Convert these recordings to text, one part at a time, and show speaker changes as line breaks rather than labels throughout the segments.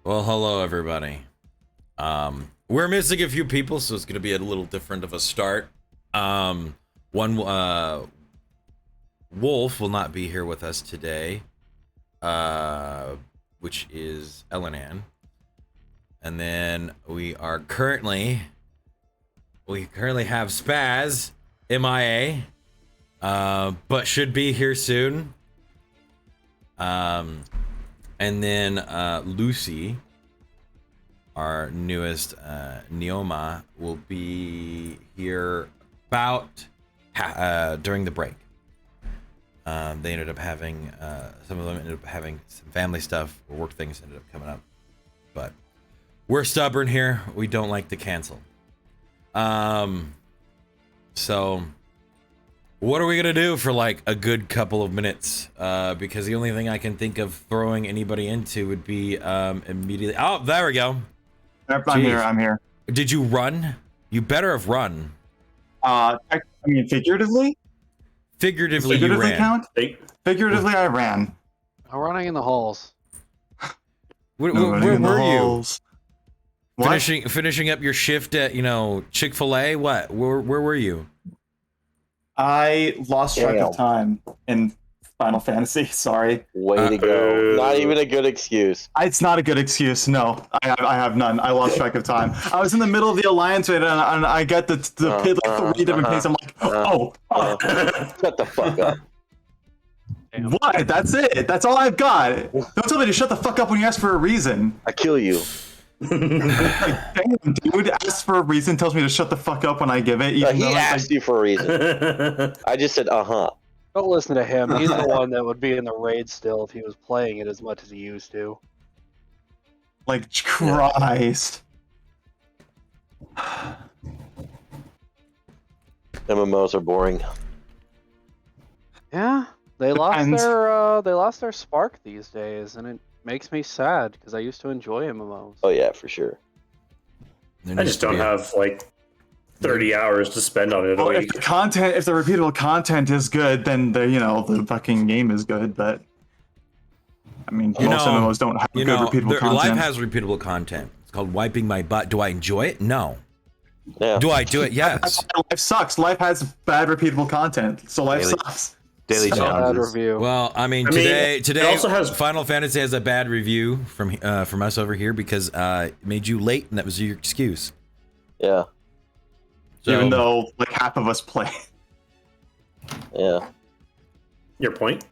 Well, hello everybody. We're missing a few people, so it's gonna be a little different of a start. One Wolf will not be here with us today, which is Elenan. And then we currently have Spaz MIA, but should be here soon. And then Lucy, our newest Neoma, will be here about during the break. They ended up having, some of them ended up having some family stuff or work things ended up coming up. But we're stubborn here. We don't like to cancel. So what are we gonna do for like a good couple of minutes? Because the only thing I can think of throwing anybody into would be immediately. Oh, there we go.
Yep, I'm here.
Did you run? You better have run.
I mean, figuratively.
Figuratively, you ran.
Count? Figuratively, I ran.
I'm running in the halls.
Where were you?
What?
Finishing up your shift at Chick-fil-A. What? Where were you?
I lost track of time in Final Fantasy. Sorry.
Way to go. Not even a good excuse.
It's not a good excuse. No, I have none. I lost track of time. I was in the middle of the alliance raid, and I get the pit like 3 different pages. I'm like,
Shut the fuck up.
What? That's it. That's all I've got. Don't tell me to shut the fuck up when you ask for a reason.
I kill you.
Like, damn, dude, asks for a reason, tells me to shut the fuck up when I give it.
He asked you for a reason. I just said,
Don't listen to him. He's the one that would be in the raid still if he was playing it as much as he used to.
Like, Christ.
MMOs are boring.
Yeah, they lost their spark these days, and it makes me sad because I used to enjoy MMOs.
Oh yeah, for sure.
I just don't have like 30 hours to spend on it a week.
If the repeatable content is good, then the fucking game is good. But I mean, most MMOs don't have good repeatable content.
Life has repeatable content. It's called wiping my butt. Do I enjoy it? No.
Yeah.
Do I do it? Yes.
Life sucks. Life has bad repeatable content, so life sucks.
Daily challenges.
Review.
Well, I mean, today
also has
Final Fantasy has a bad review from us over here because it made you late, and that was your excuse.
Yeah.
So,
Even though like half of us play.
Yeah.
Your point?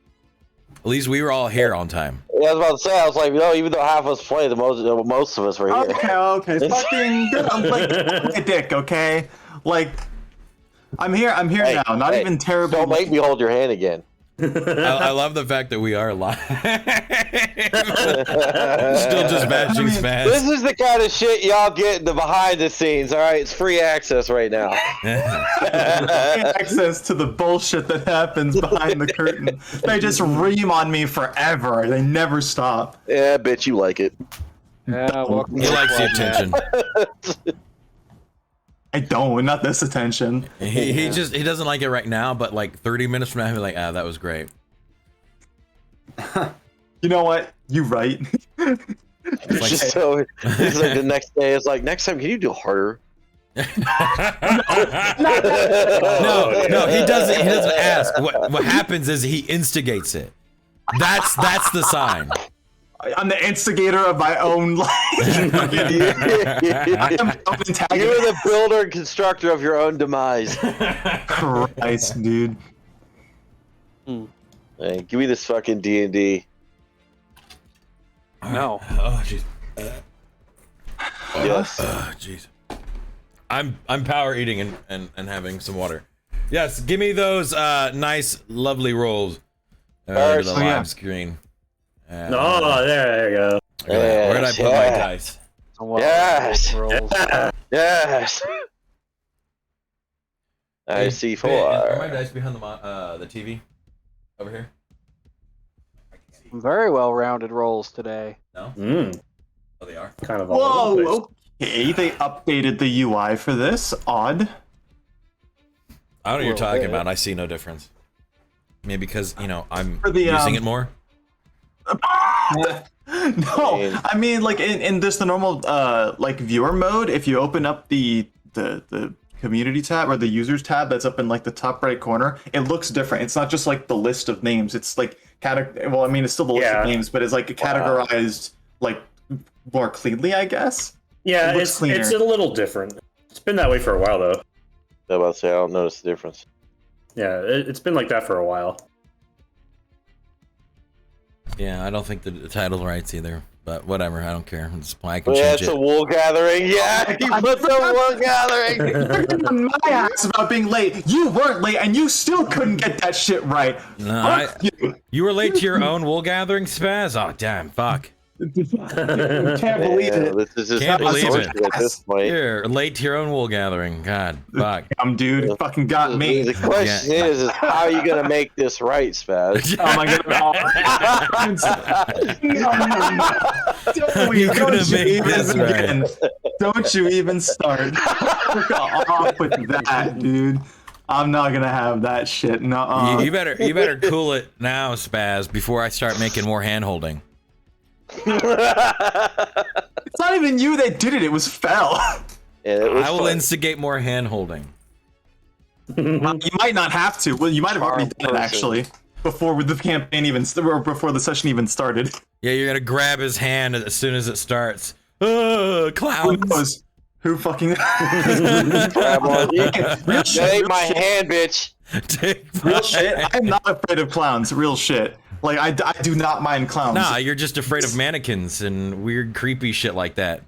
at least we were all here on time.
Yeah, I was about to say, I was like, even though half of us play, most of us were here.
Okay. Fucking I'm like a dick, okay? Like I'm here now. Not even terrible.
Don't make me hold your hand again.
I love the fact that we are live. Still just matching spaz.
This is the kind of shit y'all get in the behind the scenes, all right? It's free access right now.
Access to the bullshit that happens behind the curtain. They just ream on me forever. They never stop.
Yeah, I bet you like it.
Yeah, welcome
He
to
likes the
club,
attention.
I don't. Not this attention.
He doesn't like it right now, but like 30 minutes from now, he'll be like, that was great.
You know what? You right.
It's like, so, it's like the next day, it's like, next time, can you do harder?
No, he doesn't. He doesn't ask. What happens is he instigates it. That's the sign.
I'm the instigator of my own life.
You're the builder and constructor of your own demise.
Christ, dude.
Hey, give me this fucking D&D.
No.
Oh jeez.
Yes.
Jeez. I'm power eating and having some water. Yes, give me those nice, lovely rolls. To the live screen.
Oh, there you go.
Where did I put my dice?
Yes.
Rolls.
Yes. I see four.
Are my dice behind the TV? Over here?
Very well-rounded rolls today.
No? Oh, they are?
Kind of all over the place.
Whoa, okay. They updated the UI for this. Odd.
I don't know what you're talking about. I see no difference. Maybe because, I'm
For the,
using it more.
No, I mean, like in this the normal like viewer mode, if you open up the community tab or the users tab that's up in like the top right corner, it looks different. It's not just like the list of names. It's like well, I mean, it's still the list of names, but it's like categorized like more cleanly, I guess.
Yeah, it's a little different. It's been that way for a while though.
I was about to say I don't notice the difference.
Yeah, it's been like that for a while.
Yeah, I don't think the title right's either, but whatever, I don't care. I can
Yeah,
change
it's
it.
a wool gathering. Yeah, you put the wool gathering.
On my ass about being late. You weren't late, and you still couldn't get that shit right.
No, you were late to your own wool gathering, Spaz? Oh, damn, fuck.
Can't believe it.
This is just
Can't believe it.
at this point.
You're late to your own wool gathering. God, fuck.
Dude, fucking got me.
The question is how are you gonna make this right, Spaz?
Oh my god.
You're gonna make this right.
Don't you even start. Off with that, dude. I'm not gonna have that shit. No.
You better cool it now, Spaz, before I start making more hand holding.
It's not even you that did it. It was Fel.
Yeah, it was
I will
fun.
instigate more hand holding.
You might not have to. Well, you might have already done it actually before the campaign even or before the session even started.
Yeah, you're gonna grab his hand as soon as it starts. Clowns.
Who knows? Who fucking?
Grab one. Take my hand, bitch.
Real shit. I'm not afraid of clowns. Real shit. Like I do not mind clowns.
Nah, you're just afraid of mannequins and weird, creepy shit like that.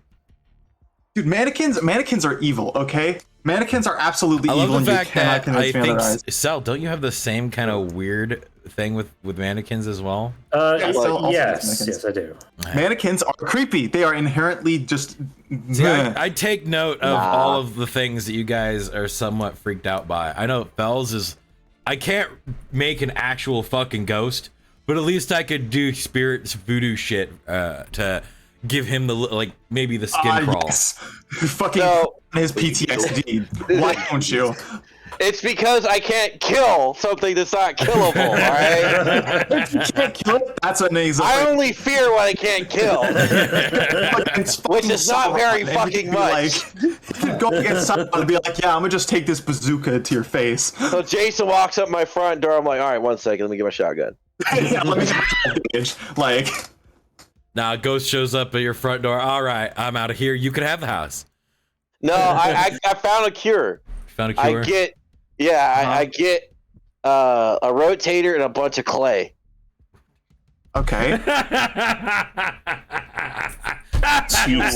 Dude, mannequins are evil. Okay, mannequins are absolutely evil.
I love the
and
fact that I think
Cell,
don't you have the same kind of weird thing with mannequins as well?
Yes, I do.
Mannequins are creepy. They are inherently just.
See, I take note of all of the things that you guys are somewhat freaked out by. I know Fells is. I can't make an actual fucking ghost, but at least I could do spirits voodoo shit to give him the maybe the skin crawl.
Yes. Fucking his PTSD. Why don't you?
It's because I can't kill something that's not killable, alright?
If you can't kill it, that's an easy.
I only fear what I can't kill. Which is not very fucking much.
You could go against someone and be like, yeah, I'm gonna just take this bazooka to your face.
So Jason walks up my front door, I'm like, alright, 1 second, let me get my shotgun.
Yeah, let me get like.
Now, a ghost shows up at your front door. All right, I'm out of here. You can have the house.
No, I found a cure.
You found a cure?
I get a rotator and a bunch of clay.
Okay.
He gets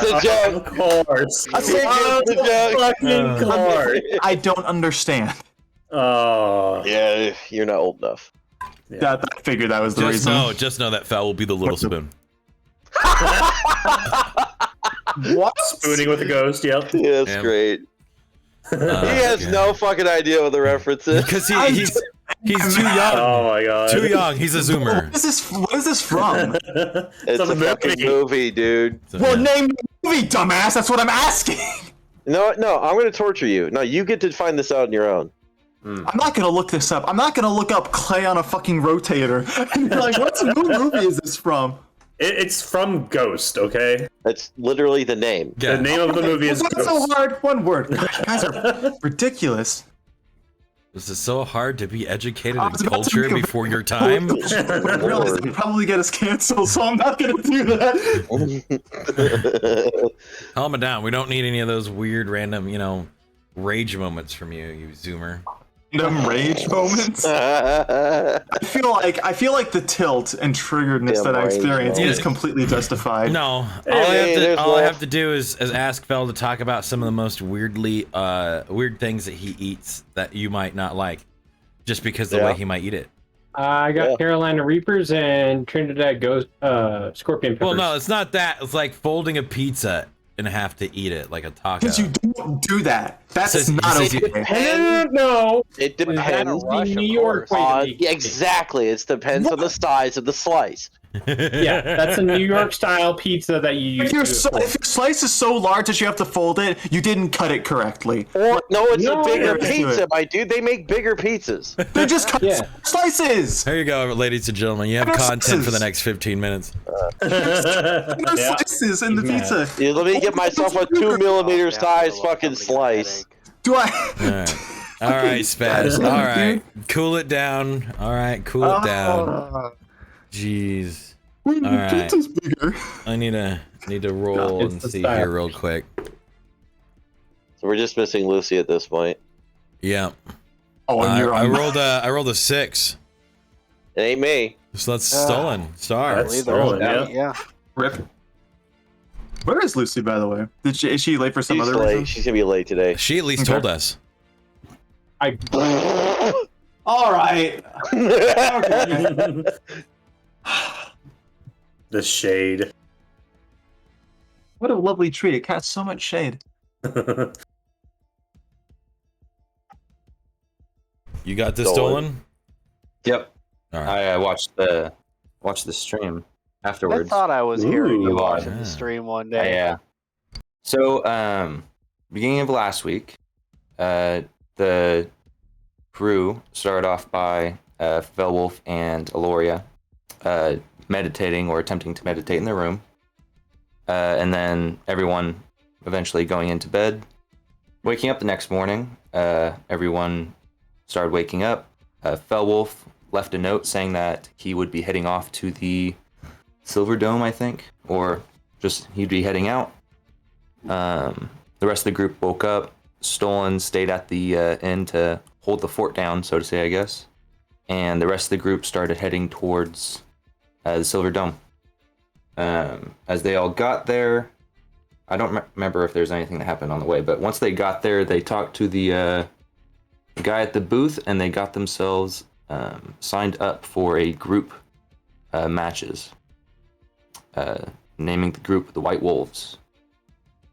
the joke.
Of course.
He gets the joke.
Fucking course.
I don't understand.
Oh.
Yeah, you're not old enough.
Yeah, I figured that was the reason.
Just know that Fel will be the little spoon.
What?
Spooning with a ghost, yep.
Yeah, that's great. He has no fucking idea what the reference is.
Because he's too young.
Oh my god.
Too young. He's a zoomer.
What is this from?
It's a fucking movie, dude.
Well, name the movie, dumbass. That's what I'm asking.
No, I'm gonna torture you. No, you get to find this out on your own.
I'm not gonna look this up. I'm not gonna look up clay on a fucking rotator. And be like, what movie is this from?
It's from Ghost, okay?
That's literally the name.
Yeah.
The name of the movie is
What's
Ghost.
so hard? One word. You guys are ridiculous.
This is so hard to be educated
I
in
was about to
culture
make a
before your time.
But I realized it would probably get us canceled, so I'm not gonna do that.
Calm it down. We don't need any of those weird, random, rage moments from you, you zoomer.
Random rage moments. I feel like the tilt and triggeredness that I experience is completely justified.
No,
Hey,
all I have to do is ask Fel to talk about some of the most weird things that he eats that you might not like, just because the way he might eat it.
I got Carolina Reapers and Trinidad Ghost Scorpion Peppers.
Well, no, it's not that. It's like folding a pizza in half to eat it like a taco.
Because you don't do that. That's
Says-
not
says you-
okay.
No,
It depends.
the New York way to make
Yeah, exactly. It depends on the size of the slice.
Yeah, that's a New York style pizza that you use.
If your slice is so large that you have to fold it, you didn't cut it correctly.
Or no, it's
No,
a bigger
there is to
pizza,
it.
my dude. They make bigger pizzas.
They just cut
Yeah.
slices.
There you go, ladies and gentlemen. You have
No
content for the
slices.
next 15 minutes.
No
Yeah.
slices in the
He's mad.
pizza.
Yeah, let me get myself a 2mm size fucking slice.
Do I?
All right. All right, Spaz. All right. Cool it down. All right, cool it down. Jeez. All right.
Pizza's bigger.
I need to roll
It's
and
the
see
style.
here real quick.
So we're just missing Lucy at this point.
Yeah.
Oh, and you're
I
on.
rolled a 6.
It ain't me.
So that's stolen. Star.
That's
Leave the rest
stolen,
of it,
yeah.
yeah.
Rip. Where is Lucy, by the way? Is she late for some
She's
other
late.
reason?
She's gonna be late today.
She at least
Okay.
told us.
All right.
The shade.
What a lovely tree. It casts so much shade.
You got this
Stolen.
stolen?
Yep.
All right.
I watched the stream
I
afterwards.
thought I was hearing you
Ooh.
watching
Yeah.
the stream one day.
Yeah. So, beginning of last week, the crew started off by Felwolf and Aloria meditating or attempting to meditate in their room, and then everyone eventually going into bed. Waking up the next morning, everyone started waking up. Felwolf left a note saying that he would be heading off to the Silver Dome, I think, or just he'd be heading out. The rest of the group woke up. Stolen stayed at the inn to hold the fort down, so to say, I guess. And the rest of the group started heading towards the Silver Dome. As they all got there, I don't remember if there's anything that happened on the way, but once they got there, they talked to the guy at the booth, and they got themselves signed up for a group matches, naming the group the White Wolves.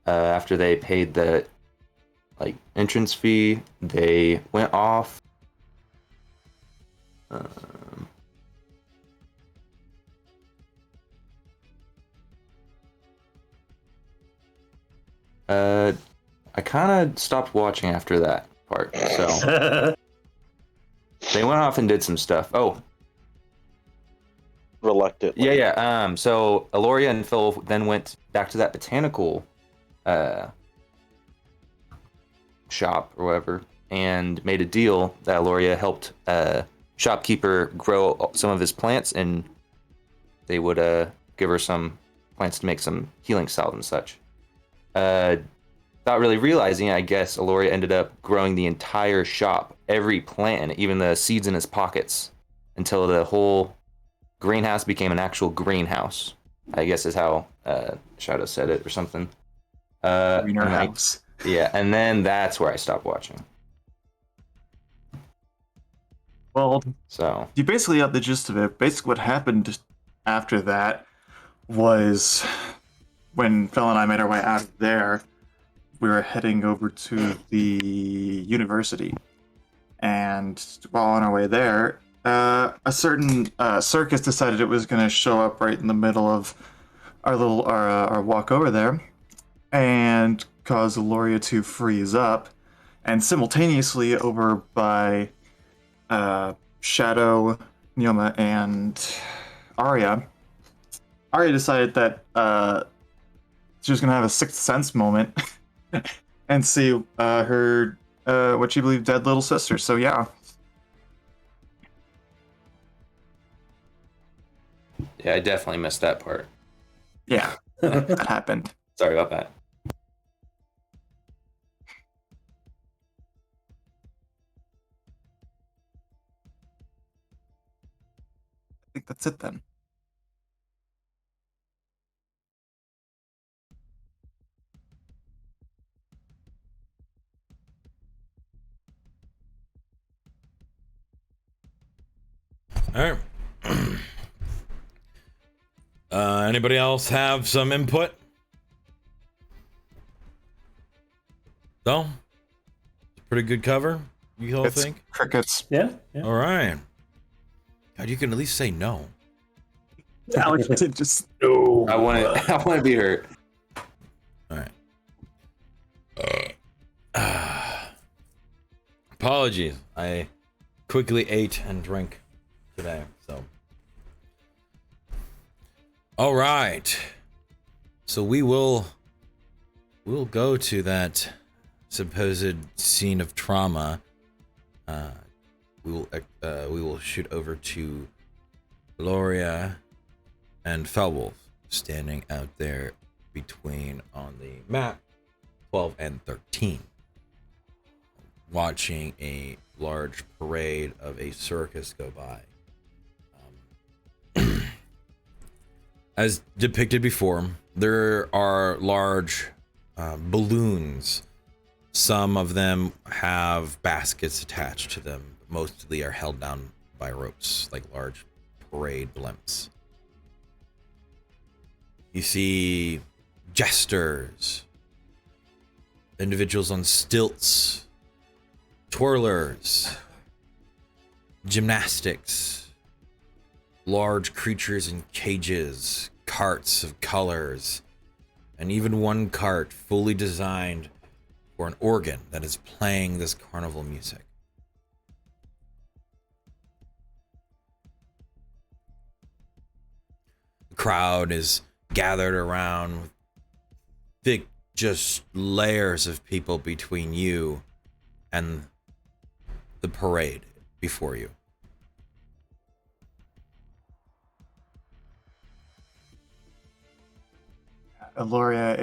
After they paid the entrance fee, they went off. I kind of stopped watching after that part, so they went off and did some stuff. Oh,
Reluctant.
yeah. So Aloria and Phil then went back to that botanical shop or whatever, and made a deal that Aloria helped shopkeeper grow some of his plants, and they would give her some plants to make some healing salve and such. Not really realizing, I guess Aloria ended up growing the entire shop, every plant, even the seeds in his pockets, until the whole greenhouse became an actual greenhouse, I guess is how Shadow said it or something.
Greener
and I-
house.
Yeah, and then that's where I stopped watching.
Well,
So
you basically got the gist of it. Basically, what happened after that was when Phil and I made our way out of there, we were heading over to the university. And while on our way there, a certain circus decided it was going to show up right in the middle of our walk over there and cause Aloria to freeze up. And simultaneously over by Shadow, Neoma, and Arya decided that she was going to have a sixth sense moment and see her, what she believed dead little sister. So yeah.
yeah, I definitely missed that part.
Yeah, that happened.
Sorry about that.
I think that's it then.
All right. Anybody else have some input? No? Pretty good cover, you all
It's
think?
crickets.
Yeah.
All right. God, you can at least say no.
Alex did just.
No.
I want to. I want to be hurt.
All right. Apologies. I quickly ate and drank today, so. All right. So we'll go to that supposed scene of trauma. We will shoot over to Gloria and Felwolf standing out there between on the map 12 and 13, watching a large parade of a circus go by. As depicted before, there are large balloons. Some of them have baskets attached to them. Mostly are held down by ropes, like large parade blimps. You see jesters, individuals on stilts, twirlers, gymnastics, large creatures in cages, carts of colors, and even one cart fully designed for an organ that is playing this carnival music. The crowd is gathered around with thick, just layers of people between you and the parade before you.
Aloria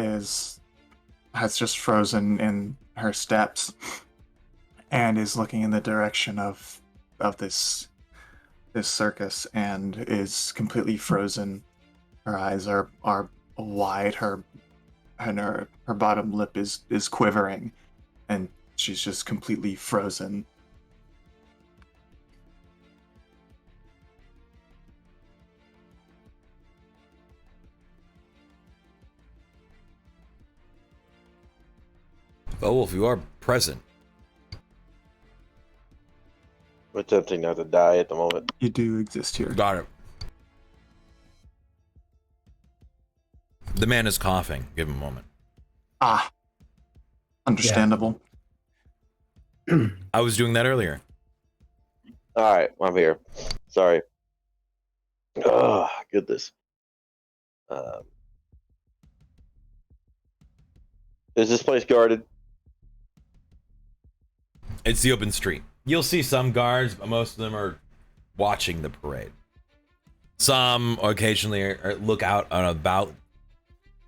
has just frozen in her steps and is looking in the direction of this circus and is completely frozen. Her eyes are wide, her bottom lip is quivering, and she's just completely frozen.
Beowulf, you are present.
I'm attempting not to die at the moment.
You do exist here.
Got it. The man is coughing. Give him a moment.
Ah, understandable.
I was doing that earlier.
All right, I'm here. Sorry. Oh, goodness. Is this place guarded?
It's the open street. You'll see some guards, but most of them are watching the parade. Some occasionally look out and about,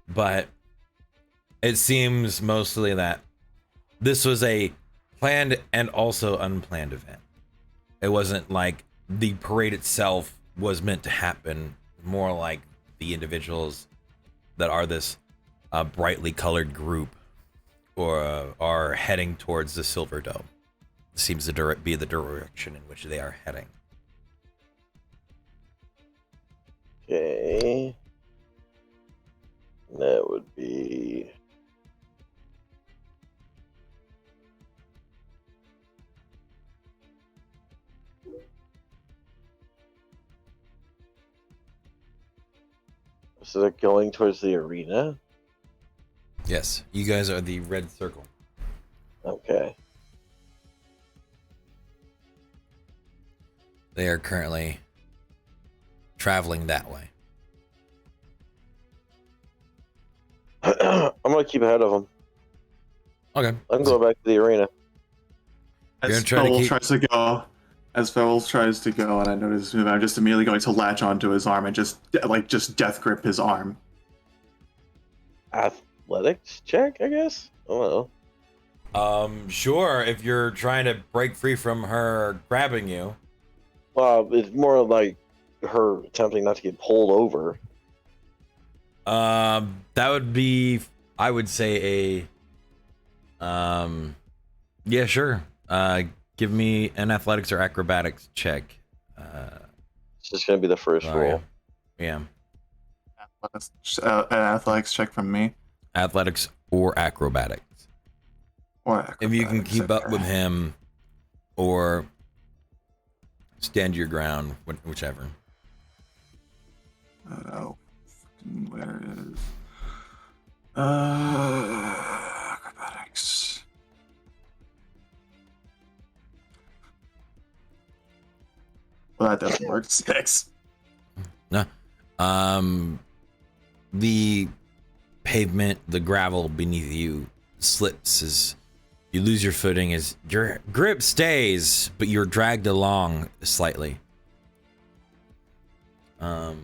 but it seems mostly that this was a planned and also unplanned event. It wasn't like the parade itself was meant to happen, more like the individuals that are this brightly colored group or are heading towards the Silver Dome. Seems to be the direction in which they are heading.
Okay. That would be... So they're going towards the arena?
Yes, you guys are the red circle.
Okay.
They are currently traveling that way.
I'm going to keep ahead of them.
Okay.
I'm going back to the arena.
You're
As
gonna try to
Felwolf
keep-
tries to go, and I notice his move, I'm just immediately going to latch onto his arm and just death grip his arm.
Athletics check, I guess? Oh, well.
Sure, if you're trying to break free from her grabbing you.
Well, it's more like her attempting not to get pulled over.
That would be, I would say yeah, sure. Give me an athletics or acrobatics check.
It's just going to be the first roll.
Yeah.
An athletics check from me.
Athletics or acrobatics.
Or
If you can
acrobatics,
keep up
okay.
with him or stand your ground, whichever.
Oh, where is acrobatics? Well, that doesn't work. 6.
No. The pavement, the gravel beneath you slips as you lose your footing, as your grip stays, but you're dragged along slightly.
Man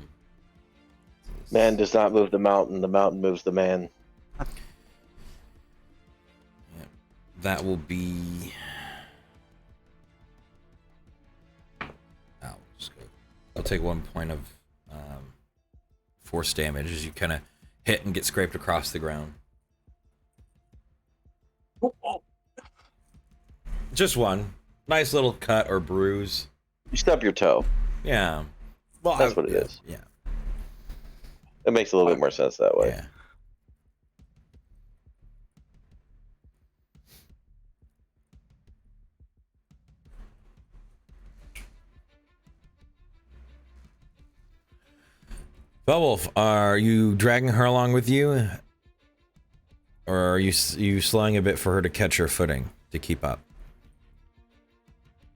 does not move the mountain moves the man.
That will be. I'll take 1 point of force damage as you kind of hit and get scraped across the ground. Just one. Nice little cut or bruise.
You stub your toe.
Yeah. Well,
That's what it is.
Yeah.
It makes a little bit more sense that way.
Yeah. Beowulf, are you dragging her along with you? Or are you slowing a bit for her to catch her footing to keep up?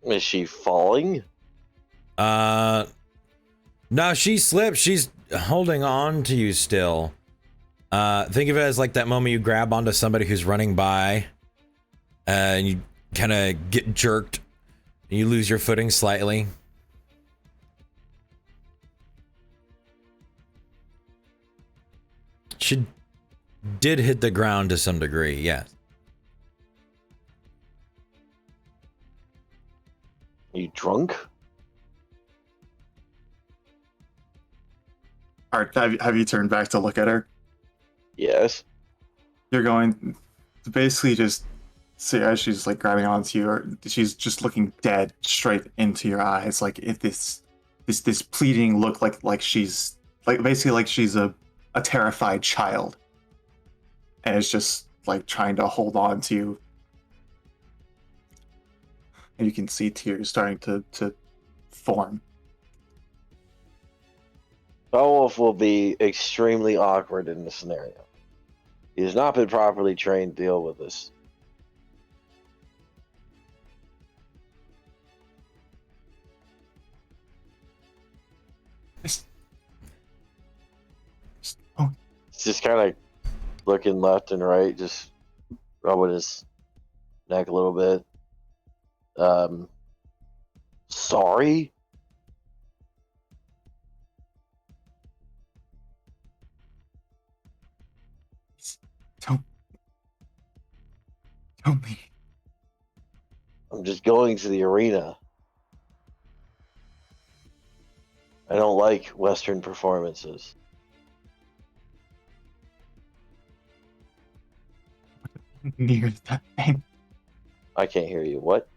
Is she falling?
No, she slipped. She's holding on to you still. Think of it as like that moment you grab onto somebody who's running by, and you kind of get jerked, and you lose your footing slightly. She did hit the ground to some degree, yes.
Are you drunk?
Art, have you turned back to look at her?
Yes.
You're going to basically just see as she's like grabbing onto you, or she's just looking dead straight into your eyes, like if this pleading look like she's like basically like she's a terrified child, and it's just like trying to hold on to you. And you can see tears starting to form.
Beowulf will be extremely awkward in this scenario. He has not been properly trained to deal with this. He's just kind of looking left and right, just rubbing his neck a little bit. Sorry?
Don't leave.
I'm just going to the arena. I don't like Western performances.
Near that thing.
I can't hear you. What?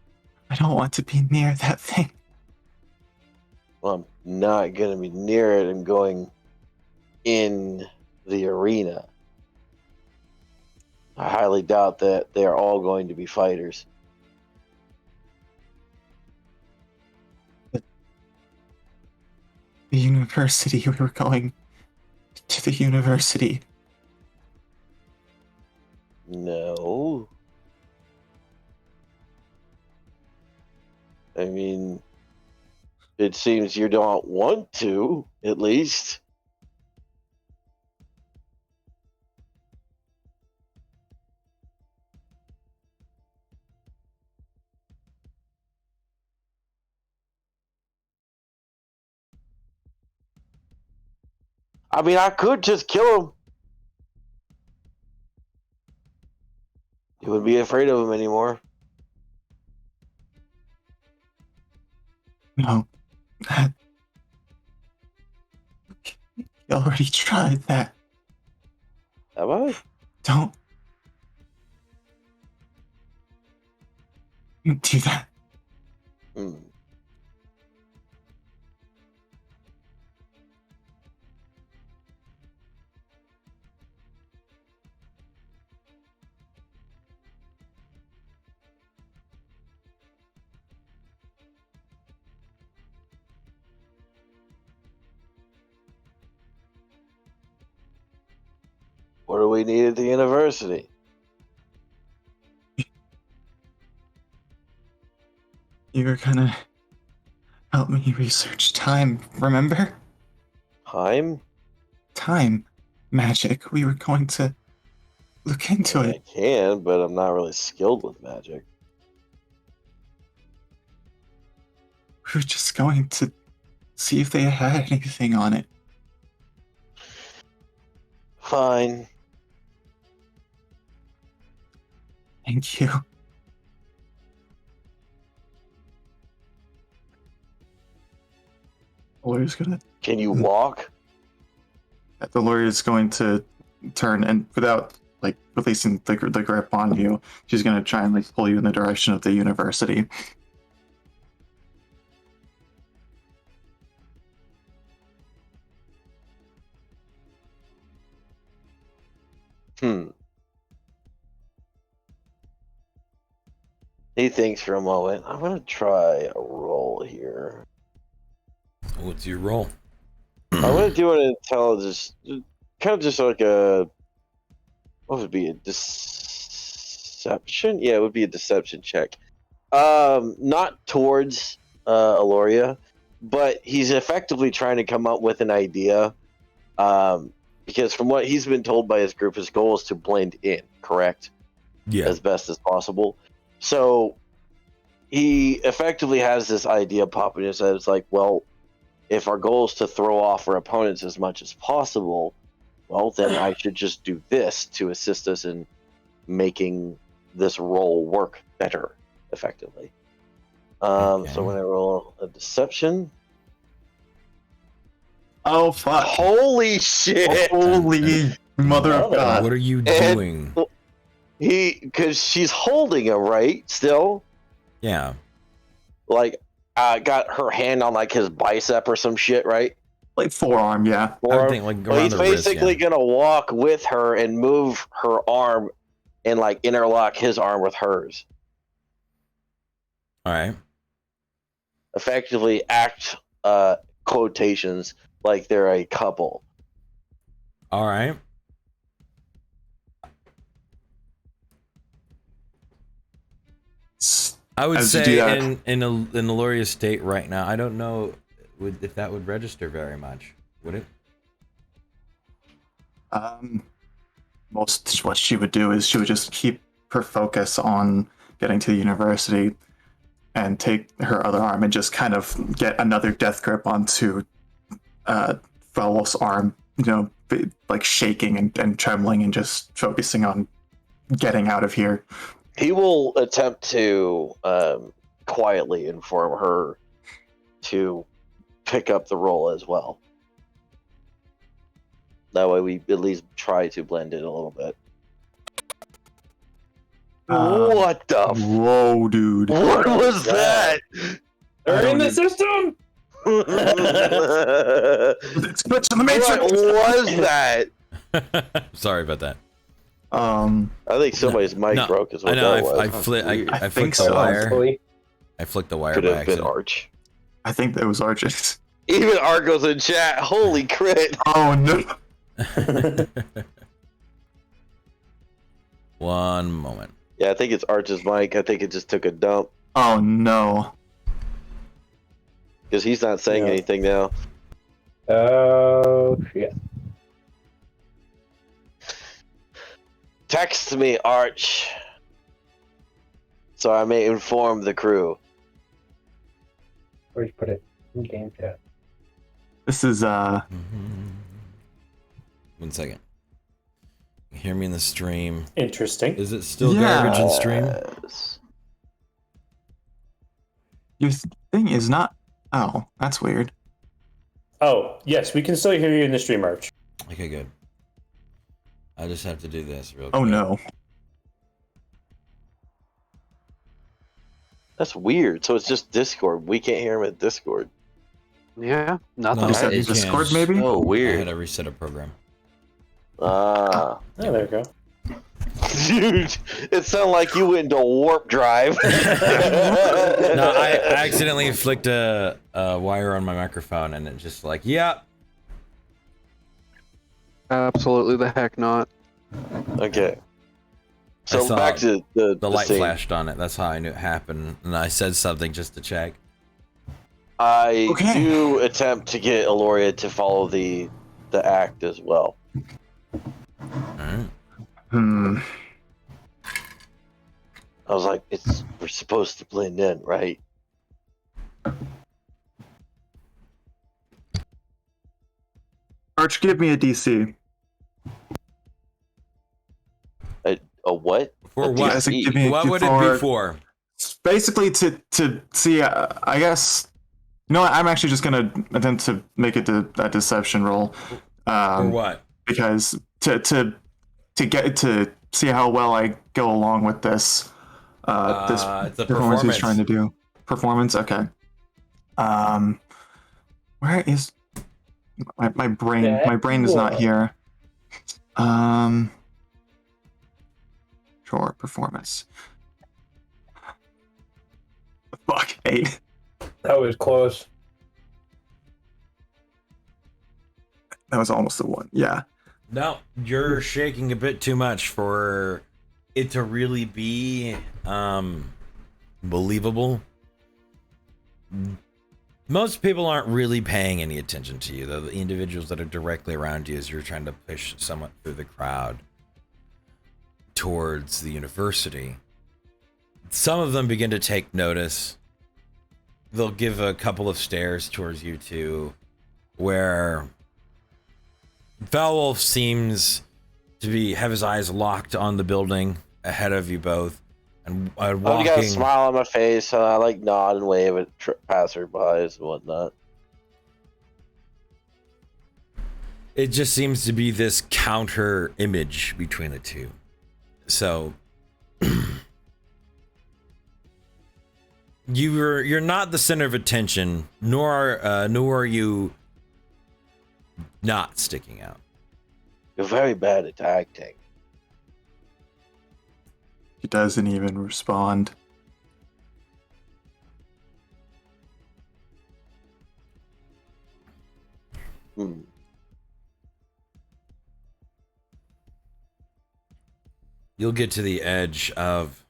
I don't want to be near that thing.
Well, I'm not going to be near it. I'm going in the arena. I highly doubt that they're all going to be fighters.
The university, we were going to the university.
No. I mean, it seems you don't want to, at least. I mean, I could just kill him. You wouldn't be afraid of him anymore.
No. You already tried that.
Have I?
Don't do that.
Hmm. What do we need at the university?
You were gonna help me research time, remember?
Time?
Time magic. We were going to look into
I
it.
can, but I'm not really skilled with magic.
We were just going to see if they had anything on it.
Fine.
Thank you. The lawyer's gonna.
Can you walk?
The lawyer is going to turn and, without like releasing the grip on you, she's gonna try and like pull you in the direction of the university.
He thinks for a moment. I'm gonna try a roll here.
What's your roll?
I'm gonna do an intelligence, kind of just like a. What would it be, a deception? Yeah, it would be a deception check. Not towards Aloria, but he's effectively trying to come up with an idea. Because from what he's been told by his group, his goal is to blend in, correct?
Yeah.
As best as possible. So he effectively has this idea pop in his head. It's like, well, if our goal is to throw off our opponents as much as possible, well, then I should just do this to assist us in making this role work better, effectively.
Okay.
So when I roll a deception,
Oh fuck!
holy shit!
Holy mother of God!
What are you doing?
Because she's holding him, right? Still,
Yeah.
like, got her hand on like his bicep or some shit, right?
Like forearm, yeah.
I would think like
Well,
around
he's
the wrist,
basically
yeah.
gonna walk with her and move her arm and like interlock his arm with hers.
All right.
Effectively act quotations like they're a couple.
All right. I would
As you do
say
that-
in Aloria's state right now, I don't know if that would register very much. Would it?
Most what she would do is she would just keep her focus on getting to the university and take her other arm and just kind of get another death grip onto Felwolf's arm, like shaking and trembling and just focusing on getting out of here.
He will attempt to quietly inform her to pick up the role as well. That way we at least try to blend it a little bit. What the
Whoa, dude.
What was that?
They're in the system.
What
It's glitch in the matrix.
was that?
Sorry about that.
I think somebody's mic
No,
broke is
I
what
know.
that was.
I
I think
flicked the
so.
wire.
Possibly.
I flicked the wire
Could
by
have been
accident.
Arch.
I think that was Argent.
Even Argo's in chat. Holy crit.
Oh no.
One moment.
Yeah, I think it's Arch's mic. I think it just took a dump
Oh no.
because he's not saying
Yeah.
anything now.
Oh, shit.
Text me, Arch, so I may inform the crew.
Where'd you put it? In game chat.
This is
1 second. You hear me in the stream.
Interesting.
Is it still
Yeah.
garbage in stream?
Yes.
your thing is not. Oh, that's weird.
Oh, yes, we can still hear you in the stream, Arch.
Okay, good. I just have to do this real
Oh
quick.
no.
That's weird. So it's just Discord. We can't hear him at Discord.
Yeah, nothing.
No,
Reset
you can't.
Discord, maybe?
So
I had
weird.
to reset a program.
Ah.
Oh, there you go.
Dude, it sounded like you went into warp drive.
No, I accidentally flicked a wire on my microphone, and it just like, yeah.
Absolutely the heck not.
Okay.
I
So
saw
back to
the light
scene.
flashed on it. That's how I knew it happened, and I said something just to check.
I
Okay.
do attempt to get Aloria to follow the act as well.
All right.
I was like, we're supposed to blend in, right?
Arch, give me a DC.
A what?
For
A
what?
Yes, give me a
What would it be for?
Basically, to see. I guess. You know what? I'm actually just gonna attempt to make it a deception roll.
For what?
Because to get to see how well I go along with this this
It's a
performance he's
performance.
trying to do. Performance, okay. Where is my brain? My brain is not here. Sure, performance. Fuck, 8.
That was close.
That was almost a 1. Yeah.
No, you're shaking a bit too much for it to really be believable. Most people aren't really paying any attention to you, though. The individuals that are directly around you as you're trying to push someone through the crowd towards the university. Some of them begin to take notice. They'll give a couple of stares towards you two, where Valwolf seems to have his eyes locked on the building ahead of you both, and
I've
walking.
got a smile on my face, and I like nod and wave at passerbys and whatnot.
It just seems to be this counter image between the two. So you're not the center of attention, nor are you not sticking out.
You're very bad at acting.
He doesn't even respond.
You'll get to the edge of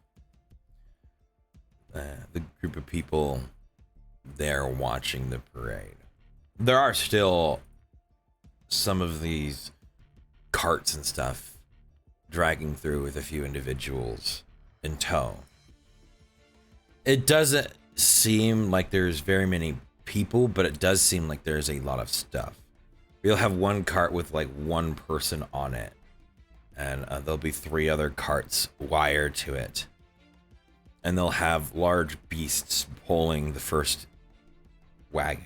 the group of people there watching the parade. There are still some of these carts and stuff dragging through with a few individuals in tow. It doesn't seem like there's very many people, but it does seem like there's a lot of stuff. You'll have one cart with like one person on it, and there'll be 3 other carts wired to it. And they'll have large beasts pulling the first wagon.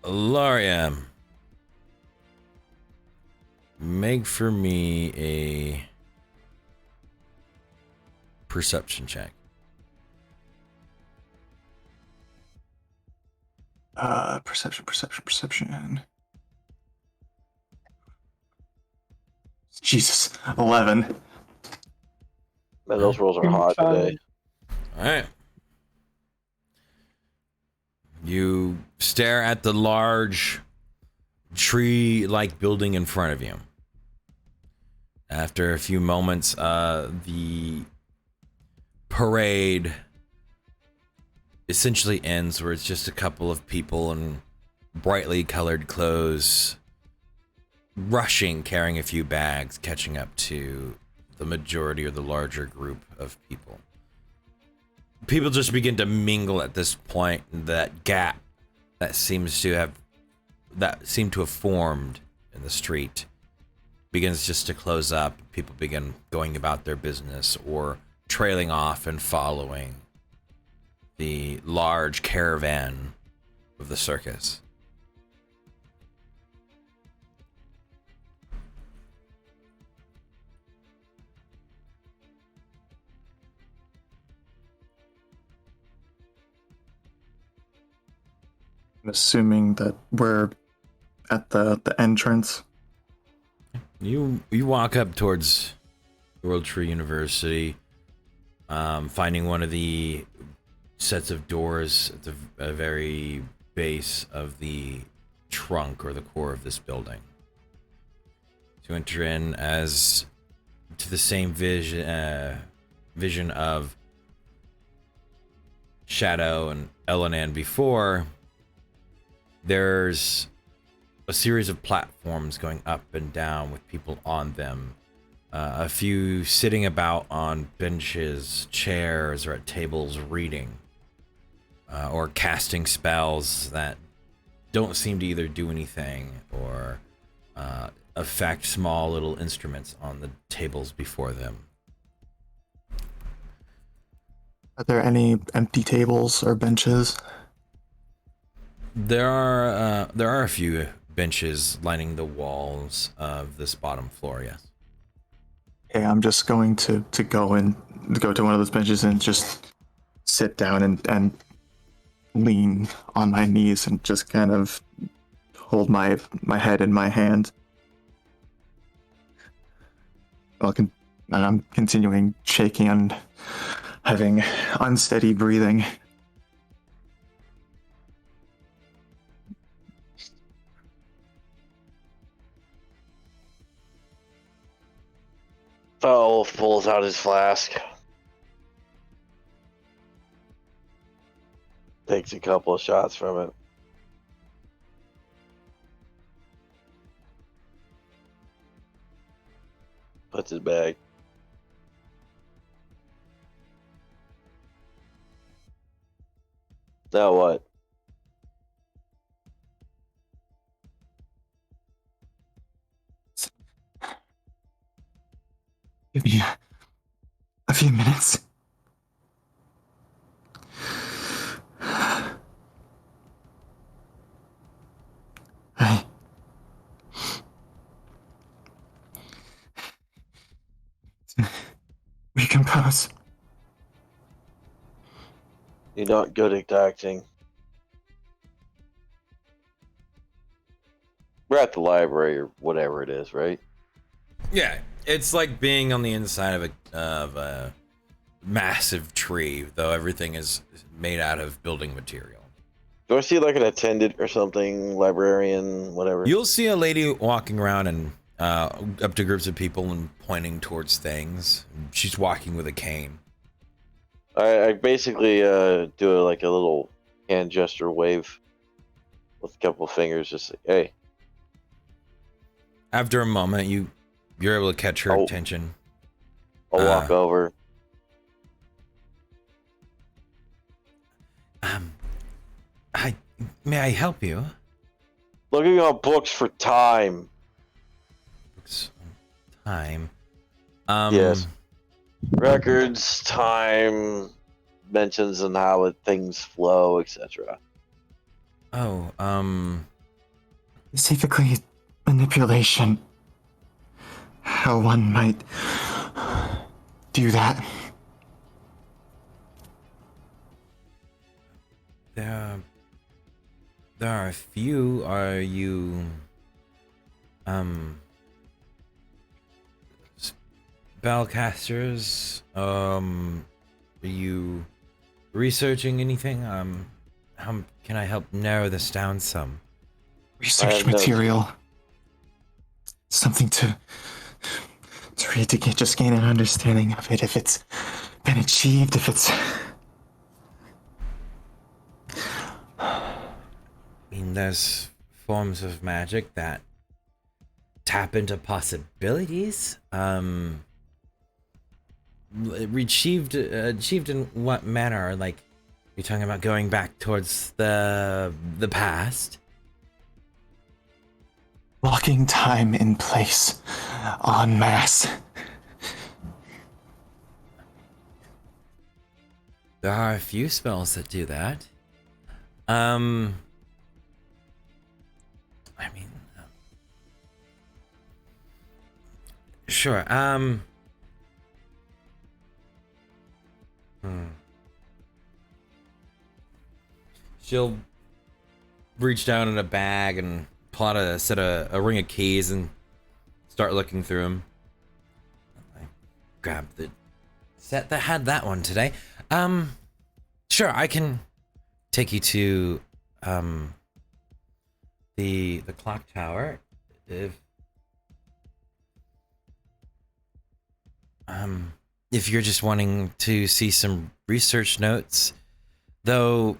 Laria, make for me a perception check.
Perception. Jesus, 11.
Man, those rolls are hot today.
All right. You stare at the large tree-like building in front of you. After a few moments, the parade essentially ends, where it's just a couple of people in brightly colored clothes rushing, carrying a few bags, catching up to the majority or the larger group of people. People just begin to mingle at this point. That gap that seemed to have formed in the street begins just to close up. People begin going about their business or trailing off and following the large caravan of the circus.
I'm assuming that we're at the entrance.
You walk up towards World Tree University. finding one of the sets of doors at the very base of the trunk or the core of this building. To enter in as to the same vision of Shadow and Elanan before, there's a series of platforms going up and down with people on them. A few sitting about on benches, chairs, or at tables reading. Or casting spells that don't seem to either do anything or affect small little instruments on the tables before them.
Are there any empty tables or benches?
There are a few benches lining the walls of this bottom floor, yes.
Okay, I'm just going to go to one of those benches and just sit down and lean on my knees and just kind of hold my head in my hand. And I'm continuing shaking and having unsteady breathing.
Wolf pulls out his flask. Takes a couple of shots from it. Puts it back. Now what?
Give me a few minutes. I recompose.
You're not good at acting. We're at the library or whatever it is, right?
Yeah, it's like being on the inside of a massive tree, though everything is made out of building material.
Do I see like an attendant or something, librarian, whatever?
You'll see a lady walking around and up to groups of people and pointing towards things. She's walking with a cane.
I basically do like a little hand gesture wave with a couple of fingers, just like, hey.
After a moment, you're able to catch her attention.
I'll walk over.
May I help you?
Looking on books for time.
Books on time.
Yes. Records, time, mentions on how things flow, etc.
Specifically, manipulation. How one might do that.
There are a few. Are you spellcasters? Are you researching anything? How can I help narrow this down some?
Research material. Something to read to just gain an understanding of it, if it's been achieved, if it's...
I mean, there's forms of magic that tap into possibilities. Achieved in what manner? Like, you're talking about going back towards the past?
Locking time in place, en masse.
There are a few spells that do that. I mean, sure. She'll reach down in a bag and pull out a ring of keys and start looking through them. I grab the set that had that one today. Sure, I can take you to the clock tower if you're just wanting to see some research notes, though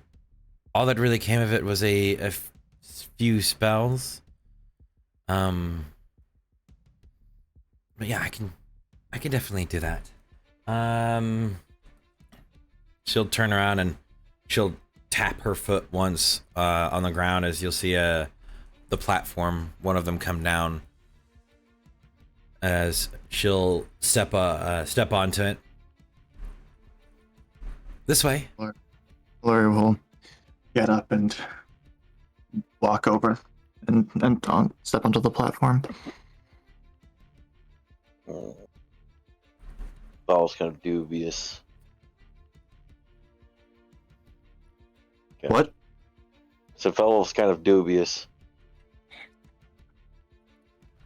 all that really came of it was a few spells. But yeah, I can definitely do that. She'll turn around and she'll tap her foot once on the ground as you'll see the platform, one of them come down, as she'll step onto it. This way.
Lori will get up and walk over and step onto the platform.
That was kind of dubious. Okay.
What?
So fellow's kind of dubious.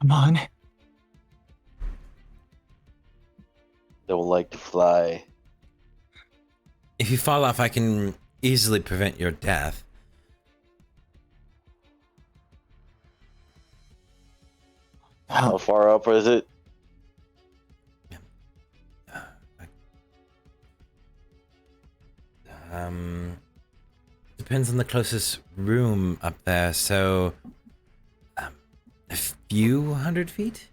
Come on.
Don't like to fly.
If you fall off, I can easily prevent your death.
How far up is it?
Depends on the closest room up there, so a few 100 feet?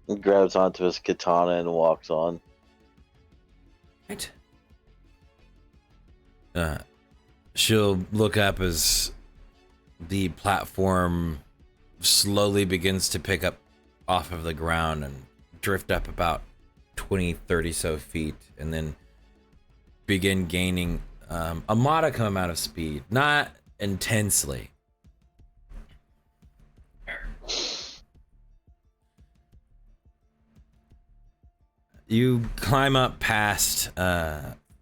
He grabs onto his katana and walks on.
Right. She'll look up as the platform slowly begins to pick up off of the ground and drift up about 20-30 so feet, and then begin gaining a modicum amount of speed, not intensely. You climb up past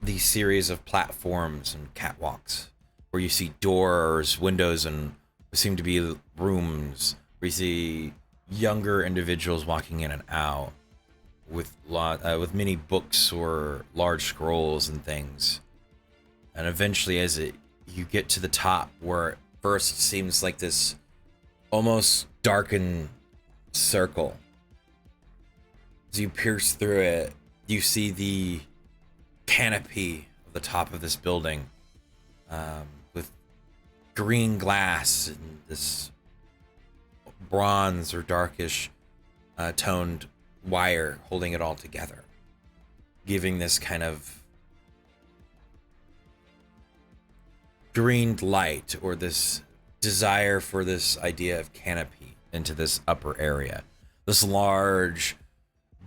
these series of platforms and catwalks where you see doors, windows, and seem to be rooms where you see younger individuals walking in and out with many books or large scrolls and things. And eventually, you get to the top, where at first it seems like this almost darkened circle. As you pierce through it, you see the canopy of the top of this building, with green glass and this bronze or darkish toned wire holding it all together, giving this kind of green light, or this desire for this idea of canopy into this upper area. This large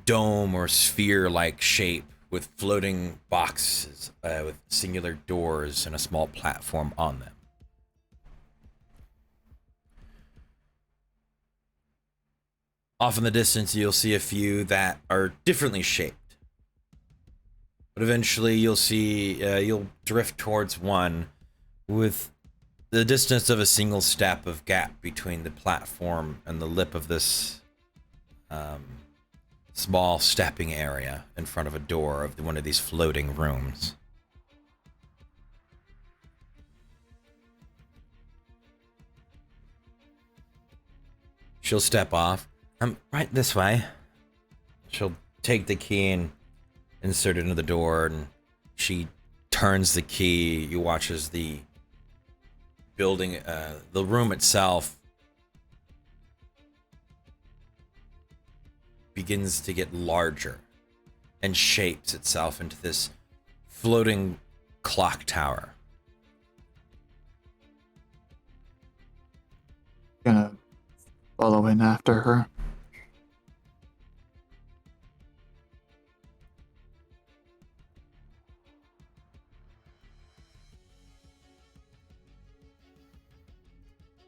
dome or sphere-like shape with floating boxes with singular doors and a small platform on them. Off in the distance, you'll see a few that are differently shaped. But eventually you'll drift towards one with the distance of a single step of gap between the platform and the lip of this small stepping area in front of a door of one of these floating rooms. She'll step off. Right this way. She'll take the key and insert it into the door, and she turns the key. You watch as the building, the room itself begins to get larger and shapes itself into this floating clock tower.
Gonna follow in after her.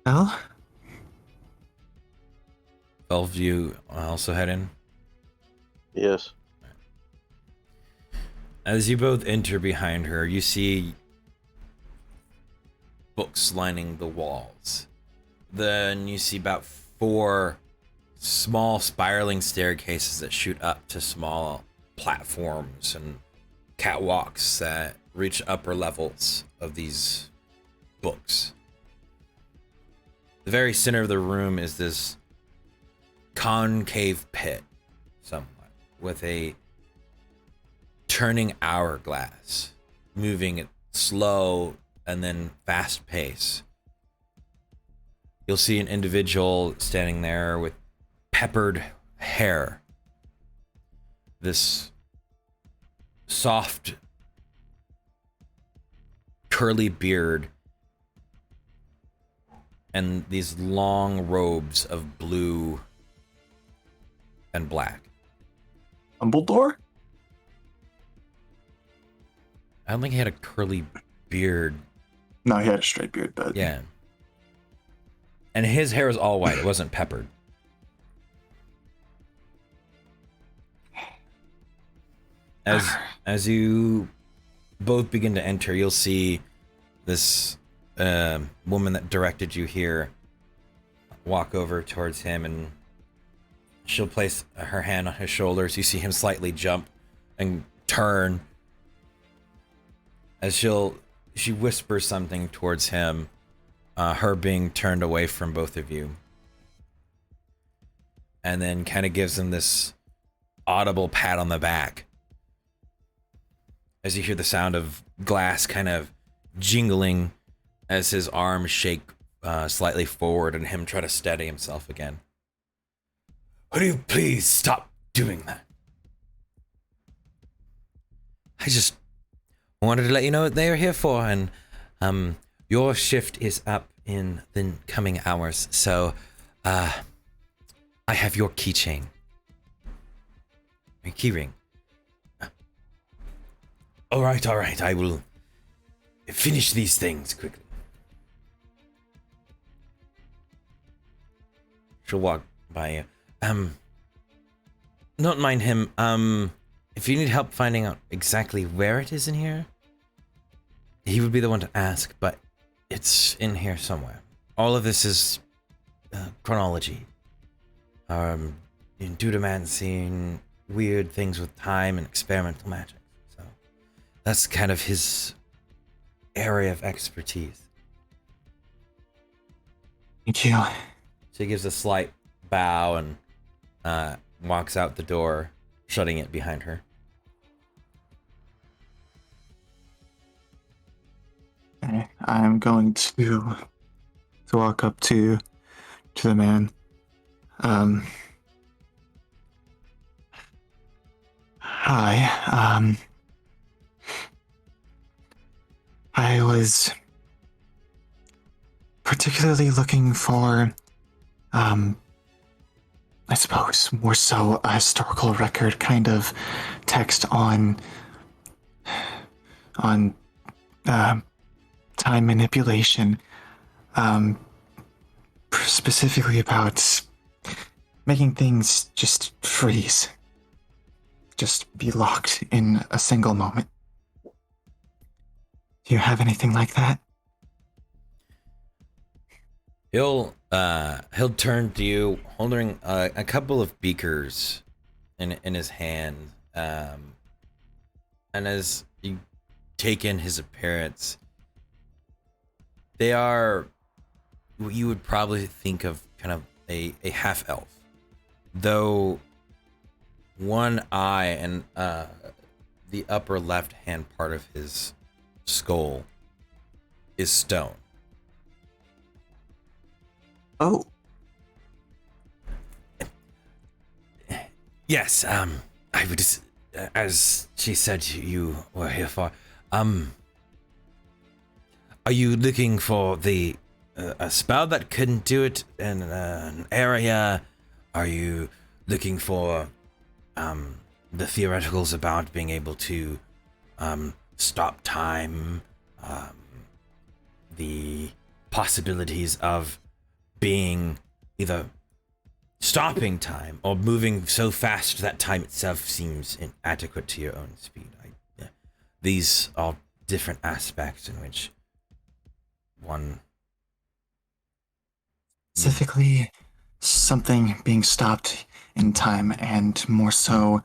Well,
Bellevue also head in.
Yes.
As you both enter behind her, you see books lining the walls. Then you see about 4 small spiraling staircases that shoot up to small platforms and catwalks that reach upper levels of these books. The very center of the room is this concave pit, somewhat, with a turning hourglass, moving at slow and then fast pace. You'll see an individual standing there with peppered hair, this soft curly beard, and these long robes of blue and black.
Dumbledore?
I don't think he had a curly beard.
No, he had a straight beard, but
Yeah. And his hair was all white. It wasn't peppered. As you both begin to enter, you'll see this woman that directed you here walk over towards him, and she'll place her hand on his shoulders. You see him slightly jump and turn as she whispers something towards him, her being turned away from both of you, and then kind of gives him this audible pat on the back as you hear the sound of glass kind of jingling as his arms shake slightly forward and him try to steady himself again. Would you please stop doing that? I just wanted to let you know what they are here for, and your shift is up in the coming hours, so I have your keychain. Your key ring. All right, I will finish these things quickly. She'll walk by you. Don't mind him. If you need help finding out exactly where it is in here, he would be the one to ask, but it's in here somewhere. All of this is chronology. Dudomancy, weird things with time and experimental magic. So that's kind of his area of expertise.
Thank you.
She gives a slight bow and walks out the door, shutting it behind her.
Okay, I'm going to walk up to the man. Hi. I was particularly looking for, I suppose more so a historical record kind of text on time manipulation, specifically about making things just freeze, just be locked in a single moment. Do you have anything like that?
He'll turn to you, holding a couple of beakers in his hand, and as you take in his appearance, they are what you would probably think of kind of a half elf, though one eye and the upper left hand part of his skull is stone.
Oh.
Yes, I would, as she said you were here for, are you looking for a spell that couldn't do it in an area? Are you looking for the theoreticals about being able to stop time, the possibilities of being either stopping time or moving so fast that time itself seems inadequate to your own speed? These are different aspects in which one...
Specifically, something being stopped in time, and more so,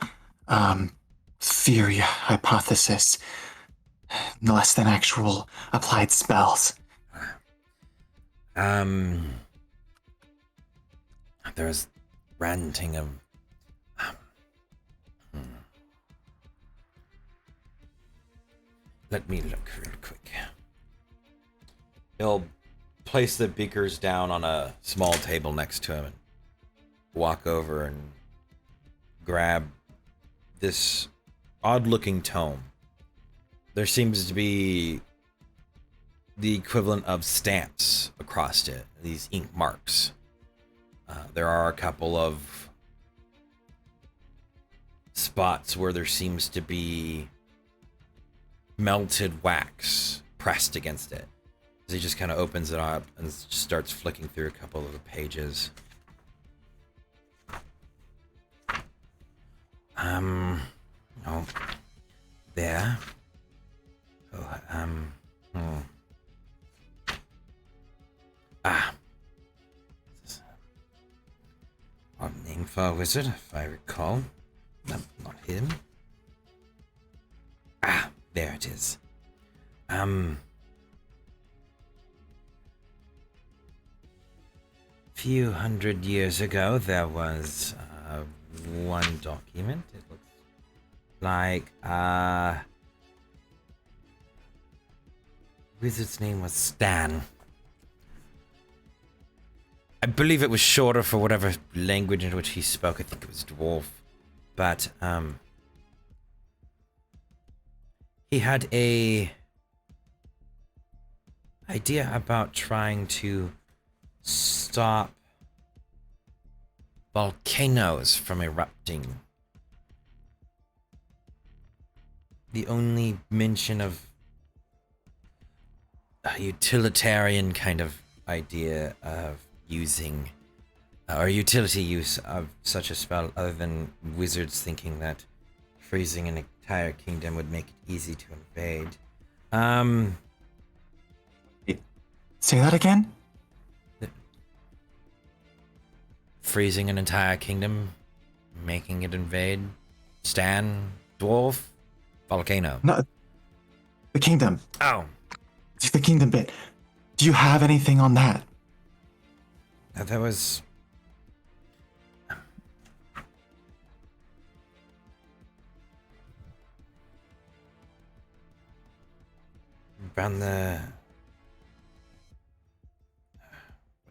theory, hypothesis, less than actual applied spells.
There's ranting of. Let me look real quick. He'll place the beakers down on a small table next to him and walk over and grab this odd-looking tome. There seems to be the equivalent of stamps across it, these ink marks. There are a couple of spots where there seems to be melted wax pressed against it. As he just kind of opens it up and starts flicking through a couple of the pages. Oh, there. Odd name for a wizard, if I recall. No, not him. There it is. Few hundred years ago, there was one document. It looks like wizard's name was Stan. I believe it was shorter for whatever language in which he spoke. I think it was dwarf, but he had a idea about trying to stop volcanoes from erupting. The only mention of a utilitarian kind of idea of using or utility use of such a spell, other than wizards thinking that freezing an entire kingdom would make it easy to invade.
Say that again?
Freezing an entire kingdom, making it invade. Stan, dwarf, volcano.
No, the kingdom.
Oh.
The kingdom bit. Do you have anything on that?
There was... around the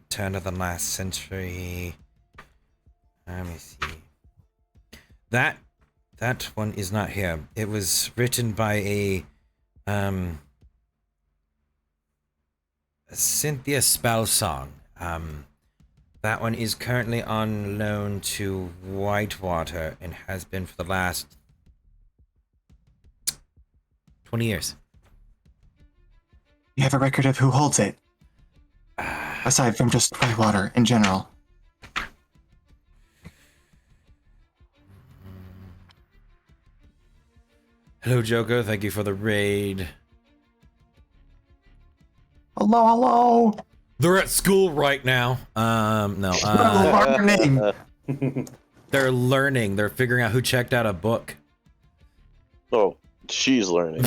turn of the last century. Let me see. That one is not here. It was written by a Cynthia Spellsong. That one is currently on loan to Whitewater and has been for the last 20 years.
You have a record of who holds it? Aside from just Whitewater in general.
Hello, Joker. Thank you for the raid.
Hello, hello.
They're at school right now. No.
Learning.
They're learning. They're figuring out who checked out a book.
Oh, she's learning.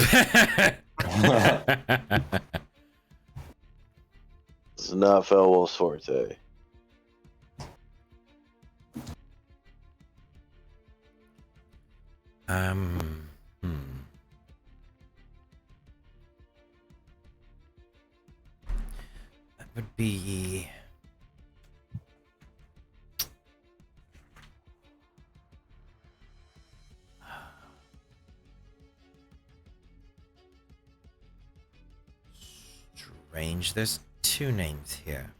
It's not Felwell's forte.
That would be... strange. There's two names here.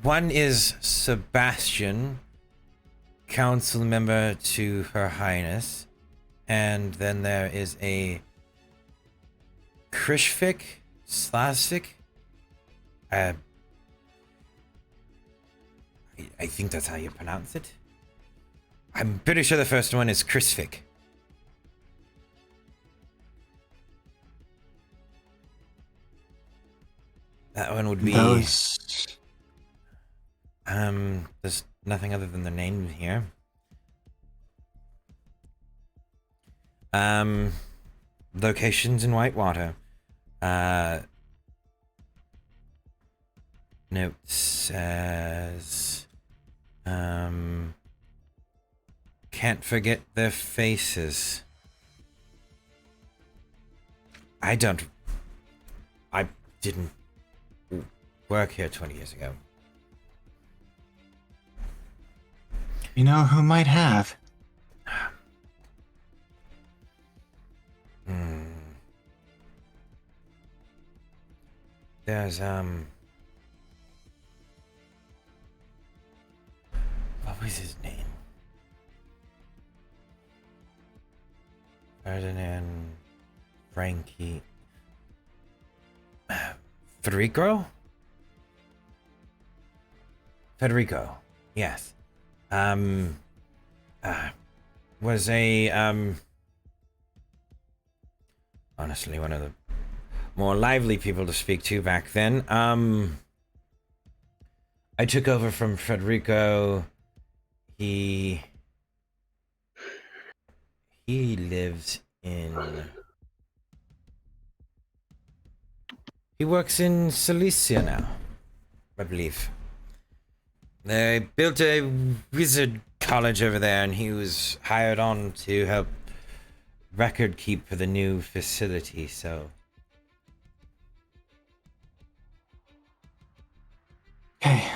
One is Sebastian, council member to Her Highness, and then there is a Krishvik, Slasvik. I think that's how you pronounce it. I'm pretty sure the first one is Krisvik. one would be...
Those...
There's nothing other than the name here. Locations in Whitewater. Note says, can't forget their faces. I didn't work here 20 years ago.
You know who might have?
There's, what was his name? Ferdinand, Frankie, Federico? Federico, yes. Was a, honestly, one of the more lively people to speak to back then. I took over from Federico. He lives in... He works in Cilicia now, I believe. They built a wizard college over there, and he was hired on to help record keep for the new facility, so...
Okay.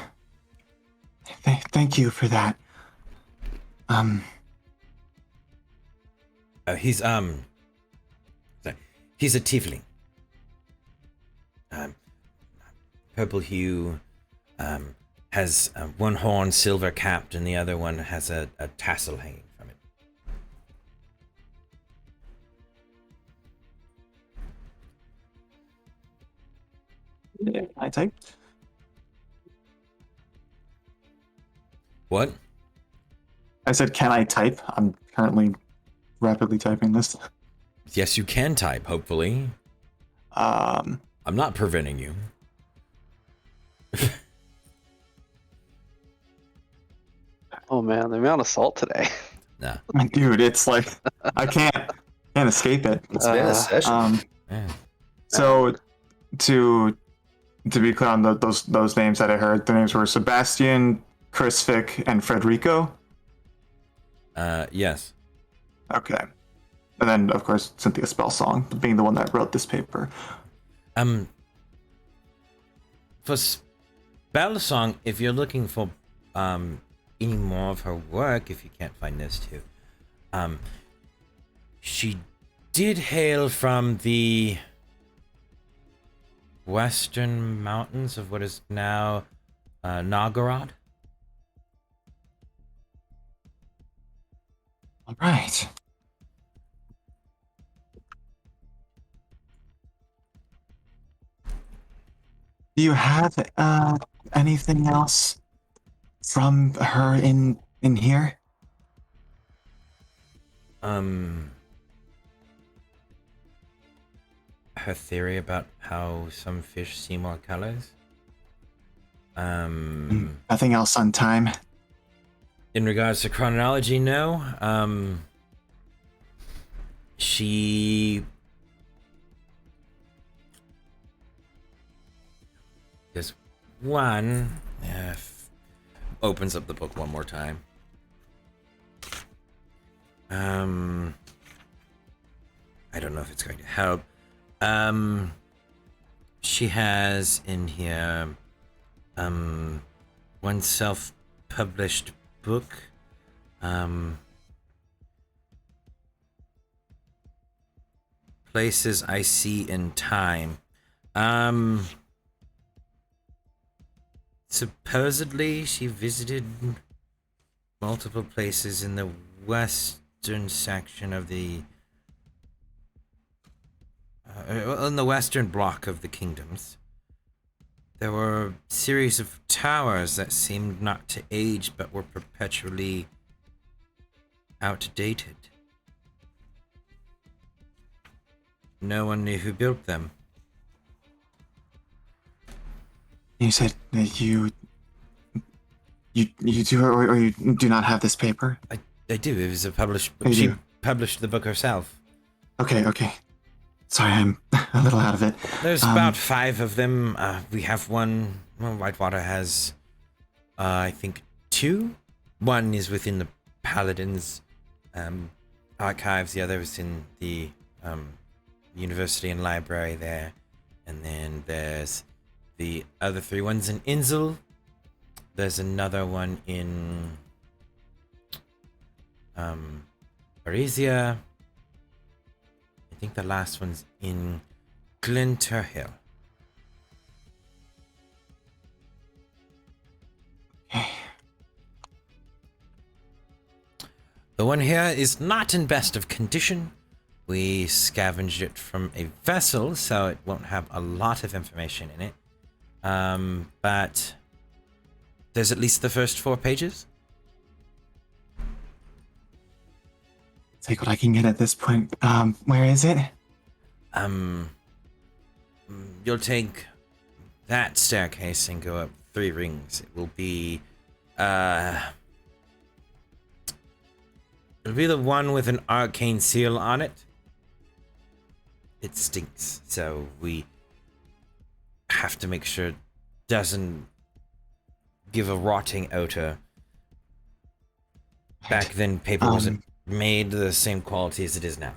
Thank you for that.
He's sorry. He's a tiefling. Purple hue, has one horn silver capped, and the other one has a tassel hanging from it.
Yeah, I typed.
What?
I said, can I type? I'm currently rapidly typing this.
Yes, you can type, hopefully. I'm not preventing you.
Oh man, the amount of salt today.
Nah.
Dude, it's like I can't escape it.
It's been a session.
Yeah.
So to be clear on those names that I heard, the names were Sebastian, Chris Fick, and Federico.
Yes.
Okay. And then of course Cynthia Spellsong, being the one that wrote this paper.
For Spellsong, if you're looking for any more of her work, if you can't find this too, she did hail from the western mountains of what is now Novgorod.
All right. Do you have anything else from her in here?
Her theory about how some fish see more colors.
Nothing else on time?
In regards to chronology, no. She... There's one... opens up the book one more time. I don't know if it's going to help. She has in here one self-published book. Places I See in Time. Supposedly she visited multiple places in the western section of the in the western block of the kingdoms. There were a series of towers that seemed not to age but were perpetually outdated. No one knew who built them.
You said that you do or you do not have this paper?
I do. It was a published.
You
She
do?
published the book herself.
Okay. Sorry, I'm a little out of it.
There's about 5 of them. We have one. Well, Whitewater has, I think, 2. One is within the Paladins archives. The other is in the university and library there. And then there's the other 3 ones in Insel. There's another one in Arisia. I think the last one's in Glinter Hill. The one here is not in best of condition. We scavenged it from a vessel, so it won't have a lot of information in it. But there's at least the first 4 pages.
Take what I can get at this point. Where is it?
You'll take that staircase and go up 3 rings. It will be, it'll be the one with an arcane seal on it. It stinks, so we have to make sure it doesn't give a rotting odor. Back then, paper wasn't made the same quality as it is now.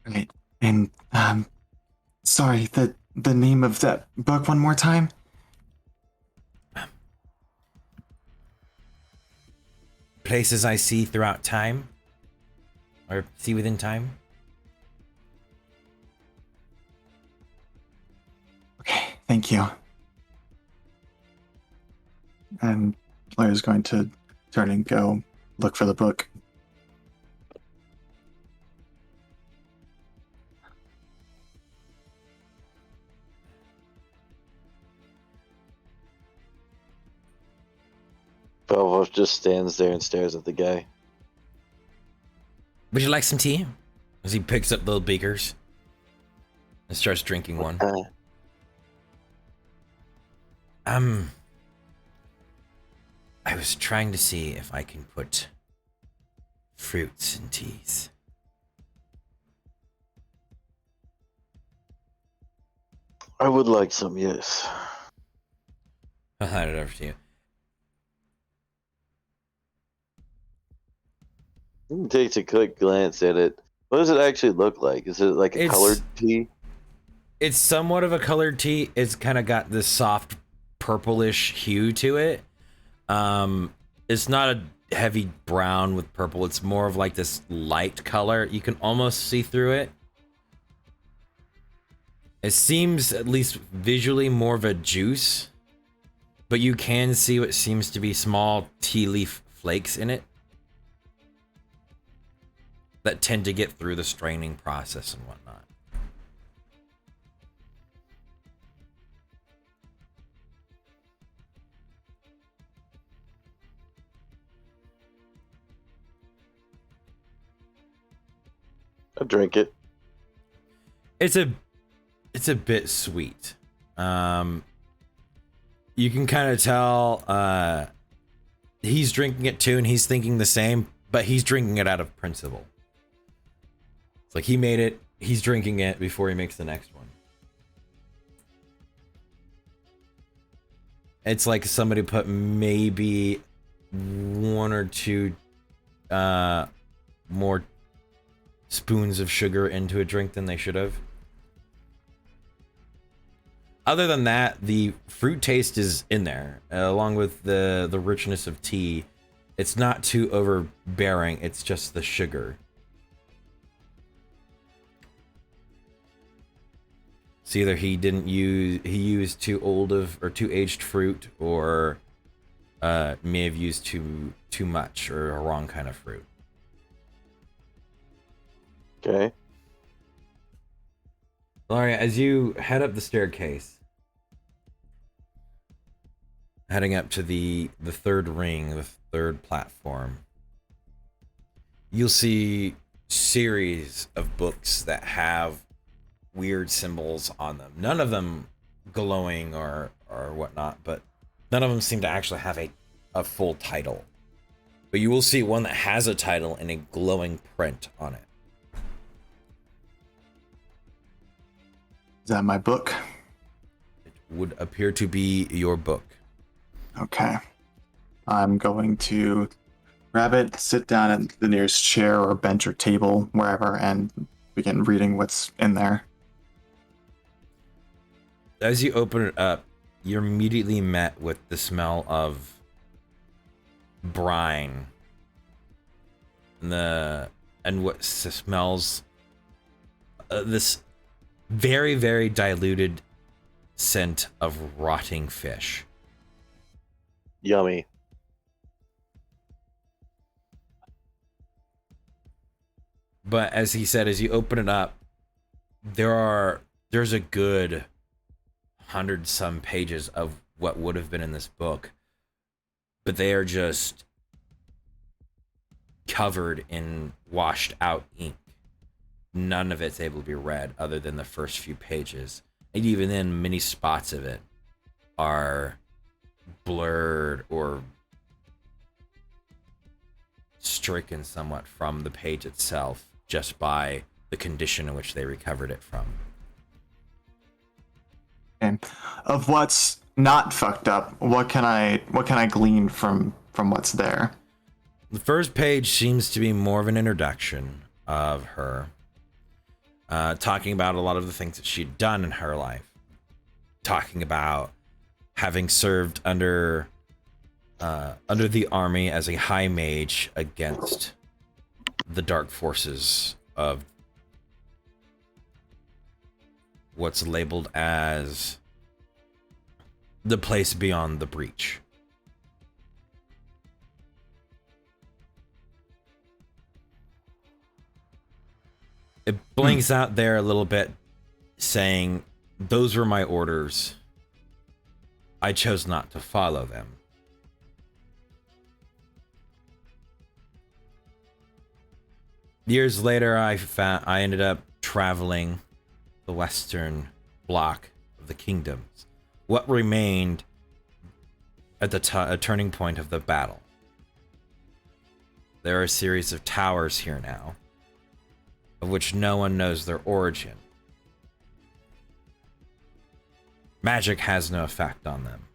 Right. And sorry, the name of that book one more time?
Places I see throughout time, or see within time.
Okay, thank you. And Blair's going to turn and go look for the book.
Belvos just stands there and stares at the guy.
Would you like some tea? As he picks up little beakers and starts drinking one. I was trying to see if I can put fruits in teas.
I would like some, yes.
I'll hand it over to you.
He takes a quick glance at it. What does it actually look like? Is it like a colored tea?
It's somewhat of a colored tea. It's kind of got this soft purplish hue to it. It's not a heavy brown with purple. It's more of like this light color. You can almost see through it. It seems, at least visually, more of a juice, but you can see what seems to be small tea leaf flakes in it that tend to get through the straining process and whatnot.
I'll drink it.
It's a bit sweet. You can kind of tell he's drinking it too, and he's thinking the same, but he's drinking it out of principle. It's like he made it, he's drinking it before he makes the next one. It's like somebody put maybe 1 or 2 more spoons of sugar into a drink than they should have. Other than that, the fruit taste is in there, along with the richness of tea. It's not too overbearing, it's just the sugar. It's either he used too old of or too aged fruit, or may have used too much or a wrong kind of fruit.
Okay.
Laria, as you head up the staircase, heading up to the 3rd ring, the 3rd platform, you'll see series of books that have weird symbols on them. None of them glowing or whatnot, but none of them seem to actually have a full title. But you will see one that has a title and a glowing print on it.
Is that my book?
It would appear to be your book.
Okay. I'm going to grab it, sit down at the nearest chair or bench or table, wherever, and begin reading what's in there.
As you open it up, you're immediately met with the smell of brine and what smells this very, very diluted scent of rotting fish.
Yummy.
But as he said, as you open it up, there's a good 100-some pages of what would have been in this book, but they are just covered in washed out ink. None of it's able to be read other than the first few pages, and even then many spots of it are blurred or stricken somewhat from the page itself, just by the condition in which they recovered it from.
And of what's not fucked up, what can I glean from what's there?
The first page seems to be more of an introduction of her, talking about a lot of the things that she'd done in her life, talking about having served under the army as a high mage against the dark forces of what's labeled as the place beyond the breach. It blinks out there a little bit, saying, "Those were my orders. I chose not to follow them." Years later, I ended up traveling the western block of the kingdoms. What remained at the a turning point of the battle. There are a series of towers here now, of which no one knows their origin. Magic has no effect on them.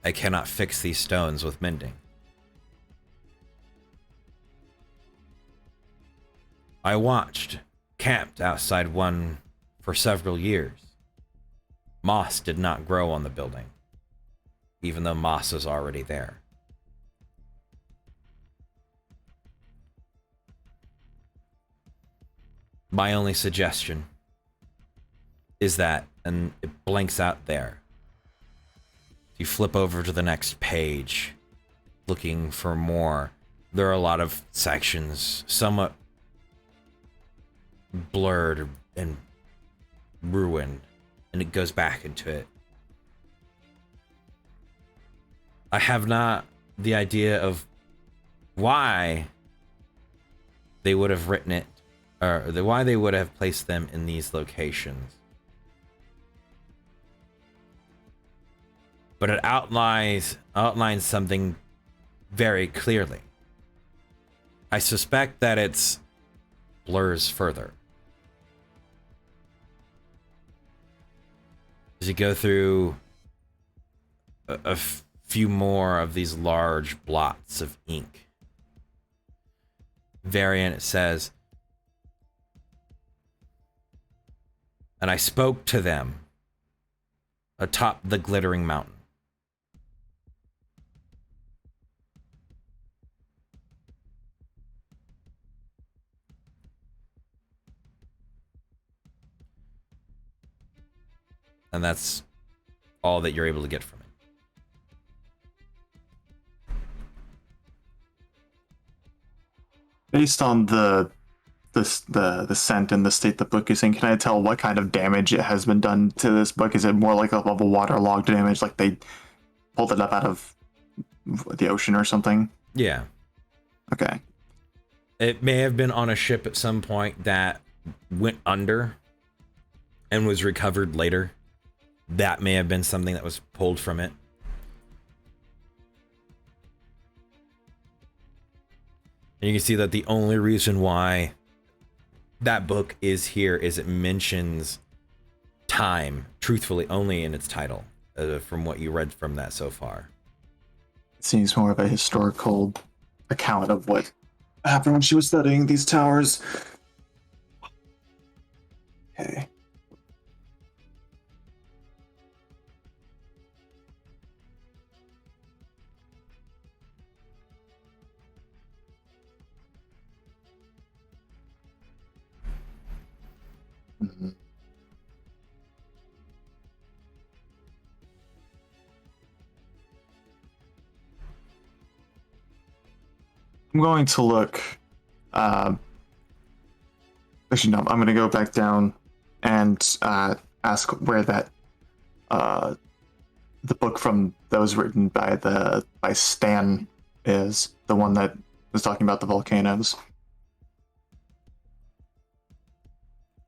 I cannot fix these stones with mending. I watched, camped outside one for several years. Moss did not grow on the building, even though moss is already there. My only suggestion is that, and it blanks out there, you flip over to the next page, looking for more. There are a lot of sections, somewhat blurred and ruined, and it goes back into it. I have not the idea of why they would have written it, or why they would have placed them in these locations. But it outlines something very clearly. I suspect that it's blurs further. As you go through a few more of these large blots of ink, variant, it says, "And I spoke to them atop the glittering mountain. And that's all that you're able to get from it.
Based on the scent and the state the book is in, can I tell what kind of damage it has been done to this book? Is it more like a waterlogged damage, like they pulled it up out of the ocean or something?
Yeah.
Okay.
It may have been on a ship at some point that went under and was recovered later. that may have been something that was pulled from it. And you can see that the only reason why that book is here is it mentions time, truthfully, only in its title, from what you read from that so far.
It seems more of a historical account of what happened when she was studying these towers. Okay. Mhm. I'm going to look. Actually, no. I'm going to go back down and ask where that the book from that was written by Stan is, the one that was talking about the volcanoes.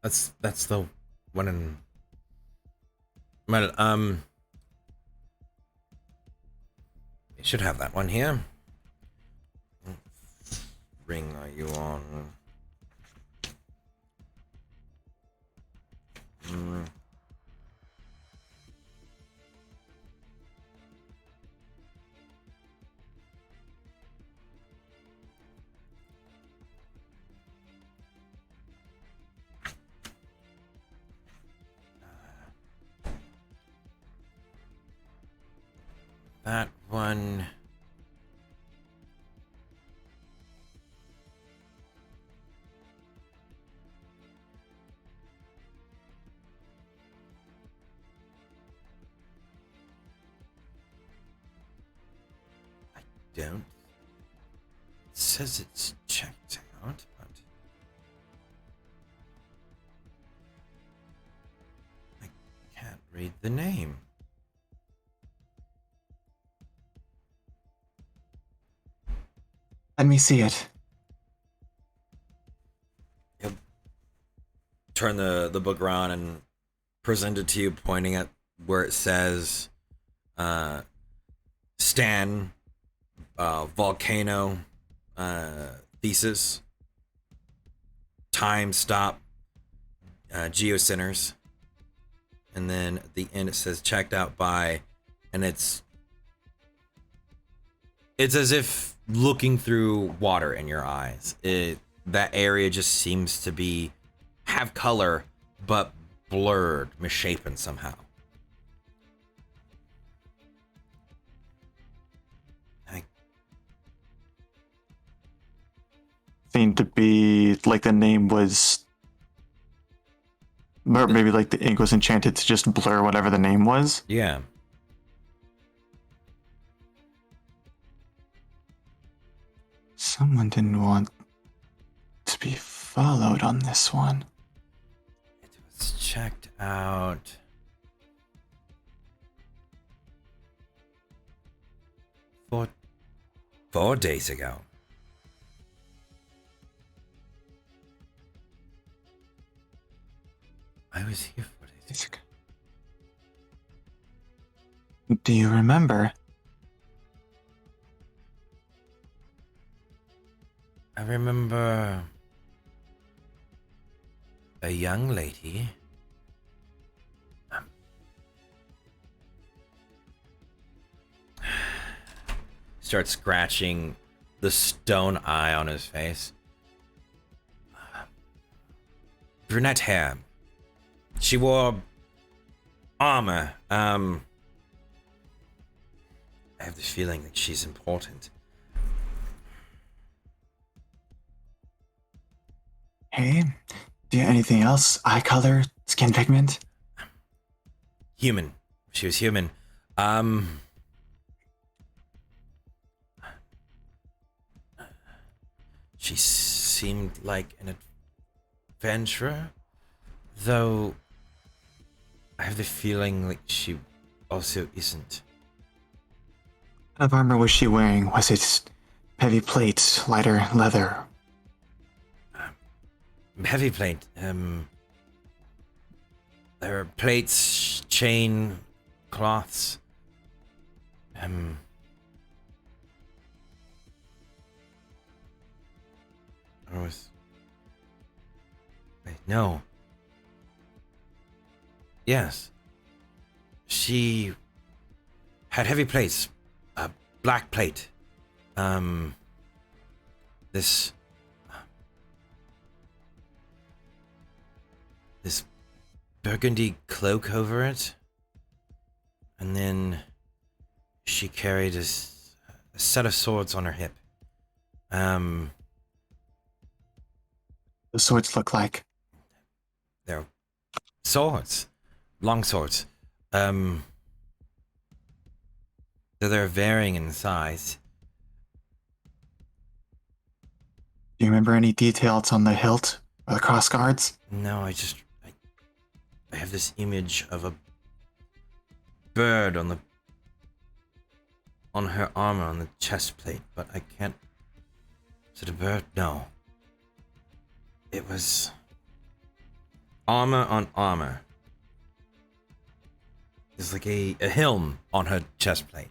That's the one in. You should have that one here. Ring are you on? That one. Don't. It says it's checked out, but I can't read the name.
Let me see it.
He'll turn the book around and present it to you, pointing at where it says Stan volcano thesis, time stop, geocenters, and then at the end it says checked out by, and it's as if looking through water in your eyes. That area just seems to have color, but blurred, misshapen somehow.
Seemed to be like the name was, or maybe like the ink was enchanted to just blur whatever the name was.
Yeah.
Someone didn't want to be followed on this one.
It was checked out. Four days ago. I was here 4 days ago.
Do you remember?
I remember a young lady. Starts scratching the stone eye on his face. Brunette hair. She wore armor. I have this feeling that she's important.
Hey, do you have anything else? Eye color, skin pigment?
Human. She was human. She seemed like an adventurer, though I have the feeling like she also isn't.
What kind of armor was she wearing? Was it heavy plate, lighter leather?
Heavy plate. There are plates, chain cloths. Wait, no. Yes. She had heavy plates. A black plate. This burgundy cloak over it. And then she carried a set of swords on her hip.
The swords look like?
They're swords. Long swords. They're varying in size.
Do you remember any details on the hilt or the cross guards?
No, I have this image of a bird on her armor on the chest plate, but I can't. Is it a bird? No. It was armor on armor. There's like a helm on her chest plate.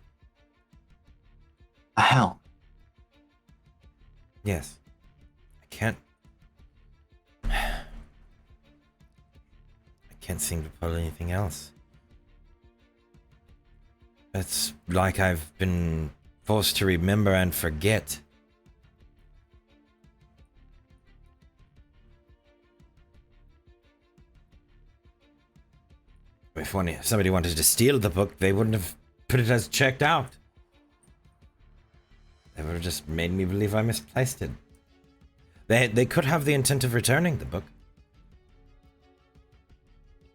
A helm?
Yes. I can't seem to pull anything else. It's like I've been forced to remember and forget. If somebody wanted to steal the book, they wouldn't have put it as checked out. They would have just made me believe I misplaced it. They could have the intent of returning the book.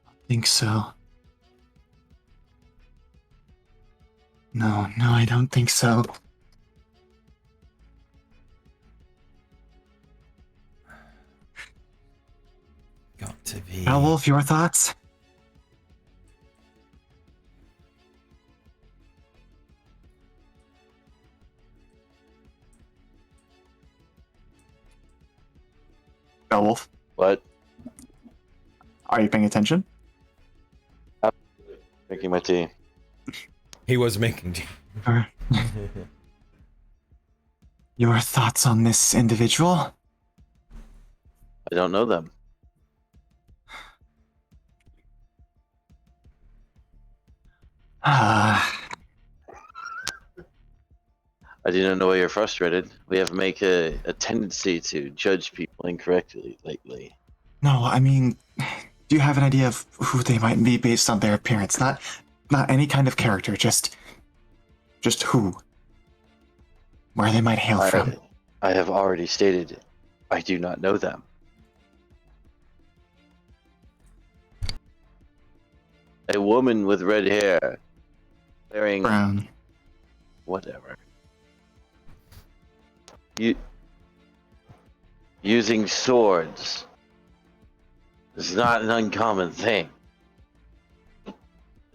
I think so. No, I don't think so.
Got to be.
Wolf, your thoughts? Wolf,
What?
are you paying attention?
Drinking my tea.
He was making tea.
Your thoughts on this individual?
I don't know them. I do not know why you're frustrated. We have make a tendency to judge people incorrectly lately.
No, I mean, do you have an idea of who they might be based on their appearance? Not any kind of character, just who? Where they might hail from?
I have already stated I do not know them. A woman with red hair, wearing
Brown.
whatever. Using swords is not an uncommon thing. I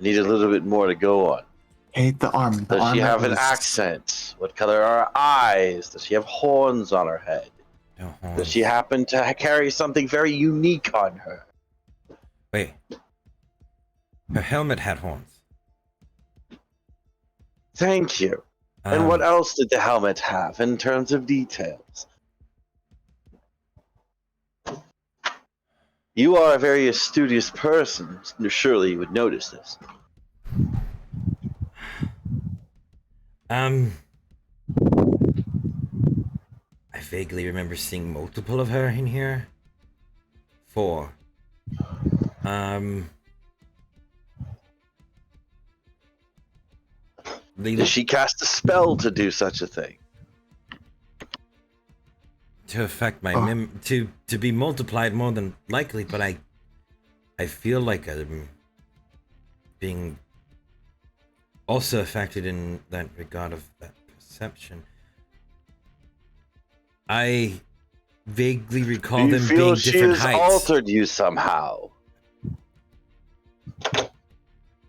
need a little bit more to go on.
Hey, the arm.
Does she have an accent? What color are her eyes? Does she have horns on her head?
No horns.
Does she happen to carry something very unique on her?
Wait. Her helmet had horns.
Thank you. And what else did the helmet have in terms of details? You are a very studious person. Surely you would notice this.
I vaguely remember seeing multiple of her in here. 4.
Did she cast a spell to do such a thing?
To affect my to be multiplied more than likely, but I feel like I'm being also affected in that regard of that perception. I vaguely recall
Do you
them
feel
being
she
different
has
heights.
altered you somehow?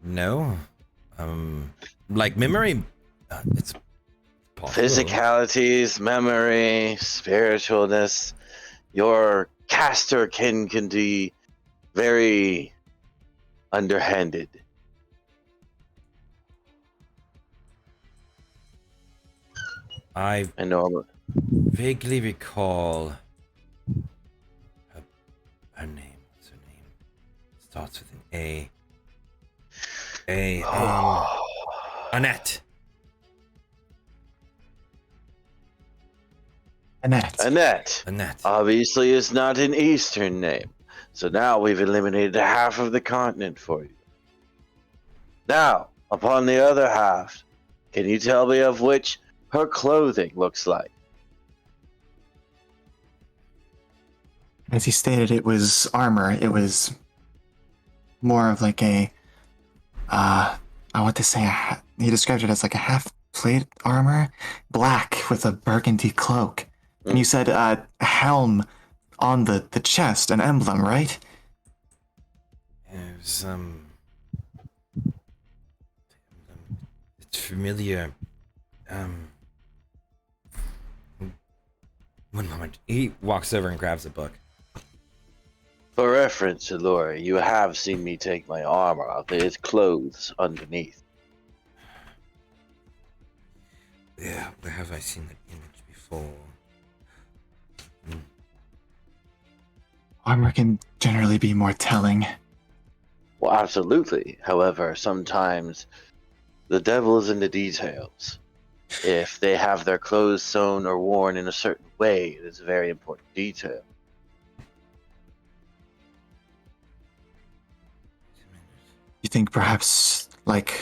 No, like memory, it's possible.
Physicalities, memory, spiritualness. Your caster can be very underhanded.
I
know.
vaguely recall her name. What's her name? Starts with an A. Annette.
Annette.
Annette.
Obviously, is not an Eastern name. So now we've eliminated half of the continent for you. Now, upon the other half, can you tell me of which her clothing looks like?
As he stated, it was armor. It was more of like a, I want to say, he described it as like a half-plate armor, black with a burgundy cloak. And you said a helm on the chest, an emblem, right?
It was, it's familiar. One moment. He walks over and grabs a book.
For reference, Elora, you have seen me take my armor off. There's clothes underneath.
Yeah, where have I seen that image before?
Armor can generally be more telling.
Well, absolutely. However, sometimes the devil is in the details. If they have their clothes sewn or worn in a certain way, it is a very important detail.
You think perhaps, like,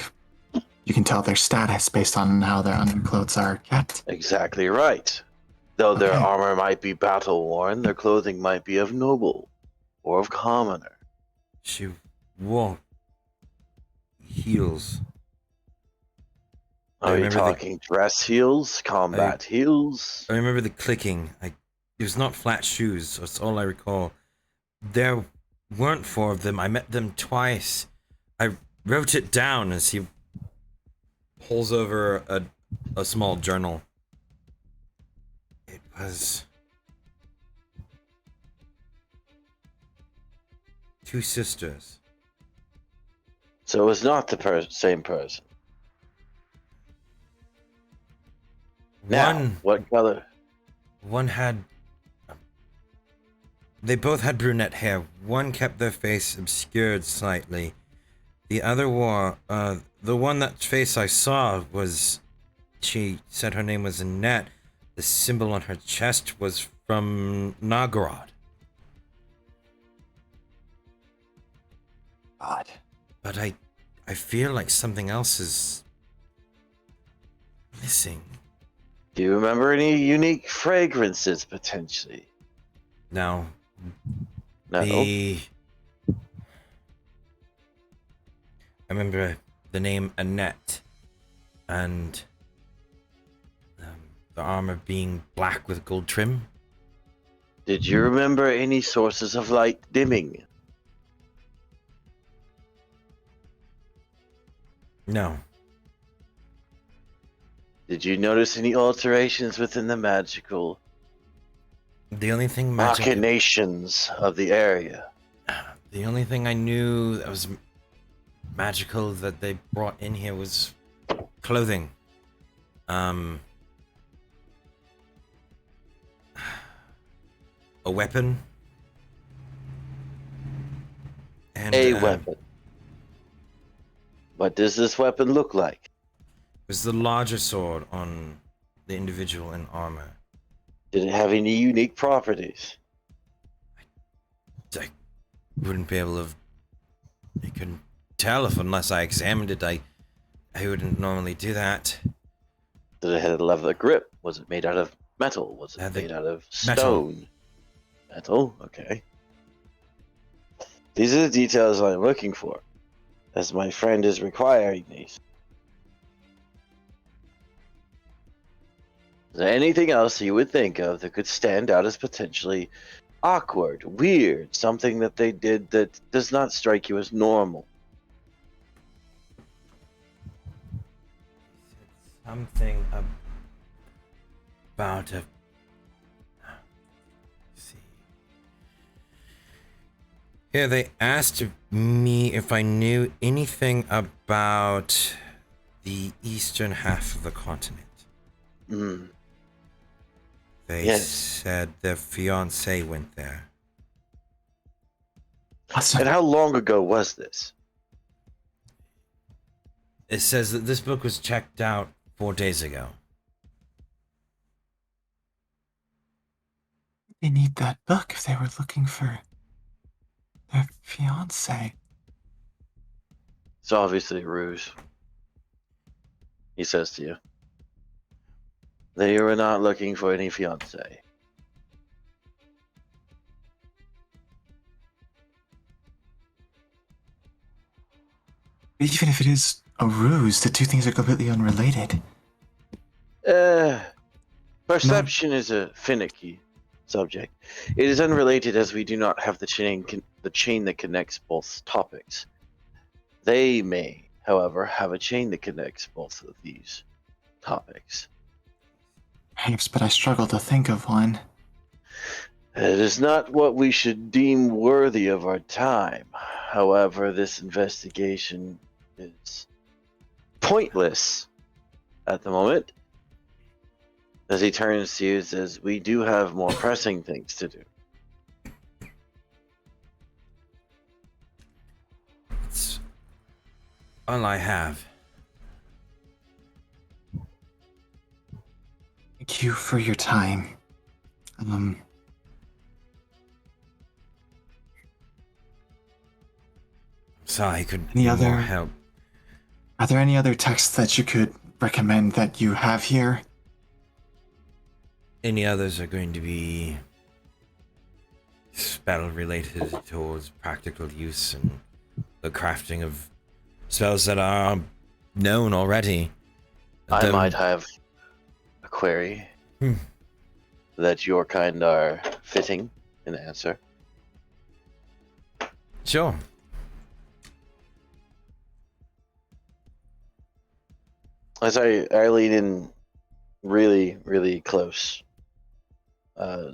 you can tell their status based on how their underclothes are kept?
Exactly right. Though their
Okay.
armor might be battle-worn, their clothing might be of noble or of commoner.
She wore heels.
Are you talking dress heels, combat heels?
I remember the clicking. It was not flat shoes. That's all I recall. There weren't 4 of them. I met them twice. I wrote it down as he pulls over a small journal. It was 2 sisters.
So it was not the same person. Now, what color?
One had... They both had brunette hair. One kept their face obscured slightly. The other wore... the one that face I saw was... She said her name was Annette. The symbol on her chest was from Nagorod.
Odd.
But I feel like something else is... missing.
Do you remember any unique fragrances, potentially?
No.
No?
I remember the name Annette and the armor being black with gold trim.
Did you remember any sources of light dimming?
No.
Did you notice any alterations within the magical
The only thing
machinations of the area?
The only thing I knew that was magical that they brought in here was clothing. A weapon. And
A weapon. What does this weapon look like?
It was the larger sword on the individual in armor.
Did it have any unique properties?
I wouldn't be able to... I couldn't tell unless I examined it. I wouldn't normally do that.
Did it have a leather grip? Was it made out of metal? Was it made out of stone? Metal? Okay. These are the details I'm looking for, as my friend is requiring these. Is there anything else you would think of that could stand out as potentially awkward, weird, something that they did that does not strike you as normal?
Something about a... see. Here, they asked me if I knew anything about the eastern half of the continent. They
Yes.
said their fiance went there.
And how long ago was this?
It says that this book was checked out 4 days ago.
They need that book if they were looking for their fiance.
It's obviously a ruse. He says to you. They were not looking for any fiance.
Even if it is a ruse, the two things are completely unrelated.
Perception is a finicky subject. It is unrelated as we do not have the chain that connects both topics. They may, however, have a chain that connects both of these topics.
Perhaps, but I struggle to think of one.
It is not what we should deem worthy of our time. However, this investigation is pointless at the moment. As he turns to you and says, we do have more pressing things to do.
It's all I have.
Thank you for your time.
Sorry I couldn't
Any
be
other-
more help.
Are there any other texts that you could recommend that you have here?
Any others are going to be spell related towards practical use and the crafting of spells that are known already.
I might have a query that your kind are fitting in answer.
Sure.
As I lean in really, really close,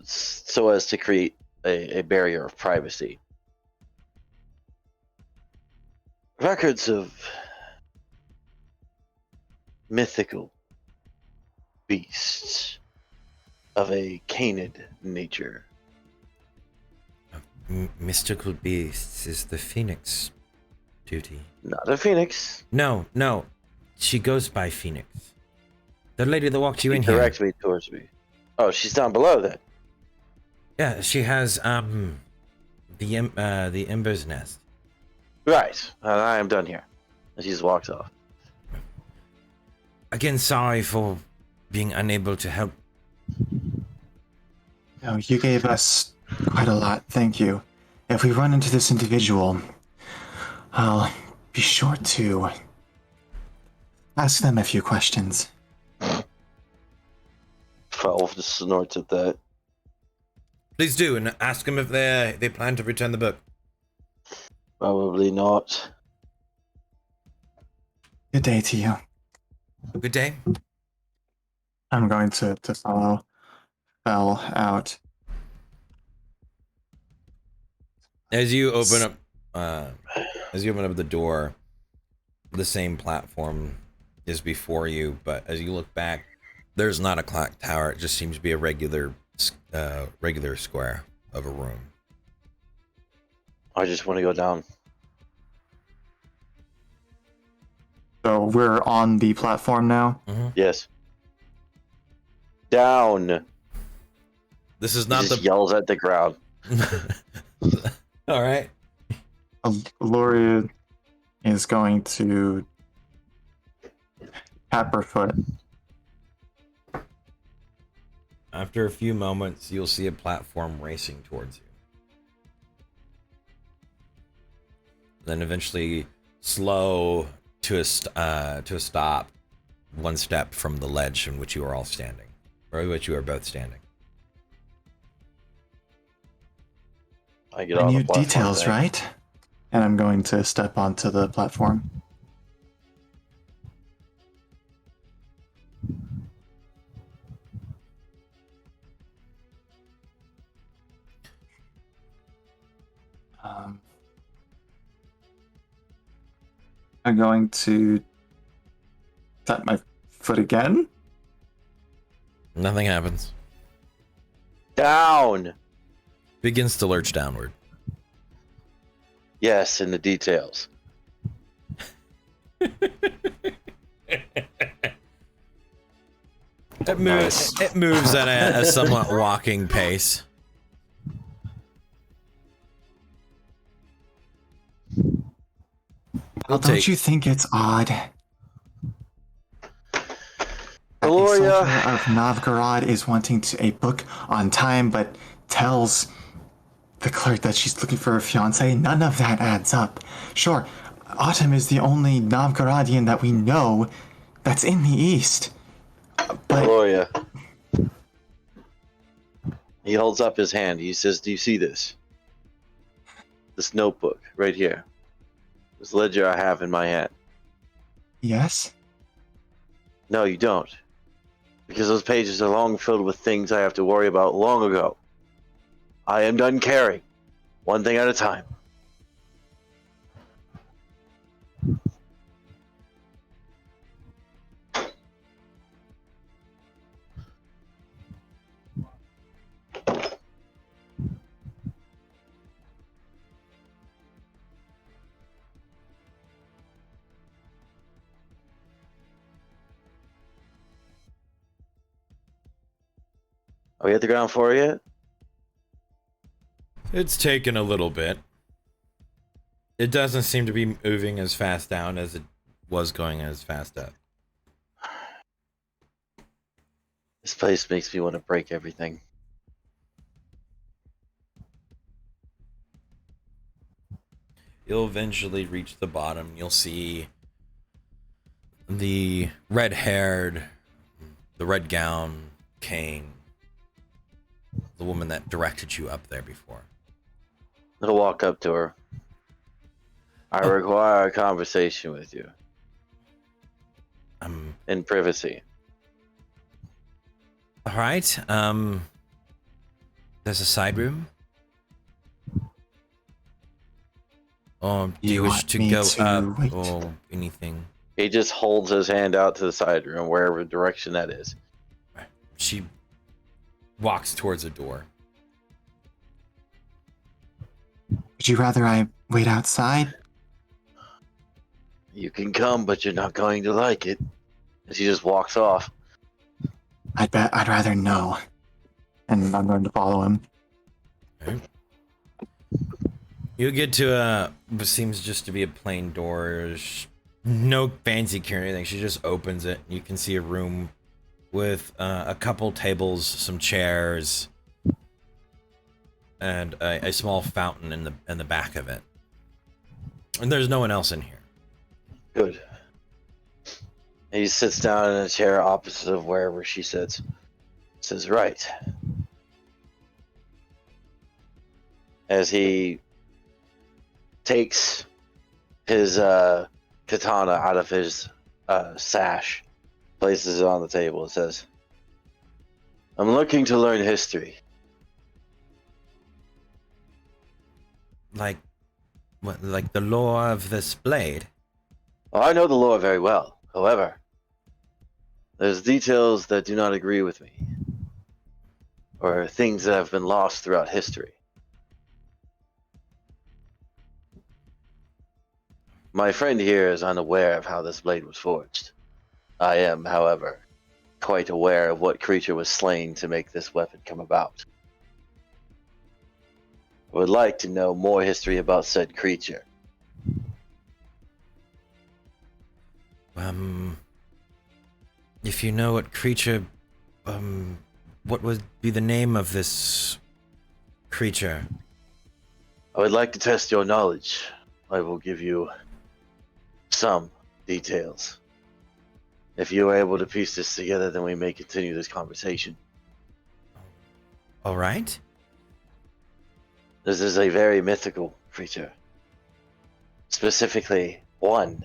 so as to create a barrier of privacy. Records of mythical beasts of a canid nature.
Mystical beasts is the Phoenix duty.
Not a phoenix.
No. She goes by Phoenix. The lady that walked you in here.
Direct me towards me. Oh, she's down below then.
Yeah, she has the Ember's Nest.
Right. I am done here. And she just walks off.
Again, sorry for being unable to help.
No, you gave us quite a lot, thank you. If we run into this individual, I'll be sure to ask them a few questions.
12 just snorts at that.
Please do, and ask them if they plan to return the book.
Probably not.
Good day to you.
Good day.
I'm going to follow Belle out.
As you open up the door, the same platform is before you, but as you look back, there's not a clock tower. It just seems to be a regular square of a room.
I just want to go down.
So we're on the platform now.
Yes. Down.
This is
He
not
just yells at the ground.
All right.
Gloria is going to tap her foot.
After a few moments, you'll see a platform racing towards you. Then eventually slow to a stop, one step from the ledge in which you are all standing, or which you are both standing.
I get on the
New
platform
details,
thing.
right? And I'm going to step onto the platform. I'm going to tap my foot again.
Nothing happens.
Down.
Begins to lurch downward.
Yes, in the details.
It moves at a somewhat walking pace.
Well, don't you think it's odd that a
Gloria.
soldier of Novgorod is wanting a book on time, but tells the clerk that she's looking for a fiancé? None of that adds up. Sure, Autumn is the only Novgorodian that we know that's in the East. But
Gloria. He holds up his hand. He says, "Do you see this? This notebook right here. This ledger I have in my hand."
yes,
No, you don't. Because those pages are long filled with things I have to worry about long ago. I am done caring. One thing at a time. Are we at the ground floor yet?
It's taken a little bit. It doesn't seem to be moving as fast down as it was going as fast up.
This place makes me want to break everything.
You'll eventually reach the bottom. You'll see the red-haired, the red gown cane, the woman that directed you up there before.
I'll walk up to her. I require a conversation with you. In privacy.
All right. There's a side room. Do you wish to go up or anything?
He just holds his hand out to the side room, wherever direction that is.
She walks towards a door.
would you rather I wait outside?
You can come, but you're not going to like it. And she just walks off.
I'd rather no. And I'm going to follow him.
Okay. You get to what seems just to be a plain door. No fancy care or anything. She just opens it. You can see a room with a couple tables, some chairs, and a small fountain in the back of it. And there's no one else in here.
Good. He sits down in a chair opposite of wherever she sits. Says, "Right." As he takes his katana out of his sash, places it on the table, and says, "I'm looking to learn history."
Like, what? Like the lore of this blade?
Well, I know the lore very well. However, there's details that do not agree with me, or things that have been lost throughout history. My friend here is unaware of how this blade was forged. I am, however, quite aware of what creature was slain to make this weapon come about. I would like to know more history about said creature.
If you know what creature, what would be the name of this creature?
I would like to test your knowledge. I will give you some details. If you are able to piece this together, then we may continue this conversation.
All right.
This is a very mythical creature. Specifically, one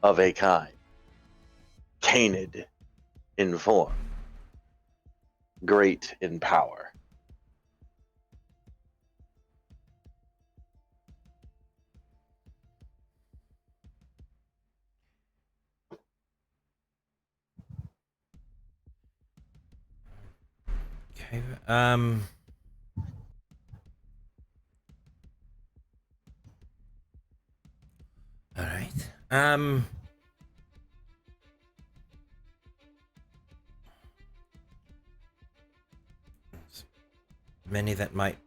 of a kind. Canid in form. Great in power.
Okay. All right. Many that might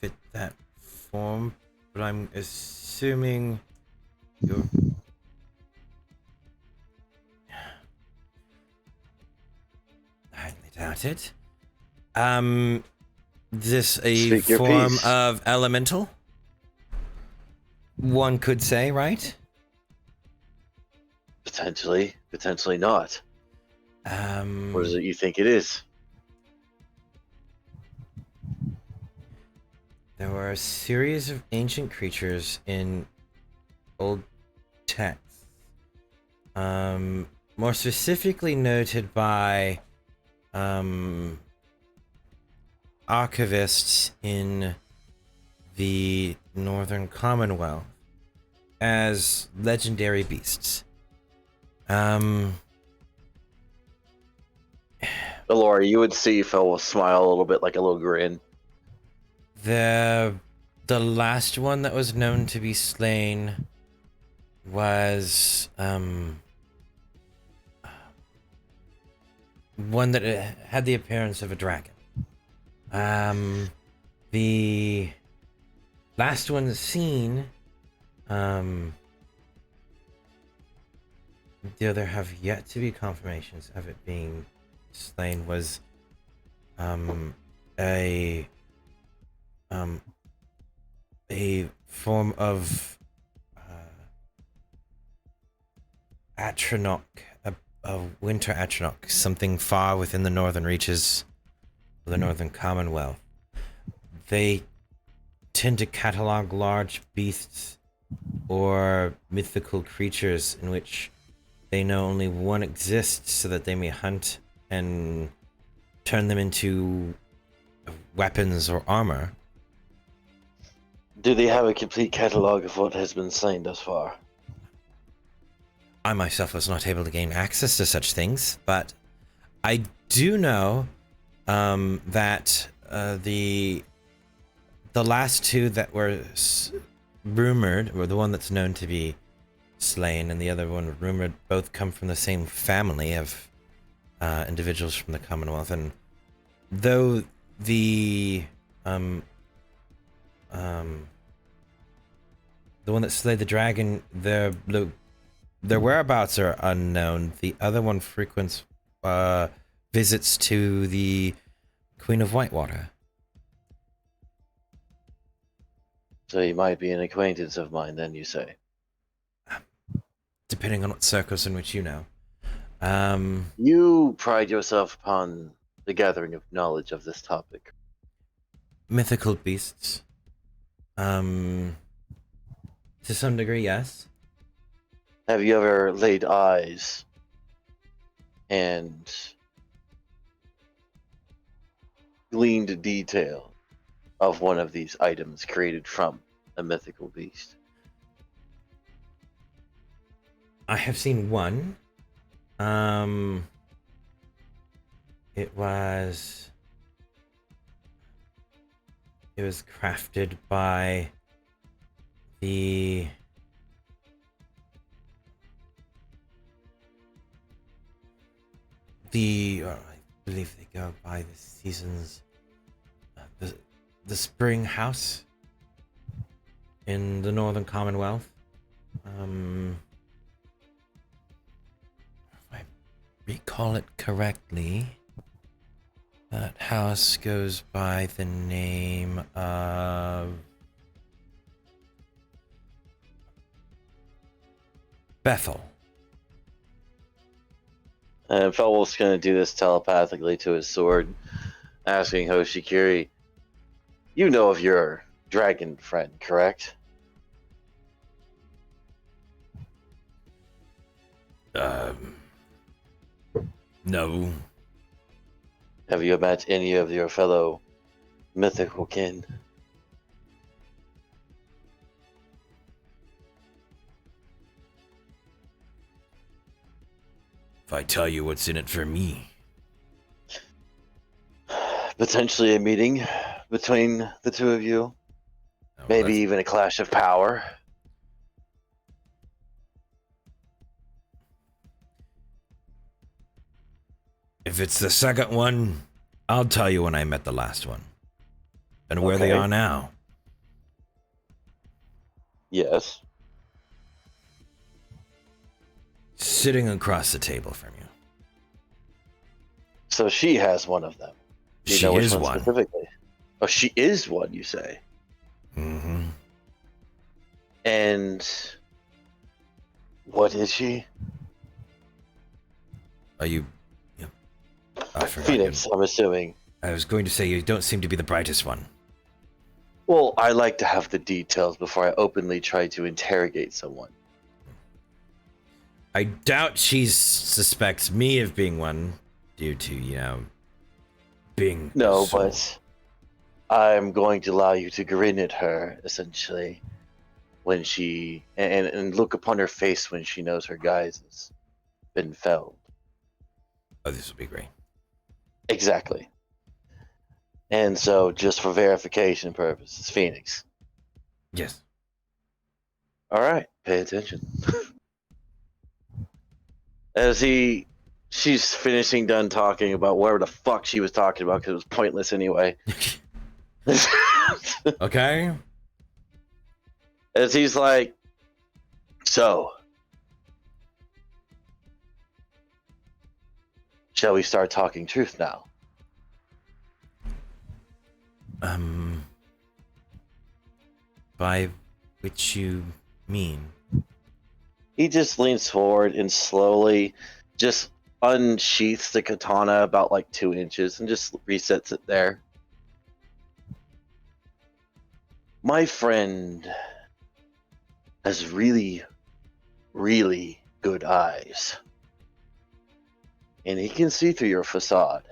fit that form, but I'm assuming you're. I highly doubt it. Is this a
Speak your
form
piece.
of elemental? One could say, right?
Potentially, potentially not. What is it you think it is?
There were a series of ancient creatures in old texts. More specifically noted by archivists in the Northern Commonwealth as legendary beasts.
Elora, you would see Phil will smile a little bit, like a little grin.
The last one that was known to be slain was one that had the appearance of a dragon. The last one seen, though there have yet to be confirmations of it being slain, was a form of Atronach, a winter Atronach, something far within the northern reaches of the Northern Commonwealth. They tend to catalog large beasts or mythical creatures in which they know only one exists so that they may hunt and turn them into weapons or armor.
Do they have a complete catalog of what has been slain thus far?
I myself was not able to gain access to such things, but I do know that the last two that were rumored, or the one that's known to be slain and the other one rumored, both come from the same family of individuals from the Commonwealth. And though the one that slayed the dragon, their whereabouts are unknown. The other one frequents visits to the Queen of Whitewater.
So he might be an acquaintance of mine, then you say.
Depending on what circles in which you know.
You pride yourself upon the gathering of knowledge of this topic.
Mythical beasts. To some degree, yes.
Have you ever laid eyes and gleaned detail of one of these items created from a mythical beast?
I have seen one. It was crafted by I believe they go by the seasons. The Spring House in the Northern Commonwealth. If I recall it correctly, that house goes by the name of Bethel.
And Felwolf's going to do this telepathically to his sword, asking Hoshikiri, you know of your dragon friend, correct?
No.
Have you met any of your fellow mythical kin?
If I tell you what's in it for me.
Potentially a meeting between the two of you.
Oh,
Maybe even a clash of power.
If it's the second one, I'll tell you when I met the last one. And where they are now.
Yes.
Sitting across the table from you.
So she has one of them. Do you
She
know which
is
one
one.
specifically? Oh, she is one, you say?
Mm-hmm.
And what is she?
Are you... Yeah. I forgot.
Phoenix, I'm assuming.
I was going to say you don't seem to be the brightest one.
Well, I like to have the details before I openly try to interrogate someone.
I doubt she suspects me of being one due to, being...
No,
so...
but I'm going to allow you to grin at her, essentially, when she... And look upon her face when she knows her guise has been felled.
Oh, this will be great.
Exactly. And so, just for verification purposes, Phoenix.
Yes.
All right, pay attention. She's finishing done talking about whatever the fuck she was talking about because it was pointless anyway.
Okay.
As he's like, so, shall we start talking truth now?
By which you mean?
He just leans forward and slowly just unsheaths the katana about like 2 inches and just resets it there. My friend has really, really good eyes. And he can see through your facade.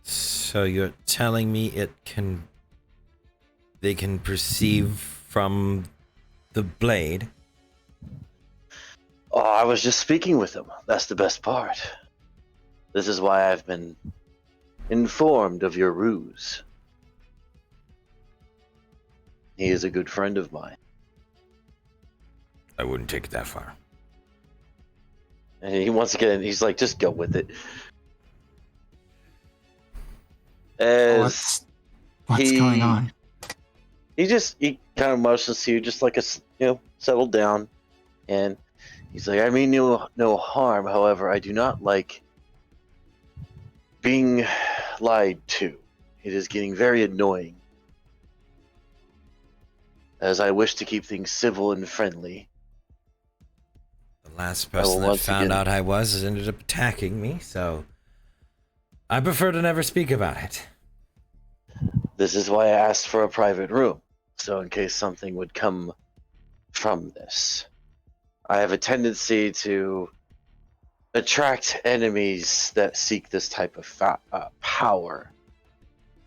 So you're telling me they can perceive from the blade?
Oh, I was just speaking with him. That's the best part. This is why I've been informed of your ruse. He is a good friend of mine.
I wouldn't take it that far.
And he once again, he's like, just go with it. As
What's going on?
He kind of motions to you, just like settle down. And he's like, I mean no harm. However, I do not like being lied to. It is getting very annoying. As I wish to keep things civil and friendly.
The last person that found out I was ended up attacking me, so I prefer to never speak about it.
This is why I asked for a private room, so in case something would come from this. I have a tendency to attract enemies that seek this type of power.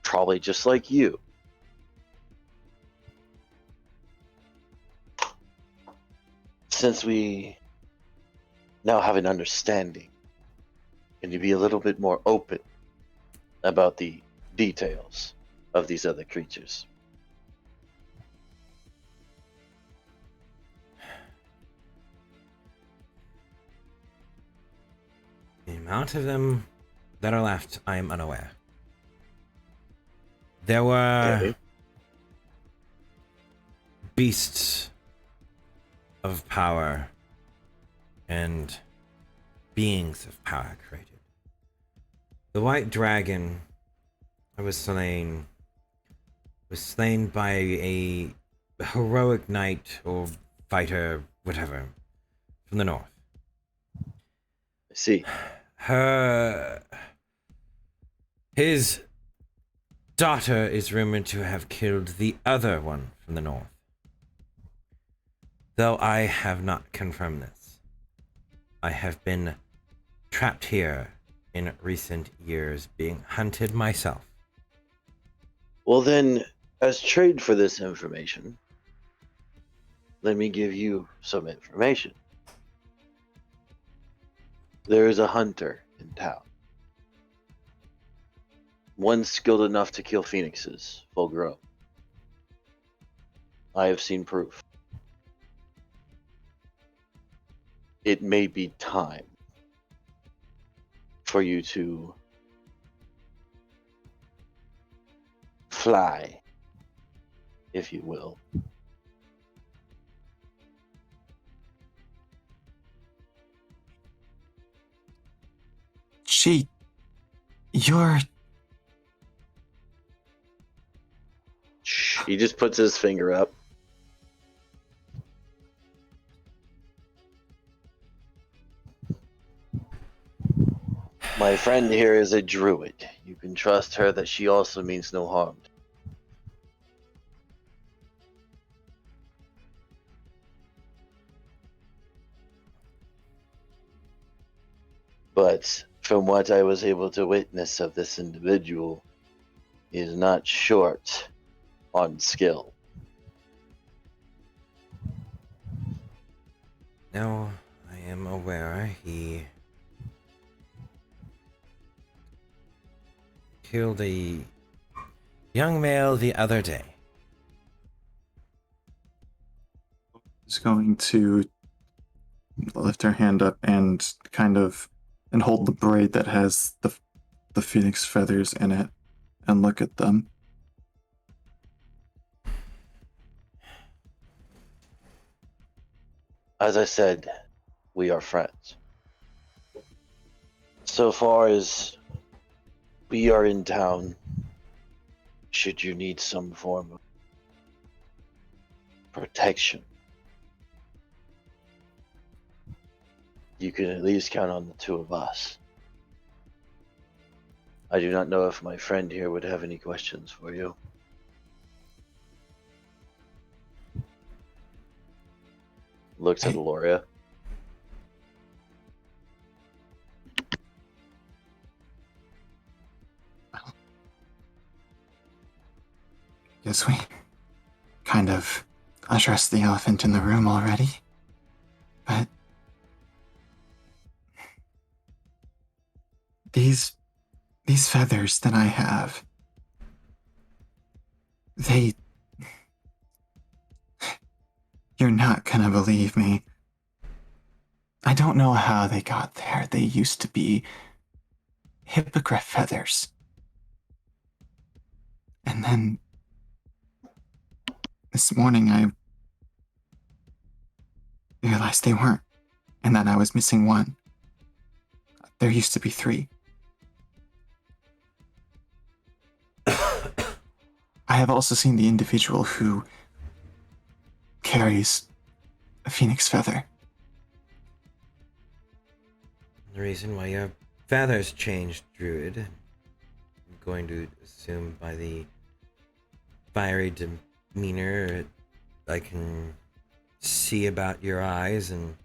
Probably just like you. Since we now have an understanding, can you be a little bit more open about the details of these other creatures?
The amount of them that are left, I am unaware. There were beasts of power and beings of power created. The white dragon was slain by a heroic knight or fighter, whatever, from the north.
I see.
His daughter is rumored to have killed the other one from the north. Though I have not confirmed this. I have been trapped here in recent years, being hunted myself.
Well then, as trade for this information, let me give you some information. There is a hunter in town. One skilled enough to kill phoenixes, full grown. I have seen proof. It may be time for you to fly, if you will.
Gee, you're...
Shh. He just puts his finger up. My friend here is a druid. You can trust her that she also means no harm. But from what I was able to witness of this individual, he is not short on skill.
No, I am aware he killed a young male the other day.
Is going to lift her hand up and and hold the braid that has the phoenix feathers in it and look at them.
As I said, we are friends. So far as we are in town, should you need some form of protection, you can at least count on the two of us. I do not know if my friend here would have any questions for you. Looks at Aloria.
Guess we kind of addressed the elephant in the room already. But these feathers that I have, you're not gonna believe me. I don't know how they got there. They used to be hippogriff feathers. And then this morning I realized they weren't, and that I was missing one. There used to be 3. I have also seen the individual who carries a phoenix feather.
The reason why your feathers changed, Druid, I'm going to assume by the fiery demeanor, I can see about your eyes and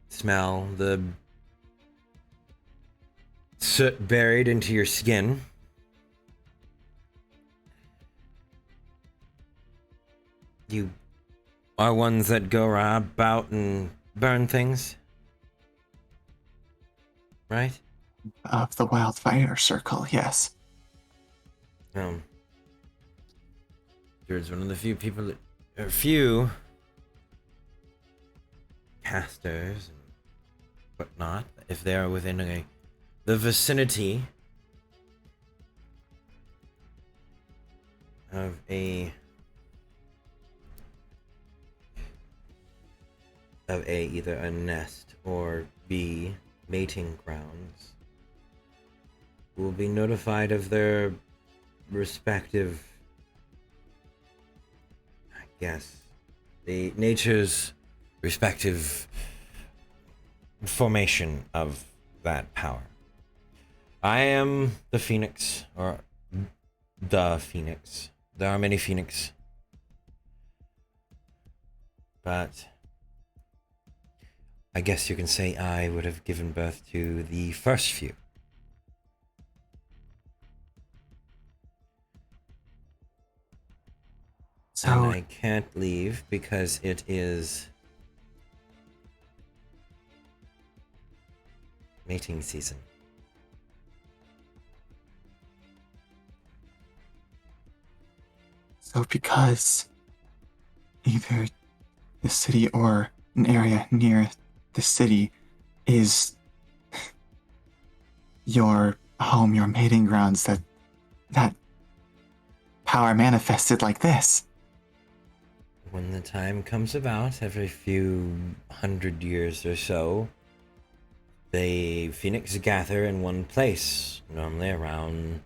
smell the soot buried into your skin. You are ones that go about and burn things, right?
Of the wildfire circle, yes.
Druid's one of the few people that, or few casters and whatnot, if they are within the vicinity of either a nest or B mating grounds, will be notified of their respective, I guess, the nature's respective formation of that power. I am the Phoenix, or the Phoenix. There are many Phoenix, but I guess you can say I would have given birth to the first few.
So
And I can't leave because it is mating season.
because either the city or an area near the city is your home, your mating grounds, that power manifested like this.
When the time comes about, every few 100 years or so, the phoenix gather in one place, normally around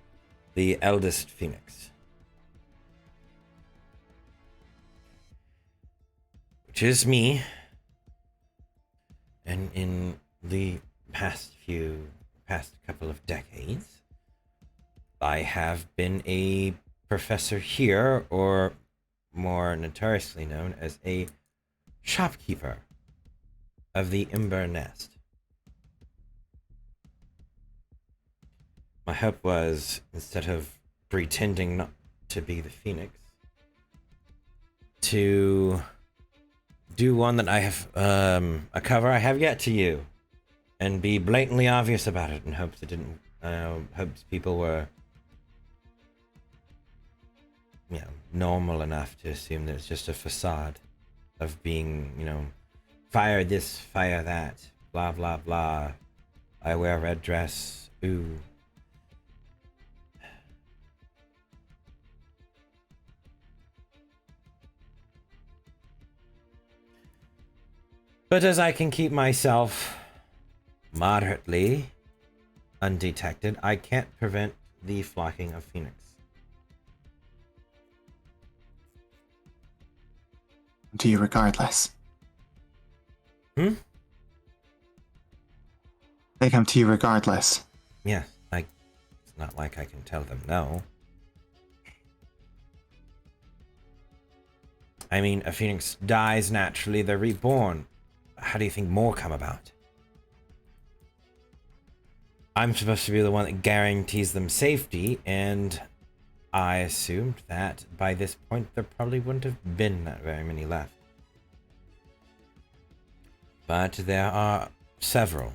the eldest phoenix. Which is me. And in the past couple of decades, I have been a professor here, or more notoriously known as a shopkeeper of the Ember Nest. My hope was, instead of pretending not to be the Phoenix, to do one that I have, a cover I have yet to you, and be blatantly obvious about it in hopes it didn't, hopes people were, normal enough to assume that it's just a facade of being, fire this, fire that, blah, blah, blah. I wear a red dress, ooh. But as I can keep myself moderately undetected, I can't prevent the flocking of Phoenix.
To you regardless.
Hmm?
They come to you regardless.
Yes, it's not like I can tell them no. I mean, a Phoenix dies naturally, they're reborn. How do you think more come about? I'm supposed to be the one that guarantees them safety, and I assumed that by this point there probably wouldn't have been that very many left. But there are several.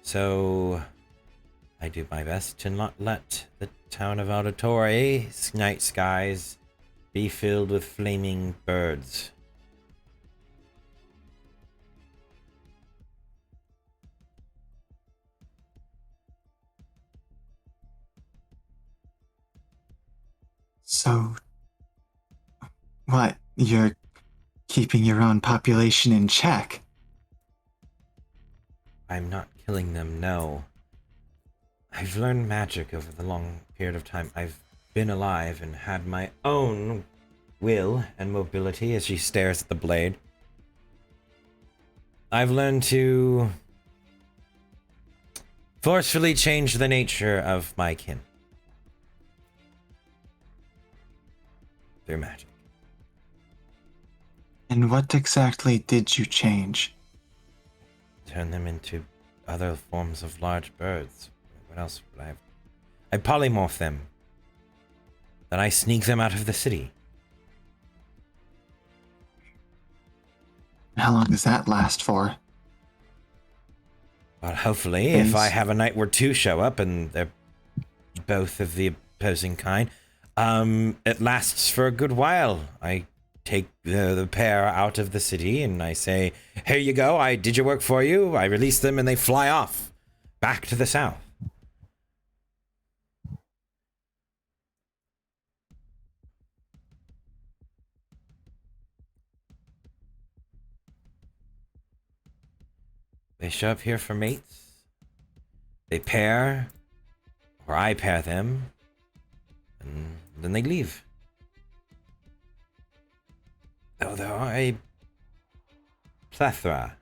So I do my best to not let the town of Auditory night skies be filled with flaming birds.
So, what? You're keeping your own population in check?
I'm not killing them, no. I've learned magic over the long period of time I've been alive and had my own will and mobility. As she stares at the blade, I've learned to forcefully change the nature of my kin through magic.
And what exactly did you change?
Turn them into other forms of large birds. What else would I have? I polymorph them. Then I sneak them out of the city.
How long does that last for?
Well, hopefully, if I have a night where two show up and they're both of the opposing kind, it lasts for a good while. I take the pair out of the city and I say, here you go, I did your work for you. I release them and they fly off back to the south. They show up here for mates. They pair, or I pair them, and then they leave. Though there are a plethora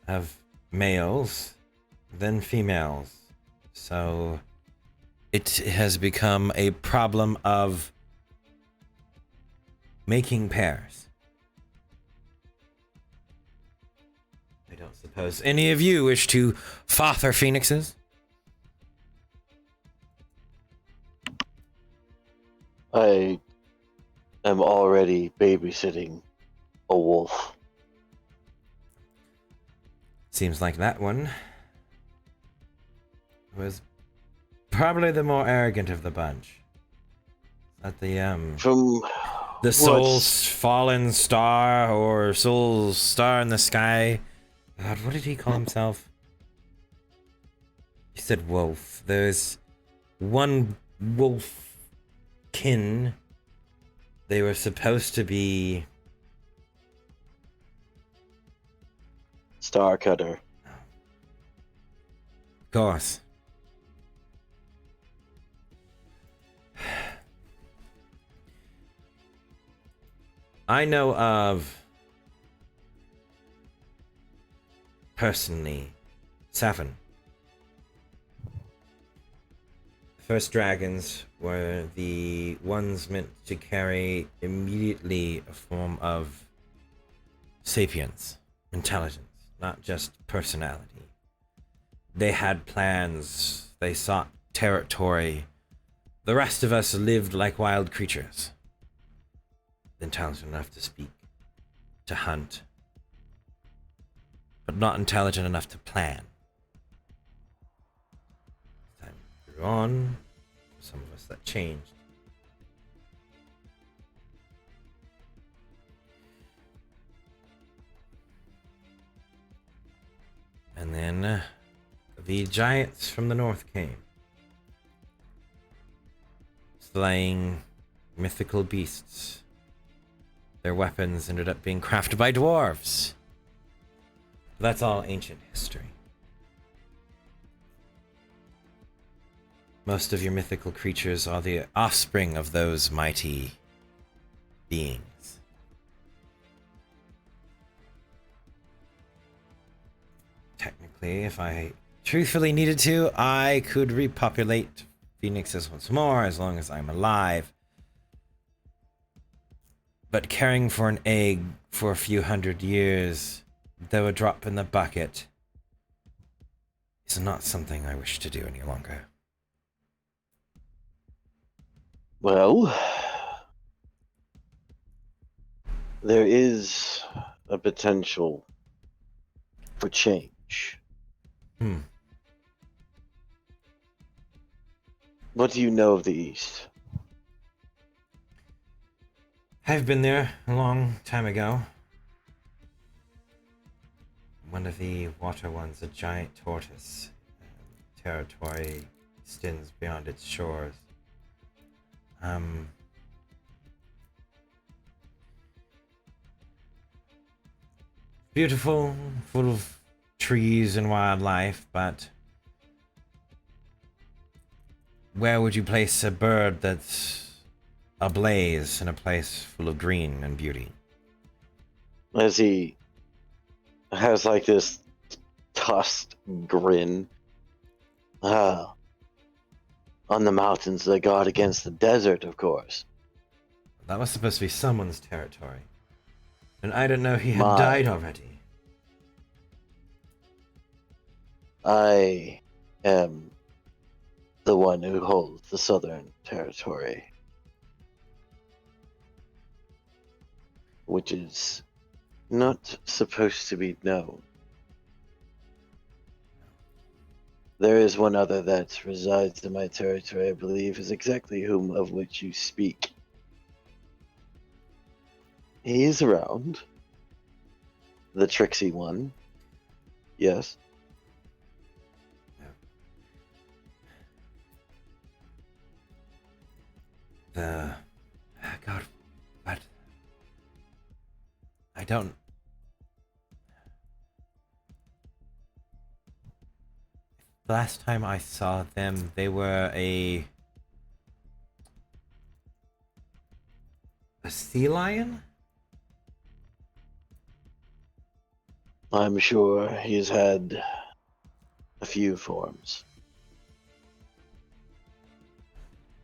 of males than females. So it has become a problem of making pairs. I don't suppose any of you wish to father phoenixes?
I am already babysitting a wolf.
Seems like that one was probably the more arrogant of the bunch. At
From
the soul's fallen star or soul's star in the sky. God, what did he call himself? He said wolf. There's one wolf kin. They were supposed to be
Star Cutter.
Of course. I know of personally 7. The first dragons were the ones meant to carry immediately a form of sapience, intelligence, not just personality. They had plans, they sought territory. The rest of us lived like wild creatures. Intelligent enough to speak, to hunt, but not intelligent enough to plan. As time grew on, for some of us that changed. And then the giants from the north came, slaying mythical beasts. Their weapons ended up being crafted by dwarves. That's all ancient history. Most of your mythical creatures are the offspring of those mighty beings. Technically, if I truthfully needed to, I could repopulate Phoenixes once more as long as I'm alive. But caring for an egg for a few hundred years, though a drop in the bucket, is not something I wish to do any longer.
Well, there is a potential for change. What do you know of the East?
I've been there a long time ago. One of the water ones, a giant tortoise. Territory extends beyond its shores. Beautiful, full of trees and wildlife, but where would you place a bird that's ablaze in a place full of green and beauty?
As he has like this tusked grin. On the mountains that guard against the desert, of course.
That was supposed to be someone's territory. And I didn't know he had
Mine.
died already.
I am the one who holds the southern territory, which is not supposed to be known. There is one other that resides in my territory, I believe, is exactly whom of which you speak. He is around. The tricksy one. Yes.
God, what? I don't. The last time I saw them, they were a sea lion?
I'm sure he's had a few forms.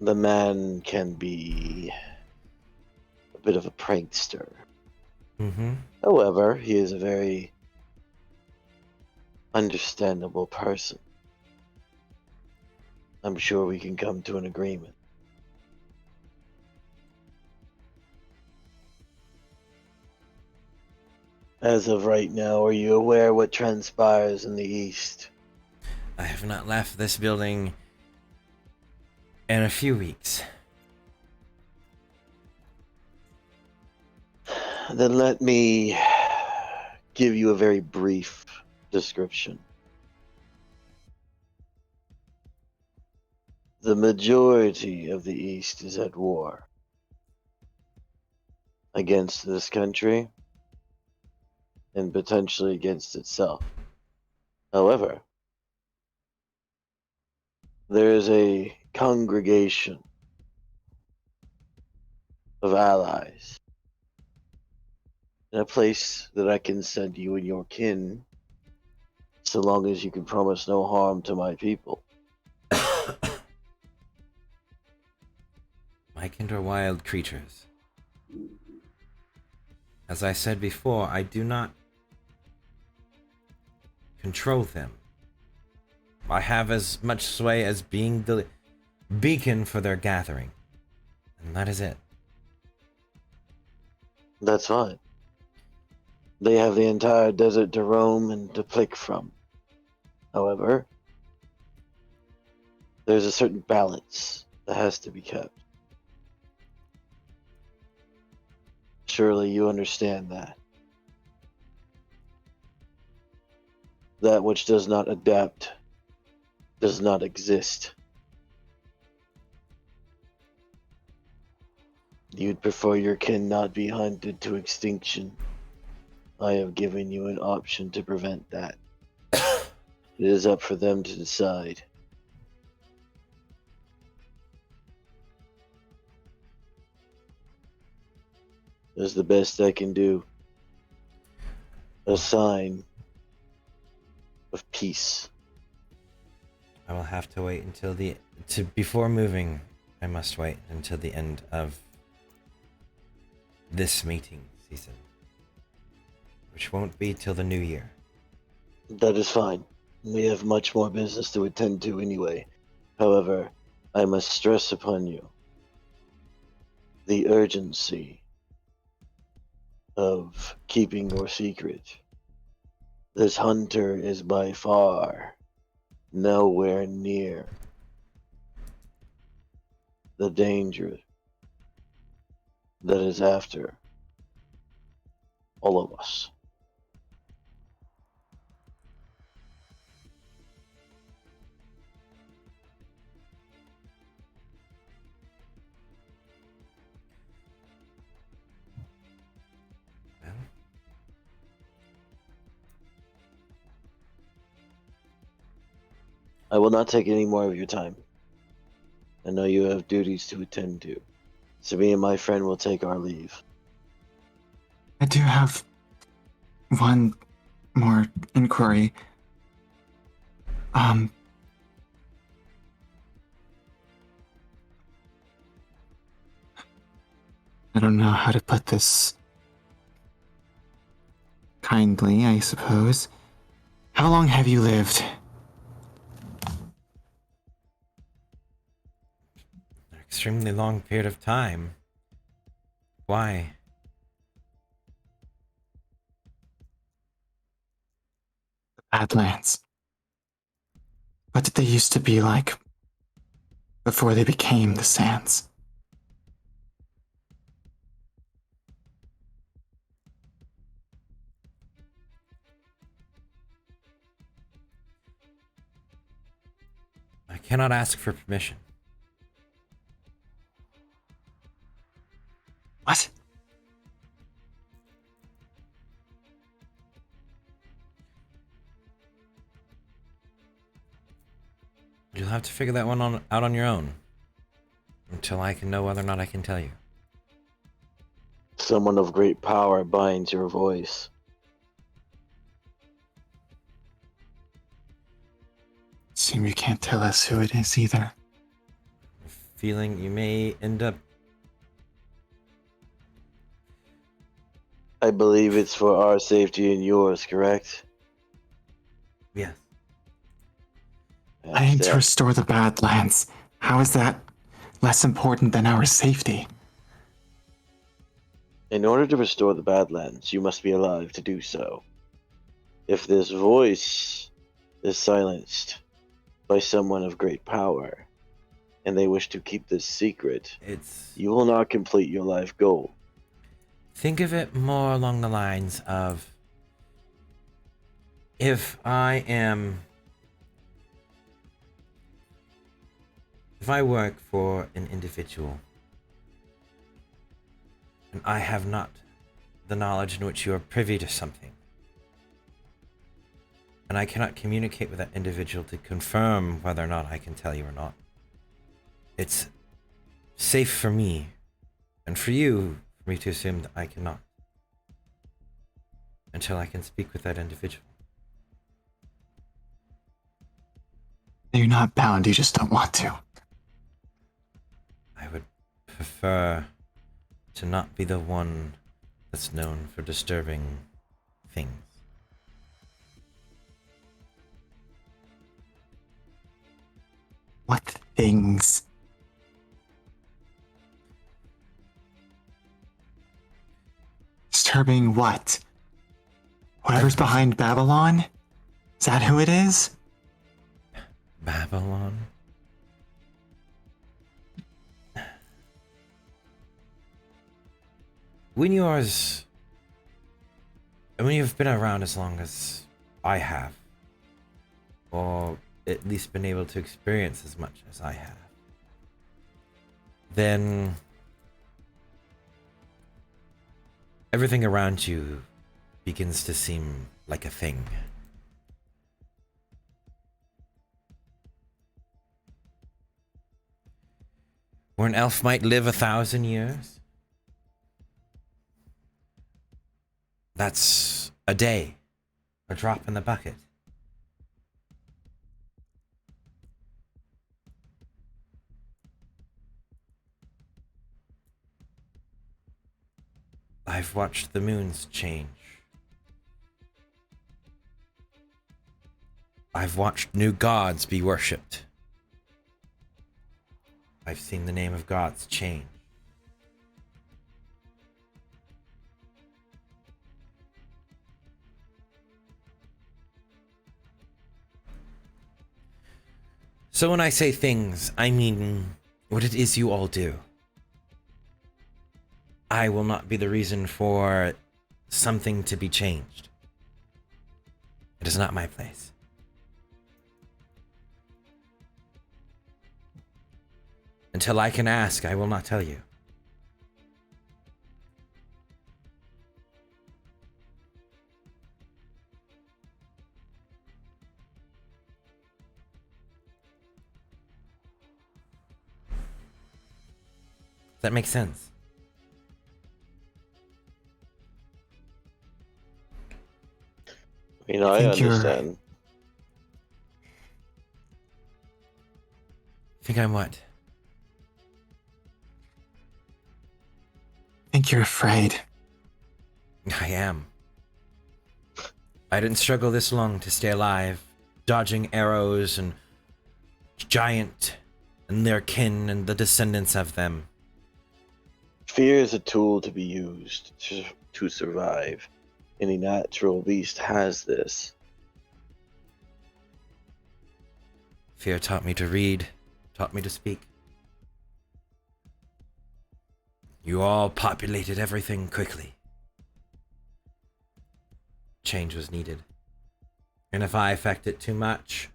The man can be a bit of a prankster.
Mm-hmm.
However, he is a very understandable person. I'm sure we can come to an agreement. As of right now, are you aware what transpires in the east?
I have not left this building in a few weeks.
Then let me give you a very brief description. The majority of the East is at war against this country and potentially against itself. However, there is a congregation of allies in a place that I can send you and your kin so long as you can promise no harm to my people.
My kind are wild creatures. As I said before, I do not control them. I have as much sway as being the beacon for their gathering. And that is it.
That's fine. They have the entire desert to roam and to pick from. However, there's a certain balance that has to be kept. Surely you understand that. That which does not adapt does not exist. You'd prefer your kin not be hunted to extinction. I have given you an option to prevent that. It is up for them to decide. That's the best I can do. A sign of peace.
I will have to wait until before moving. I must wait until the end of this meeting season, which won't be till the new year.
That is fine. We have much more business to attend to anyway. However, I must stress upon you the urgency of keeping your secret. This hunter is by far nowhere near the danger that is after all of us.
Well,
I will not take any more of your time. I know you have duties to attend to. So me and my friend will take our leave.
I do have one more inquiry. I don't know how to put this kindly, I suppose. How long have you lived?
an extremely long period of time. Why?
Badlands. What did they used to be like before they became the Sands?
I cannot ask for permission.
What?
You'll have to figure that one out on your own. Until I can know whether or not I can tell you.
Someone of great power binds your voice.
Assume you can't tell us who it is either.
Feeling you may end up.
I believe it's for our safety and yours, correct?
Yes.
I aim to restore the Badlands. How is that less important than our safety?
In order to restore the Badlands, you must be alive to do so. If this voice is silenced by someone of great power, and they wish to keep this secret, you will not complete your life goal.
Think of it more along the lines of, if I work for an individual and I have not the knowledge in which you are privy to something, and I cannot communicate with that individual to confirm whether or not I can tell you or not, it's safe for me and for you for me to assume that I cannot until I can speak with that individual.
You're not bound, you just don't want to.
I would prefer to not be the one that's known for disturbing things.
What things? Disturbing what? Whoever's behind Babylon? Is that who it is?
Babylon? When you've been around as long as I have, or at least been able to experience as much as I have, then everything around you begins to seem like a thing. Where an elf might live 1,000 years, that's a day, a drop in the bucket. I've watched the moons change. I've watched new gods be worshipped. I've seen the name of gods change. So when I say things, I mean what it is you all do. I will not be the reason for something to be changed. It is not my place. Until I can ask, I will not tell you. Does that make sense?
I mean, I understand.
Think I'm what?
I think you're afraid.
I am. I didn't struggle this long to stay alive, dodging arrows and giant and their kin and the descendants of them.
Fear is a tool to be used to survive. Any natural beast has this.
Fear taught me to read, taught me to speak. You all populated everything quickly. Change was needed. And if I affect it too much,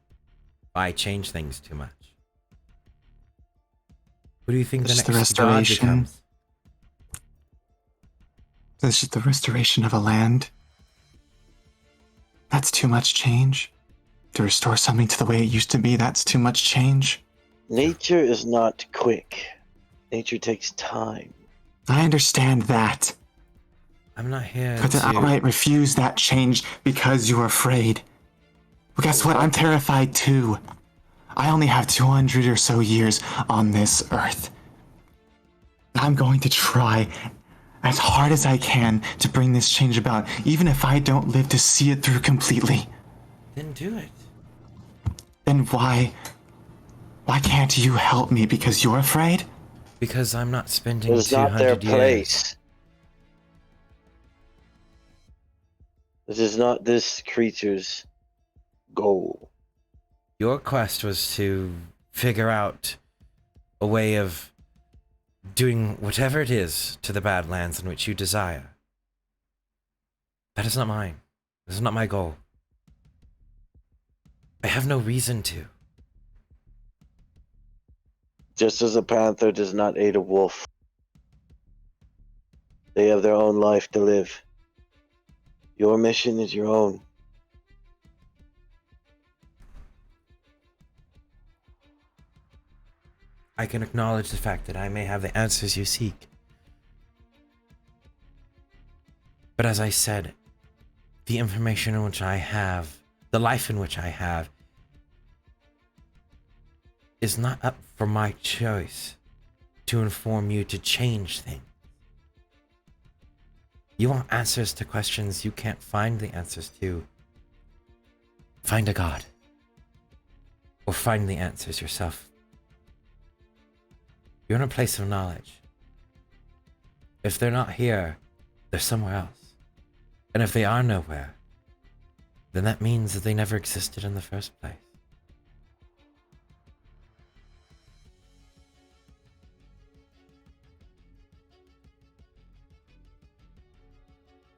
I change things too much. Who do you think
This
the
is
next
the
god
restoration.
becomes?
This is the restoration of a land. That's too much change. To restore something to the way it used to be, that's too much change.
Nature is not quick. Nature takes time.
I understand that.
I'm not here
But to outright refuse that change because you're afraid. Well, guess what? I'm terrified too. I only have 200 or so years on this earth. I'm going to try as hard as I can to bring this change about, even if I don't live to see it through completely.
Then do it.
Then why can't you help me? Because you're afraid?
Because I'm not spending
It is not their
200 years.
place. This is not this creature's goal.
Your quest was to figure out a way of doing whatever it is to the Badlands in which you desire. That is not mine. This is not my goal. I have no reason to.
Just as a panther does not aid a wolf. They have their own life to live. Your mission is your own.
I can acknowledge the fact that I may have the answers you seek. But as I said, the information in which I have, the life in which I have, is not up for my choice to inform you to change things. You want answers to questions you can't find the answers to. Find a god. Or find the answers yourself. You're in a place of knowledge. If they're not here, they're somewhere else. And if they are nowhere, then that means that they never existed in the first place.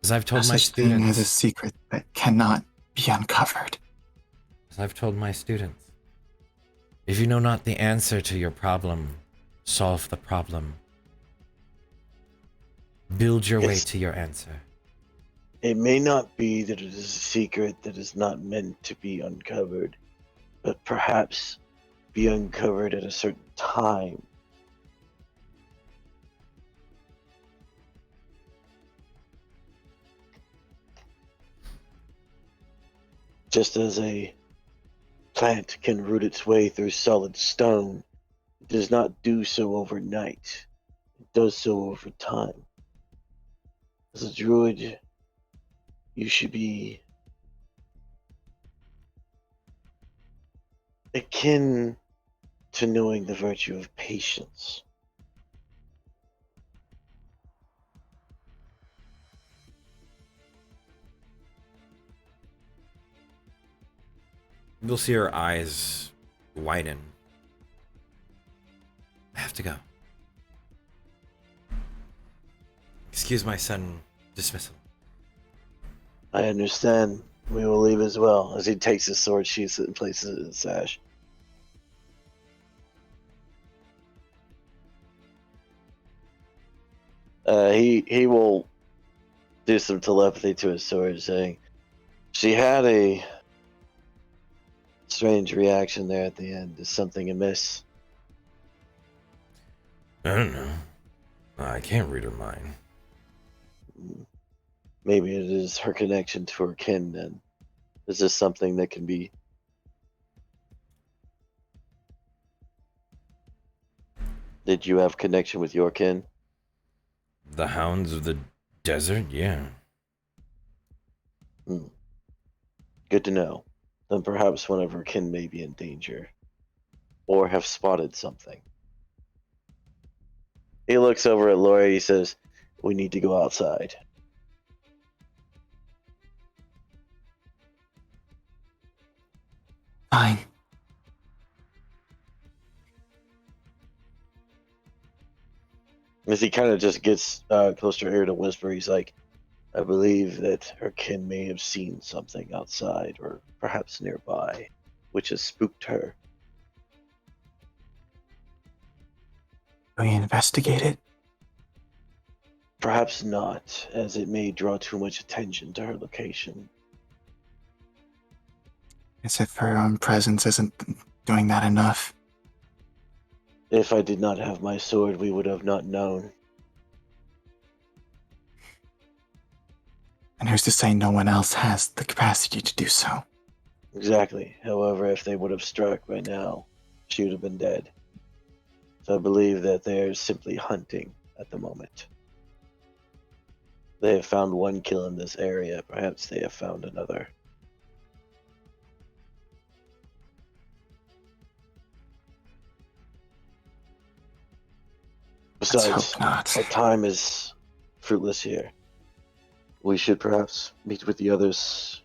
As I've told my
Such thing as a
students,
secret that cannot be uncovered.
as I've told my students, if you know not the answer to your problem, solve the problem. Build your way
Yes.
to your answer.
It may not be that it is a secret that is not meant to be uncovered, but perhaps be uncovered at a certain time. Just as a plant can root its way through solid stone, it does not do so overnight. It does so over time. As a druid, you should be akin to knowing the virtue of patience.
You'll see her eyes widen. I have to go. Excuse my sudden dismissal.
I understand. We will leave as well. As he takes his sword, sheaths it, and places it in his sash. He will do some telepathy to his sword, saying, "She had a strange reaction there at the end. Is something amiss?"
I don't know. I can't read her mind.
Maybe it is her connection to her kin. Then, is this something that can be? Did you have connection with your kin?
The hounds of the desert? Yeah.
Good to know. Then perhaps one of her kin may be in danger, or have spotted something. He looks over at Lori. He says, "We need to go outside."
Fine.
As he kind of just gets close to her ear to whisper, he's like, "I believe that her kin may have seen something outside, or perhaps nearby, which has spooked her."
We investigate it.
Perhaps not, as it may draw too much attention to her location.
As if her own presence isn't doing that enough.
If I did not have my sword, we would have not known.
And who's to say no one else has the capacity to do so?
Exactly. However, if they would have struck by now, she would have been dead. So I believe that they're simply hunting at the moment. They have found one kill in this area. Perhaps they have found another.
Let's
Besides,
hope not.
our time is fruitless here. we should perhaps meet with the others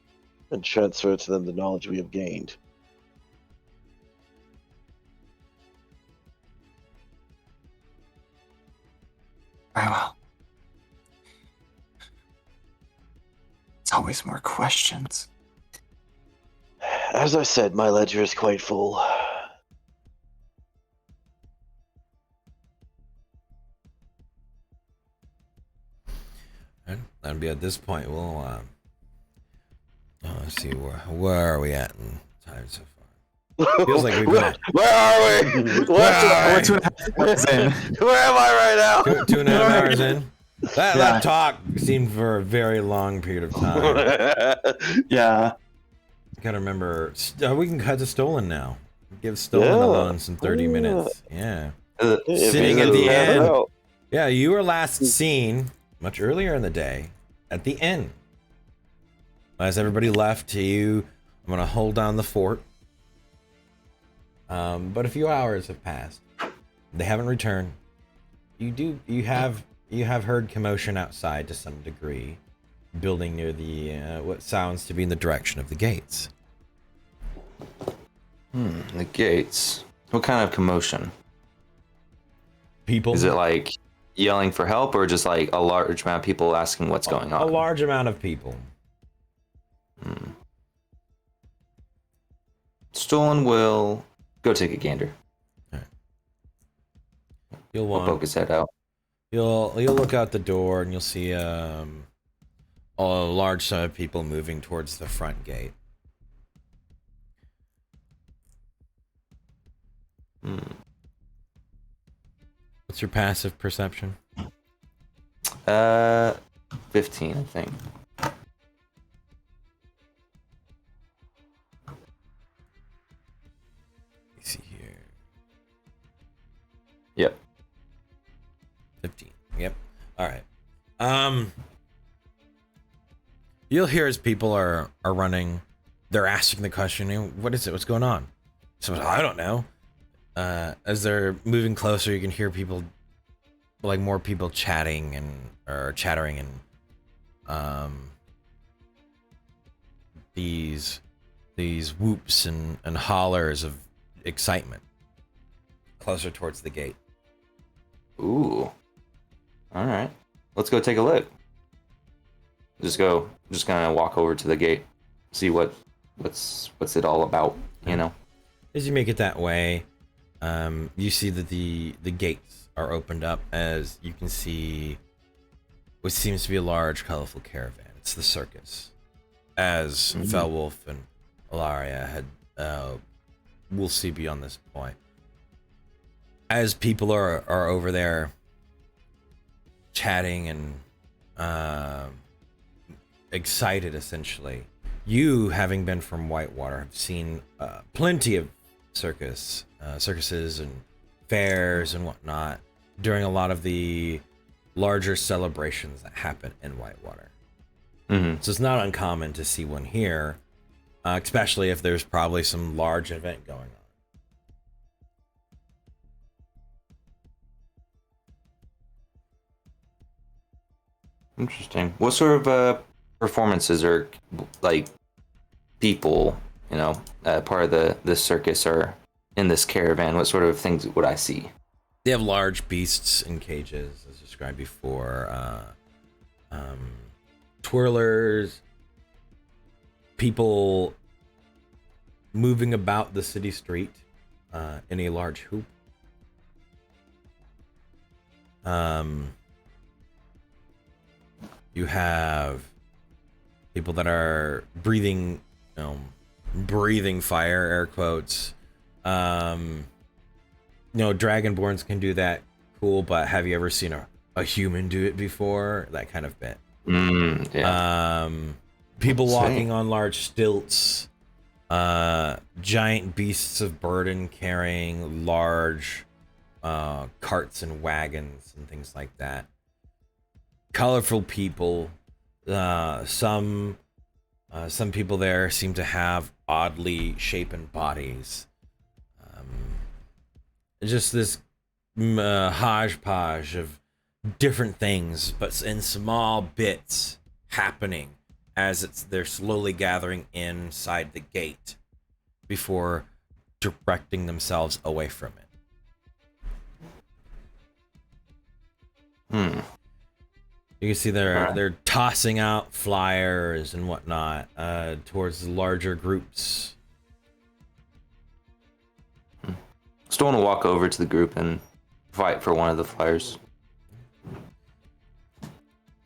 and transfer to them the knowledge we have gained.
Very well. It's always more questions.
As I said, my ledger is quite full.
That'll be at this point. We'll let's see where are we at in time so far. Feels like we've been.
Where are we?
We're 2.5 hours in.
Where am I right now?
2.5 hours in. That talk seemed for a very long period of time.
Yeah.
Gotta remember, we can cut to Stolen now. Give Stolen alone some 30 minutes. Yeah. Sitting at the end. Yeah, you were last seen much earlier in the day at the inn. As everybody left to you, I'm gonna hold down the fort. But a few hours have passed. They haven't returned. You have heard commotion outside to some degree, building near the what sounds to be in the direction of the gates.
The gates. What kind of commotion?
People.
Is it like yelling for help, or just like a large amount of people asking what's going on?
A large amount of people.
Stolen will go take a gander.
Right. You'll
We'll poke his head out.
You'll look out the door and you'll see a large set of people moving towards the front gate. What's your passive perception?
15, I think.
Let me see here.
Yep.
15. Yep. All right. You'll hear as people are running, they're asking the question, what is it? What's going on? So I don't know. As they're moving closer, you can hear people, like more people chattering and these whoops and hollers of excitement closer towards the gate.
Ooh. All right. Let's go take a look. Just gonna walk over to the gate, see what's it all about, you know?
As you make it that way, you see that the gates are opened up as you can see what seems to be a large, colorful caravan. It's the circus. As Felwolf and Ilaria had, we'll see beyond this point. As people are over there chatting and excited, essentially, you, having been from Whitewater, have seen plenty of circuses and fairs and whatnot during a lot of the larger celebrations that happen in Whitewater. So it's not uncommon to see one here, especially if there's probably some large event going on.
Interesting. What sort of performances or like people, you know, part of the circus or in this caravan? What sort of things would I see?
They have large beasts in cages, as described before. Twirlers, people moving about the city street in a large hoop. You have people that are breathing fire, air quotes. Dragonborns can do that, cool, but have you ever seen a human do it before? That kind of bit. People walking on large stilts, giant beasts of burden carrying large carts and wagons and things like that. Colorful people. Some people there seem to have oddly shapen bodies. Just this hodgepodge of different things, but in small bits, happening as they're slowly gathering inside the gate before directing themselves away from it. You can see they're tossing out flyers and whatnot towards the larger groups.
Still want to walk over to the group and fight for one of the flyers.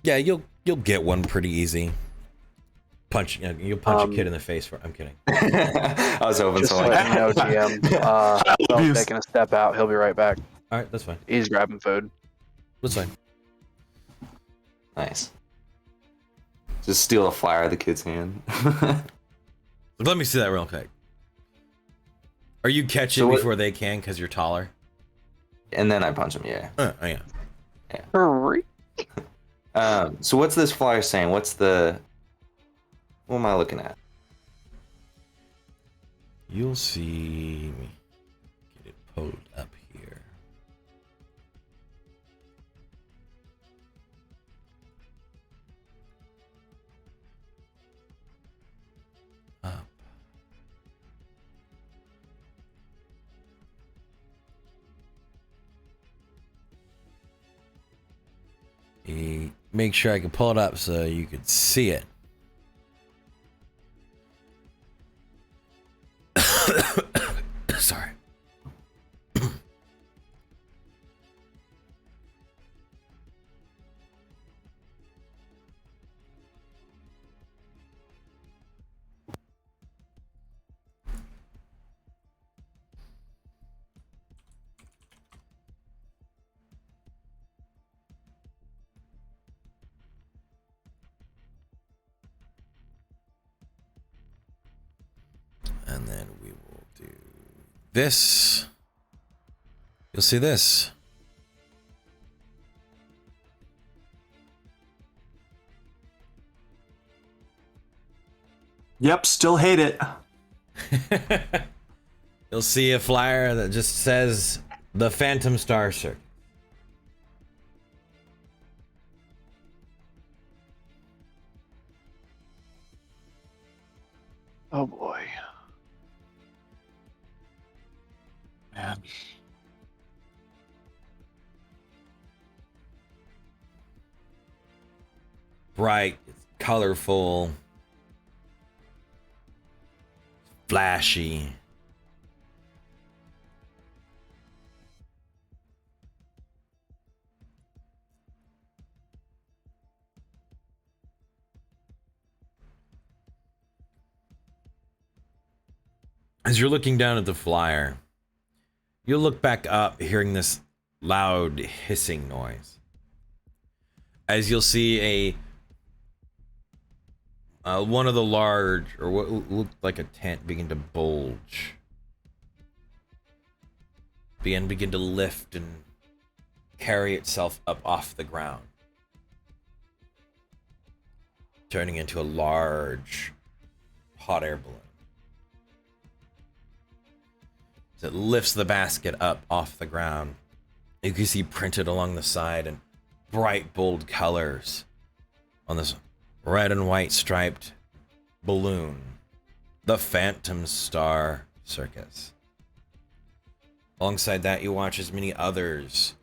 Yeah, you'll get one pretty easy. You'll punch a kid in the face for. I'm kidding.
I was hoping
Just
so.
so you know, GM, Phil's taking a step out. He'll be right back.
All right, that's fine.
He's grabbing food.
That's fine.
Nice. Just steal a flyer out of the kid's hand.
Let me see that real quick. Are you catching before they can because you're taller?
And then I punch him, yeah.
Oh, yeah.
Hurry.
So what's this flyer saying? What am I looking at?
You'll see me get it pulled up here. Up. Make sure I can pull it up so you could see it. Sorry. And then we will do this. You'll see this.
Yep, still hate it.
You'll see a flyer that just says the Phantom Star Circus.
Oh boy.
Man.
Bright, it's colorful, flashy. As you're looking down at the flyer, you'll look back up, hearing this loud hissing noise. As you'll see one of the large, or what looked like a tent, begin to bulge. Begin to lift and carry itself up off the ground, turning into a large hot air balloon. As it lifts the basket up off the ground, you can see printed along the side in bright, bold colors on this red and white striped balloon, the Phantom Star Circus. Alongside that, you watch as many others,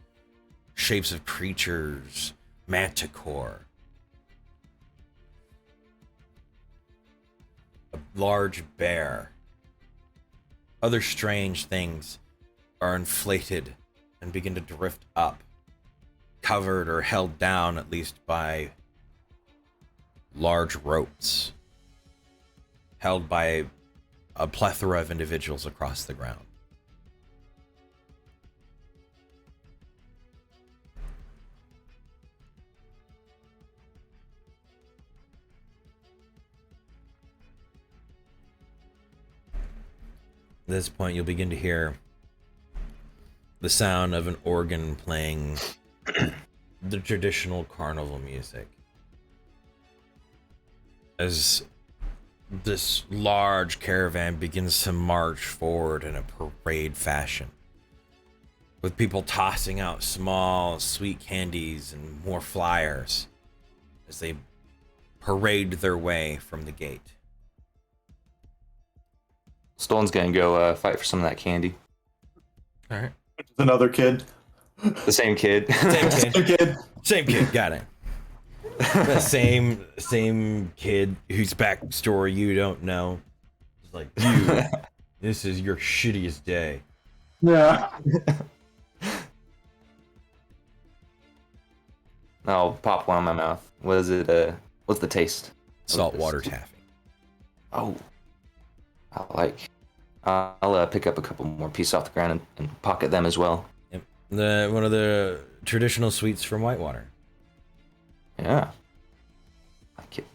shapes of creatures, manticore, a large bear. Other strange things are inflated and begin to drift up, covered or held down at least by large ropes, held by a plethora of individuals across the ground. At this point, you'll begin to hear the sound of an organ playing the traditional carnival music as this large caravan begins to march forward in a parade fashion, with people tossing out small sweet candies and more flyers as they parade their way from the gate.
Stolen's gonna go fight for some of that candy.
All right.
Another kid.
The same kid.
Same kid.
Same kid.
Same kid. Got it. The same kid whose backstory you don't know. It's like, dude, this is your shittiest day.
Yeah.
I'll pop one in my mouth. What is it? What's the taste?
Saltwater taffy.
Oh, I like. I'll pick up a couple more pieces off the ground and pocket them as well.
Yep. One of the traditional sweets from Whitewater.
Yeah. Like it.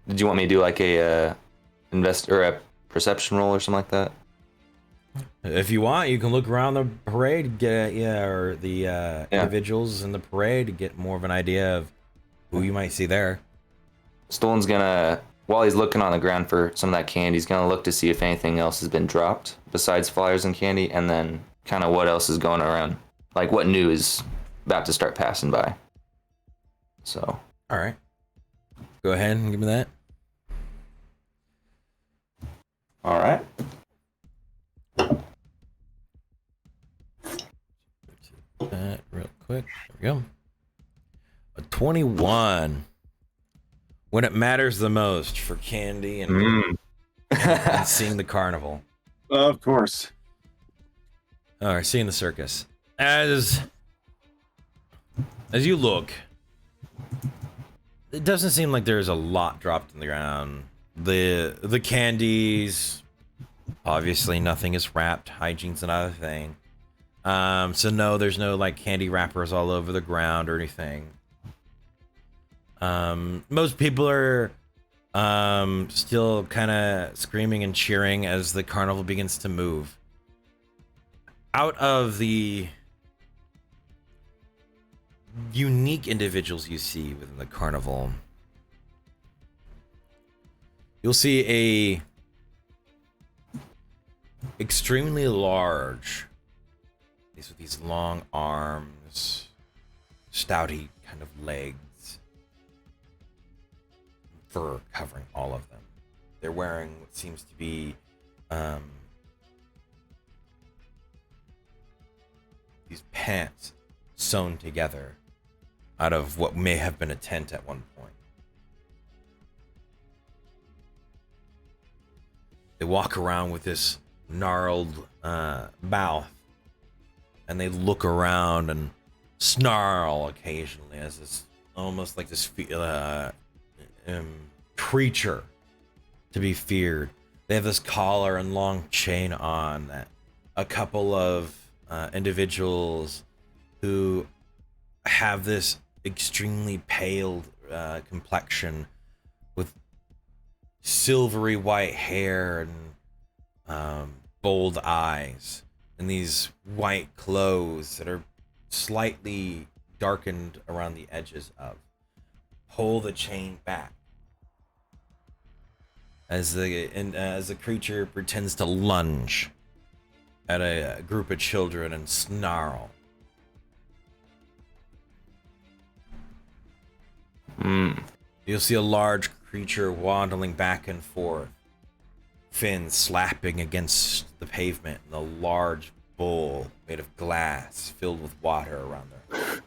Did you want me to do like a a perception roll or something like that?
If you want, you can look around the parade, or the individuals in the parade to get more of an idea of who you might see there.
Stolen's gonna, while he's looking on the ground for some of that candy, he's gonna look to see if anything else has been dropped besides flyers and candy, and then kind of what else is going around, like what new is about to start passing by. So.
All right. Go ahead and give me that.
All right.
That real quick. There we go. A 21. When it matters the most for candy and seeing the carnival.
Of course.
All right, seeing the circus. As you look, it doesn't seem like there's a lot dropped in the ground. The candies, obviously nothing is wrapped. Hygiene's another thing. So no, there's no like candy wrappers all over the ground or anything. Most people are still kind of screaming and cheering as the carnival begins to move. Out of the unique individuals you see within the carnival, you'll see a extremely large, with these long arms, stouty kind of legs, fur covering all of them. They're wearing what seems to be these pants sewn together out of what may have been a tent at one point. They walk around with this gnarled mouth, and they look around and snarl occasionally as this almost like this creature to be feared. They have this collar and long chain on that a couple of individuals who have this extremely pale complexion with silvery white hair and bold eyes and these white clothes that are slightly darkened around the edges of pull the chain back as the creature pretends to lunge at a group of children and snarl. You'll see a large creature waddling back and forth, fins slapping against the pavement, and a large bowl made of glass filled with water around there.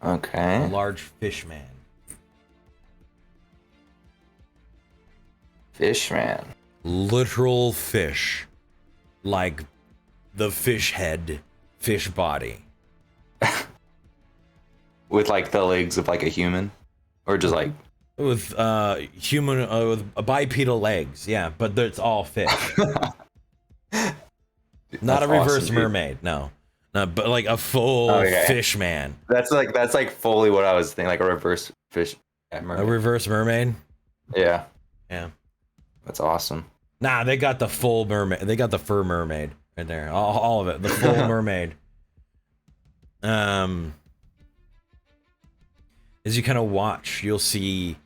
Okay.
A large fish man.
Fishman.
Literal fish. Like the fish head, fish body.
With like the legs of like a human? Or just like
With human with bipedal legs, yeah, but it's all fish. Not a reverse
awesome,
mermaid, no. No, but like a full fish man.
That's like fully what I was thinking, like a reverse fish mermaid.
A reverse mermaid?
Yeah.
Yeah.
That's awesome.
Nah, they got the full mermaid. They got the fur mermaid right there. All of it. The full mermaid. As you kind of watch, you'll see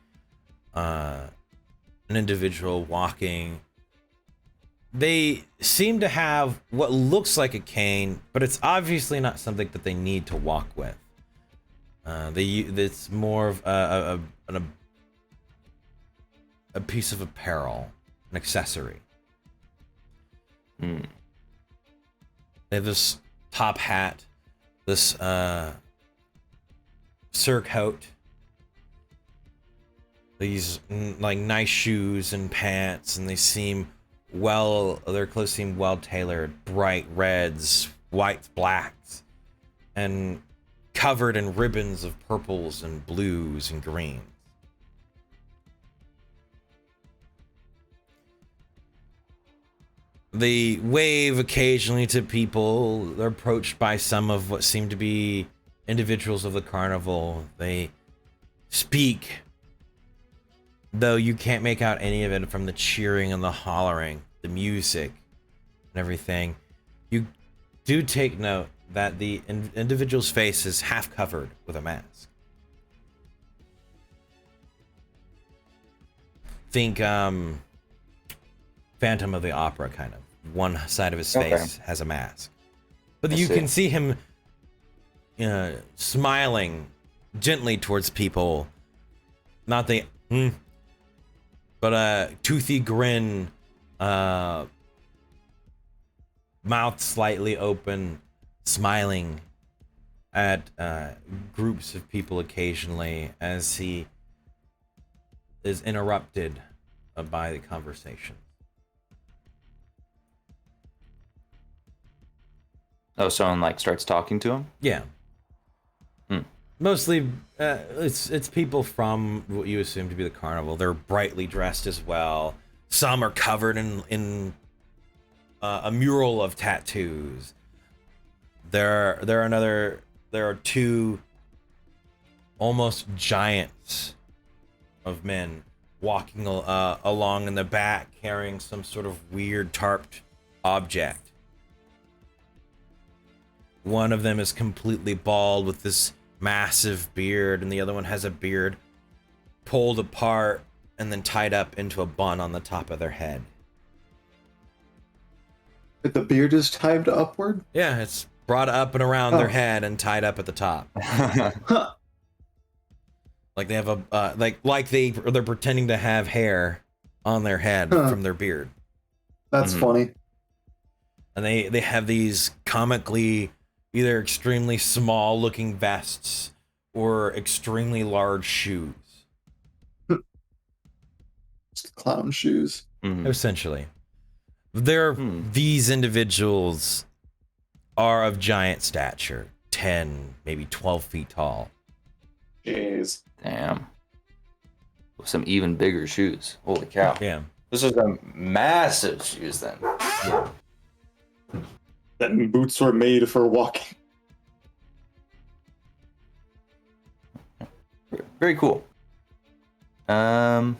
an individual walking They seem to have what looks like a cane, but it's obviously not something that they need to walk with. It's more of a piece of apparel, an accessory.
Hmm.
They have this top hat, this surcoat, these like nice shoes and pants, and they seem their clothes seem well tailored, bright reds, whites, blacks, and covered in ribbons of purples and blues and greens. They wave occasionally to people. They're approached by some of what seem to be individuals of the carnival. They speak, though you can't make out any of it from the cheering and the hollering, the music, and everything. You do take note that the individual's face is half covered with a mask. Think Phantom of the Opera, kind of. One side of his face has a mask. But you can see him smiling gently towards people. Not the but a toothy grin, mouth slightly open, smiling at groups of people occasionally as he is interrupted by the conversation.
Oh, someone like starts talking to him?
Yeah. Mostly, it's people from what you assume to be the carnival. They're brightly dressed as well. Some are covered in a mural of tattoos. There are two almost giants of men walking along in the back, carrying some sort of weird tarped object. One of them is completely bald with this massive beard, and the other one has a beard pulled apart and then tied up into a bun on the top of their head.
But the beard is tied upward?
Yeah, it's brought up and around their head and tied up at the top.
Huh.
Like they have they're pretending to have hair on their head from their beard.
That's funny.
And they have these comically either extremely small looking vests or extremely large shoes.
Just clown shoes.
Essentially. These individuals are of giant stature, 10, maybe 12 feet tall.
Jeez.
Damn. With some even bigger shoes. Holy cow.
Yeah.
This is a massive shoes then.
Yeah.
Then boots were made for walking.
Very cool. After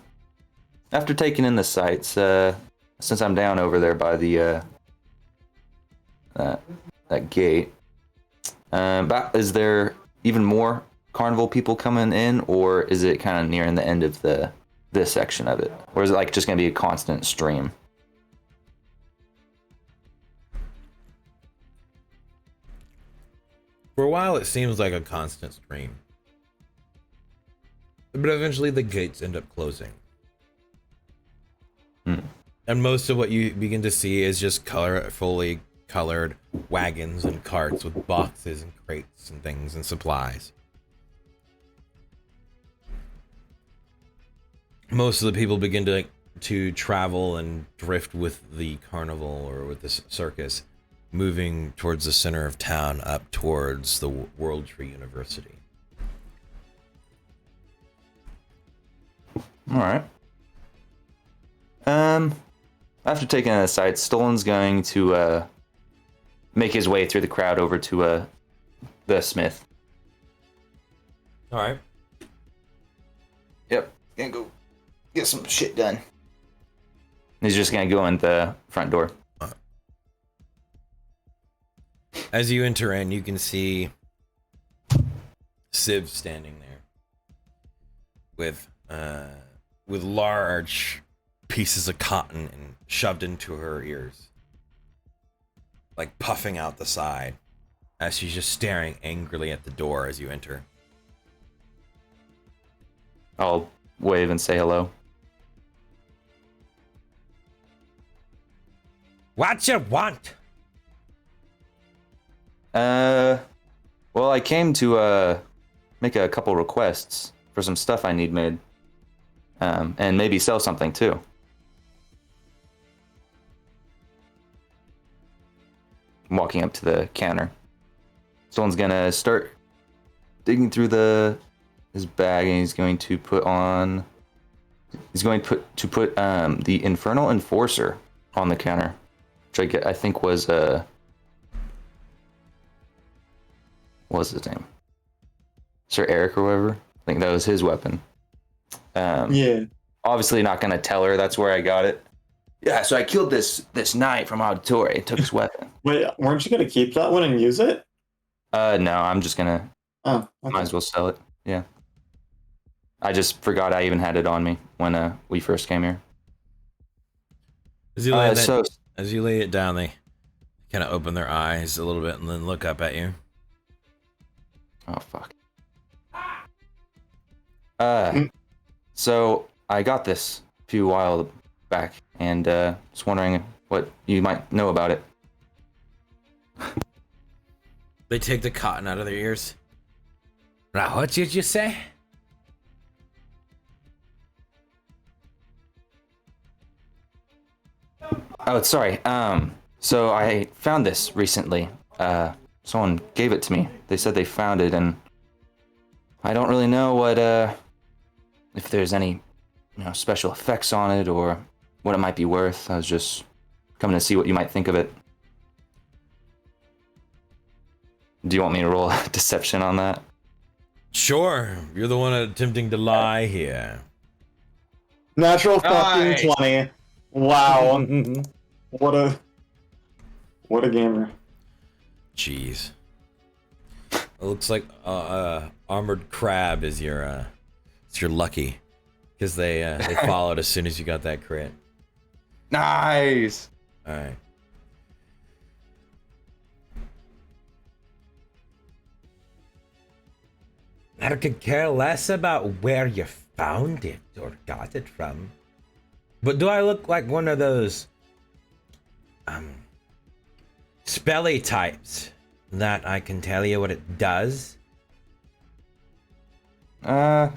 taking in the sights, since I'm down over there by the that gate, is there even more carnival people coming in, or is it kind of nearing the end of this section of it, or is it like just gonna be a constant stream?
For a while, it seems like a constant stream. But eventually, the gates end up closing. And most of what you begin to see is just fully colored wagons and carts with boxes and crates and things and supplies. Most of the people begin to travel and drift with the carnival or with the circus, moving towards the center of town up towards the World Tree University.
All right. After taking in the sights, Stolen's going to make his way through the crowd over to the smith.
All right.
Yep. Gonna go get some shit done. He's just gonna go in the front door.
As you enter in, you can see Civ standing there with large pieces of cotton and shoved into her ears, like puffing out the side, as she's just staring angrily at the door as you enter.
I'll wave and say hello.
What you want?
Well, I came to make a couple requests for some stuff I need made, and maybe sell something too. I'm walking up to the counter. Someone's gonna start digging through his bag, and he's going to put the Infernal Enforcer on the counter, which I think was what's his name? Sir Eric or whatever. I think that was his weapon.
Yeah.
Obviously not gonna tell her that's where I got it. Yeah, so I killed this knight from Auditory, took his weapon.
Wait, weren't you gonna keep that one and use it?
No, I'm just gonna
Oh, okay.
might as well sell it. Yeah. I just forgot I even had it on me when we first came here.
As you lay it down, they kind of open their eyes a little bit and then look up at you.
Oh fuck. So I got this a few while back, and was wondering what you might know about it.
They take the cotton out of their ears. Now, what did you say?
Oh, sorry. So I found this recently. Someone gave it to me. They said they found it, and I don't really know what if there's any, special effects on it or what it might be worth. I was just coming to see what you might think of it. Do you want me to roll deception on that?
Sure. You're the one attempting to lie here.
Natural fucking
Nice.
20. Wow. What a gamer.
Jeez. It looks like Armored Crab is your lucky, because they followed as soon as you got that crit.
Nice.
All right. I could care less about where you found it or got it from. But do I look like one of those spelly types that I can tell you what it does?
I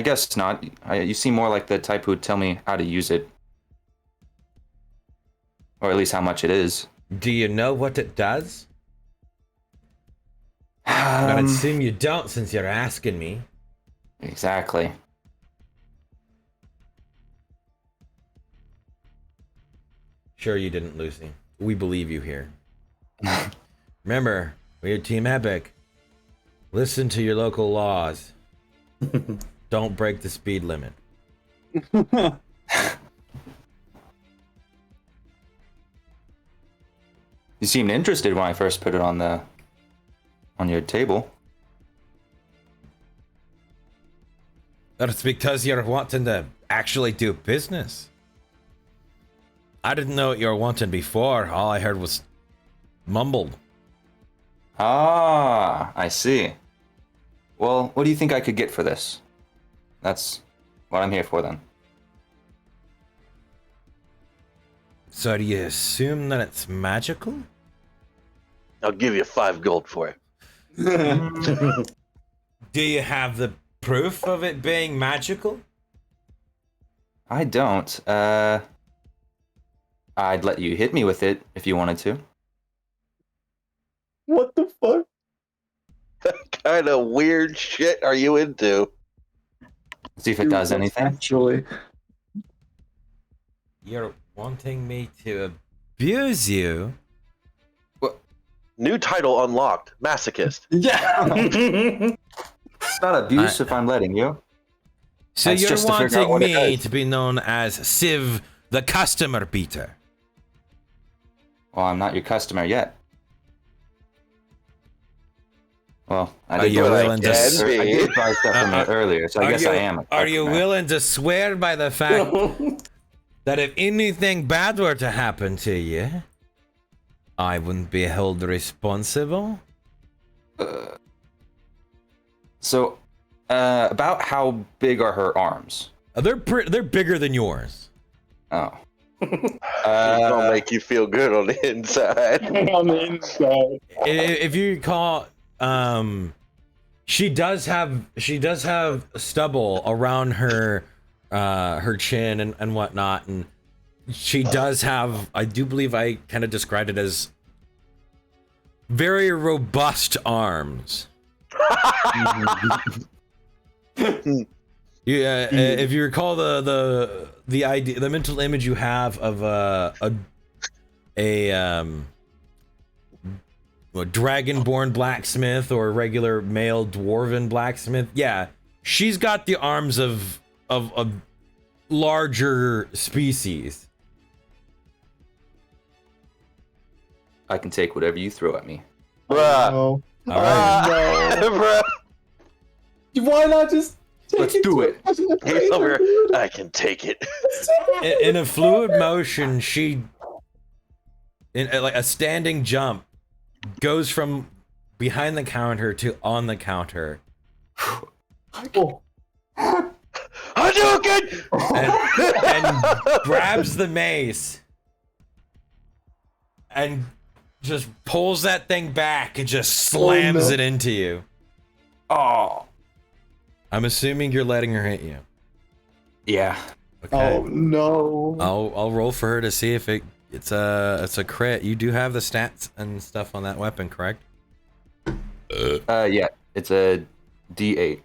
guess not. You seem more like the type who would tell me how to use it. Or at least how much it is.
Do you know what it does? I'd assume you don't, since you're asking me.
Exactly.
Sure you didn't, Lucy. We believe you here. Remember, we're Team Epic. Listen to your local laws. Don't break the speed limit.
You seemed interested when I first put it on your table.
That's because you're wanting to actually do business. I didn't know what you were wanting before. All I heard was mumbled.
Ah, I see. Well, what do you think I could get for this? That's what I'm here for then.
So do you assume that it's magical?
I'll give you 5 gold for it.
Do you have the proof of it being magical?
I don't. I'd let you hit me with it if you wanted to.
What the fuck?
What kind of weird shit are you into?
See if it does anything.
Actually.
You're wanting me to abuse you?
New title unlocked. Masochist.
Yeah.
It's not abuse if I'm letting you.
So
That's
you're
just to figure out
wanting
what it
me
is.
to be known as Civ the Customer Beater?
Well, I'm not your customer yet. Well, I
Are
did
you
buy-
willing to
I did buy stuff from you earlier, so I guess I am.
Are you willing to swear by the fact that if anything bad were to happen to you, I wouldn't be held responsible.
So, about how big are her arms?
They're bigger than yours.
Oh.
It's gonna make you feel good on the inside.
On the inside.
If you recall, she does have stubble around her chin and whatnot, and she does have, I do believe I kind of described it as very robust arms. Yeah, if you recall the idea, the mental image you have of a dragonborn blacksmith or a regular male dwarven blacksmith, yeah, she's got the arms of a larger species.
I can take whatever you throw at me.
Bruh.
No.
All right.
Bruh.
Why not just
Let's do it.
He's over. I can take it.
In a fluid motion, she, in like a standing jump, goes from behind the counter to on the counter.
Hadouken!
and grabs the mace and just pulls that thing back and just slams it into you.
Oh.
I'm assuming you're letting her hit you.
Yeah.
Okay.
Oh no.
I'll roll for her to see if it's a crit. You do have the stats and stuff on that weapon, correct?
Yeah. It's a D8.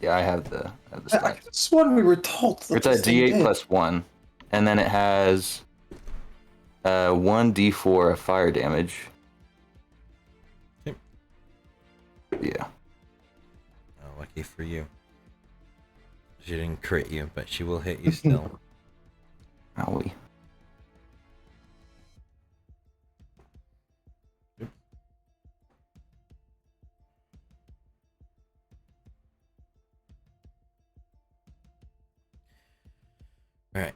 Yeah, I have the stats.
This one we were told.
It's a D8 plus 1, and then it has 1d4 of fire damage.
Yep.
Yeah.
Oh, lucky for you. She didn't crit you, but she will hit you still.
Owie.
Alright.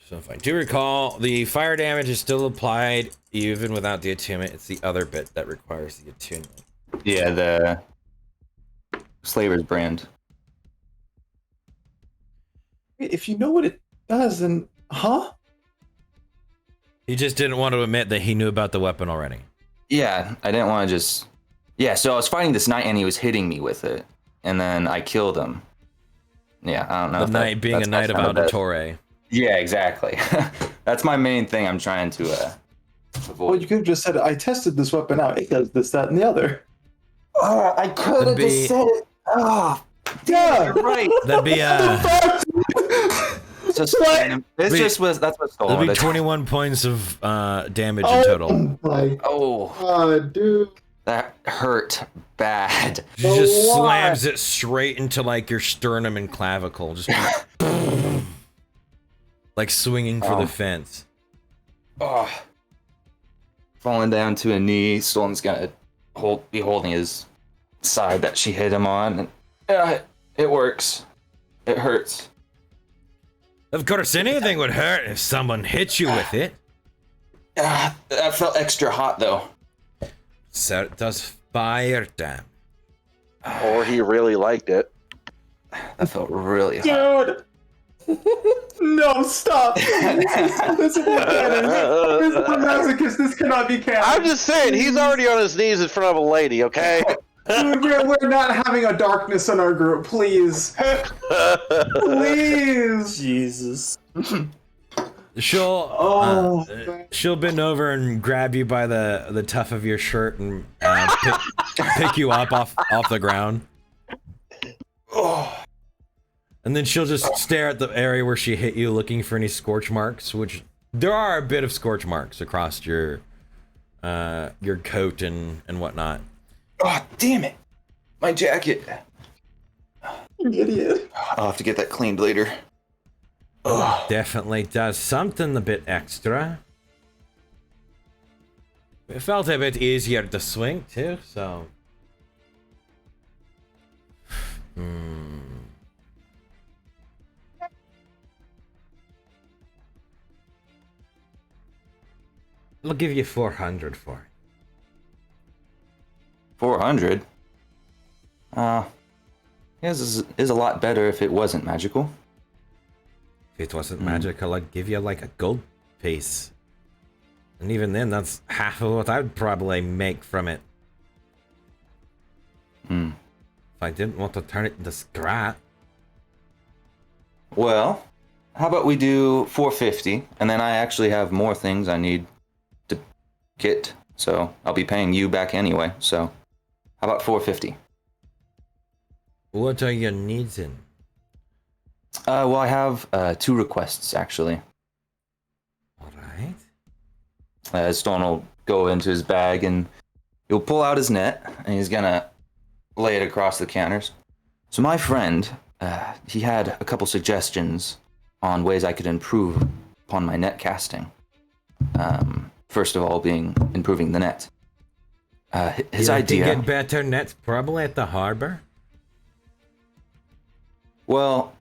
So if I do recall, the fire damage is still applied even without the attunement. It's the other bit that requires the attunement.
Yeah, the Slaver's brand.
If you know what it does, then
He just didn't want to admit that he knew about the weapon already.
Yeah, I didn't want to just... Yeah, so I was fighting this knight and he was hitting me with it. And then I killed him. Yeah, I don't know.
The knight being a knight of Auditore.
Yeah, exactly. That's my main thing I'm trying to avoid.
Well, you could have just said, I tested this weapon out. It does this, that, and the other.
Oh, I could have just said it. Oh,
Yeah.
you're right.
That'd be
Just random. It's just was that's what's going on.
that'd be 21 points of damage in total.
My
Oh,
God, dude.
that hurt bad.
She just slams it straight into like your sternum and clavicle, just like swinging for the fence.
Oh, falling down to a knee. Stone's gonna be holding his side that she hit him on, and it works. It hurts.
Of course, anything would hurt if someone hit you with it.
That felt extra hot though.
So it does fire damage.
Or he really liked it.
That felt really hot.
Dude! No, stop! This is not canon. This is a masochist. This cannot be canon.
I'm just saying, he's already on his knees in front of a lady, okay?
Dude, we're not having a darkness in our group, please. Please.
Jesus.
She'll bend over and grab you by the tuft of your shirt and pick you up off the ground. And then she'll just stare at the area where she hit you, looking for any scorch marks, which there are a bit of scorch marks across your coat and whatnot.
Oh, damn it. My jacket.
You idiot.
I'll have to get that cleaned later.
Definitely does something a bit extra. It felt a bit easier to swing too, so. I'll give you 400 for it.
400. This is a lot better if it wasn't magical.
If it wasn't magical, I'd give you like a gold piece. And even then, that's half of what I would probably make from it. If I didn't want to turn it into scrap.
Well, how about we do 450, and then I actually have more things I need to get, so I'll be paying you back anyway. So, how about 450?
What are your needs in?
Well, I have 2 requests actually.
All right.
Stone will go into his bag and he'll pull out his net and he's gonna lay it across the counters. So my friend, he had a couple suggestions on ways I could improve upon my net casting. First of all, being improving the net. His idea.
You get better nets probably at the harbor.
Well,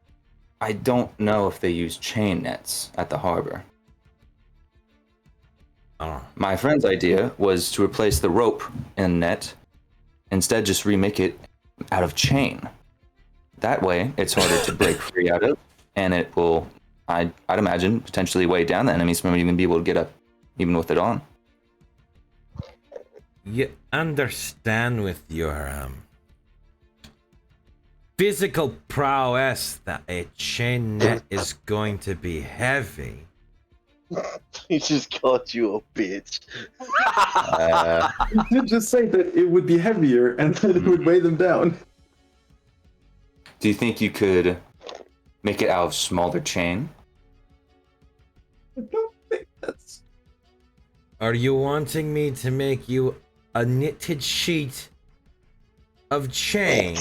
I don't know if they use chain nets at the harbor.
Oh.
My friend's idea was to replace the rope in net, instead just remake it out of chain. That way, it's harder to break free out of, and it will, I'd imagine, potentially weigh down the enemies from even be able to get up, even with it on.
You understand with your physical prowess that a chain net is going to be heavy.
He just called you a bitch.
You did just say that it would be heavier and that it would weigh them down.
Do you think you could make it out of smaller chain?
I don't think that's...
Are you wanting me to make you a knitted sheet of chain?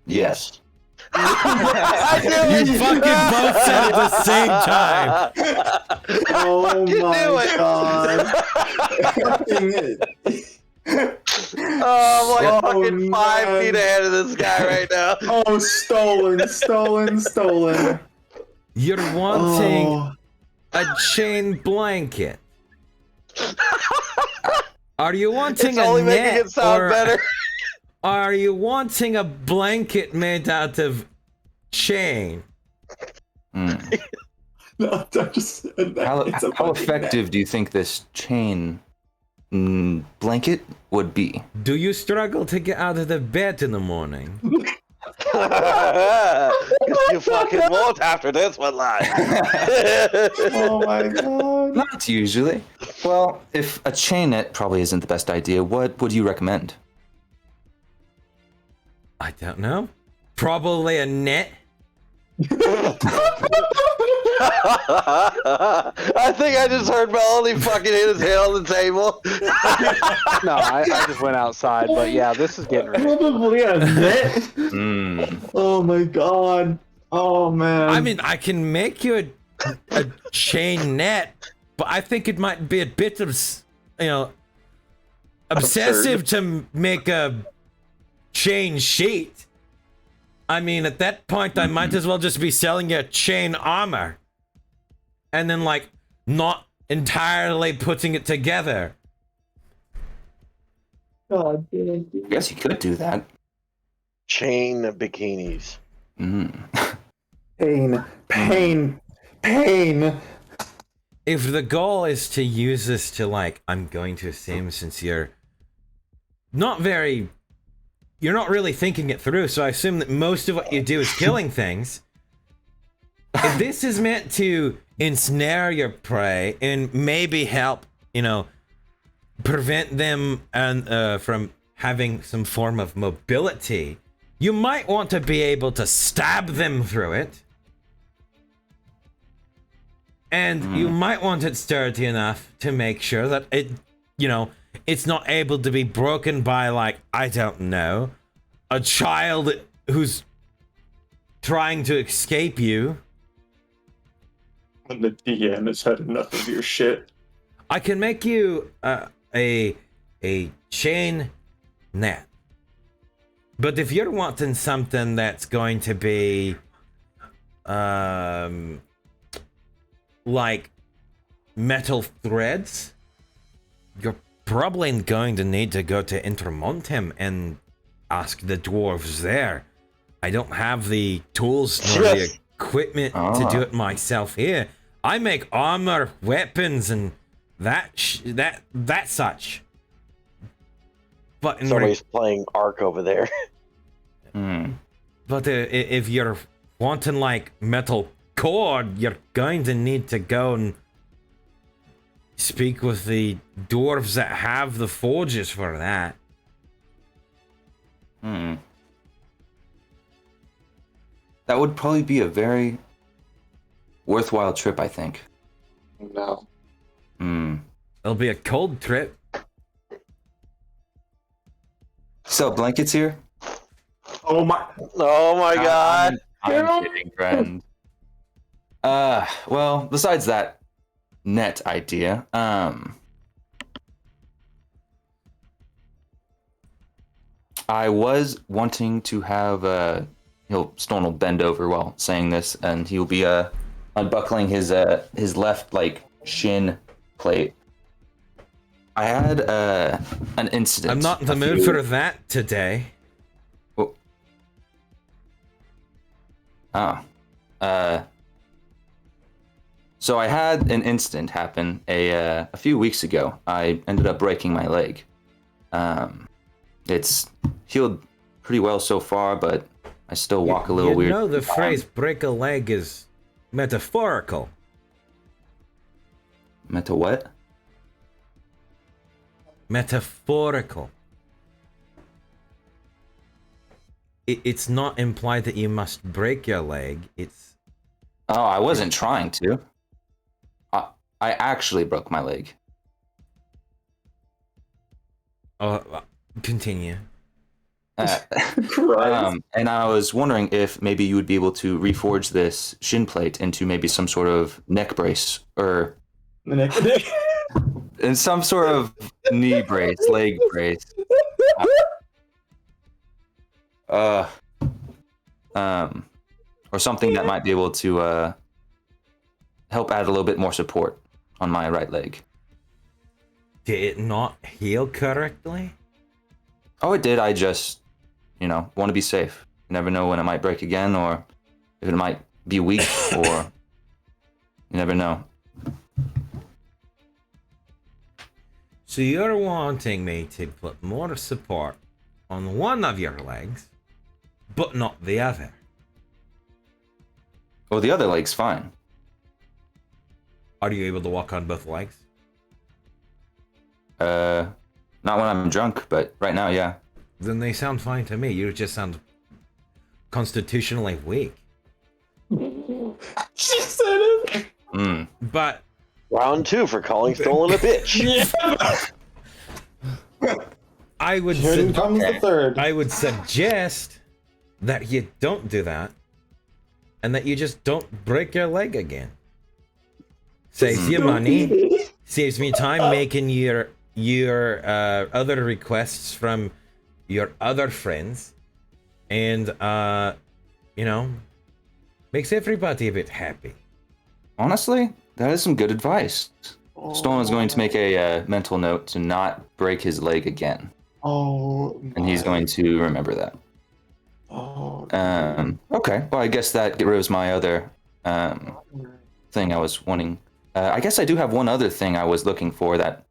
Yes.
You fucking both said at the same time.
Oh my god.
Oh, I'm like
Oh,
fucking 5
man.
feet ahead of this guy right now.
Oh, stolen.
You're wanting
Oh.
a chain blanket. Are you wanting
It's
a
only
net
making it sound
or
better.
are you wanting a blanket made out of chain?
No, I just said that.
How
It's a fucking
effective do you think this chain blanket would be?
Do you struggle to get out of the bed in the morning?
You fucking won't after this one, lad.
net. Oh my god.
Not usually. Well, if a chain net probably isn't the best idea, what would you recommend?
I don't know. Probably a net.
I think I just heard Melody fucking hit his head on the table.
No, I just went outside, but yeah, this is getting ridiculous.
Probably a net. Oh my god. Oh man.
I mean, I can make you a chain net, but I think it might be a bit of, obsessive to make a chain sheet. I mean, at that point, I might as well just be selling you chain armor. And then, not entirely putting it together.
God damn.
I guess you could do that.
Chain bikinis.
Pain.
If the goal is to use this to, I'm going to assume since you're not really thinking it through, so I assume that most of what you do is killing things. If this is meant to ensnare your prey and maybe help, prevent them from having some form of mobility, you might want to be able to stab them through it. And you might want it sturdy enough to make sure that it, it's not able to be broken by, I don't know, a child who's trying to escape you.
And the DM has had enough of your shit.
I can make you a chain net. But if you're wanting something that's going to be like metal threads, you're probably going to need to go to Intermontem and ask the dwarves there. I don't have the tools nor the equipment to do it myself here. I make armor, weapons, and that such. But
somebody's playing Ark over there.
But if you're wanting like metal cord, you're going to need to go and speak with the dwarves that have the forges for that.
That would probably be a very worthwhile trip, I think.
No.
It'll be a cold trip.
Sell blankets here?
Oh my!
God!
I'm kidding, friend. Well, besides that net idea, I was wanting to have Stone will bend over while saying this, and he'll be unbuckling his left shin plate. I had an incident.
I'm not in the mood for that today.
So I had an incident happen a few weeks ago. I ended up breaking my leg. It's healed pretty well so far, but I still walk a little weird.
You know the phrase "break a leg" is metaphorical.
Meta what?
Metaphorical. It's not implied that you must break your leg. It's.
Oh, I wasn't trying to. I actually broke my leg.
Continue.
And I was wondering if maybe you would be able to reforge this shin plate into maybe some sort of neck brace or and some sort of knee brace, leg brace. Or something that might be able to help add a little bit more support on my right leg.
Did it not heal correctly?
Oh, it did. I just, want to be safe. You never know when it might break again, or if it might be weak, or you never know.
So you're wanting me to put more support on one of your legs, but not the other.
Well, the other leg's fine.
Are you able to walk on both legs?
Not when I'm drunk, but right now, yeah.
Then they sound fine to me. You just sound constitutionally weak.
She said it.
But
Round 2 for calling Stolen a bitch.
I would
Here comes the third.
I would suggest that you don't do that, and that you just don't break your leg again. Saves you money, saves me time making your other requests from your other friends, and makes everybody a bit happy.
Honestly, that is some good advice. Stolen is going to make a mental note to not break his leg again. And he's going to remember that. Okay, well, I guess that get rid of my other thing I was wanting. I guess I do have one other thing I was looking for that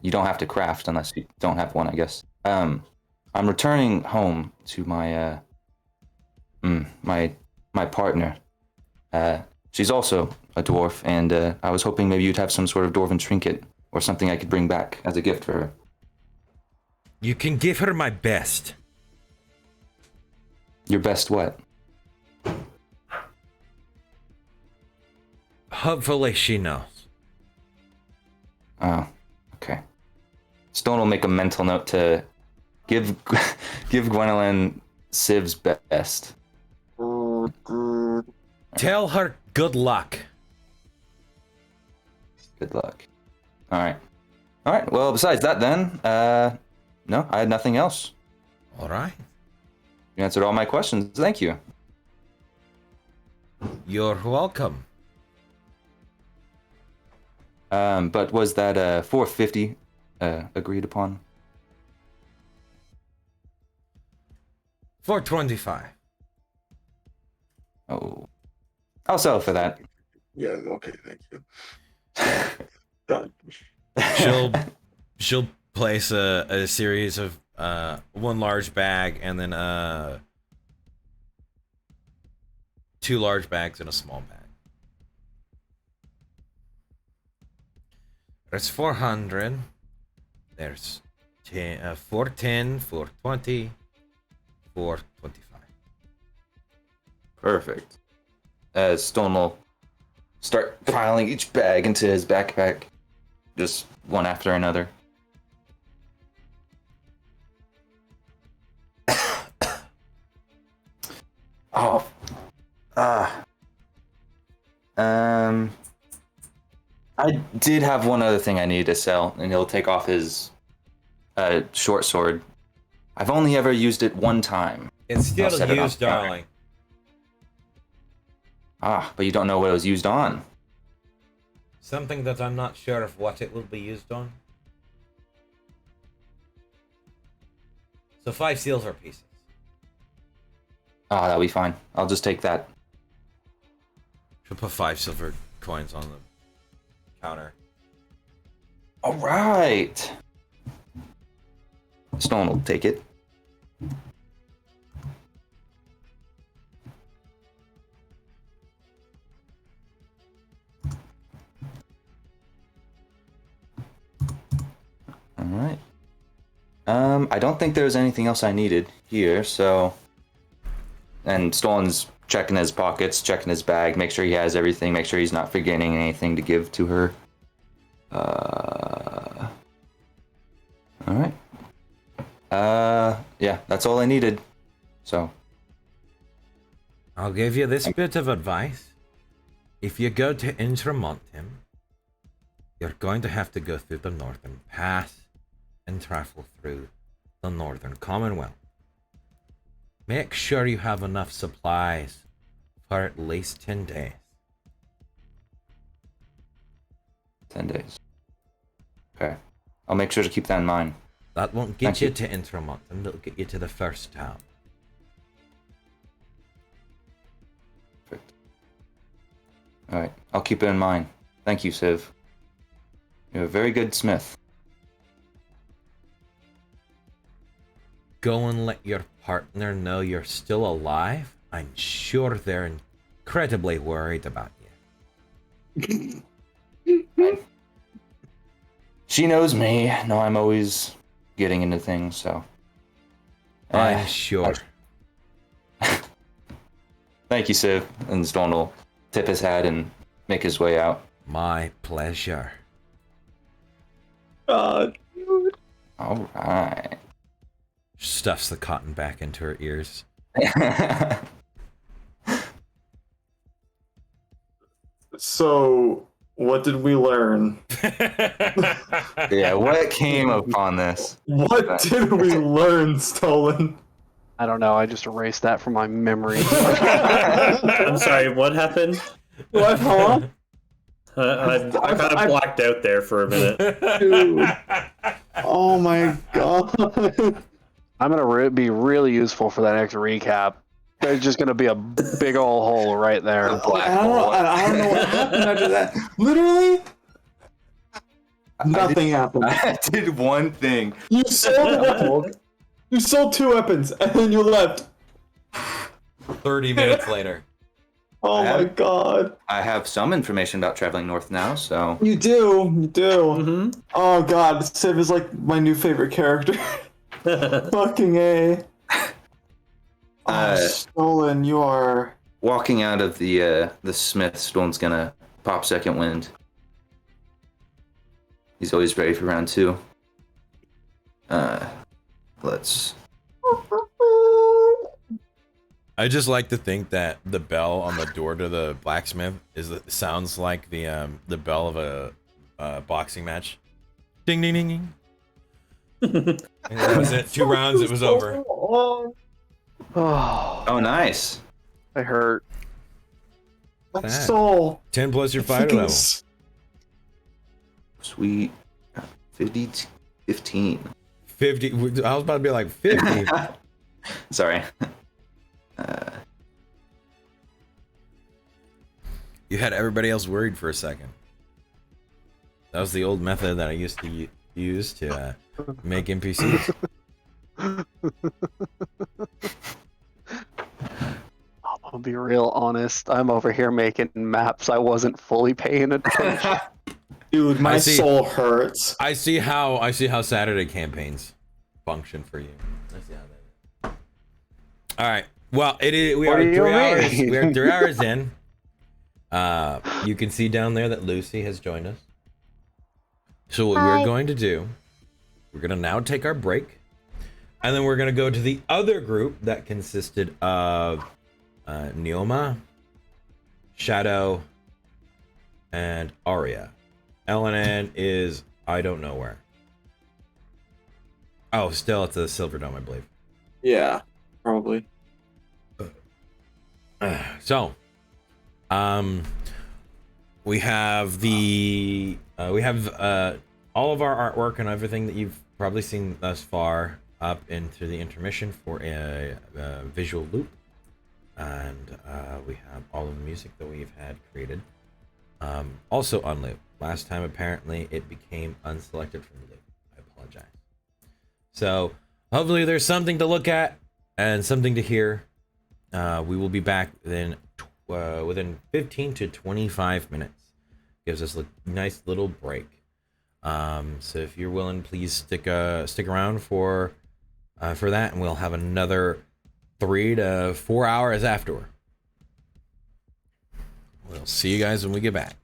you don't have to craft unless you don't have one, I guess. I'm returning home to my my partner. She's also a dwarf, and I was hoping maybe you'd have some sort of dwarven trinket or something I could bring back as a gift for her.
You can give her my best.
Your best what?
Hopefully she knows.
Oh, okay. Stone will make a mental note to give Gwendolyn Civ's best.
Tell her good luck.
Good luck. All right. Well, besides that, then, no, I had nothing else.
All right.
You answered all my questions. Thank you.
You're welcome.
But was that 450 agreed upon?
425.
Oh, I'll settle for that.
Yeah, okay, thank you. Done.
She'll place a series of one large bag and then 2 large bags and a small bag. There's 400. There's 410, 420, 425.
Perfect. Stone will start piling each bag into his backpack, just one after another. Oh. I did have one other thing I needed to sell, and he'll take off his short sword. I've only ever used it one time.
It's
I'll
still
set it
used,
up.
darling.
But you don't know what it was used on.
Something that I'm not sure of what it will be used on. So 5 silver pieces.
That'll be fine. I'll just take that.
She'll put 5 silver coins on the counter.
All right. Stone will take it. All right. I don't think there was anything else I needed here, so. And Stone's checking his pockets, checking his bag, make sure he has everything, make sure he's not forgetting anything to give to her. All right. Yeah, that's all I needed. So.
I'll give you this bit of advice. If you go to Intramontum, you're going to have to go through the Northern Pass and travel through the Northern Commonwealth. Make sure you have enough supplies for at least 10 days.
10 days. Okay. I'll make sure to keep that in mind.
That won't get
Thank
you
you.
to Intramontum, it'll get you to the first town.
Perfect. Alright, I'll keep it in mind. Thank you, Civ. You're a very good smith.
Go and let your partner know you're still alive. I'm sure they're incredibly worried about you.
She knows me. No, I'm always getting into things, so.
I'm sure.
Thank you, Civ. And Stone will tip his hat and make his way out.
My pleasure.
God.
Alright.
Stuffs the cotton back into her ears.
So, what did we learn?
Yeah, what came upon this?
What did we learn, Stolen?
I don't know. I just erased that from my memory.
I'm sorry, what happened?
What, huh?
I kind of blacked out there for a minute.
Dude. Oh my god.
I'm gonna be really useful for that next recap. There's just gonna be a big old hole right there.
I don't know what happened after that. Literally, nothing happened.
I did one thing.
You sold weapons. You sold 2 weapons, and then you left.
30 minutes later.
Oh my god.
I have some information about traveling north now, so.
You do. You do.
Mm-hmm.
Oh god, Civ is like my new favorite character. Fucking A. Stolen, you are.
Walking out of the smith, Stone's gonna pop second wind. He's always ready for round 2. Let's.
I just like to think that the bell on the door to the blacksmith sounds like the bell of a boxing match. Ding ding ding ding. And that was it. 2 rounds, it was over.
Oh,
Oh, nice.
I hurt.
My soul.
10 plus your fighter level.
Sweet. 15.
50. I was about to be like 50.
Sorry.
You had everybody else worried for a second. That was the old method that I used to use to make NPCs.
I'll be real honest. I'm over here making maps. I wasn't fully paying attention.
Dude, my soul hurts.
I see how Saturday campaigns function for you. I see how that is. All right. Well, we are 3 hours. We are 3 hours in. You can see down there that Lucy has joined us. So what we're going to do, we're going to now take our break, and then we're going to go to the other group that consisted of Neoma, Shadow, and Arya. LNN is I don't know where. Oh, still at the Silver Dome, I believe.
Yeah, probably.
So, we have all of our artwork and everything that you've probably seen thus far up into the intermission for a visual loop, and we have all of the music that we've had created also on loop. Last time apparently it became unselected from the loop. I apologize. So hopefully there's something to look at and something to hear. We will be back within 15 to 25 minutes. Gives us a nice little break. So if you're willing, please stick around for that, and we'll have another 3 to 4 hours afterward. We'll see you guys when we get back.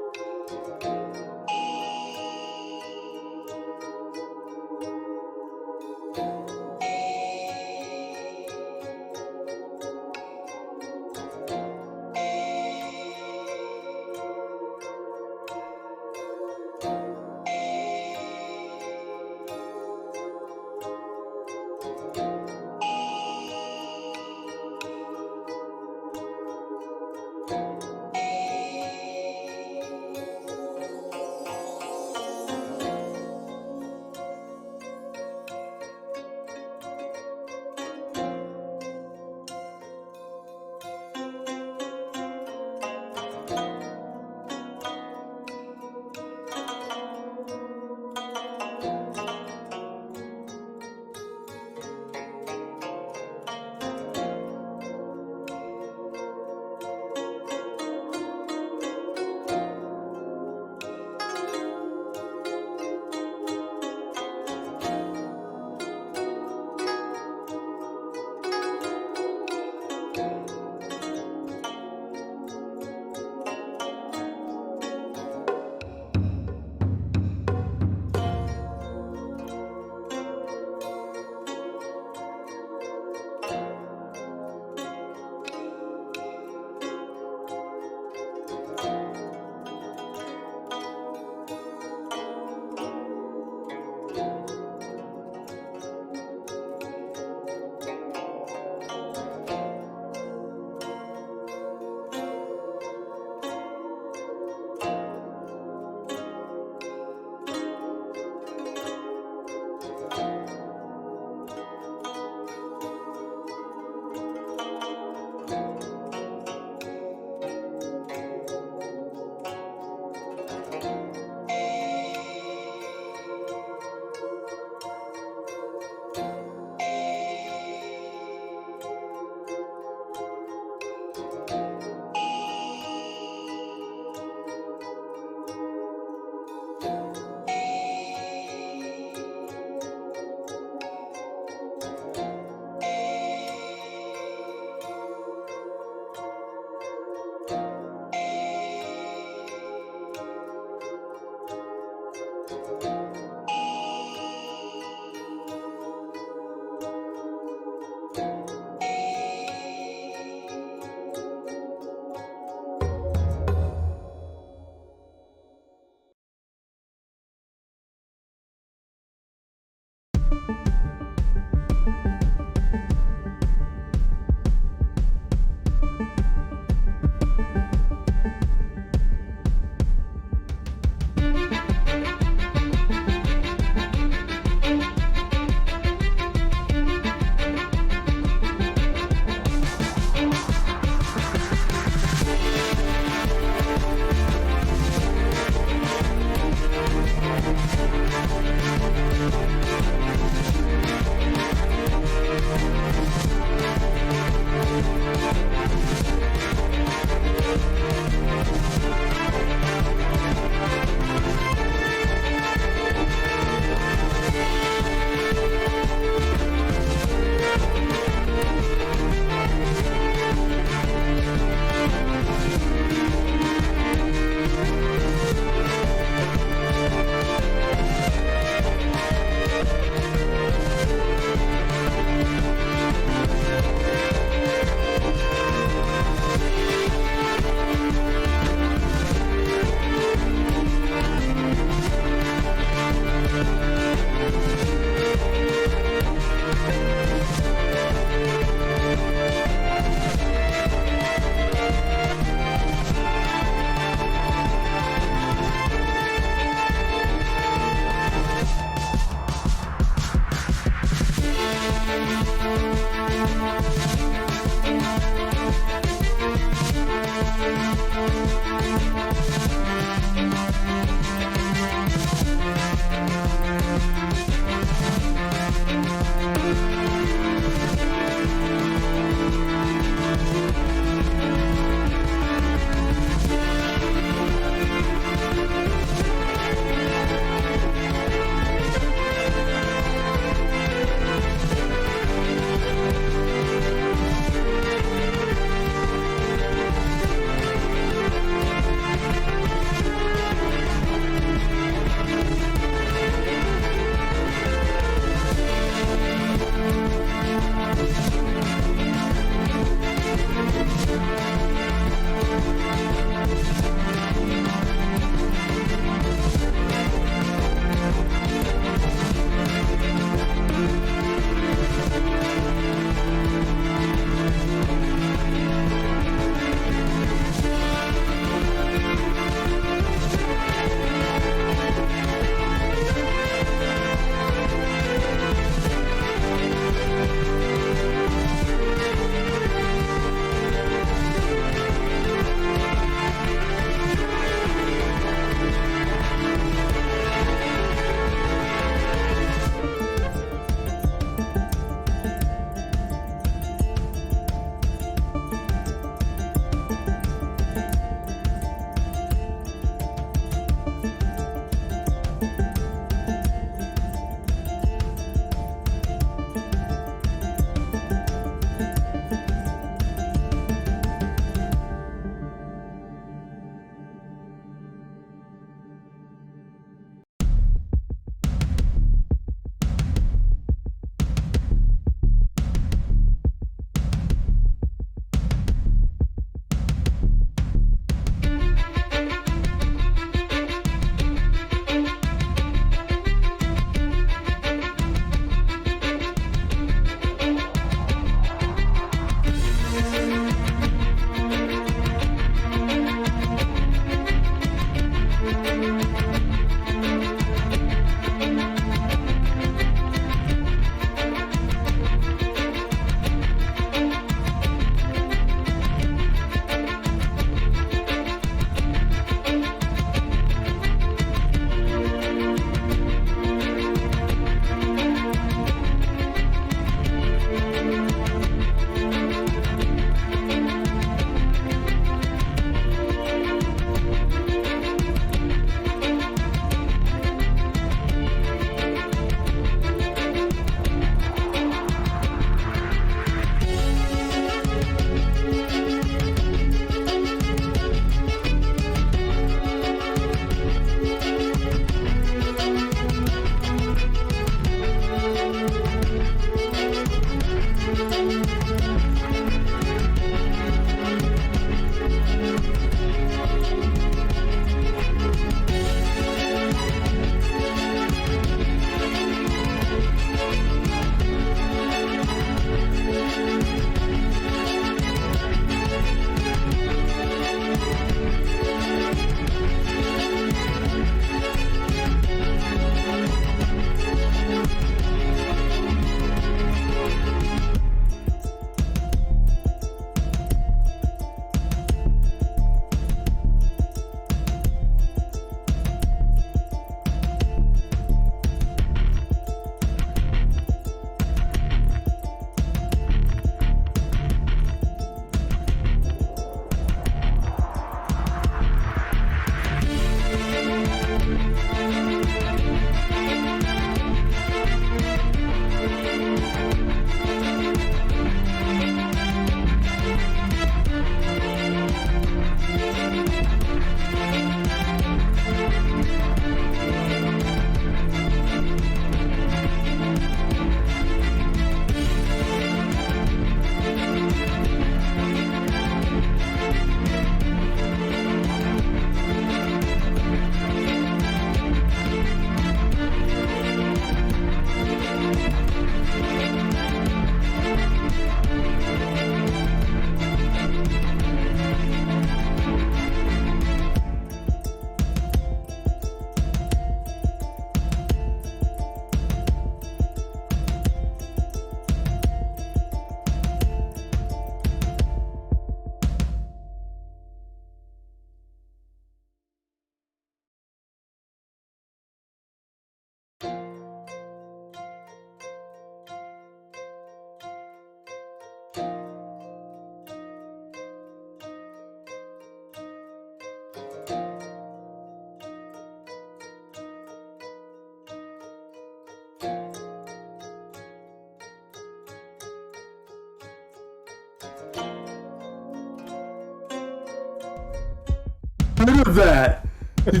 rid of that. You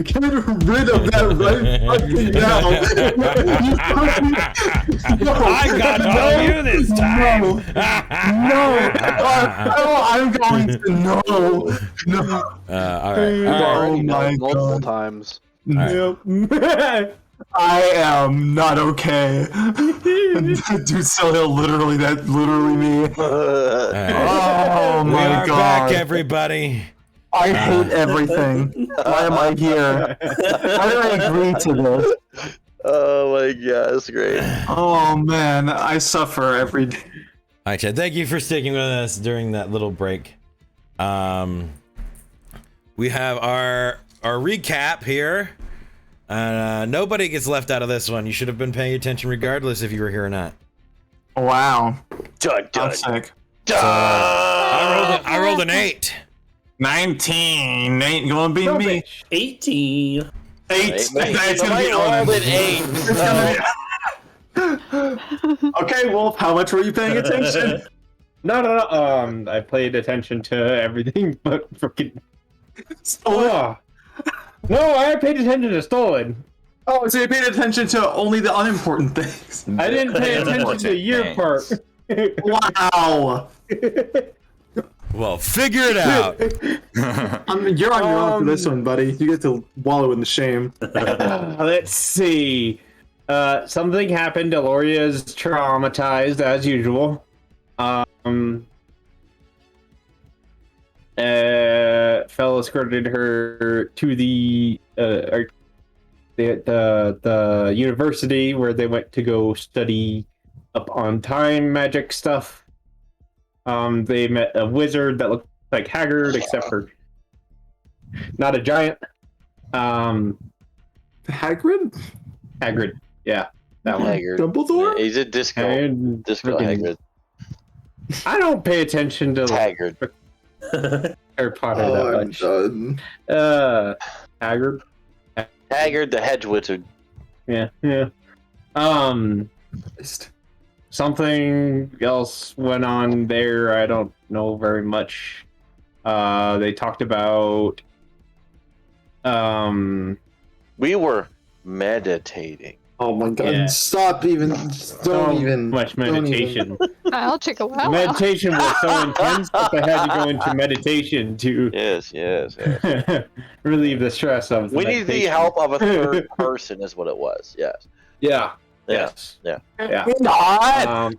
get rid of that right fucking now.
I got on you this time.
I'm going to no.
All right.
Already
my
multiple
God.
times.
Nope. I am not okay. Dude, Sohail, literally, that's literally me.
All right.
Oh
We
my
are
God.
back, everybody.
I hate everything. Why am I here? Why did I agree to this?
Oh my god, that's great.
Oh man, I suffer every day.
All right, Chad. Thank you for sticking with us during that little break. We have our recap here. Nobody gets left out of this one. You should have been paying attention regardless if you were here or not.
Wow.
Dun, dun,
I'm sick.
dun.
I rolled an 8.
19 ain't gonna be me.
18.
8.
Wait,
That's gonna
somebody
be
rolled
Owen.
an 8.
Okay, Wolf, how much were you paying attention?
No. I paid attention to everything but freaking. Oh. No, I paid attention to stolen.
Oh, so you paid attention to only the unimportant things.
I didn't pay attention to your part.
Wow.
Well, figure it out.
You're on your own for this one, buddy. You get to wallow in the shame.
Let's see. Something happened. Deloria is traumatized as usual. Fell escorted her to the university where they went to go study up on time magic stuff. They met a wizard that looked like Haggard, except for not a giant.
Hagrid?
Hagrid, yeah, that one.
Haggard.
Dumbledore?
He's a disco
And
disco
freaking-
Haggard.
I don't pay attention to
Haggard.
Harry Potter
Oh,
that
I'm
much.
done.
Haggard.
Haggard the hedge wizard.
Yeah. Something else went on there. I don't know very much. They talked about.
We were meditating.
Oh my god,
Yeah.
stop even. Don't
So
even.
much
don't even.
meditation.
I'll check a while.
Meditation was so intense that they had to go into meditation to
Yes.
relieve the stress of.
We need the
meditation.
help of a third person, is what it was. Yes.
Yeah.
Yeah.
Yes.
Yeah.
Yeah.
Not!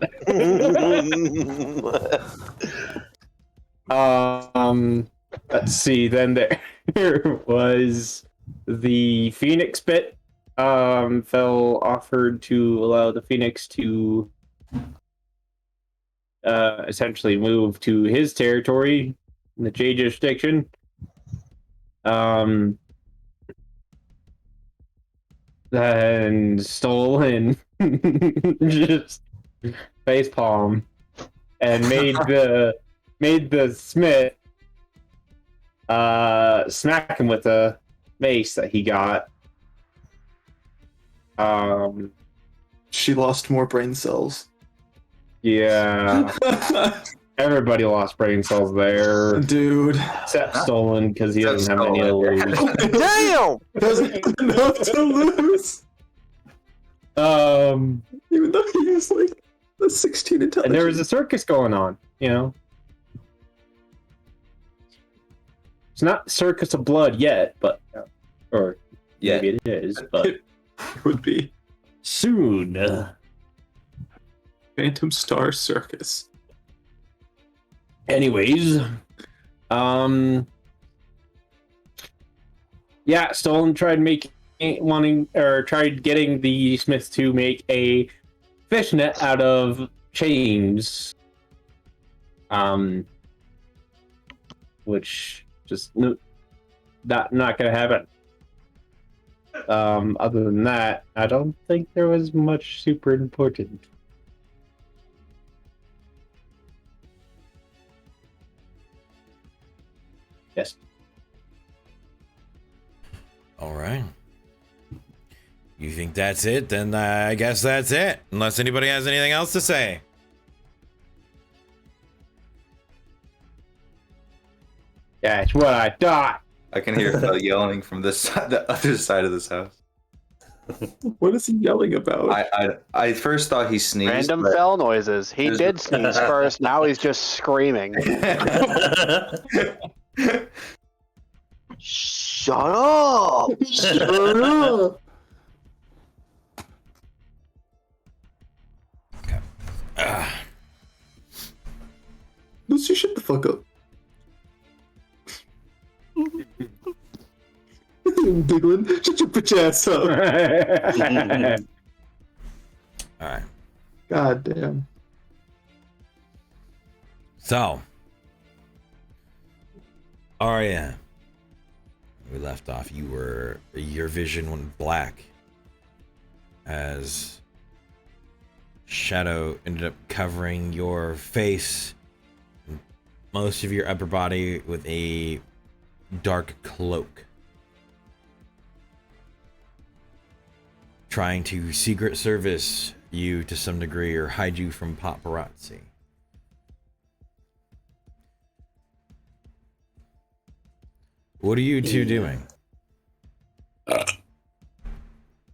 Let's see. Then there was the Phoenix bit. Fell offered to allow the Phoenix to essentially move to his territory in the J jurisdiction. Then Stolen just facepalm and made the Smith smack him with a mace that he got.
She lost more brain cells.
Yeah, everybody lost brain cells there,
Dude.
except Stolen because he doesn't have any to lose.
Damn!
Doesn't have enough to lose. Even though he was like a 16 intelligence.
And there was a circus going on, you know. It's not Circus of Blood yet, but or maybe it is, but
It would be
soon.
Phantom Star Circus.
Anyways, yeah, Stolen tried getting the Smiths to make a fishnet out of chains, which just not gonna happen. Other than that, I don't think there was much super important. Yes.
All right. You think that's it? Then I guess that's it. Unless anybody has anything else to say.
That's what I thought.
I can hear Phil yelling from this side, the other side of this house.
What is he yelling about?
I first thought he sneezed.
Random
but
fell noises. He
There's-
did sneeze first. Now he's just screaming.
Shut up!
Lucy, shut the fuck up. Giggling. Shut your bitch ass up.
All right.
God damn.
So, Arya, we left off. Your vision went black as shadow ended up covering your face and most of your upper body with a dark cloak, trying to secret service you to some degree or hide you from paparazzi. What are you two doing?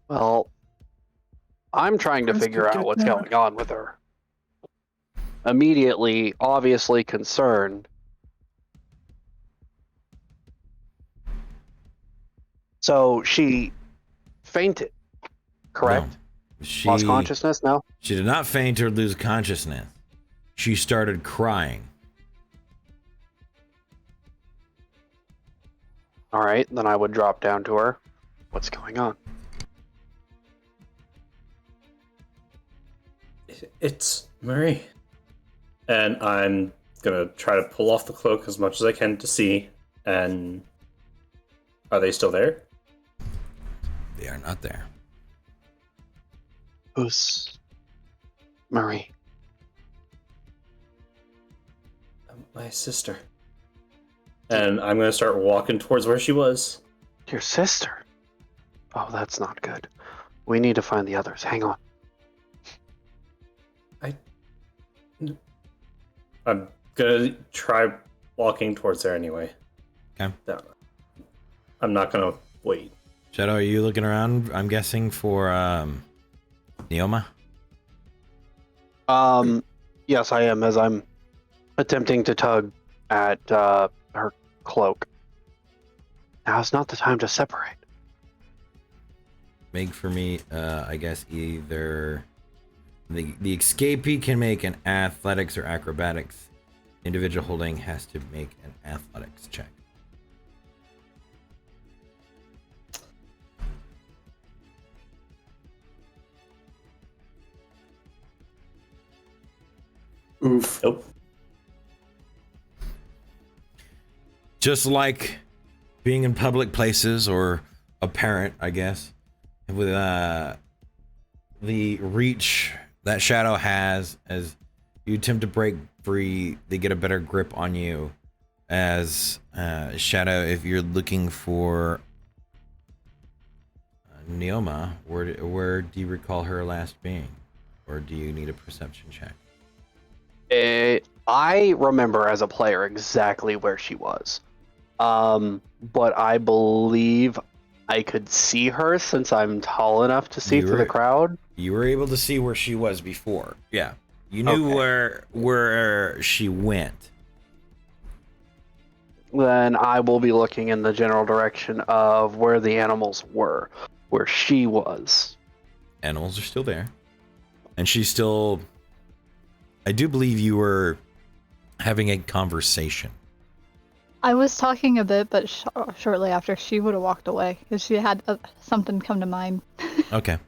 Well, I'm trying to figure out what's going on with her. Immediately, obviously concerned. So she fainted, correct?
No.
Lost consciousness? No?
She did not faint or lose consciousness. She started crying.
All right, then I would drop down to her. What's going on?
It's Murray. And I'm gonna try to pull off the cloak as much as I can to see. And are they still there?
They are not there.
Who's Marie?
My sister. And I'm gonna start walking towards where she was.
Your sister? Oh, that's not good. We need to find the others. Hang on.
I'm gonna try walking towards there anyway.
Okay.
I'm not gonna wait.
Shadow, are you looking around? I'm guessing for Neoma?
Yes, I am, as I'm attempting to tug at her cloak. Now's not the time to separate.
Make for me, I guess either the escapee can make an athletics or acrobatics. Individual holding has to make an athletics check.
Oof.
Nope.
Just like being in public places or a parent, I guess, with the reach that Shadow has as you attempt to break free, they get a better grip on you. As Shadow, if you're looking for Neoma, where do you recall her last being? Or do you need a perception check?
I remember as a player exactly where she was. But I believe I could see her since I'm tall enough to see through the crowd.
You were able to see where she was before. Yeah. You knew where she went.
Then I will be looking in the general direction of where the animals were, where she was.
Animals are still there. And she's still... I do believe you were having a conversation.
I was talking a bit, but shortly after she would have walked away because she had something come to mind.
Okay.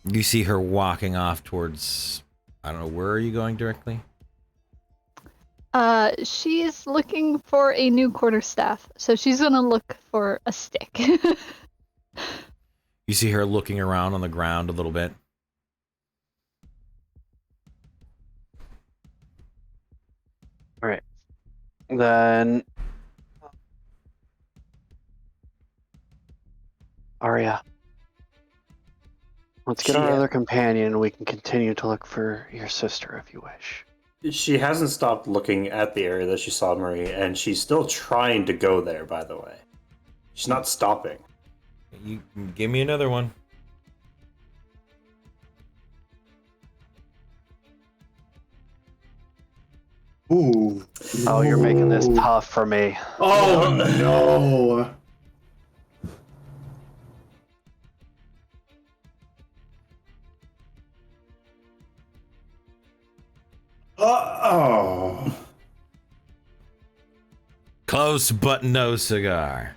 You see her walking off towards... I don't know, where are you going directly?
She's looking for a new quarterstaff, so she's gonna look for a stick.
You see her looking around on the ground a little bit.
All right. Then Arya, let's get our other companion and we can continue to look for your sister if you wish.
She hasn't stopped looking at the area that she saw Marie, and she's still trying to go there, by the way. She's not stopping.
You give me another one.
Ooh.
Oh, you're making this tough for me.
Oh no. Oh.
Close but no cigar.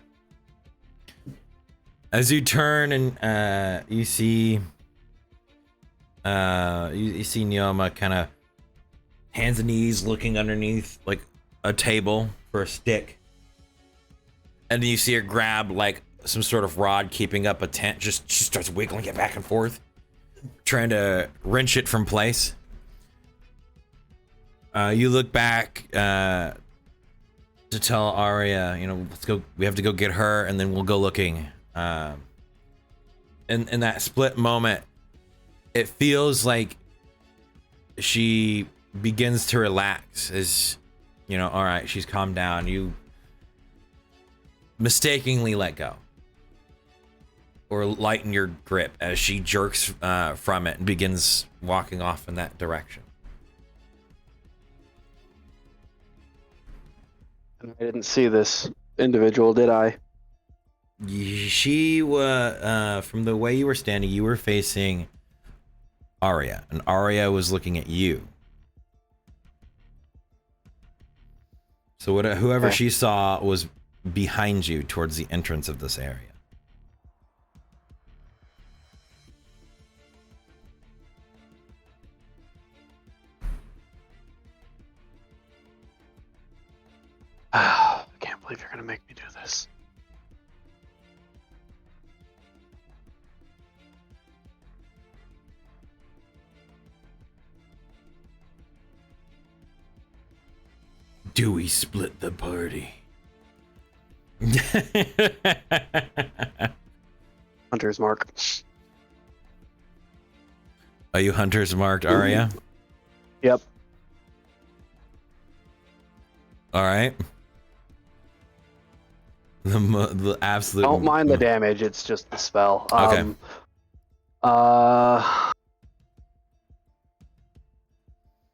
As you turn and you see you see Neoma kind of hands and knees looking underneath like a table for a stick. And then you see her grab like some sort of rod keeping up a tent. She starts wiggling it back and forth, trying to wrench it from place. You look back to tell Arya, let's go. We have to go get her, and then we'll go looking. In that split moment, it feels like she begins to relax. As all right, she's calmed down. You mistakenly let go, or lighten your grip as she jerks from it and begins walking off in that direction.
I didn't see this individual, did I?
She was from the way you were standing, you were facing Arya, and Arya was looking at you. So whoever she saw was behind you towards the entrance of this area.
I can't believe you're gonna make me do this.
Do we split the party?
Hunter's mark.
Are you hunter's marked, Arya?
Yep.
All right. The absolute.
Don't mind the damage. It's just the spell.
Okay.
Gonna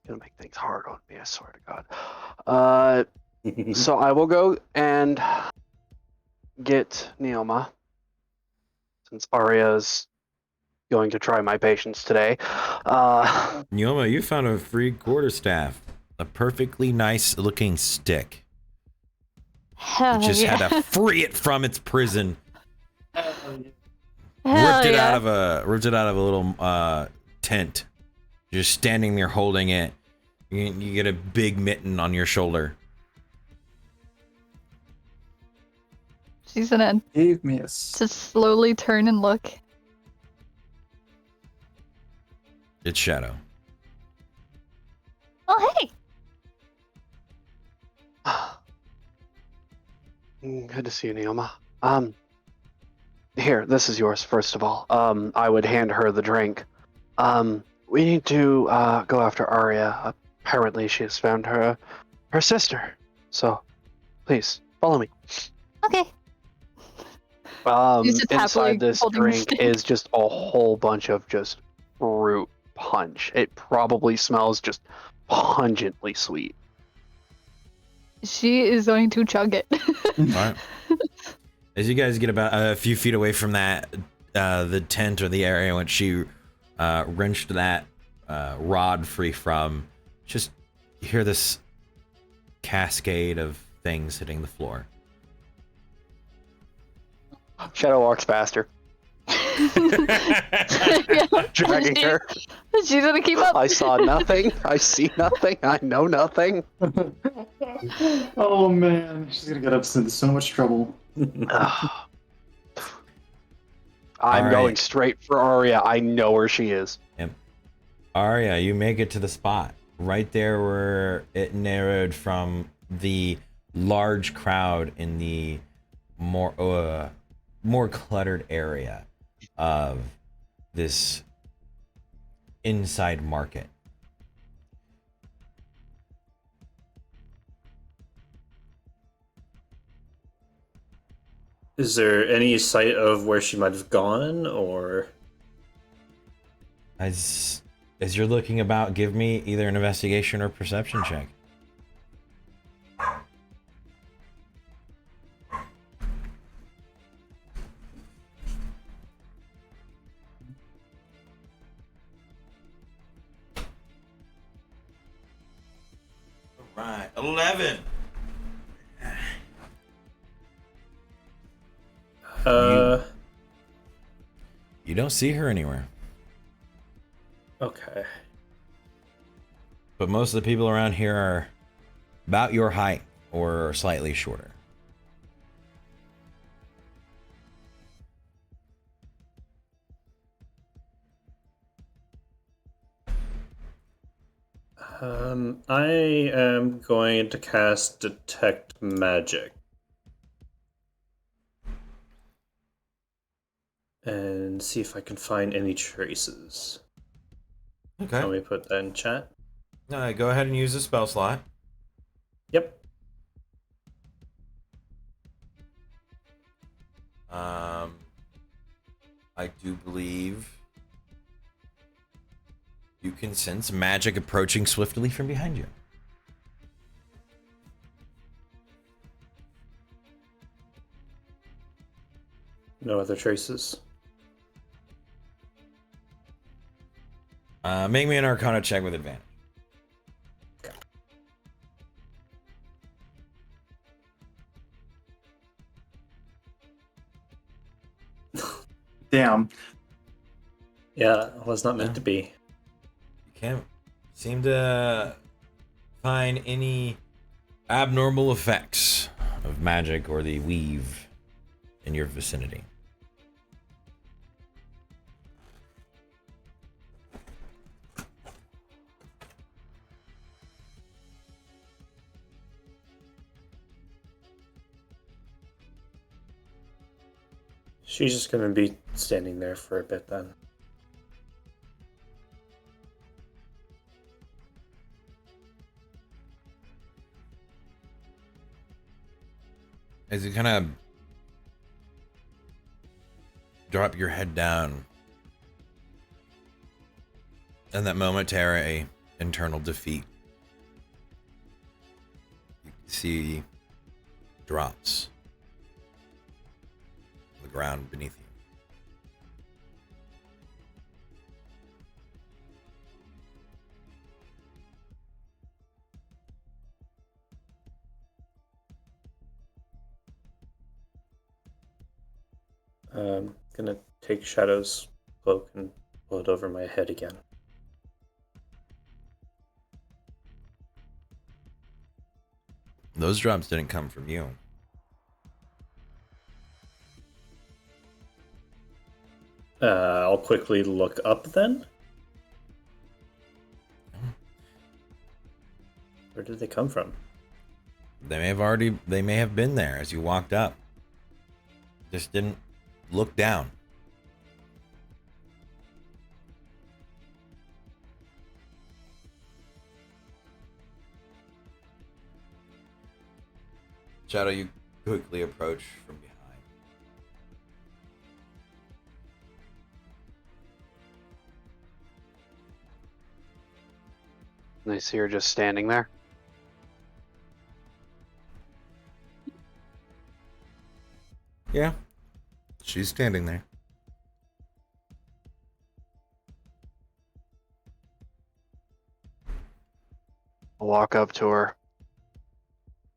make things hard on me. I swear to God. So I will go and get Neoma, since Arya's going to try my patience today.
Neoma, you found a free quarterstaff. A perfectly nice looking stick.
Hell
You just
yeah.
had to free it from its prison.
Hell
ripped it
yeah.
out of a little tent. Just standing there holding it. You get a big mitten on your shoulder.
She's gonna
Gave me a
just slowly turn and look.
It's Shadow.
Oh, hey!
Good to see you, Neoma. Here, this is yours, first of all. I would hand her the drink. We need to go after Arya. Apparently she has found her sister. So, please, follow me.
Okay. He's just happily
Inside this
holding the
drink
stick.
is just a whole bunch of just fruit punch. It probably smells just pungently sweet.
She is going to chug it.
All right. As you guys get about a few feet away from that, the tent or the area in which she wrenched that rod free from, just you hear this cascade of things hitting the floor.
Shadow walks faster. Dragging her.
She's gonna keep up.
I saw nothing. I see nothing. I know nothing.
Oh man, she's gonna get us into so much trouble.
I'm
All
going
right.
straight for Arya. I know where she is.
Arya, you make it to the spot right there where it narrowed from the large crowd in the more cluttered area of this inside market.
Is there any sight of where she might have gone, or
As you're looking about, give me either an investigation or perception check. All right, 11. You don't see her anywhere.
Okay.
But most of the people around here are about your height or slightly shorter.
I am going to cast Detect Magic. And see if I can find any traces.
Okay.
Let me put that in chat.
Go ahead and use the spell slot.
Yep.
I do believe you can sense magic approaching swiftly from behind you.
No other traces.
Make me an Arcana check with advantage.
Damn.
Yeah, it was not meant to be.
You can't seem to find any abnormal effects of magic or the weave in your vicinity.
She's just gonna be standing there for a bit then.
As you kind of drop your head down, in that momentary internal defeat, you see drops on the ground beneath you.
Gonna take Shadow's cloak and pull it over my head again.
Those drops didn't come from you.
I'll quickly look up then. Where did they come from?
They may have been there as you walked up. Just didn't look down. Shadow, you quickly approach from behind.
And I see her just standing there.
Yeah. She's standing there.
I'll walk up to her,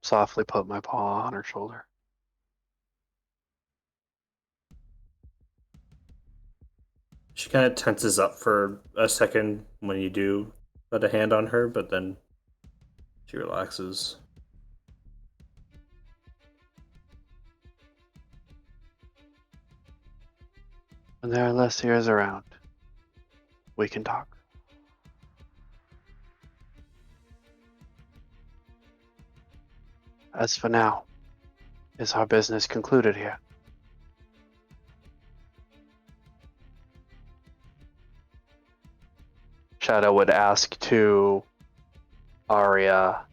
softly put my paw on her shoulder.
She kind of tenses up for a second when you do put a hand on her, but then she relaxes.
When there are less ears around, we can talk. As for now, is our business concluded here? Shadow would ask to Arya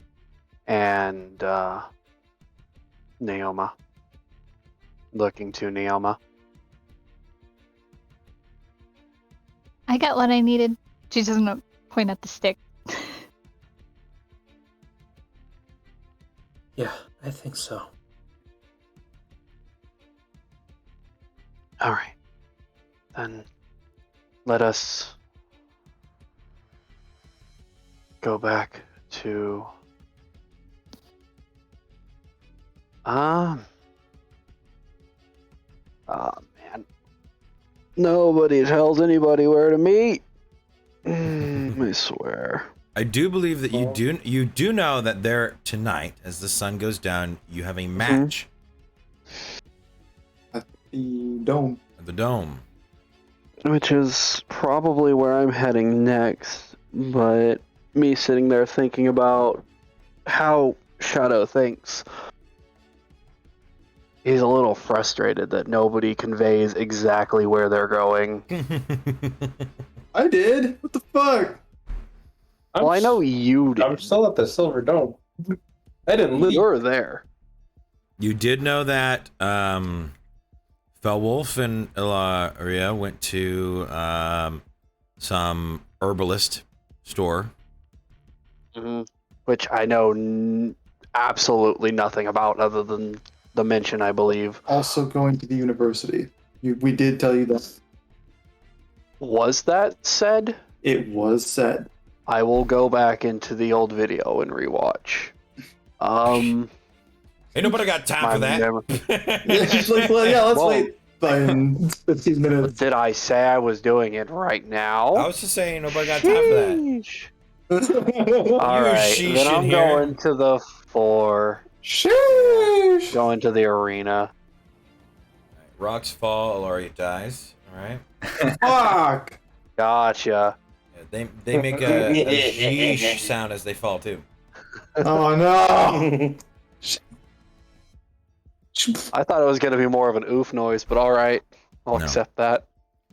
and Neoma. looking to Neoma.
I got what I needed. She doesn't point at the stick.
Yeah, I think so.
All right. Then let us go back to oh man. Nobody tells anybody where to meet. I swear.
I do believe that you do know that there tonight, as the sun goes down, you have a match
At the dome.
at the dome.
Which is probably where I'm heading next, but me sitting there thinking about how Shadow thinks. He's a little frustrated that nobody conveys exactly where they're going.
I did. What the fuck?
Well, I know you did.
I'm still at the Silver Dome. I didn't leave.
You're there.
You did know that Felwolf and Ilaria went to some herbalist store.
Which I know absolutely nothing about other than the mention, I believe.
Also going to the university. We did tell you that.
Was that said?
It was said.
I will go back into the old video and rewatch.
Ain't nobody got time for that.
Let's wait 15 minutes.
Did I say I was doing it right now?
I was just saying nobody got time for that.
All right,
sheesh
then
in
I'm
here.
going to the 4.
Sheesh.
Going to the arena.
Rocks fall, Ilaria dies. All right.
Fuck.
Gotcha.
Yeah, they make a sheesh sound as they fall too.
Oh no.
I thought it was going to be more of an oof noise, but all right. I'll
No.
accept that.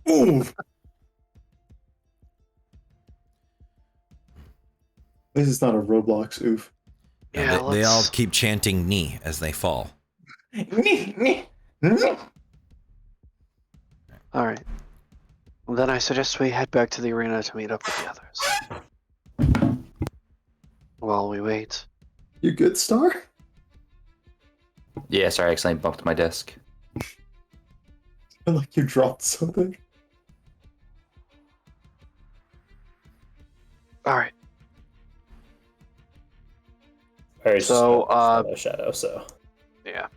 Oof. This is not a Roblox oof.
Yeah,
They all
let's-
keep chanting "ni" as they fall.
All right. Well, then I suggest we head back to the arena to meet up with the others. While we wait.
You good, Star?
Yeah, sorry, I accidentally bumped my desk.
I feel like you dropped something.
All right.
Very
So,
Shadow, so.
Yeah.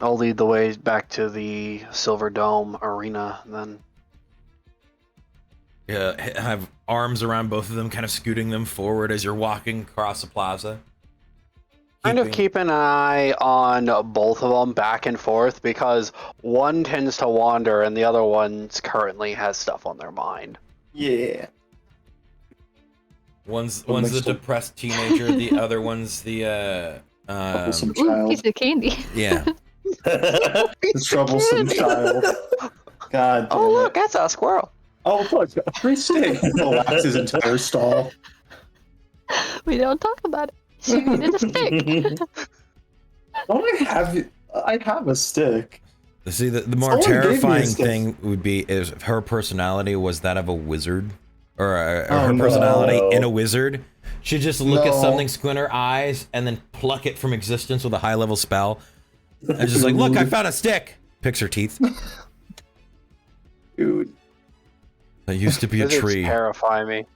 I'll lead the way back to the Silver Dome arena then.
Yeah, have arms around both of them, kind of scooting them forward as you're walking across the plaza.
Kind of keep an eye on both of them back and forth because one tends to wander and the other one currently has stuff on their mind.
Yeah.
One's the depressed teenager, the other one's the
Troublesome
Ooh,
child.
piece of candy.
yeah.
The troublesome child. God damn
Oh, look,
it.
that's a squirrel.
Oh, look, a free steak. Collapse his entire stall.
We don't talk about it. She needed a stick.
Don't I have a stick.
See, the more
Someone gave me a
terrifying
stick.
thing would be if her personality was that of a wizard, or
Oh,
her personality
no.
in a wizard. She'd just look at
No.
something, squint her eyes, and then pluck it from existence with a high level spell. And just like, look, I found a stick. Picks her teeth.
Dude.
That used to be a
Wizards
tree. All
terrify me.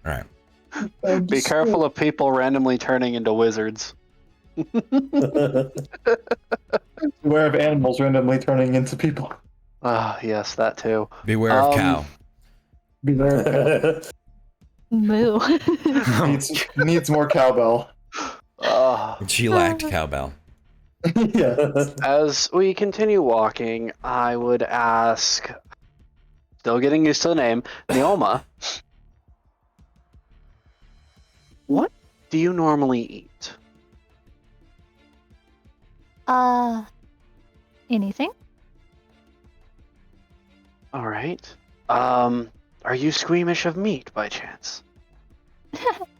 right.
Be careful of people randomly turning into wizards.
Beware of animals randomly turning into people.
Ah, yes, that too.
Beware of
Um,
cow.
Beware.
Moo.
Needs more cowbell.
She lacked cowbell.
Yeah.
As we continue walking, I would ask, still getting used to the name, Neoma, what do you normally eat?
Anything?
All right. Are you squeamish of meat by chance?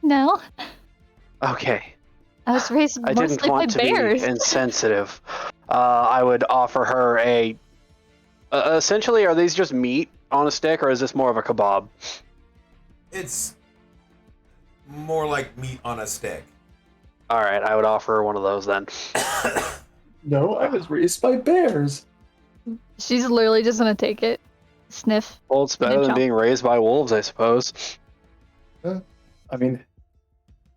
No.
Okay.
I was raised
I
mostly
didn't want
by
to
bears.
be insensitive. I would offer her a. Essentially, are these just meat on a stick, or is this more of a kebab?
It's more like meat on a stick.
All right, I would offer her one of those then.
No, I was raised by bears.
She's literally just gonna take it, sniff.
Well, it's better than
Chomp.
being raised by wolves, I suppose.
I mean,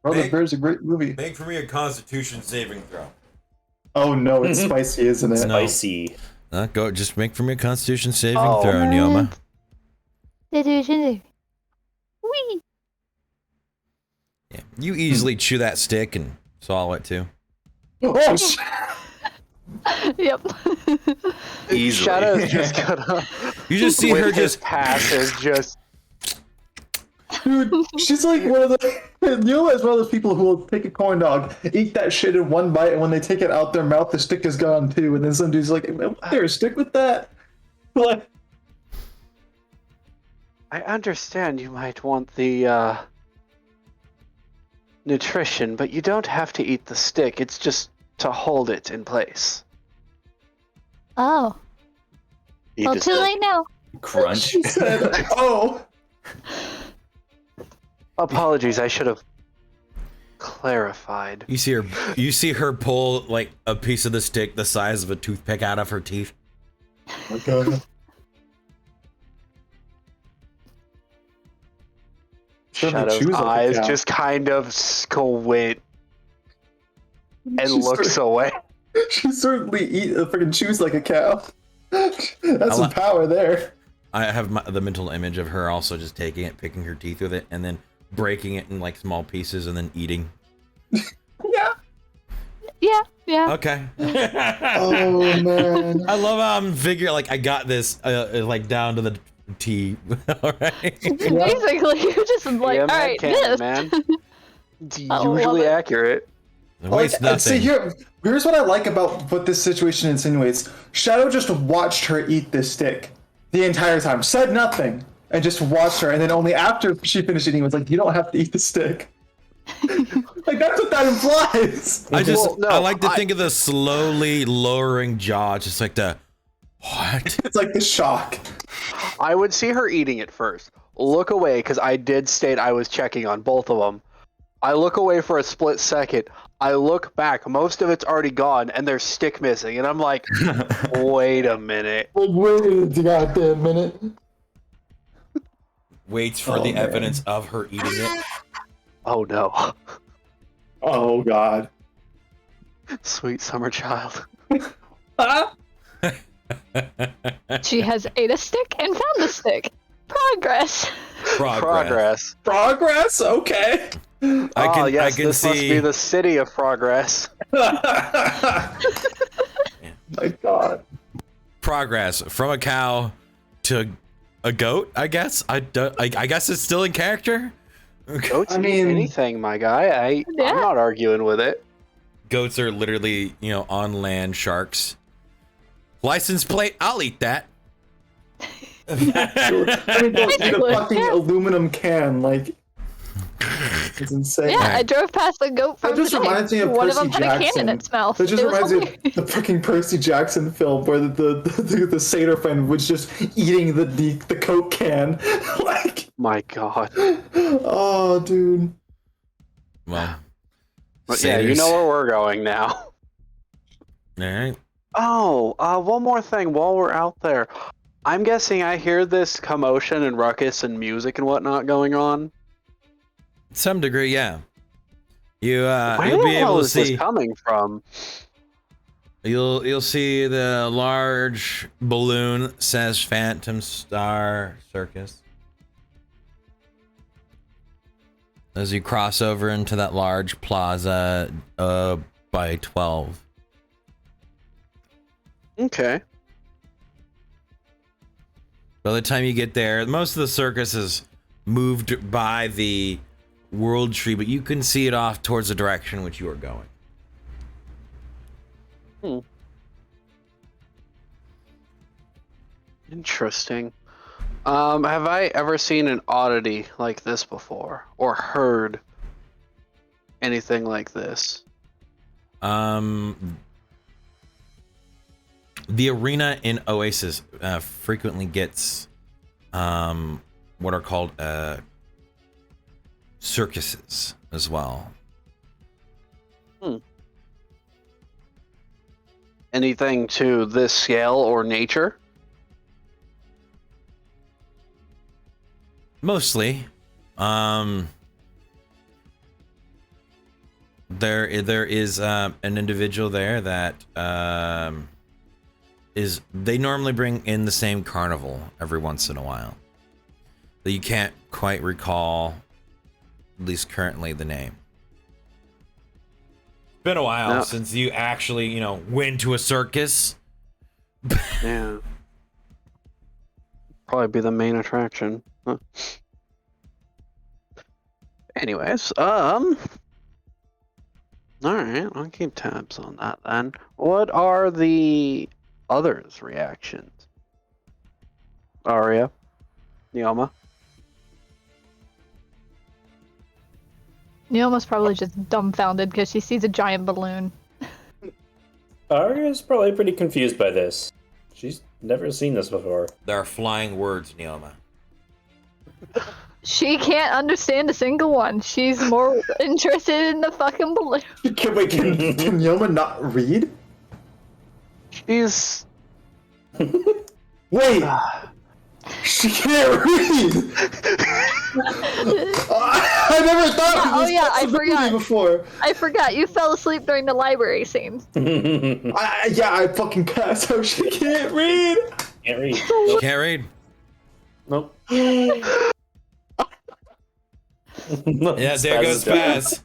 Brother
Make-
Bear's a great movie.
Make for me a Constitution saving throw.
Oh no, it's spicy, isn't it?
No.
Spicy.
Go. Just make for me a Constitution saving
Oh,
throw, Neoma.
Wee.
Yeah. You easily chew that stick and swallow it too.
Oh shit!
Yep.
Easily.
Shadow's just gonna.
You just see
with
her
his
just
passes just.
Dude, she's like one of the. Neoma is one of those people who will take a corn dog, eat that shit in one bite, and when they take it out their mouth, the stick is gone too. And then some dude's like, "There, stick with that." Like,
I understand you might want the nutrition, but you don't have to eat the stick. It's just to hold it in place.
Oh.
Eat
Well,
the
too
stick.
late now.
Crunch.
she said, "Oh."
Apologies, I should have clarified.
you see her pull like a piece of the stick the size of a toothpick out of her teeth.
Okay. Certainly chews
Shadow's
like a
eyes
cow.
just kind of squint and
She's
looks away.
She certainly freaking chews like a cow. That's some
li-
power there.
I have the mental image of her also just taking it, picking her teeth with it, and then breaking it in like small pieces and then eating.
Yeah.
Yeah.
Okay.
Oh man.
I love how I'm figuring like I got this like down to the T. All right.
Basically, you're just like,
Yeah,
all right,
cannon,
this.
man. It's
I love
usually
it.
accurate.
Waste
Like, see,
nothing.
here's what I like about what this situation insinuates. Shadow just watched her eat this stick the entire time, said nothing, and just watched her, and then only after she finished eating was like, "You don't have to eat the stick." Like that's what that implies.
I just
Well, no,
I like to think of the slowly lowering jaw, just like the what?
It's like the shock.
I would see her eating it first. Look away, because I did state I was checking on both of them. I look away for a split second. I look back. Most of it's already gone, and there's stick missing. And I'm like, wait a minute.
Like, wait a goddamn minute.
Waits for
Oh,
the
man.
evidence of her eating it.
Oh no.
Oh god.
Sweet summer child.
She has ate a stick and found the stick. Progress.
Progress.
Progress? Okay.
Yes,
can
this must
see
be the city of progress.
My god.
progress from a cow to a goat. I guess I guess it's still in character.
Goats
I
eat
mean-
anything, my guy.
Yeah.
I'm not arguing with it.
Goats are literally, on land sharks. License plate, I'll eat that.
I mean, don't eat a
Basically,
fucking
yeah.
aluminum can, like. It's insane.
Yeah, I drove past a goat from
That just
today.
reminds me of
One of
Percy
them had a can
Jackson.
in its mouth.
That just
It was
reminds me
hilarious.
of the freaking Percy Jackson film where the satyr friend was just eating the Coke can. Like,
My god.
oh, dude.
Well,
But yeah, you know where we're going now.
All right.
Oh, one more thing while we're out there. I'm guessing I hear this commotion and ruckus and music and whatnot going on.
Some degree, yeah. You'll
Where
be
the hell
able to
is this
see.
coming from?
You'll see the large balloon that says Phantom Star Circus. As you cross over into that large plaza by 12.
Okay.
By the time you get there, most of the circus is moved by the world tree, but you can see it off towards the direction in which you are going.
Interesting. Have I ever seen an oddity like this before? Or heard anything like this?
The arena in Oasis frequently gets what are called circuses as well.
Anything to this scale or nature?
Mostly. There is an individual there that they normally bring in the same carnival every once in a while. But you can't quite recall, at least currently, the name. It's been a while since you actually, went to a circus.
Yeah. Probably be the main attraction. Huh. Anyways, all right, I'll keep tabs on that then. What are the others' reactions? Arya, Neoma.
Neoma's probably just dumbfounded because she sees a giant balloon.
Arya's probably pretty confused by this. She's never seen this before.
There are flying words, Neoma.
She can't understand a single one. She's more interested in the fucking balloon.
Can Neoma not read?
She's...
Wait! She can't read! I never thought of this
I forgot.
before.
I forgot. You fell asleep during the library scene.
I fucking passed out. She can't read!
Can't read.
She can't read.
Nope.
Yeah, there goes Spaz.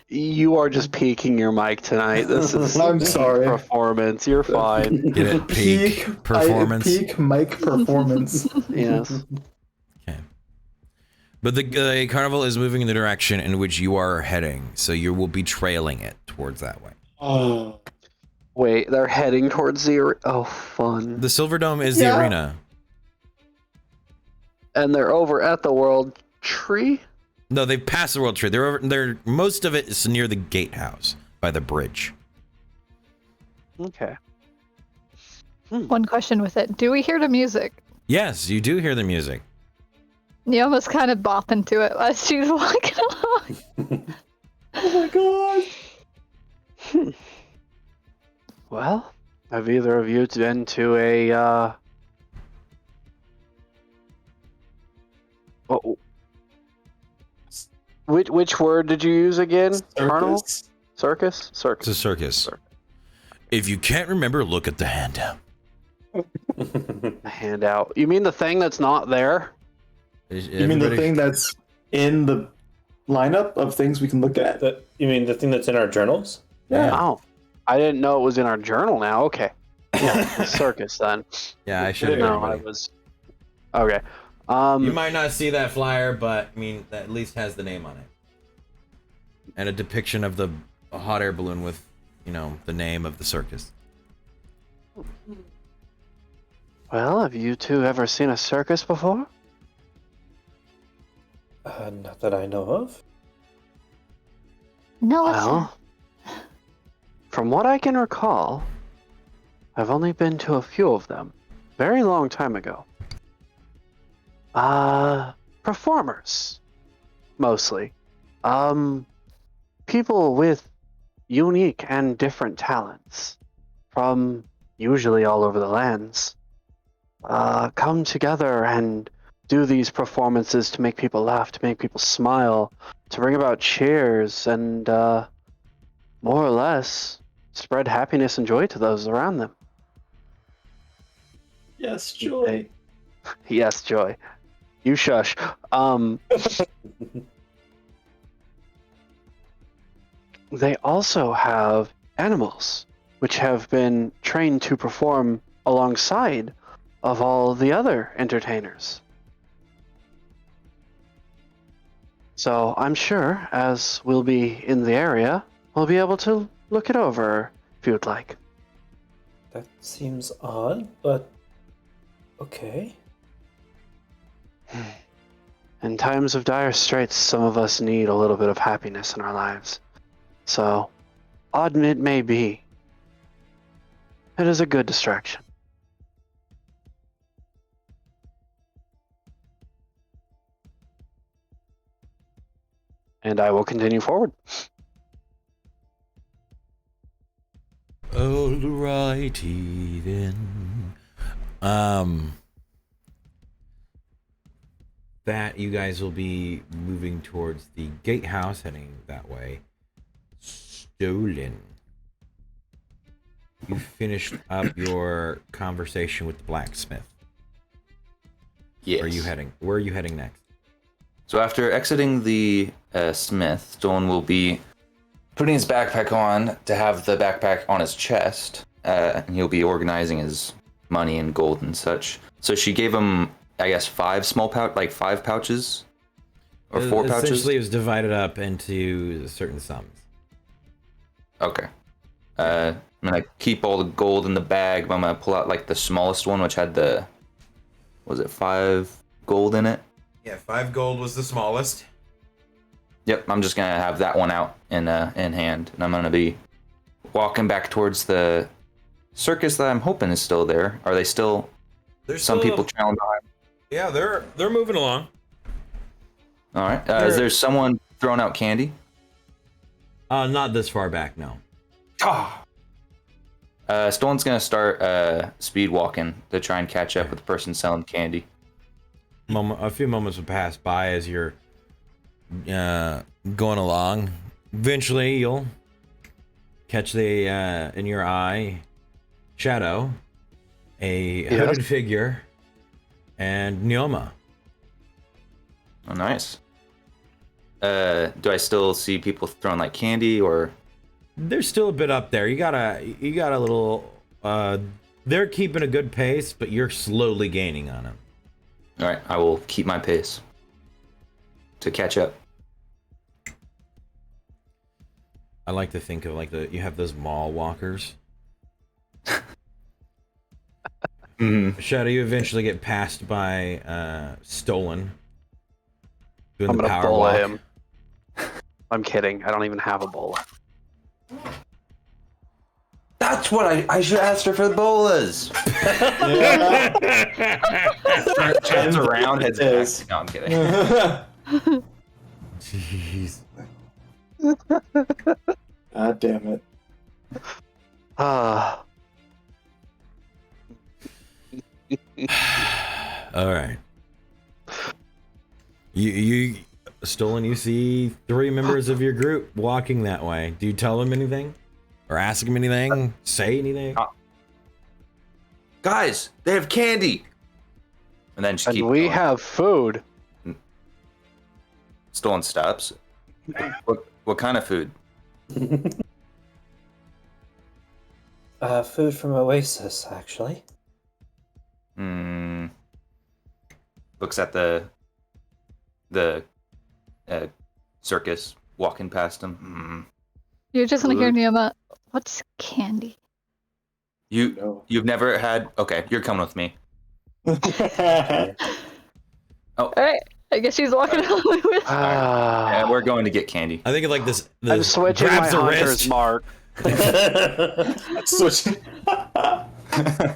You are just peeking your mic tonight. This is
I'm sorry.
Performance. You're fine.
Get it? Peak performance.
Peak mic performance.
Yes.
Okay. But the carnival is moving in the direction in which you are heading, so you will be trailing it towards that way.
Oh.
Wait, they're heading towards the... Oh, fun.
The Silver Dome is the arena.
And they're over at the World Tree?
No, they've passed the World Trade. They're most of it is near the gatehouse by the bridge.
Okay.
One question with it. Do we hear the music?
Yes, you do hear the music.
Neoma's kind of bopping to it as she's walking along.
Oh my god.
Well, have either of you been to a, Which word did you use again? Carnival? Circus? Circus.
It's a circus. If you can't remember, look at the handout.
The handout. You mean the thing that's not there?
You mean the thing that's in the lineup of things we can look at?
You mean the thing that's in our journals?
Yeah.
Oh, I didn't know it was in our journal now. Okay. Yeah, circus then.
Yeah, I should have
No, I was... Okay.
You might not see that flyer, but I mean, that at least has the name on it. And a depiction of a hot air balloon with, the name of the circus.
Well, have you two ever seen a circus before?
Not that I know of.
No,
Well, from what I can recall, I've only been to a few of them. Very long time ago. Performers. Mostly. People with unique and different talents. From usually all over the lands. Come together and do these performances to make people laugh, to make people smile, to bring about cheers, and, more or less, spread happiness and joy to those around them.
Yes, joy.
Yes, joy. You shush. They also have animals, which have been trained to perform alongside of all the other entertainers. So I'm sure, as we'll be in the area, we'll be able to look it over if you'd like.
That seems odd, but okay.
In times of dire straits, some of us need a little bit of happiness in our lives. So, odd it may be, it is a good distraction. And I will continue forward.
Alrighty then. That you guys will be moving towards the gatehouse, heading that way. Stolen. You finished up your conversation with the blacksmith.
Yes.
Where are you heading next?
So after exiting the smith, Stolen will be putting his backpack on to have the backpack on his chest. And he'll be organizing his money and gold and such. So she gave him, I guess, 5 pouches? Or 4 pouches?
Essentially, it was divided up into certain sums.
Okay. I'm gonna keep all the gold in the bag, but I'm gonna pull out like the smallest one, which had was it 5 gold in it?
Yeah, 5 gold was the smallest.
Yep, I'm just gonna have that one out in hand, and I'm gonna be walking back towards the circus that I'm hoping is still there. Are they still?
There's
Some people trailing behind.
Yeah, they're moving along.
All right. Is there someone throwing out candy?
Not this far back, no.
Stone's gonna start speed walking to try and catch up with the person selling candy.
A few moments will pass by as you're going along. Eventually, you'll catch the in your eye shadow, a hooded figure, and Neoma.
Oh, nice. Do I still see people throwing like candy or?
There's still a bit up there. You got a little. They're keeping a good pace, but you're slowly gaining on them.
All right, I will keep my pace to catch up.
I like to think of you have those mall walkers. Shadow, you eventually get passed by Stolen. Doing
I'm
the
gonna
power
bola
walk.
him. I'm kidding. I don't even have a bola.
That's what I should ask her for the bolas. Turns around, heads back. No, I'm kidding.
Jeez.
God damn it.
Ah.
All right. You Stolen, you see 3 members of your group walking that way. Do you tell them anything? Or ask them anything? Say anything?
Guys, they have candy. And then just
And
keep
we
going.
have food.
Stolen stops. What kind of food?
Food from Oasis, actually.
Looks at the circus walking past him.
You're just gonna hear
Food.
Neoma. What's candy?
You've never had? Okay, you're coming with me.
All right. I guess she's walking along with.
Yeah, we're going to get candy.
I think of like this.
I'm switching my
grabs the
hunter's
wrist.
mark.
Switch.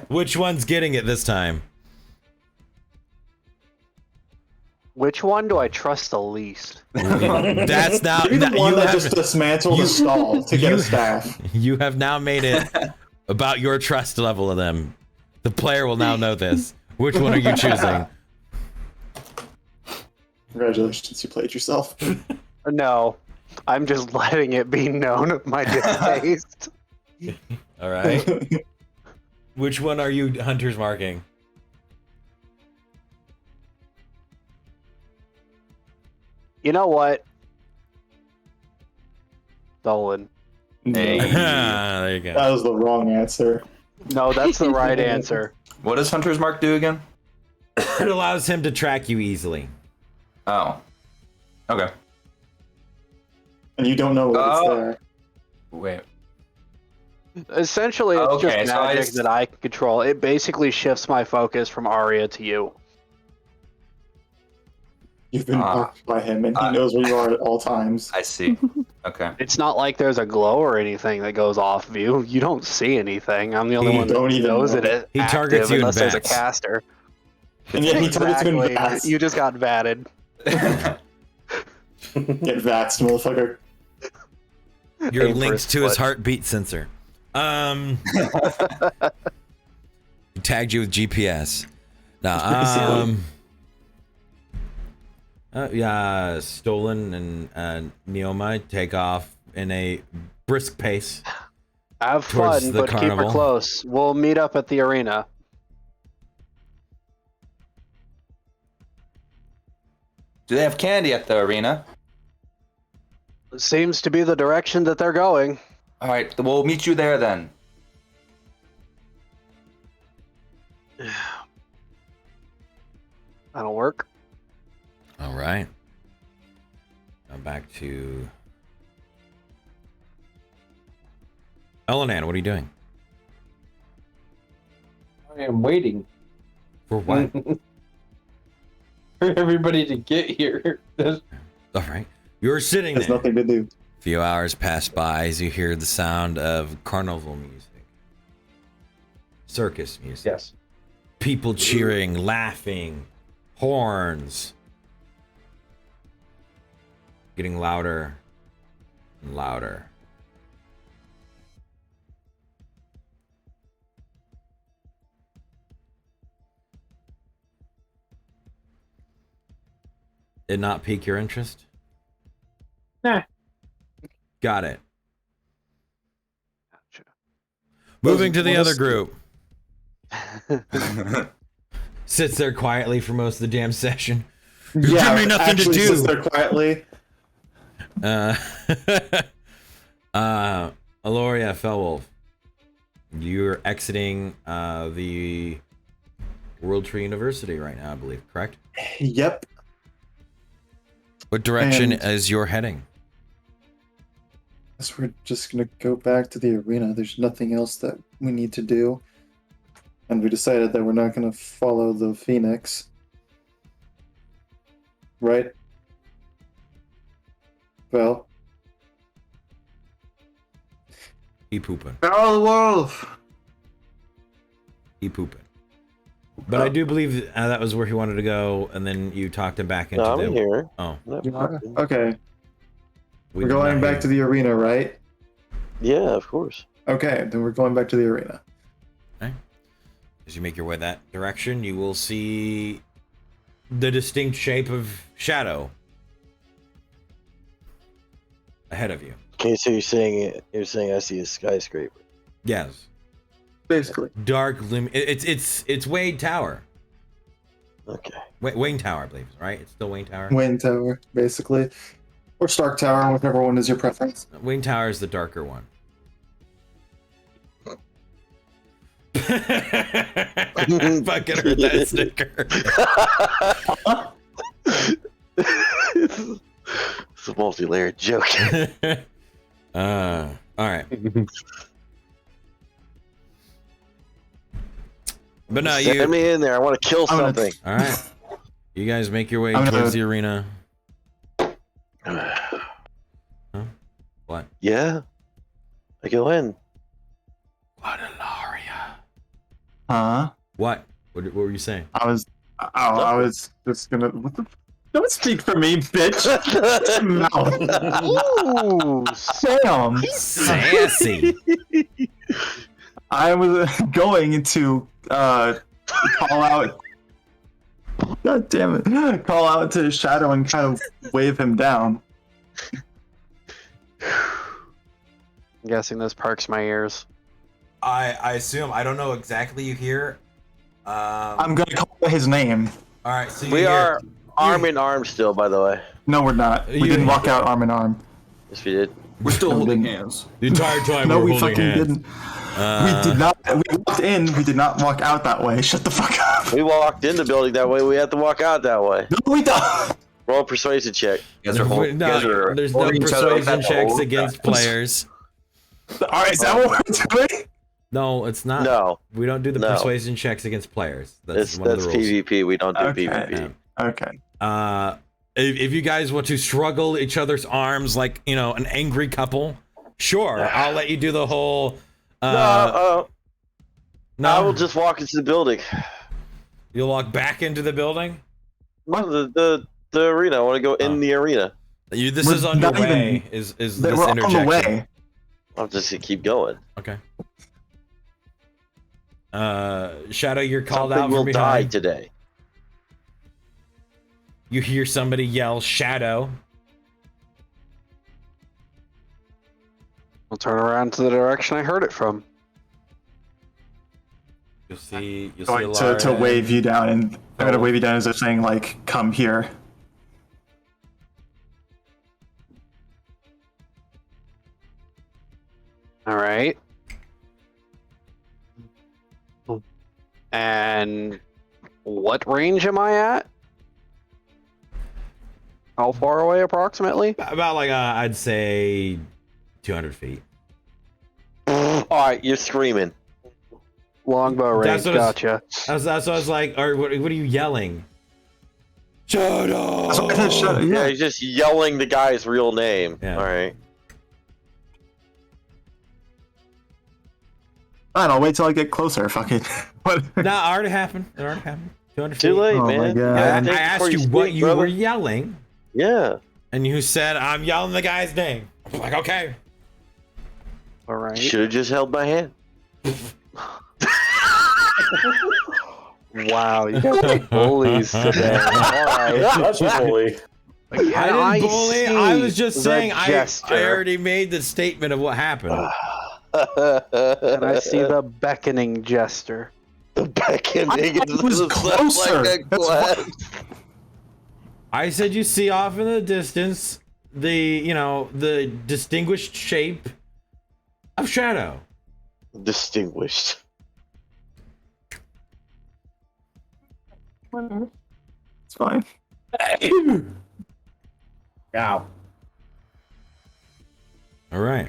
Which one's getting it this time?
Which one do I trust the least?
That's now.
You're the one
you
that
have,
just dismantled the stall to get
you-
a staff.
you have now made it about your trust level of them. The player will now know this. Which one are you choosing?
Congratulations, you played yourself.
No, I'm just letting it be known of my distaste.
All right. Which one are you hunters marking?
You know what? Dolan.
Hey.
There you go.
That was the wrong answer.
No, that's the right answer.
What does Hunter's Mark do again?
It allows him to track you easily.
Oh. Okay.
And you don't know what's
Oh.
there.
Wait.
Essentially, it's
Okay,
just
so I
magic
just-
that I can control. It basically shifts my focus from Arya to you.
You've been marked by him, and he knows where you are at all times.
I see. Okay.
It's not like there's a glow or anything that goes off of you. You don't see anything. I'm the only
He
one that
don't even
knows
know.
it is
He
active
targets you in
unless there's a
bats.
caster.
And yet he targets you in
Exactly.
bats.
You just got vatted.
Get vaxxed, motherfucker.
You're
Aim for
linked
his
to his
foot.
heartbeat sensor. He tagged you with GPS. Now, yeah, Stolen and Neoma take off in a brisk pace.
Have
Towards
fun,
the
but keep
carnival.
her close. We'll meet up at the arena.
Do they have candy at the arena?
Seems to be the direction that they're going.
All right, we'll meet you there then.
That'll work.
All right. Now back to Elenan. What are you doing?
I am waiting
For what?
for everybody to get here.
All right. You're sitting
Has
there.
nothing to do.
A few hours pass by as you hear the sound of carnival music, circus music.
Yes.
People cheering, laughing, horns. Getting louder and louder. Did not pique your interest?
Nah.
Got it.
Gotcha.
Moving to the
Well,
other group. Sits there quietly for most of the damn session. You give me nothing to
actually
do.
sits there quietly.
Aloria Fellwolf, you're exiting the World Tree University right now, I believe, correct?
Yep.
What direction
And-
is your heading?
Guess we're just gonna go back to the arena. There's nothing else that we need to do. And we decided that we're not gonna follow the Phoenix. Right? Well.
He pooping.
Follow the wolf!
He pooping. But I do believe that was where he wanted to go, and then you talked him back into
No,
the.
I'm here.
Oh,
Not
You are?
fucking-
Okay.
we
We're
did not
going
hear
back
you.
to the arena, right?
Yeah, of course.
Okay, then we're going back to the arena.
As you make your way that direction, you will see the distinct shape of Shadow ahead of you.
Okay, so you're saying I see a skyscraper.
Yes,
Basically.
dark it's Wade Tower.
Okay.
Wayne Tower, I believe, right? It's still Wayne Tower.
Wayne Tower, basically. Or Stark Tower, whichever one is your preference.
Wayne Tower is the darker one. Fucking heard that sticker.
It's a multi-layered joke.
All right. But no, you.
Send me in there. I want to kill
I'm gonna-
something.
All right. You guys make your way
I'm gonna-
towards the arena. What?
Yeah. I go in.
Guadalaria.
Huh?
What? What were you saying?
I was just gonna. What the? Don't speak for me, bitch. Mouth.
Ooh,
Sam.
Sassy.
I was going to call out. God damn it! Call out to Shadow and kind of wave him down.
I'm guessing this perks my ears.
I assume I don't know exactly you hear.
I'm gonna call out his name.
All right. So you
We
hear,
are arm in arm still, by the way.
No, we're not. We
You-
didn't walk out arm in arm.
Yes, we did.
We're still
No, we
holding
didn't.
hands.
the entire time
No,
we're
we
holding
fucking
hands.
didn't. We did not. We walked in. We did not walk out that way. Shut the fuck up.
We walked in the building that way. We had to walk out that way.
No, we don't.
Roll a persuasion check.
You guys are holding.
No,
you guys are
there's no
holding each other up
persuasion
at the
checks
whole
against
time.
players.
All right, is that what we're doing?
No, it's not.
No,
We don't do the
No.
persuasion checks against players. That's
that's
one of the rules.
PvP. We don't do
Okay.
PvP.
Okay.
If you guys want to struggle each other's arms like, an angry couple, sure, I'll let you do the whole.
No,
No,
I will just walk into the building.
You'll walk back into the building.
The arena. I want to go in the arena.
This
We're
is on your
not even-
way. Is this
We're
interjection?
on the way.
I'll just keep going.
Okay. Shadow, you're called
Something
out
will
from
die
behind.
today.
You hear somebody yell, "Shadow!"
I'll turn around to the direction I heard it from.
You'll see
Going to
Alara
wave you down, and I'm gonna
Oh.
wave you down as they're saying like, "Come here."
All right. And what range am I at? How far away approximately?
About like I'd say 200 feet.
All right, you're screaming.
Longbow range,
That's what it's-
gotcha.
That's what I was like. Or what are you yelling? Shadow!
That's what I said, shut-
Yeah,
yeah.
he's just yelling the guy's real name.
Yeah.
All right.
Fine, I'll wait till I get closer. Fuck it. What?
Nah, it already happened. 200
Too
feet.
late,
Oh my
man.
God.
I
Think
asked
before
you
speak,
what you
brother.
were yelling,
Yeah.
and you said, "I'm yelling the guy's name." I'm like, okay.
All right.
Should have just held my hand.
Wow, you guys are bullies today. All right.
That's bully.
Can
I didn't bully. I was just
see
saying
the
I
gesture?
already made the statement of what happened.
And I see the beckoning gesture.
The beckoning.
It was closer.
Like a
That's why-
quest.
I said you see off in the distance the distinguished shape of Shadow.
Distinguished.
It's fine.
Ow.
All right.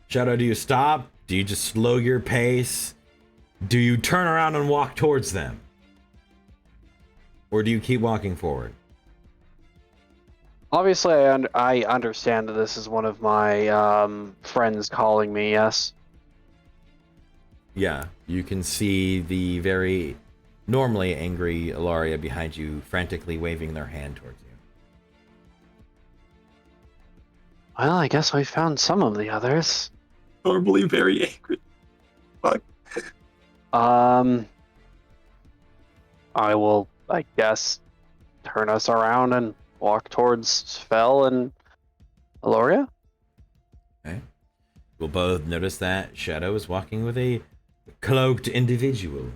Shadow, do you stop? Do you just slow your pace? Do you turn around and walk towards them? Or do you keep walking forward?
Obviously, I understand that this is one of my friends calling me, yes?
Yeah, you can see the very normally angry Ilaria behind you frantically waving their hand towards you.
Well, I guess we found some of the others.
Normally very angry. Fuck.
I will, I guess, turn us around and walk towards Fel and Aloria.
Okay. We'll both notice that Shadow is walking with a cloaked individual.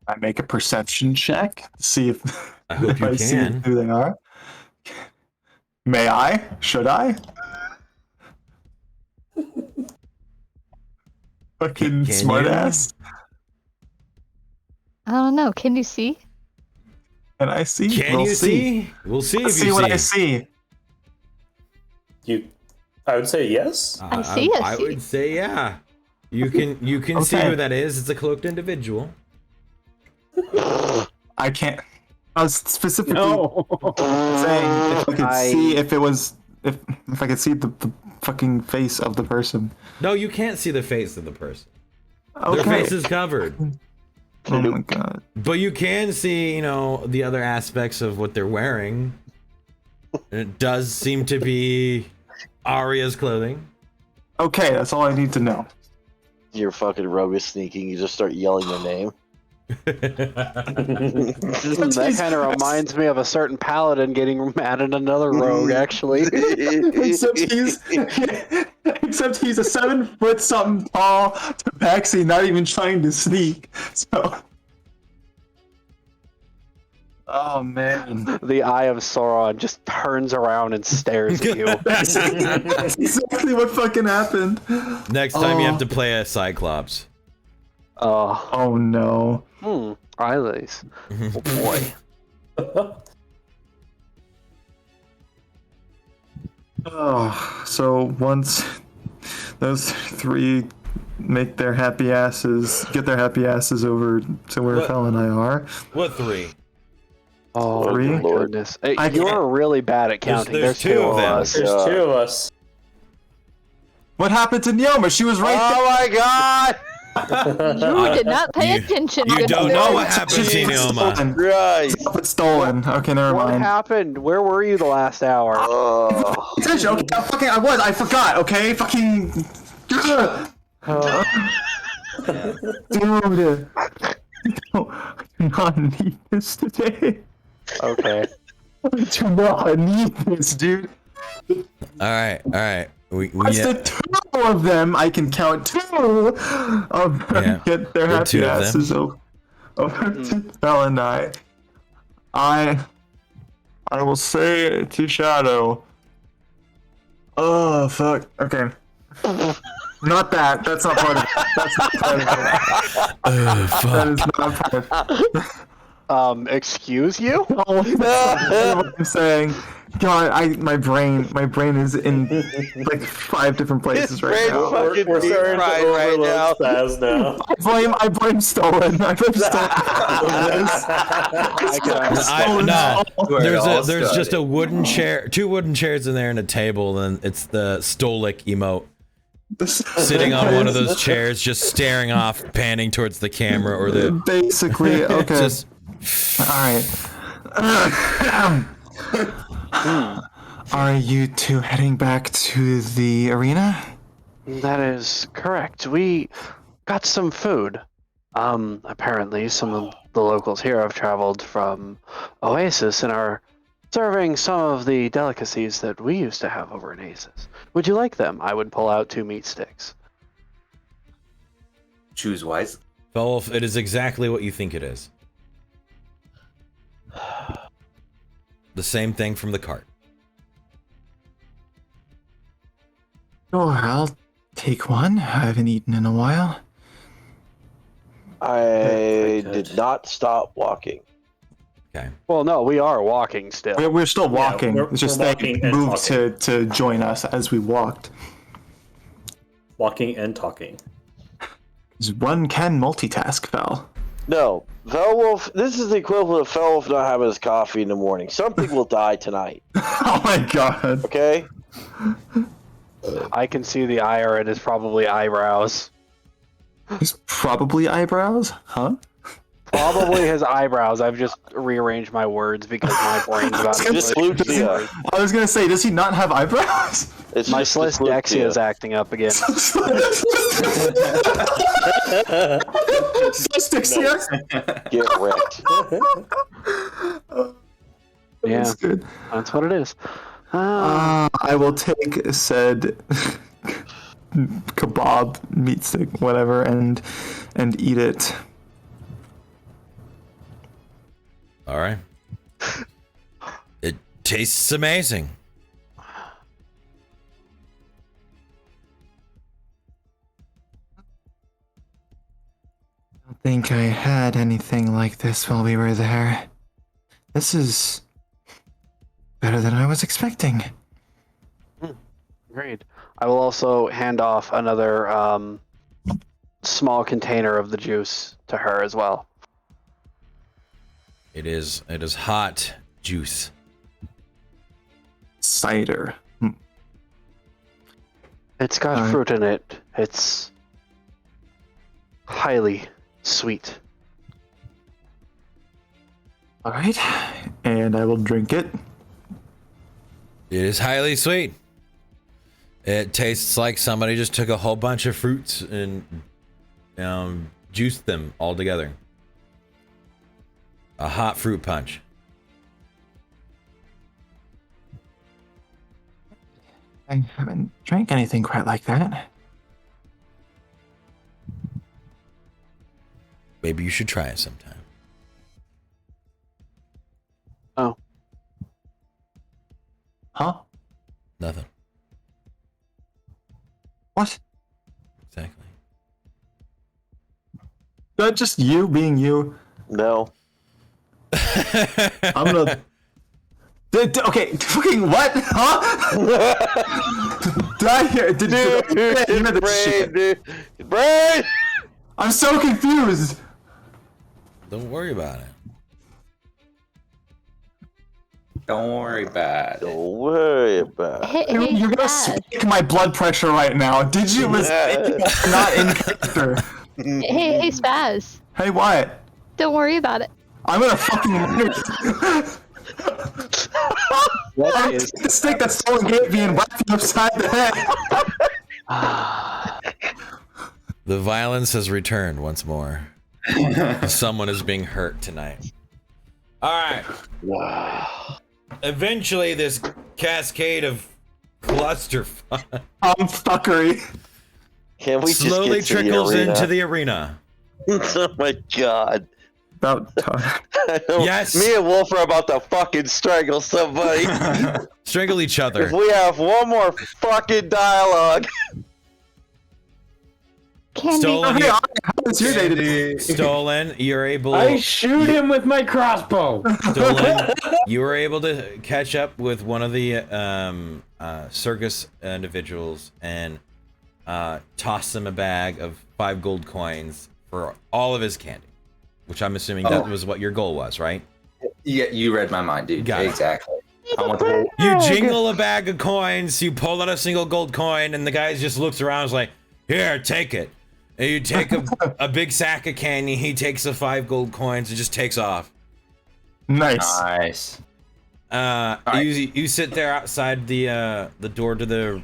I make a perception check to see if
I hope you
I see
can.
who they are. May I? Should I? Fucking
Can you?
smartass.
I don't know. Can you see?
Can I see?
Can
We'll
you see? We'll see
Let's
if
see
you
what
see.
I see.
I would say yes.
I see, I
I
see.
would say yeah. You can see
Okay.
who that is. It's a cloaked individual.
I can't. I was specifically
No.
saying if I could
I-
see if it was if I could see the fucking face of the person.
No, you can't see the face of the person. Their
Okay.
face is covered.
Oh my god.
But you can see, the other aspects of what they're wearing. And it does seem to be Arya's clothing.
Okay, that's all I need to know.
Your fucking rogue is sneaking. You just start yelling their name.
That kind of reminds me of a certain paladin getting mad at another rogue, actually.
except he's a 7 foot something tall tabaxi, not even trying to sneak. So. Oh man.
The Eye of Sauron just turns around and stares at you.
That's exactly what fucking happened.
Next time you
Oh.
have to play a Cyclops.
Oh no.
Eyelids. Oh boy.
Oh, so once those three get their happy asses over to where
What?
Fel and I are.
What three?
Oh
Oh,
Three?
my
Lord.
goodness! Hey,
I
you're
can't-
really bad at counting.
there's
There's
two of them.
us.
There's
Yeah.
2 of us.
What happened to Neoma? She was right
Oh my god!
You did not pay
You-
attention.
You
good
don't
boy.
know what happened to
there.
Neoma.
Right.
It's stolen. Okay, never
What
mind.
happened? Where were you the last hour?
Oh.
Attention, okay, I forgot, okay? Fucking. Dude. I do not need this today.
Okay.
I do not need this, dude.
All right. We
I said 2 of them. I can count 2 of them.
Yeah,
Get their
there are
happy
2 of them.
asses over to Bell and I will say to Shadow. Oh fuck. Okay. Not that. That's not part of it. That's not part of it. That is not part of it.
Excuse you?
Oh, that's what I'm saying. God, my brain is in like 5 different places right
brain
now.
fucking
We're starting to
fried right
overload
now.
Spaz now.
I blame Stolen. I blame Stolen.
I can
No,
Where it all
there's just
started.
a wooden chair, 2 wooden chairs in there and a table, and it's the Stolik emote sitting on one of those chairs, just staring off, panning towards the camera or the.
Basically, okay.
Just,
All right. Are you 2 heading back to the arena?
That is correct. We got some food. Apparently some of the locals here have traveled from Oasis and are serving some of the delicacies that we used to have over in Oasis. Would you like them? I would pull out 2 meat sticks.
Choose wise.
Felwolf, it is exactly what you think it is. The same thing from the cart.
Sure, I'll take one. I haven't eaten in a while.
I did not stop walking.
Okay.
Well, no, we are walking still.
We're still walking.
we're-
it's just
we're
they
walking and
moved
talking.
to join us as we walked.
Walking and talking.
'Cause one can multitask, Val.
No, Felwolf. This is the equivalent of Felwolf not having his coffee in the morning. Something will die tonight.
Oh my god.
Okay.
I can see the ire in his probably eyebrows.
There's probably eyebrows, huh?
Probably his eyebrows. I've just rearranged my words because my brain's about to
Just
split.
dyslexia.
I was gonna say, does he not have eyebrows?
It's
My
just
dyslexia is acting up again.
Dyslexia?
Get wrecked.
Yeah,
That's good.
that's what it is.
I will take said kebab, meat stick, whatever, and eat it.
All right. It tastes amazing.
I don't think I had anything like this while we were there. This is better than I was expecting.
Great. I will also hand off another small container of the juice to her as well.
It is hot juice.
Cider.
It's got
Alright.
fruit in it. It's highly sweet.
Alright. And I will drink it.
It is highly sweet. It tastes like somebody just took a whole bunch of fruits and juiced them all together. A hot fruit punch.
I haven't drank anything quite like that.
Maybe you should try it sometime.
Oh,
Huh?
Nothing.
What?
Exactly.
That just you being you.
No.
I'm gonna. Okay, fucking what? Huh? Did I hear? Did I hear this shit?
Brain!
I'm so confused.
Don't worry about it.
Don't worry about it.
Don't worry about
Hey,
it.
hey,
You're gonna
Spaz.
spike my blood pressure right now. Did you listen? Not in character.
Hey, Spaz.
Hey, what?
Don't worry about it.
I'm gonna fucking murder you.
What
I'm gonna
is
take the stick that Stolen gave me and whack you upside the head.
The violence has returned once more. Someone is being hurt tonight. All right. Eventually, this cascade of clusterfuck
Fuckery.
Can we
slowly
just get to
trickles
the arena?
into the arena.
Oh my god.
About time.
Yes.
Me and Wolf are about to fucking strangle somebody.
Strangle each other.
If we have one more fucking dialogue.
Candy.
Stolen,
Hey, how was your day today?
Stolen, you're able.
I shoot him with my crossbow.
Stolen, you were able to catch up with one of the circus individuals and toss him a bag of 5 gold coins for all of his candy, which I'm assuming that was what your goal was, right?
Yeah, you read my mind, dude.
Got it.
Exactly. I want the whole.
You jingle a bag of coins, you pull out a single gold coin, and the guy just looks around and is like, here, take it. And you take a big sack of candy, he takes the 5 gold coins and just takes off.
Nice.
Nice.
You, you sit there outside the door to the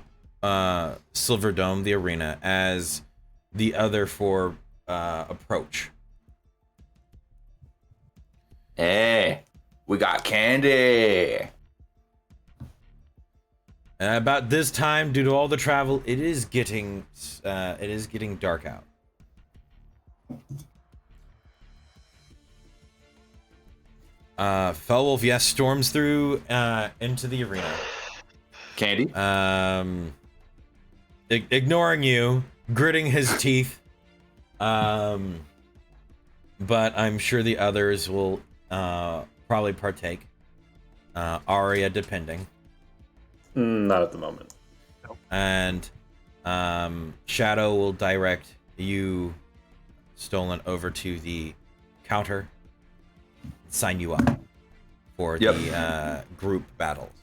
Silver Dome, the arena, as the other 4 approach.
Hey, we got candy.
About this time, due to all the travel, it is getting dark out. Fellwolf, yes, storms through into the arena.
Candy.
Ignoring you, gritting his teeth. But I'm sure the others will probably partake. Aria, depending.
Not at the moment.
And Shadow will direct you, Stolen, over to the counter, sign you up for the group battles.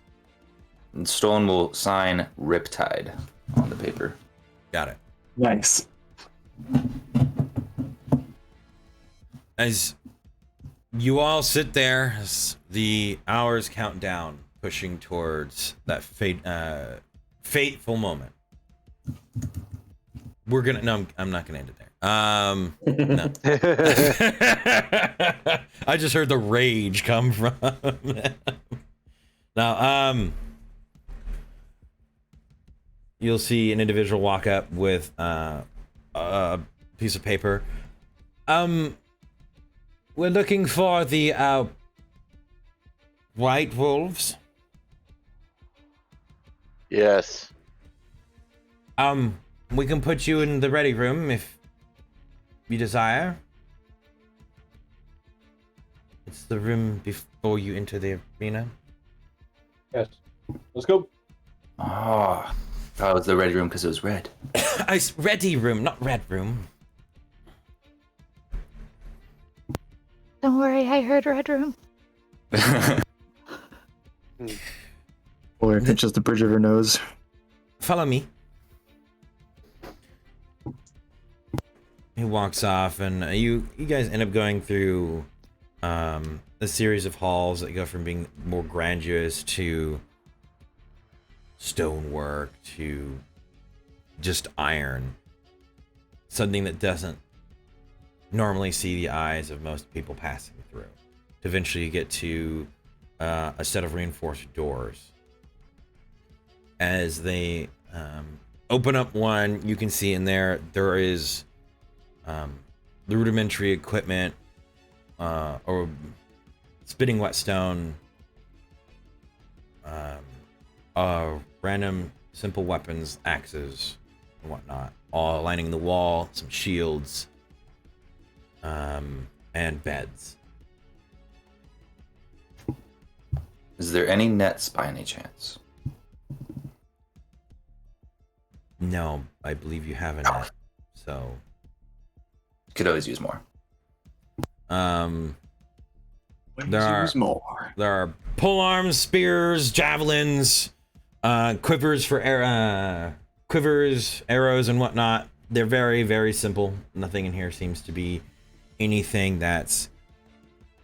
And Stolen will sign Riptide on the paper.
Got it.
Nice.
As you all sit there, as the hours count down, pushing towards that fateful moment. We're gonna no, I'm not gonna end it there. No. I just heard the rage come from now. You'll see an individual walk up with a piece of paper. We're looking for the White Wolves.
Yes.
We can put you in the ready room if you desire. It's the room before you enter the arena.
Yes. Let's go.
Oh, thought it was the ready room because it was red.
Ready room, not red room.
Don't worry, I heard Red Room.
Boy, pinches the bridge of her nose.
Follow me. He walks off, and you guys end up going through a series of halls that go from being more grandiose to stonework to just iron. Something that doesn't normally see the eyes of most people passing through. To eventually get to a set of reinforced doors. As they open up one, you can see in there is the rudimentary equipment or spitting whetstone, random simple weapons, axes, and whatnot, all lining the wall, some shields, and beds.
Is there any nets by any chance?
No, I believe you have a net, so
Could always use more.
Use more.
There are pole arms, spears, javelins, quivers for quivers, arrows, and whatnot. They're very, very simple. Nothing in here seems to be anything that's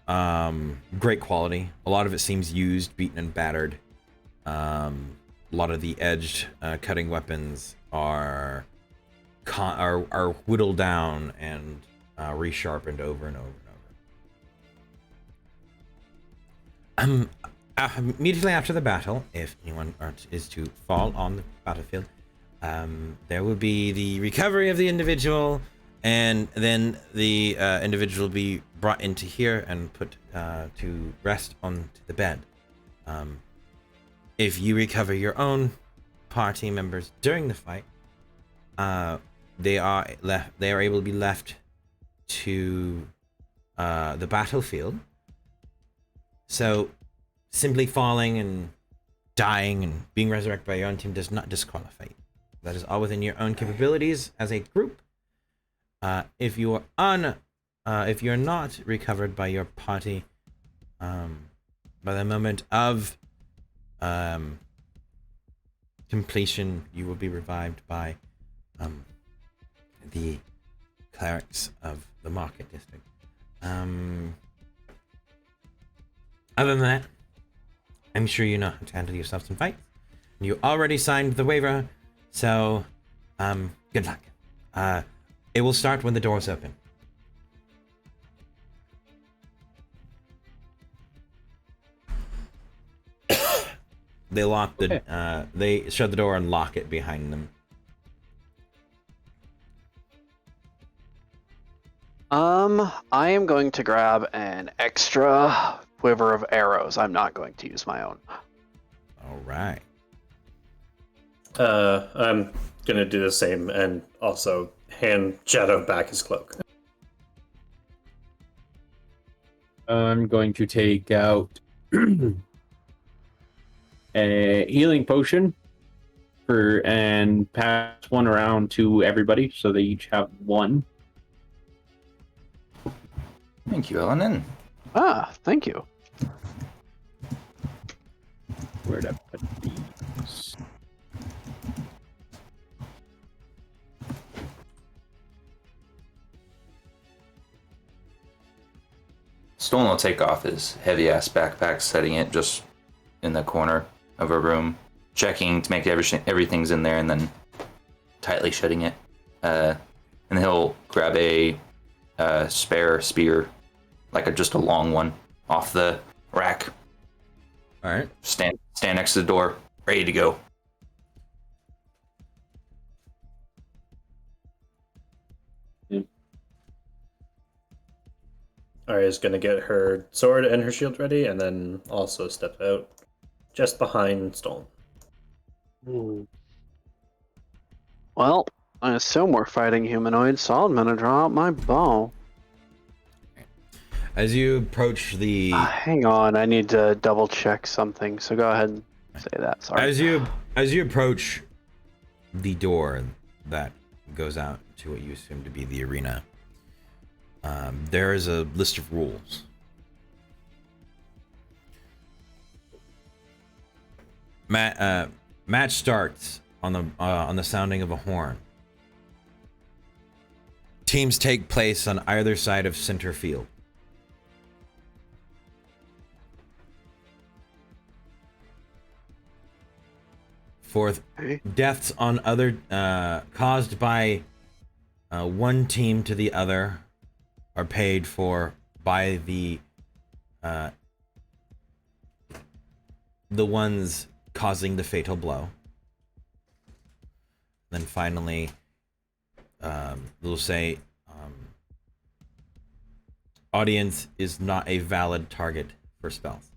great quality. A lot of it seems used, beaten, and battered. A lot of the edged cutting weapons are whittled down and resharpened over and over and over. Immediately after the battle, if anyone is to fall on the battlefield, there will be the recovery of the individual, and then the individual will be brought into here and put to rest on the bed. If you recover your own party members during the fight, they are able to be left to the battlefield. So simply falling and dying and being resurrected by your own team does not disqualify you. That is all within your own capabilities as a group. If you're not recovered by your party by the moment of completion, you will be revived by the clerics of the market district. Other than that, I'm sure you know how to handle yourselves in fights. You already signed the waiver, so good luck. It will start when the doors open. They lock the they shut the door and lock it behind them.
I am going to grab an extra quiver of arrows. I'm not going to use my own.
All right.
I'm gonna do the same and also hand Shadow back his cloak.
I'm going to take out a healing potion and pass one around to everybody so they each have one.
Thank you, Elenin.
Ah, thank you.
Where'd I put these?
Stolen will take off his heavy-ass backpack, setting it just in the corner of a room, checking to make everything's in there, and then tightly shutting it. And he'll grab a spare spear, like just a long one, off the rack.
All right.
Stand next to the door, ready to go.
Arya's gonna get her sword and her shield ready, and then also step out just behind Stolen.
Well, I assume we're fighting humanoids, so I'm gonna draw out my bow.
As you approach the
Hang on, I need to double check something, so go ahead and say that. Sorry.
as you approach the door that goes out to what you assume to be the arena, there is a list of rules. Match starts on the sounding of a horn. Teams take place on either side of center field. Fourth, deaths on other caused by one team to the other are paid for by the ones causing the fatal blow. Then finally, they'll say, audience is not a valid target for spells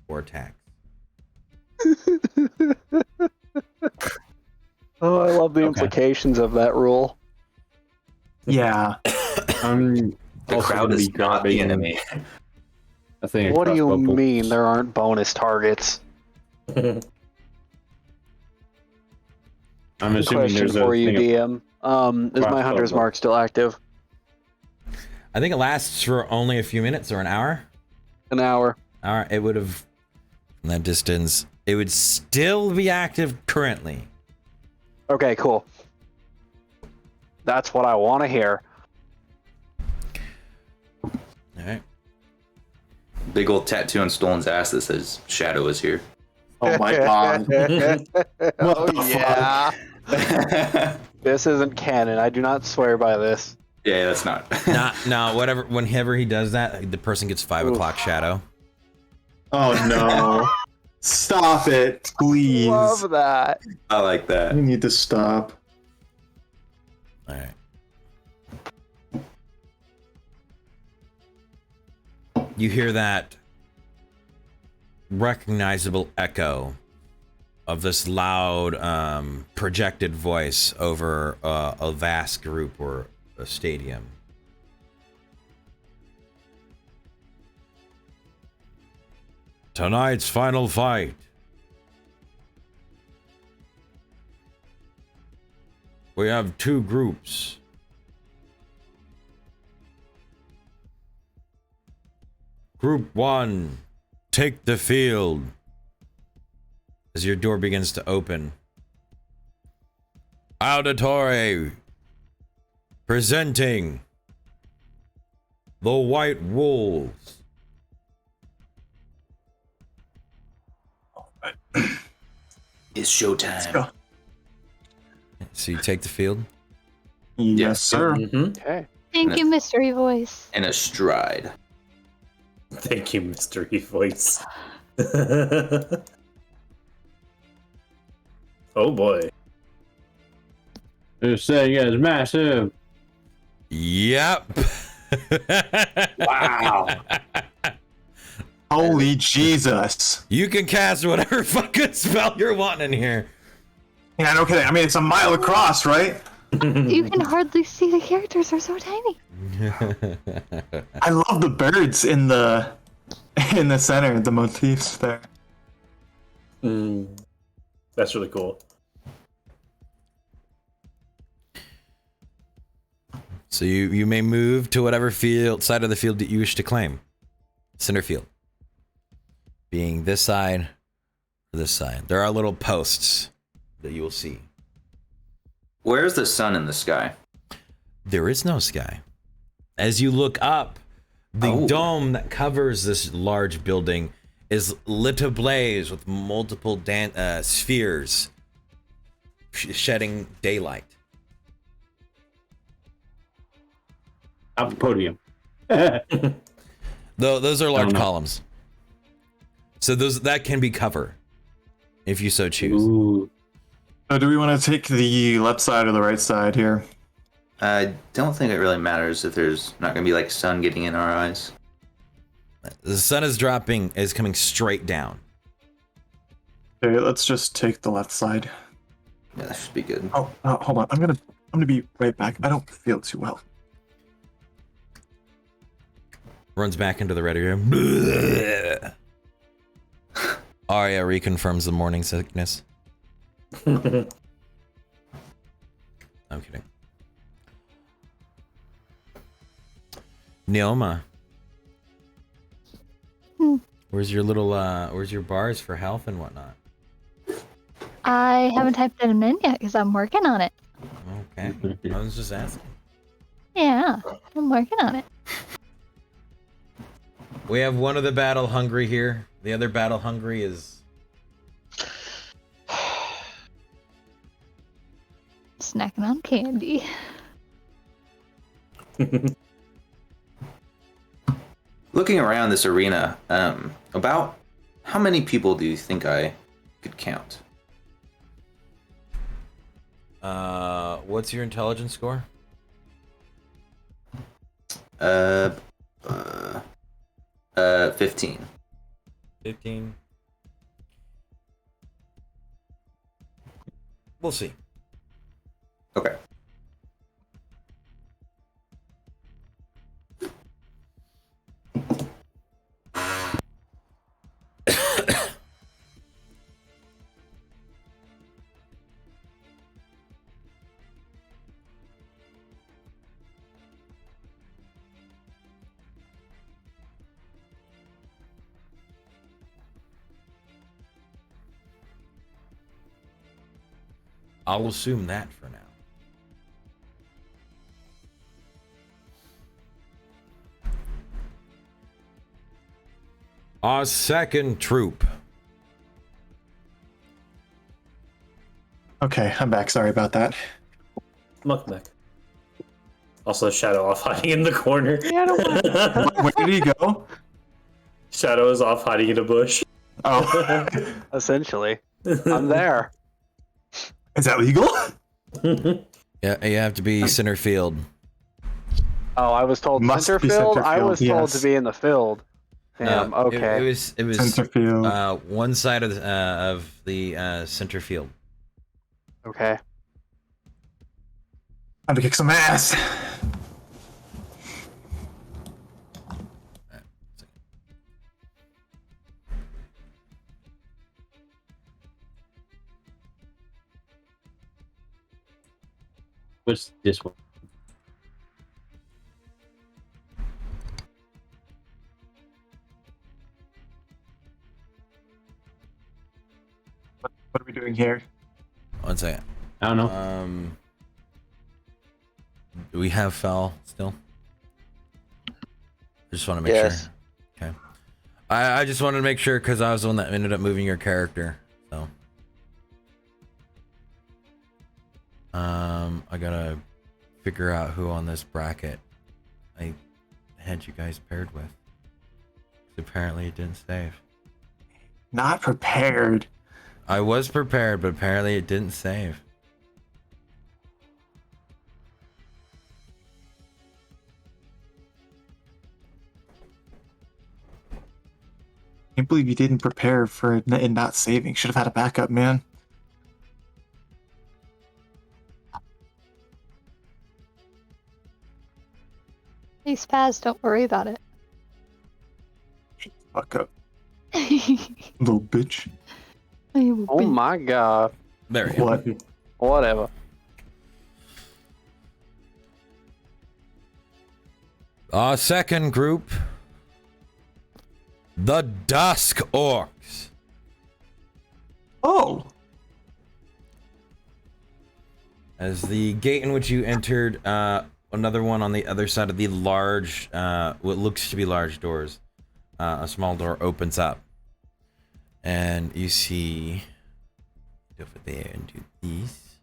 or attacks.
Oh, I love the implications of that rule.
Yeah.
The crowd is not the enemy.
What do you mean there aren't bonus targets?
I'm assuming
Question
there's a
for you,
thing
DM. Is my Hunter's
oh,
Mark still active?
I think it lasts for only a few minutes or an hour.
An hour.
All right, it would have from that distance. It would still be active currently.
Okay, cool. That's what I want to hear.
All right.
Big old tattoo on Stolen's ass that says Shadow is here.
Oh my god.
Oh
the
yeah. This isn't canon. I do not swear by this.
Yeah, that's not.
No, whatever. Whenever he does that, the person gets 5 o'clock shadow.
Oh no. Stop it, please.
Love that.
I like that.
You need to stop.
All right. You hear that recognizable echo of this loud projected voice over a vast group or a stadium. Tonight's final fight. We have 2 groups. Group 1, take the field. As your door begins to open. Auditory. Presenting. The White Wolves.
It's showtime.
go.
So you take the field?
Yes, sir.
Okay.
Thank you, mystery voice.
In a stride.
Thank you, mystery voice. Oh boy.
This thing is massive.
Yep.
Wow.
Holy Jesus.
You can cast whatever fucking spell you're wanting in here.
Yeah, no kidding. I mean, it's a mile across, right?
You can hardly see the characters; they're so tiny.
I love the birds in the center, the motifs there.
That's really cool.
So you may move to whatever field side of the field that you wish to claim. Center field. Being this side or this side. There are little posts that you will see.
Where's the sun in the sky?
There is no sky. As you look up, the dome that covers this large building is lit ablaze with multiple spheres shedding daylight.
Up the podium.
Though those are large
know.
columns. So that can be cover if you so choose.
Ooh.
So do we want to take the left side or the right side here?
I don't think it really matters if there's not going to be like sun getting in our eyes.
The sun is coming straight down.
Okay, let's just take the left side.
Yeah, that should be good.
Oh, hold on. I'm gonna be right back. I don't feel too well.
Runs back into the ready room. Arya reconfirms the morning sickness. I'm kidding. Neoma. Where's your bars for health and whatnot?
I haven't typed them in yet because I'm working on it.
Okay. I was just asking.
Yeah, I'm working on it.
We have one of the battle hungry here. The other battle hungry is
Snacking on candy.
Looking around this arena, about how many people do you think I could count?
What's your intelligence score?
15.
15. We'll see.
Okay.
I'll assume that for now. Our second troop.
Okay, I'm back. Sorry about that.
Muckmech. Also, Shadow off hiding in the corner.
Where did he go?
Shadow is off hiding in a bush.
Oh,
Essentially, I'm there.
is that legal?
Yeah, you have to be center field.
Oh, I was told
Must
center
be
field.
center
I
field,
was told
yes.
to be in the field. Damn.
No,
Okay.
It was
Center field.
one side of the center field.
Okay.
Time to kick some ass.
What's this one?
What are we doing here?
One second.
I don't know.
Do we have Fel still? I just want to make
Yes.
sure. Okay. I just wanted to make sure because I was the one that ended up moving your character. So. I gotta figure out who on this bracket I had you guys paired with. 'Cause apparently it didn't save.
Not prepared.
I was prepared, but apparently it didn't save.
Can't believe you didn't prepare for it and not saving. Should have had a backup, man.
Hey, Spaz, don't worry about it.
Fuck up, little bitch.
Oh my god.
There we go.
What?
Whatever.
Our second group, the Dusk Orcs.
Oh,
As the gate in which you entered, another one on the other side of the large, what looks to be large doors. A small door opens up, and you see over there and do these.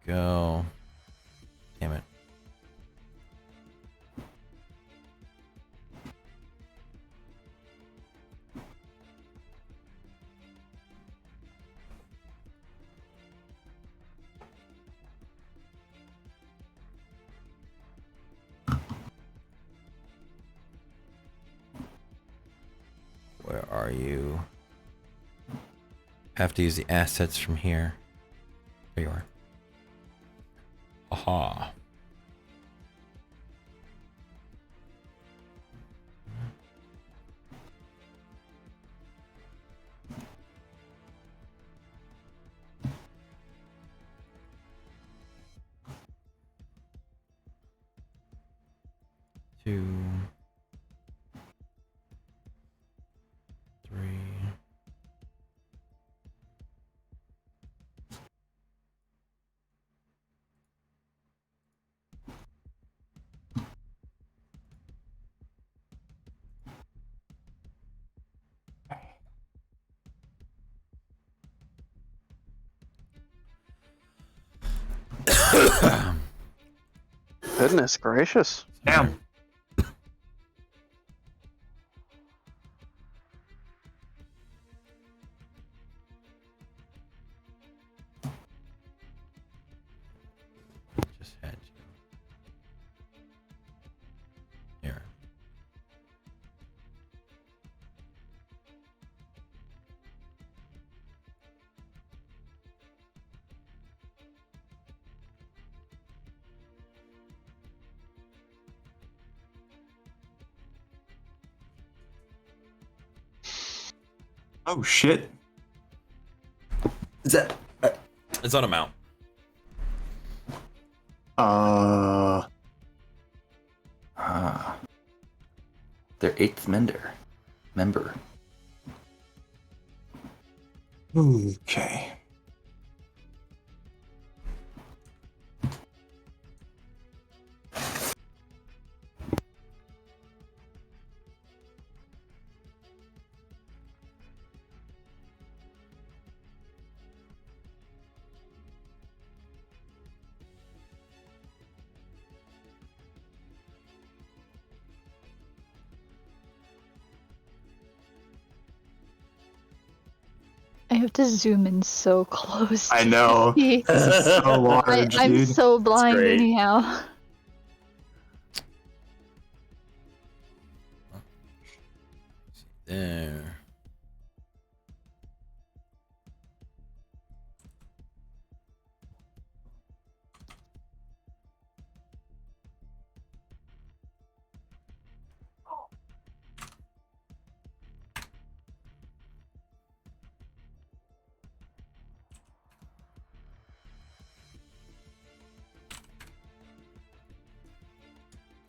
Go. Damn it. Where are you? Have to use the assets from here. There you are. Aha. Two. Three.
Goodness gracious.
damn.
Just had you. Here.
Oh shit.
Is that?
It's on a mount.
their 8th member.
Okay.
I have to zoom in so close.
I
to
know.
see.
This is so large,
I'm
dude.
so blind
great.
anyhow.
There.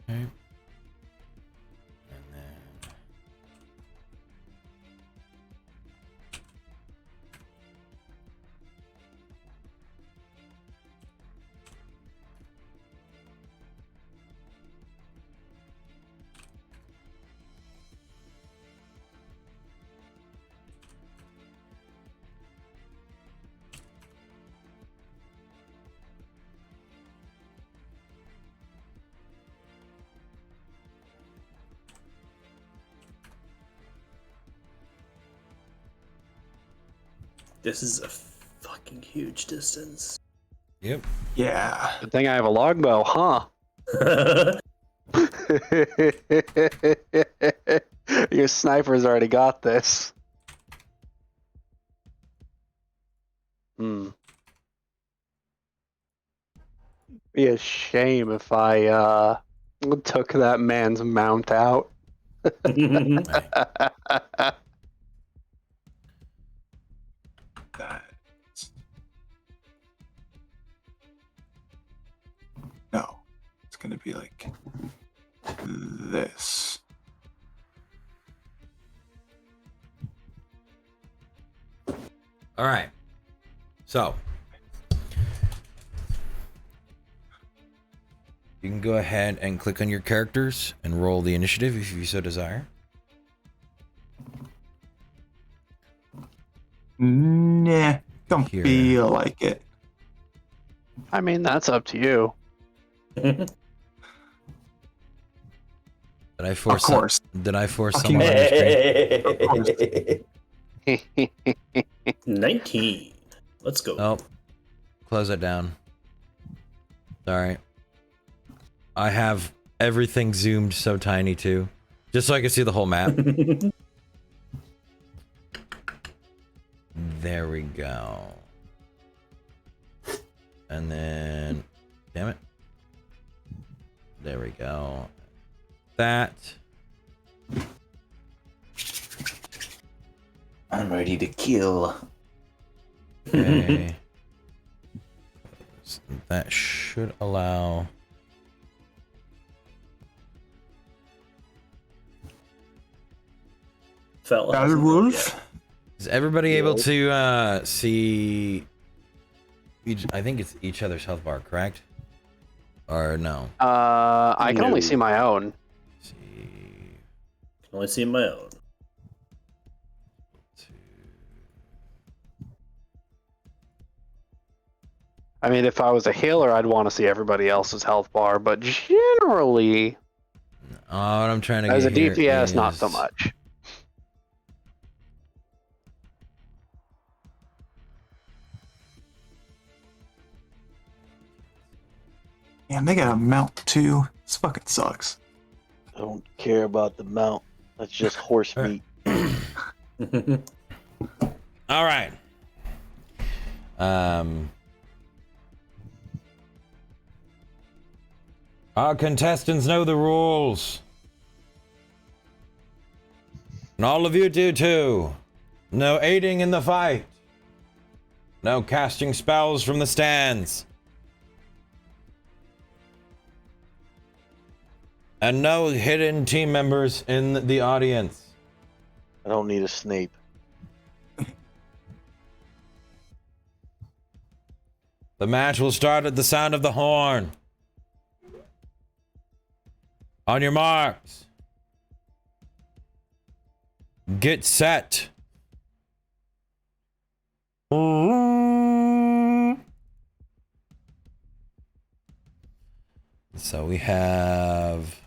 Okay. And then
This is a fucking huge distance.
yep.
Yeah.
Good thing I have a longbow, huh? Your sniper's already got this. Be a shame if I took that man's mount out.
Right.
No. It's gonna be like this.
All right. So you can go ahead and click on your characters and roll the initiative if you so desire.
Nah. Don't
Here.
feel like it.
I mean, that's up to you.
Did I force?
Of course.
Did I force
Fucking
someone on your screen?
19. Let's go.
Oh, close it down. Sorry. I have everything zoomed so tiny too, just so I can see the whole map. There we go. And then, damn it. There we go. That.
I'm ready to kill.
Okay. That should allow.
Fell.
Battle Wolf.
Is everybody able to see I think it's each other's health bar, correct? Or no?
I can only see my own.
Let's see.
Can only see my own.
I mean, if I was a healer, I'd want to see everybody else's health bar, but generally,
What I'm trying to
as a
get here
DPS, not so
is-
much.
Man, they got a mount too. This fucking sucks.
I don't care about the mount. That's just horse meat.
All right. Our contestants know the rules. And all of you do too. No aiding in the fight. No casting spells from the stands. And no hidden team members in the audience.
I don't need a Snape.
The match will start at the sound of the horn. On your marks. Get set. So we have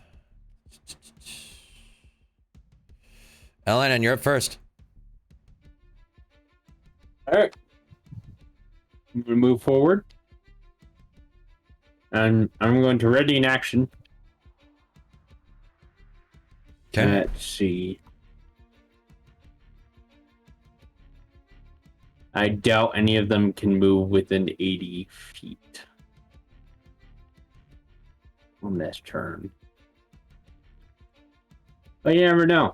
Ellen, and you're up first.
All right. I'm going to move forward. And I'm going to ready in action.
Okay.
Let's see. I doubt any of them can move within 80 feet on this turn. But you never know.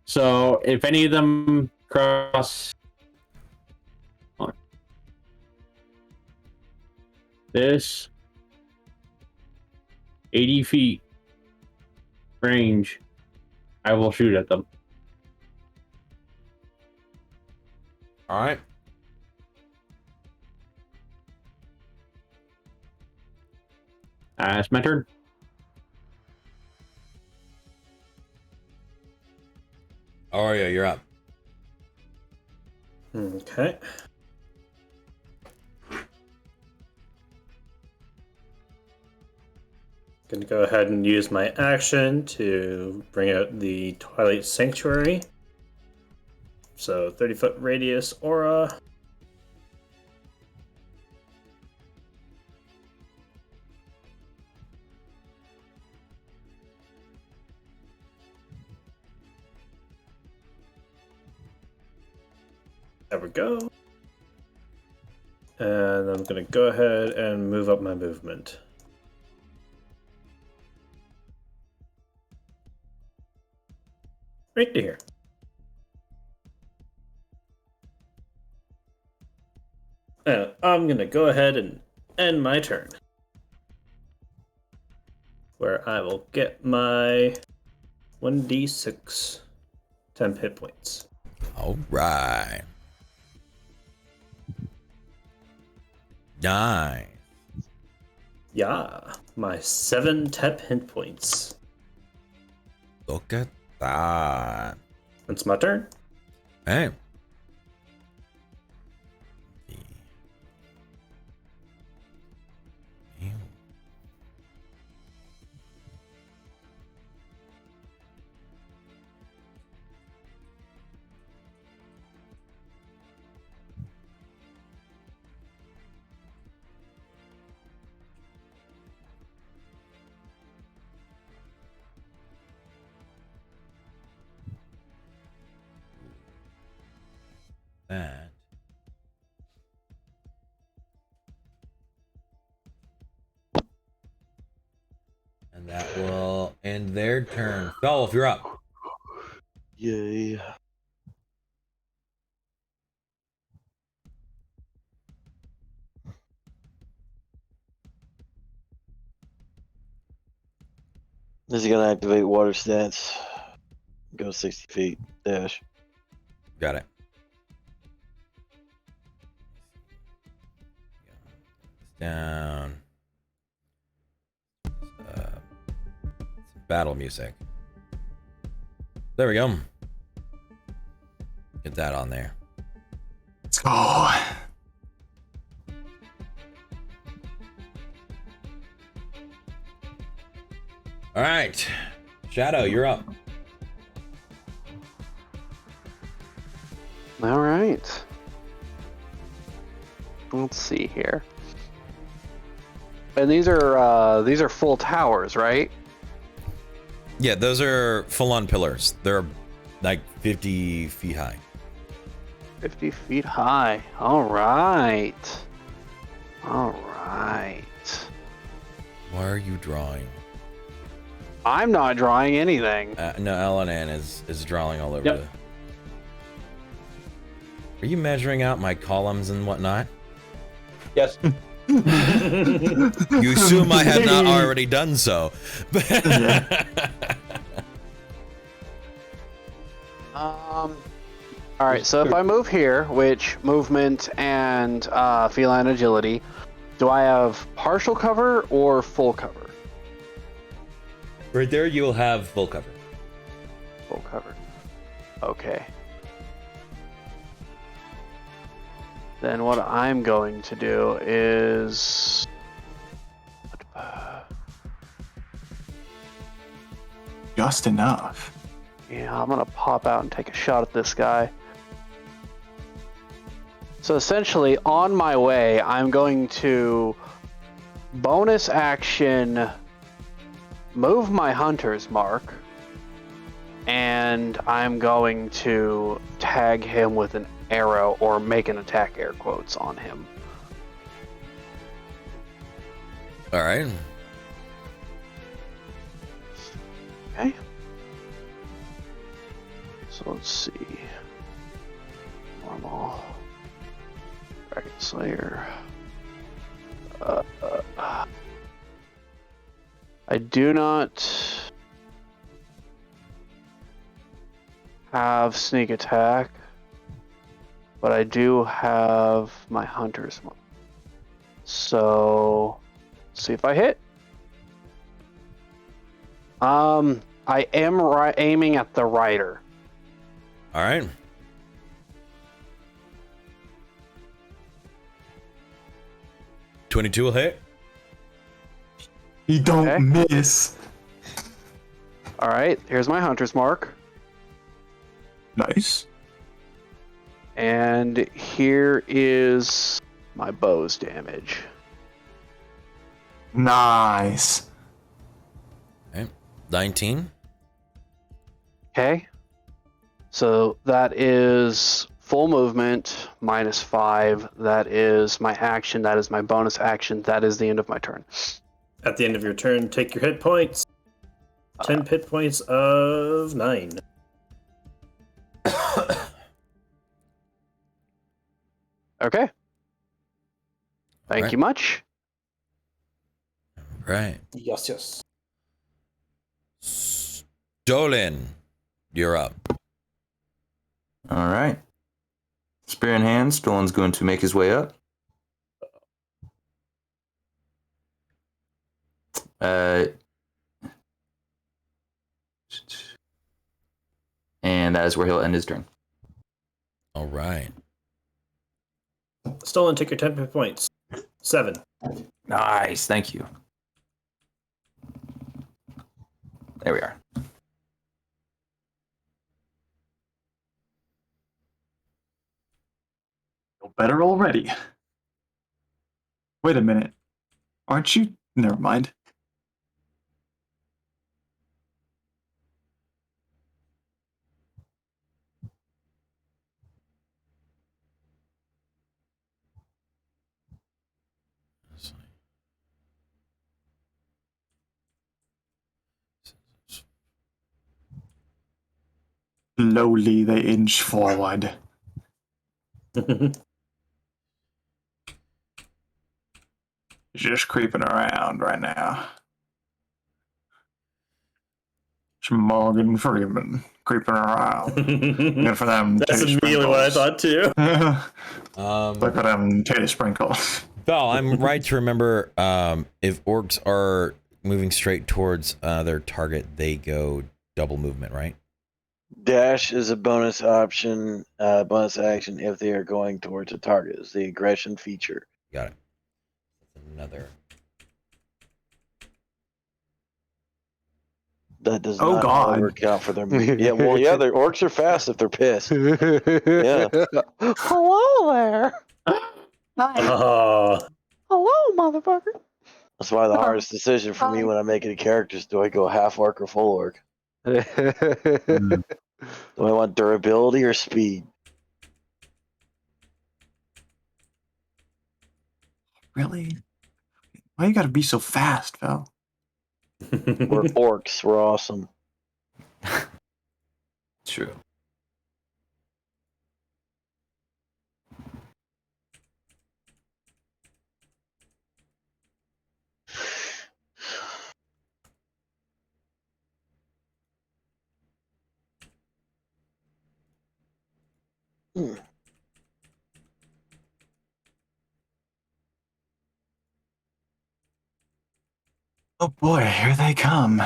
So if any of them cross on this 80 feet range, I will shoot at them.
All right.
It's my turn.
Aria, you're up.
Okay. Gonna go ahead and use my action to bring out the Twilight Sanctuary. So 30-foot radius aura. There we go. And I'm going to go ahead and move up my movement. Right to here. And I'm going to go ahead and end my turn. Where I will get my 1d6 temp hit points.
All right. Nice.
Yeah, my 7 temp hit points.
Look at that.
It's my turn.
Hey. That. And that will end their turn. Felwolf, you're up.
Yay. This is gonna activate water stance. Go 60 feet. Dash.
Got it. Down. Some battle music. There we go. Get that on there.
Let's go.
All right. Shadow, you're up.
All right. Let's see here. And these are full towers, right?
Yeah, those are full-on pillars. They're like 50 feet high.
50 feet high. All right. All right.
Why are you drawing?
I'm not drawing anything.
No, Elanan is drawing all over
Yep.
the... Are you measuring out my columns and whatnot?
Yes.
You assume I have not already done so.
All right, so if I move here, which movement and feline agility, do I have partial cover or full cover?
Right there, you will have full cover.
Full cover. Okay. Then what I'm going to do is...
Just enough.
Yeah, I'm going to pop out and take a shot at this guy. So essentially, on my way, I'm going to bonus action move my hunter's mark, and I'm going to tag him with an arrow or make an attack, air quotes, on him.
All right.
Okay. So let's see. Normal. Dragon Slayer. I do not have sneak attack, but I do have my hunter's mark. So, let's see if I hit. I am aiming at the rider.
All right. $22 will hit.
You don't
Okay.
miss.
All right, here's my hunter's mark.
Nice.
And here is my bow's damage.
Nice.
Okay. 19.
Okay. So that is full movement minus 5. That is my action. That is my bonus action. That is the end of my turn.
At the end of your turn, take your hit points. 10 hit points of 9.
Okay. Thank
Right.
you much.
Right.
Yes, yes.
Dolan, you're up.
All right. Spear in hand, Stolen's going to make his way up. And that is where he'll end his turn.
All right.
Stolen, take your 10 hit points. 7.
Nice, thank you. There we are.
Feel better already. Wait a minute. Aren't you? Never mind. Slowly they inch forward. Just creeping around right now. It's Morgan Freeman creeping around. Good for them.
That's
titty
immediately what I
sprinkles.
thought too.
Look at them titty sprinkles.
Val, I'm right to remember if orcs are moving straight towards their target, they go double movement, right?
Dash is a bonus option, bonus action if they are going towards a target. It's the aggression feature.
Got it. Another.
That does
Oh,
not
God.
however, count for their yeah. Well, yeah, their orcs are fast if they're pissed.
Yeah. Hello there.
Hi.
Oh,
Hello, motherfucker.
That's why the hardest decision for me when I'm making a character is do I go half orc or full orc? Do I want durability or speed?
Really? Why you gotta be so fast, Val?
We're orcs. We're awesome.
True.
Oh boy, here they come.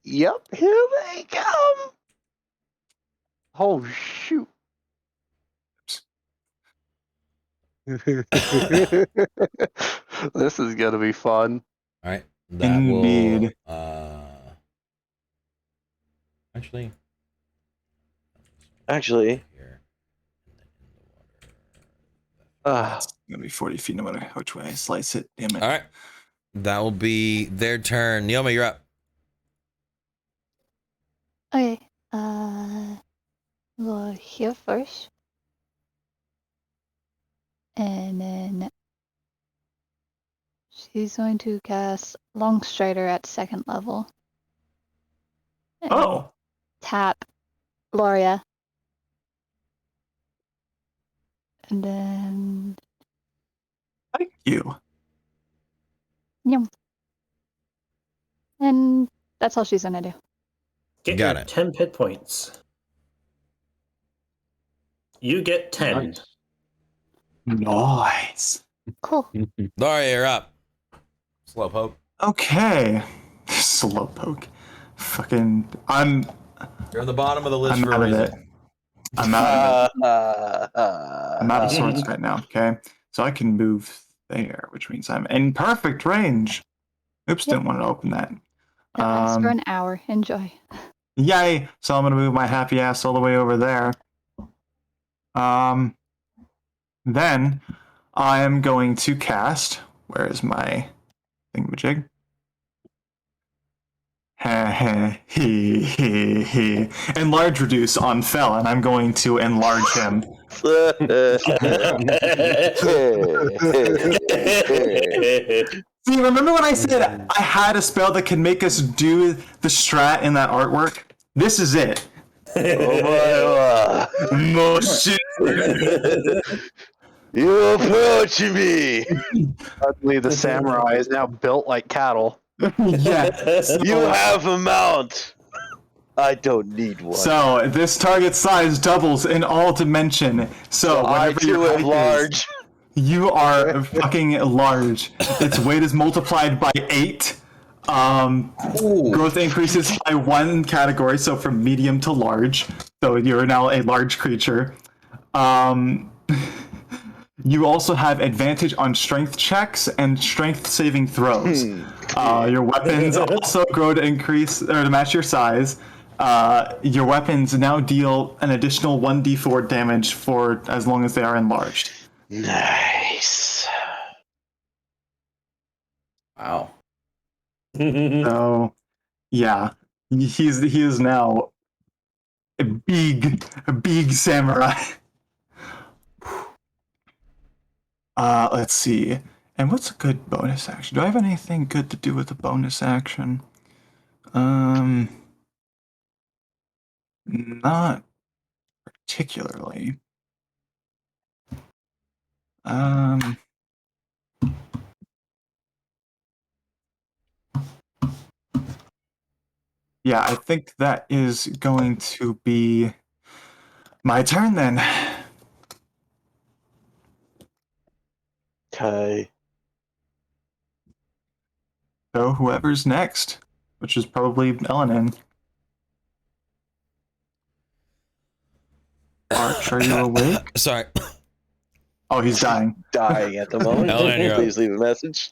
Yep, here they come. Oh shoot. This is gonna be fun.
All right. That
Indeed.
will actually
Actually,
here.
Uh,
It's gonna be 40 feet no matter which way I slice it. Damn it.
All right. That will be their turn. Neoma, you're up.
Okay. We'll here first. And then she's going to cast Long Strider at 2nd level. And
Oh,
tap Gloria. And then
thank you.
and that's all she's gonna do.
Get
Got
your
it.
10 hit points. You get 10.
Nice.
Cool.
Laura, you're up. Slowpoke.
Okay. Slowpoke. Fucking. I'm
You're on the bottom of the list
I'm
for a
out of
reason.
it. I'm out of it.
I'm
I'm out of sorts right now, okay? So I can move there, which means I'm in perfect range. Oops, didn't want to open that.
It lasts for an hour. Enjoy.
Yay! So I'm gonna move my happy ass all the way over there. Then I am going to cast. Where is my thingamajig? Enlarge reduce on Fel, and I'm going to enlarge him. See, remember when I said I had a spell that could make us do the strat in that artwork? This is it. Motion.
You approach me.
suddenly the samurai is now built like cattle.
Yeah.
You have a mount. I don't need one.
So this target size doubles in all dimension. So
I
whatever
too
your
am
height
large.
is, you are fucking large. Its weight is multiplied by 8. Growth increases by 1 category, so from medium to large. So you're now a large creature. You also have advantage on strength checks and strength saving throws. Your weapons also grow to increase or to match your size. Your weapons now deal an additional 1d4 damage for as long as they are enlarged.
Nice.
Wow.
So, yeah, he is now a big samurai. Let's see. And what's a good bonus action? Do I have anything good to do with a bonus action? Not particularly. Yeah, I think that is going to be my turn then.
Okay.
So whoever's next, which is probably Elenin. Arch, are you awake?
Sorry.
Oh, he's dying.
Dying at the moment.
Ellen, you're up.
Please leave a message.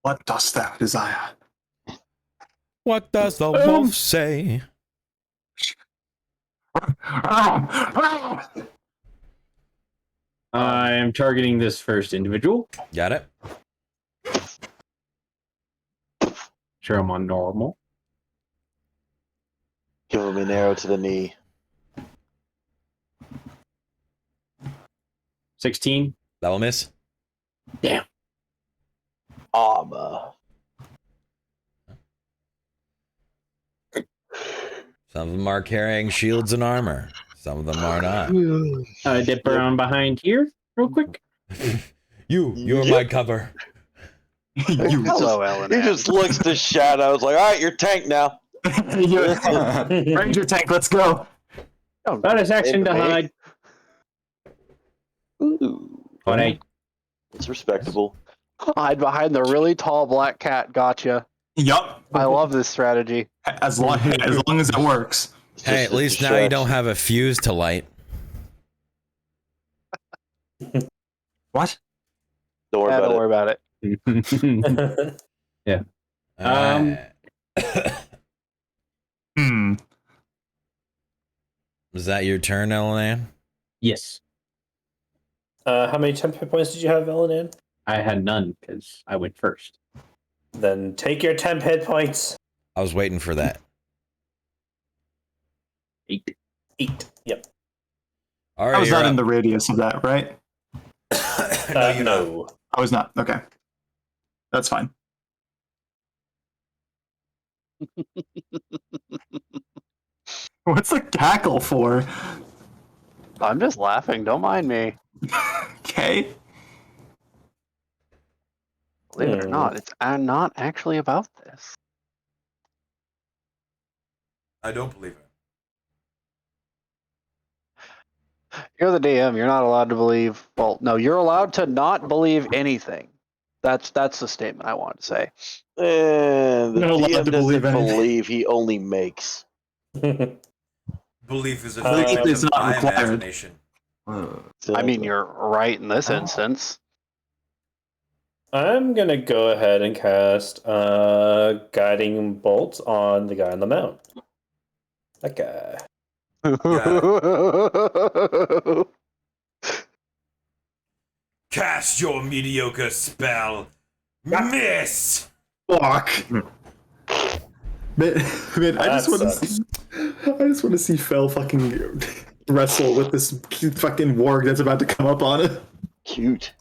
What dost thou desire?
What does the wolf say?
I'm targeting this first individual.
Got it?
Sure, I'm on normal.
Give him an arrow to the knee.
16.
That will miss.
Damn.
Armor.
Some of them are carrying shields and armor. Some of them are not.
Dip around behind here real quick.
You're my cover.
You,
Hello, Ellen.
He just looks to shadows like, all right, you're tank now.
Ranger tank, let's go.
Bonus action to
Into me.
hide.
Ooh,
20.
it's respectable.
Hide behind the really tall black cat. Gotcha.
Yup.
I love this strategy.
As long as it works.
It's
Hey,
just
at
a
least now you don't
distraction.
have a fuse to light.
What?
Don't worry
Don't
about
worry about it.
Was that your turn, Elaine?
Yes.
How many temp hit points did you have, Elaine?
I had none because I went first.
Then take your temp hit points.
I was waiting for that.
8.
8. Yep.
All
I
right,
was
you're
not in
up.
the radius of that, right?
No, you're not.
No.
I was not. Okay. That's fine. What's the cackle for?
I'm just laughing. Don't mind me.
Okay.
Believe it or not, it's not actually about this.
I don't believe it.
You're the DM. You're not allowed to believe. Well, no, you're allowed to not believe anything. That's the statement I wanted to say.
And the
Not allowed
DM
to
doesn't
believe anything.
believe, he only makes.
Belief is a
Belief
figment
is
of
not
my
required.
imagination.
I mean, you're right in this instance.
I'm gonna go ahead and cast Guiding Bolt on the guy on the mount. That guy.
Cast your mediocre spell. Miss!
Fuck. Man, I just
That
want
sucks.
I just want to see Fel fucking wrestle with this fucking warg that's about to come up on it.
Cute.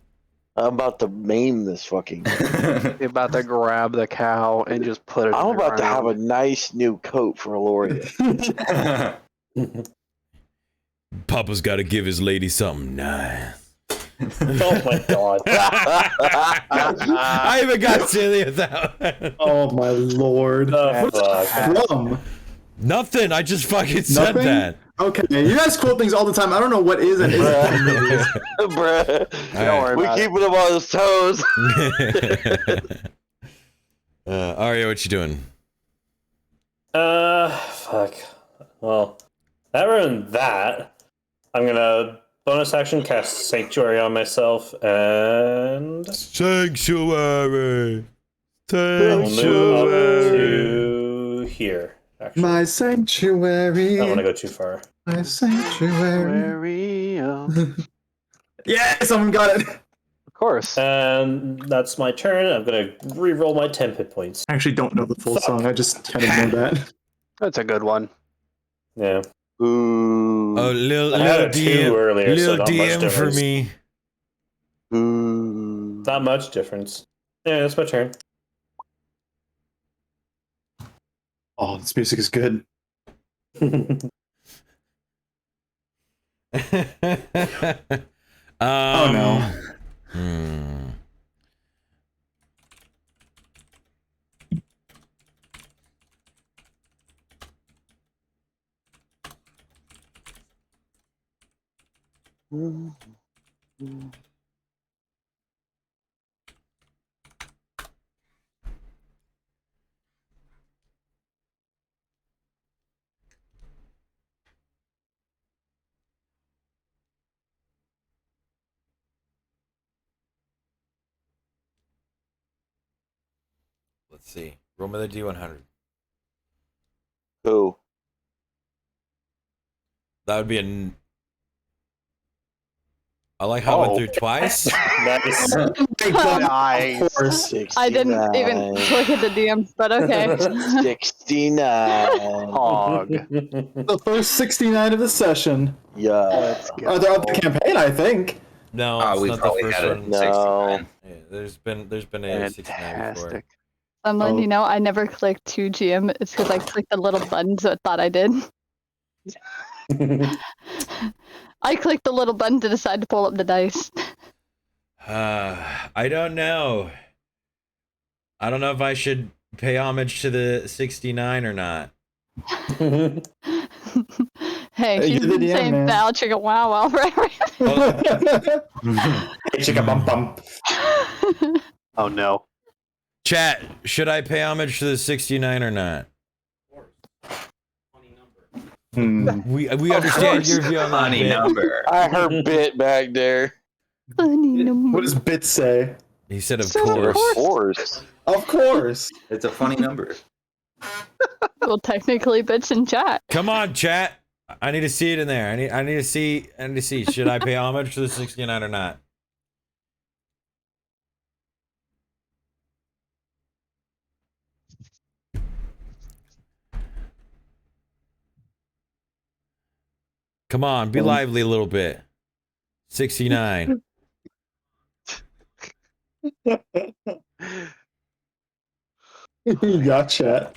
I'm about to maim this fucking.
You're about to grab the cow and just put it.
I'm
in the
about to have a
ground.
nice new coat for Aloria.
Papa's got to give his lady something nice.
Oh my god.
I even got silly with that one.
Oh my lord.
The fuck.
From?
Nothing. I just fucking said
Nothing?
that.
Okay, you guys quote things all the time. I don't know what is and isn't.
Bruh.
Don't worry
We
about it.
keeping him on his toes.
Arya, what you doing?
Fuck. Well, that ruined that. I'm gonna bonus action cast Sanctuary on myself and
Sanctuary.
I'll move up
Sanctuary.
to here. Actually,
My
I
sanctuary.
don't want to go too far.
My sanctuary.
Of
Yeah, someone got it.
course.
And that's my turn. I'm gonna re-roll my temp hit points.
I actually don't know the full song. I just kind of know that.
That's a good one.
Yeah,
Ooh.
Oh, little
I had
little
it two
DM,
earlier, so
little
not much
DM for
difference.
me.
Ooh.
Not much difference. Yeah, that's my turn.
Oh, this music is good. Oh no.
Hmm. Let's see. Roll me the D100.
Who?
That would be I like how I went through twice.
Nice.
Nice.
Of course.
I didn't even look at the DMs, but okay.
69.
Hog.
The first 69 of the session.
Yeah.
Let's go.
Are they of the campaign, I think.
No, it's
we
not the
probably
first
had it
one.
in
No.
69.
Yeah, there's been a 69 before.
Fantastic.
Someone,
Oh.
you know, I never clicked 2GM. It's because I clicked the little button, so it thought I did. I clicked the little button to decide to pull up the dice.
I don't know. I don't know if I should pay homage to the 69 or not.
Hey, she's
You're the
been
DM,
saying
man.
bow chicka wow wow for everything.
Hey, chicka bum bum.
Oh no.
Chat, should I pay homage to the 69 or not? We understand
course.
your view on that
Funny
bit.
number.
I heard bit back there.
Funny number.
What does Bit say?
He said, of
So of
course.
Force.
Of course.
It's a funny number.
Well, technically, bitch in chat.
Come on, chat. I need to see it in there. I need to see. Should I pay homage to the 69 or not? Come on, be lively a little bit. 69.
Gotcha.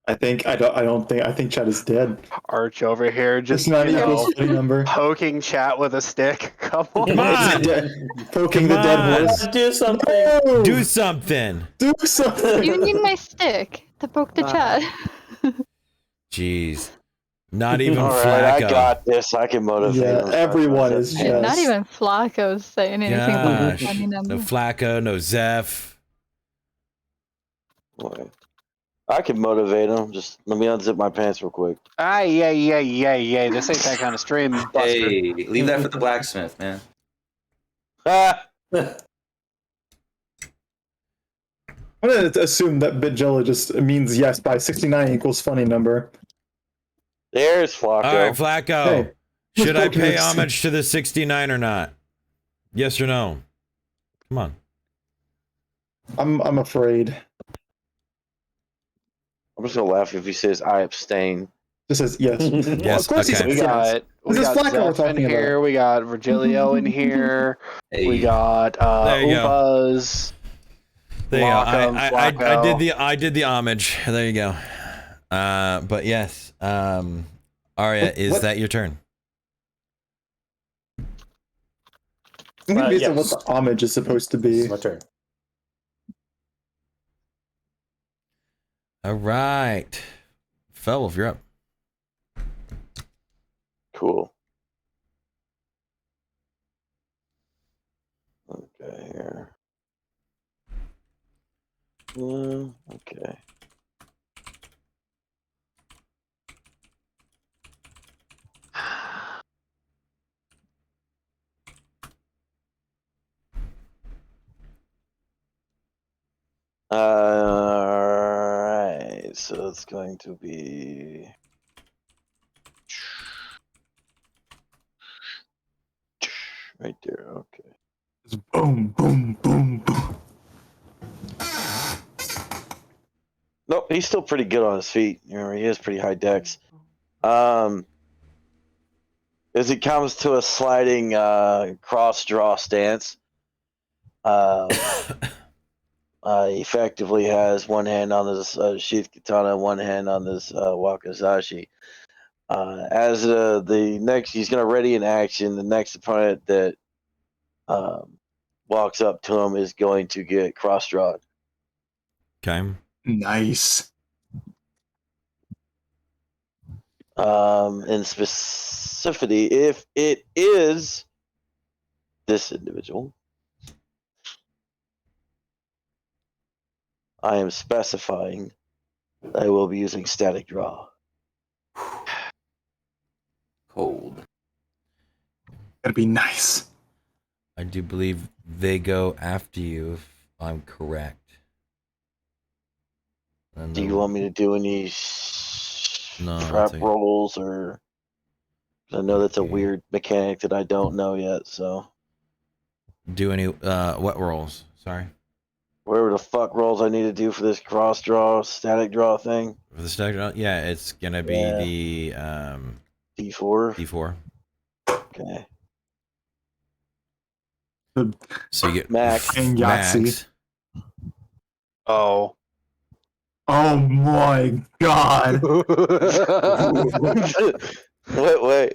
I think chat is dead.
Arch over here
It's
just
not
you know,
equals funny number.
poking chat with a stick. Come on.
Come on.
Poking
Come
the dead
on.
horse.
Do something.
No!
Do something.
Do something.
You need my stick to poke the chat.
Jeez. Not even
All right, I
Flacco.
got this. I can motivate
Yeah,
him.
everyone is
And
just.
not even Flacco's saying anything about
Gosh.
funny number.
No Flacco, no Zeph.
I can motivate him. Just let me unzip my pants real quick.
Yeah. This ain't that kind of stream, Buster.
Hey, leave that for the blacksmith, man.
Ah!
I'm gonna assume that Bitjella just means yes by 69 equals funny number.
There's Flacco.
All right, Flacco.
Hey,
Should I
poking
pay
the-
homage to the 69 or not? Yes or no? Come on.
I'm afraid.
I'm just gonna laugh if he says I abstain.
This says yes. Well,
Yes,
of course he
okay.
says
We
yes.
got
This is Flacco we're
Zeph in
talking
here.
about.
We got Virgilio in here.
Hey,
We got
There you go.
Ubuzz.
There you go.
Welcome,
I did the homage. There you go. But yes. Arya, is
What?
that your turn?
I'm confused on what
Yes.
the homage is supposed to be.
It's my turn.
All right. Felwolf, you're up.
Cool. Okay, here. Okay. Alright, so it's going to be right there, okay.
Boom, boom, boom, boom.
Nope, he's still pretty good on his feet. You know, he has pretty high dex. As it comes to a sliding cross draw stance, effectively has one hand on this sheath katana, one hand on this wakizashi. As the next, he's going to ready in action. The next opponent that walks up to him is going to get cross drawn.
Okay.
Nice.
In specificity, if it is this individual, I am specifying that I will be using static draw.
cold.
Gotta be nice.
I do believe they go after you, if I'm correct. And
Do you
the-
want me to do any
No, I don't
trap
think-
rolls, or 'cause I know that's a
Okay.
weird mechanic that I don't know yet. So
do any what rolls? Sorry.
whatever the fuck rolls I need to do for this cross draw, static draw thing.
For the stack, yeah, it's gonna be
Yeah.
the
D4.
D4.
Okay.
So you get
Max.
And Yahtzee.
Max.
Oh.
Oh my god.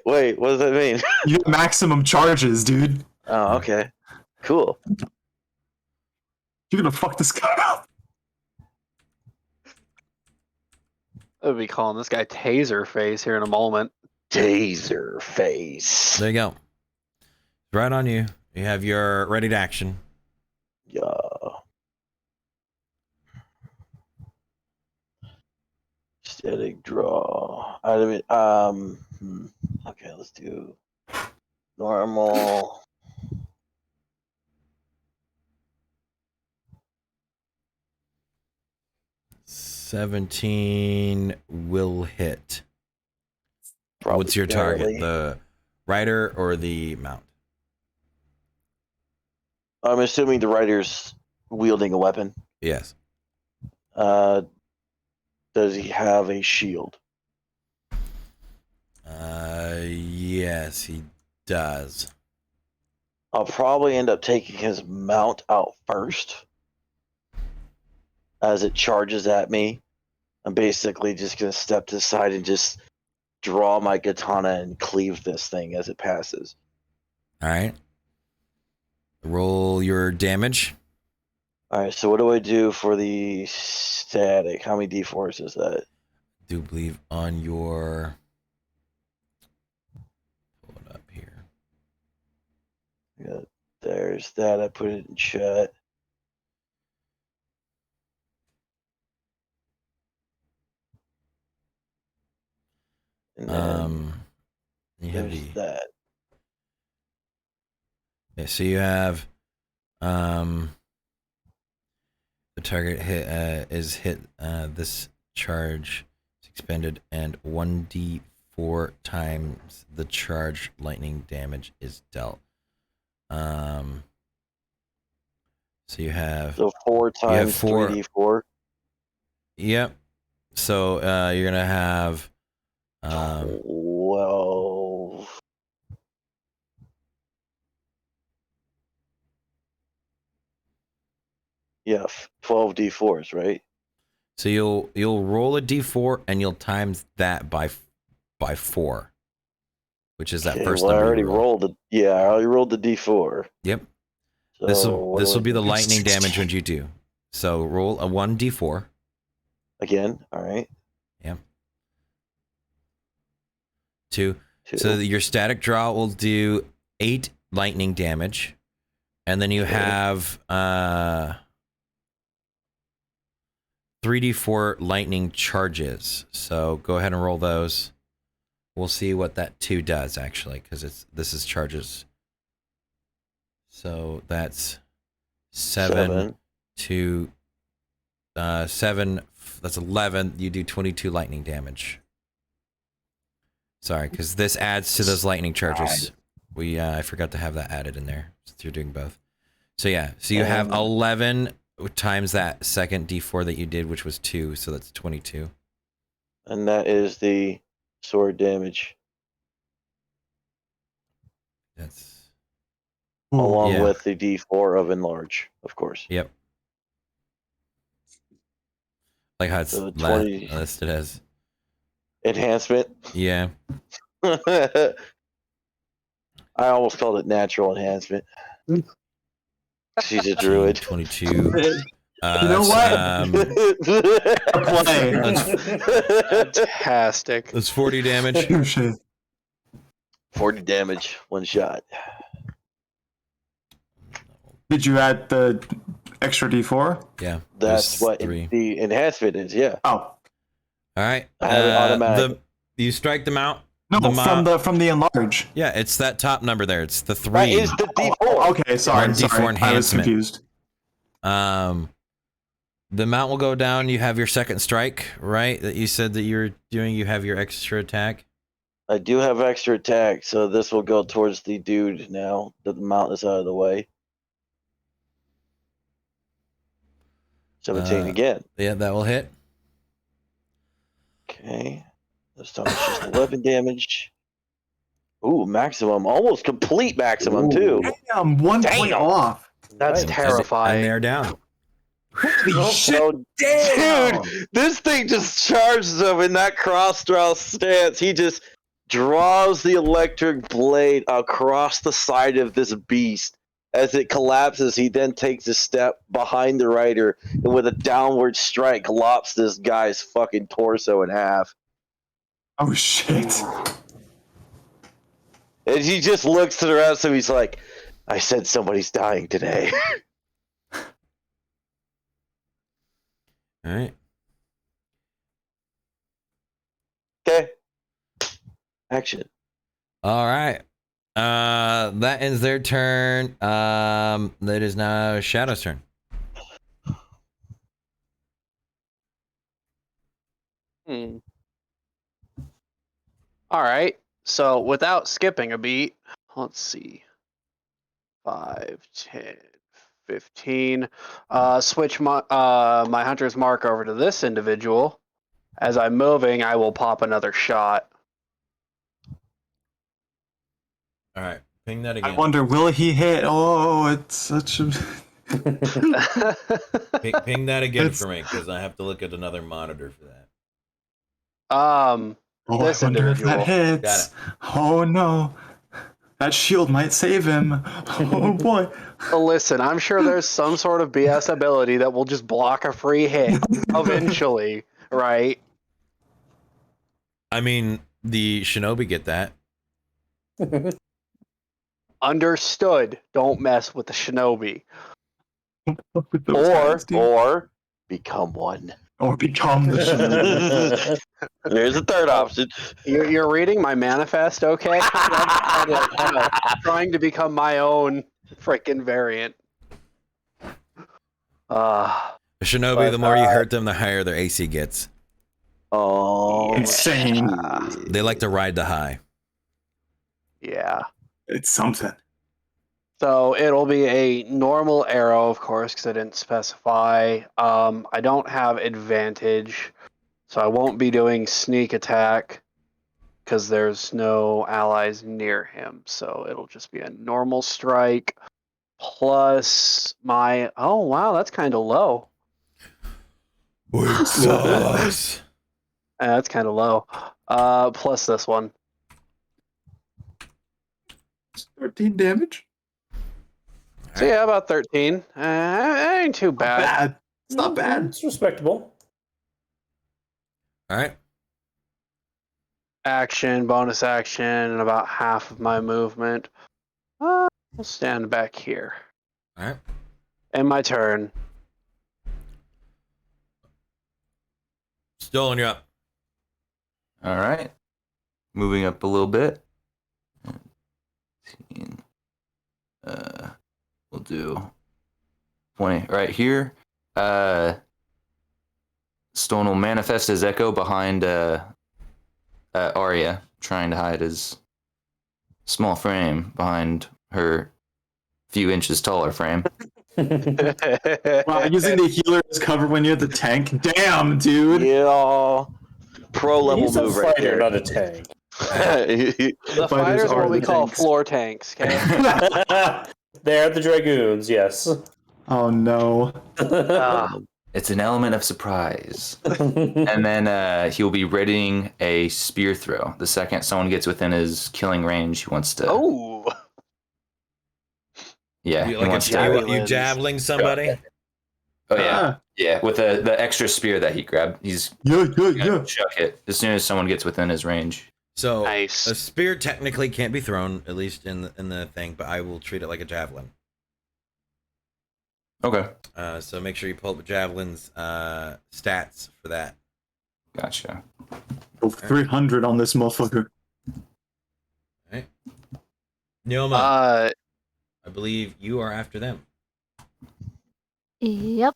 wait. What does that mean?
You get maximum charges, dude.
Oh, okay. Cool.
You're gonna fuck this guy up.
I'll be calling this guy Taser Face here in a moment.
Taser face.
There you go. Right on you. You have your ready to action.
Yeah. Static draw. Out of it. Okay, let's do normal.
$17 will hit.
Probably
What's your target?
barely.
The rider or the mount?
I'm assuming the rider's wielding a weapon.
Yes.
Does he have a shield?
Yes, he does.
I'll probably end up taking his mount out first. As it charges at me, I'm basically just going to step to the side and just draw my katana and cleave this thing as it passes.
All right. Roll your damage.
All right, so what do I do for the static? How many d4s is that?
I do believe on your... Pull it up here.
Yeah, there's that. I put it in chat. And then
You have
there's
the...
that.
Yeah, so you have the target hit is hit this charge is expended and 1d4 times the charge lightning damage is dealt. So you have
So 4 times
4.
3d4.
Yep. So you're gonna have
12. Yeah, 12 d4s, right?
so you'll roll a d4 and you'll times that by 4, which is that
Okay,
first
well, I
number
already
you roll.
rolled the. Yeah, I already rolled the d4.
Yep.
So what
This
do
will
I
be the
do?
lightning damage when you do. So roll a 1d4.
Again. All right.
Yeah. 2.
2.
So your static draw will do 8 lightning damage, and then you
Okay.
have 3d4 lightning charges. So go ahead and roll those. We'll see what that 2 does actually, because this is charges. So that's 7 to 7. That's 11. You do 22 lightning damage. Sorry, because this adds to those lightning charges. I forgot to have that added in there since you're doing both. So yeah, so you have 11 times that second d4 that you did, which was 2. So that's 22.
And that is the sword damage,
That's
along
Yeah.
with the d4 of enlarge, of course.
Yep. Like how it's
So 20
listed as.
enhancement.
Yeah.
I almost called it natural enhancement. She's a druid.
22.
You know what? Play.
Fantastic.
That's 40 damage.
Oh, shit.
40 damage, one shot.
Did you add the extra d4?
Yeah.
That's
there's
what
3.
the enhancement is. Yeah.
Oh,
All right.
I have it automatic.
You strike them out.
no, from the enlarge.
Yeah, it's that top number there. It's the 3.
That is the d4.
Oh, okay, sorry.
One D4
sorry. I was
enhancement.
confused.
The mount will go down. You have your second strike, right? That you said that you were doing. You have your extra attack.
I do have extra attack, so this will go towards the dude now that the mount is out of the way. 17 again.
Yeah, that will hit.
Okay. This time it's just 11 damage. Ooh, maximum. Almost complete maximum, too.
Damn, 1 point
Damn.
off.
That's
And
terrifying.
they're down.
Holy shit.
So, dude, this thing just charges him in that cross-draw stance. He just draws the electric blade across the side of this beast As it collapses, he then takes a step behind the rider and with a downward strike lops this guy's fucking torso in half.
Oh shit!
And he just looks to the rest of him. He's like, I said somebody's dying today.
All right.
Okay. Action.
All right. That ends their turn. That is now Shadow's turn.
All right. So without skipping a beat, let's see. 5, 10, 15. Switch my hunter's mark over to this individual. As I'm moving, I will pop another shot.
All right. Ping that again.
I wonder, will he hit? Oh, it's such a.
Ping that again
It's-
for me, because I have to look at another monitor for that.
Oh,
This
I wonder if that
individual.
Got
hits. Oh no, that shield might save him. Oh boy.
Listen, I'm sure there's some sort of BS ability that will just block a free hit eventually, right?
I mean, the Shinobi get that.
Understood. Don't mess with the shinobi.
With those guys, dude.
Or become one.
Or become the shinobi.
There's a third option.
You're reading my manifest, okay? I'm trying to become my own freaking variant.
The Shinobi,
But,
the more you hurt them, the higher their AC gets.
Oh,
Insane.
They like to ride the high.
Yeah.
It's something.
So it'll be a normal arrow, of course, because I didn't specify. I don't have advantage, so I won't be doing sneak attack because there's no allies near him. So it'll just be a normal strike plus my. Oh wow, that's kind of low.
Weak sauce.
That's kind of low. Plus this one.
13 damage?
So yeah, about 13. Ain't too
Not
bad.
bad. It's not bad.
It's respectable.
All right.
Action, bonus action, and about half of my movement. I'll stand back here.
All right.
And my turn.
Stolen, you're up.
All right. Moving up a little bit. 15. We'll do 20 right here. Stone will manifest as Echo behind Arya, trying to hide his small frame behind her few inches taller frame.
Wow, using the healer as cover when you're the tank. Damn, dude.
Yeah. Pro level
He's a
move right
fighter,
there.
not a tank.
The
Fighters
fighters are
are
what we
the
call
tanks.
floor tanks, okay?
They're the dragoons, yes.
Oh no.
It's an element of surprise. And then he'll be readying a spear throw. The second someone gets within his killing range, he wants to.
Oh,
Yeah,
You
he wants to.
you javeling somebody?
Oh yeah,
Ah.
yeah. With the extra spear that he grabbed, he's
Yeah.
gonna chuck it as soon as someone gets within his range.
So
nice.
a spear technically can't be thrown, at least in the thing, but I will treat it like a javelin.
Okay,
So make sure you pull up Javelin's stats for that.
gotcha.
Go 300 on this motherfucker.
Right. Neoma, I believe you are after them.
Yep.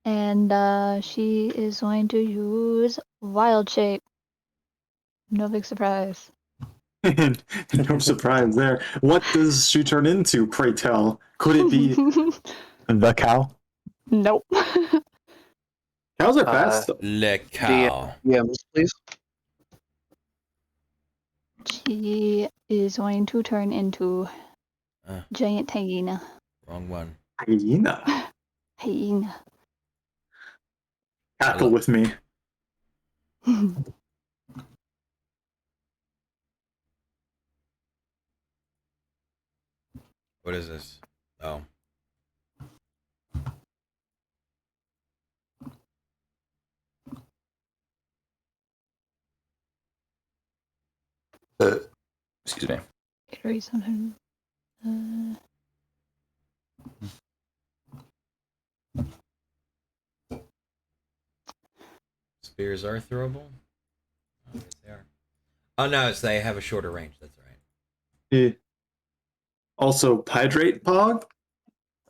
And she is going to use Wild Shape. No big surprise.
And no surprise there. What does she turn into, pray tell? Could it be the cow?
Nope.
Cows are fast. though.
Le cow.
DMs, please.
She is going to turn into
Uh.
giant hyena.
Wrong one.
Hyena.
Hyena.
Cackle with me.
What is this? Oh.
Excuse me.
Gatorade something.
Spears are throwable? Oh, yes, they are. Oh, no, they have a shorter range. That's right.
Eh. Also, hydrate pog.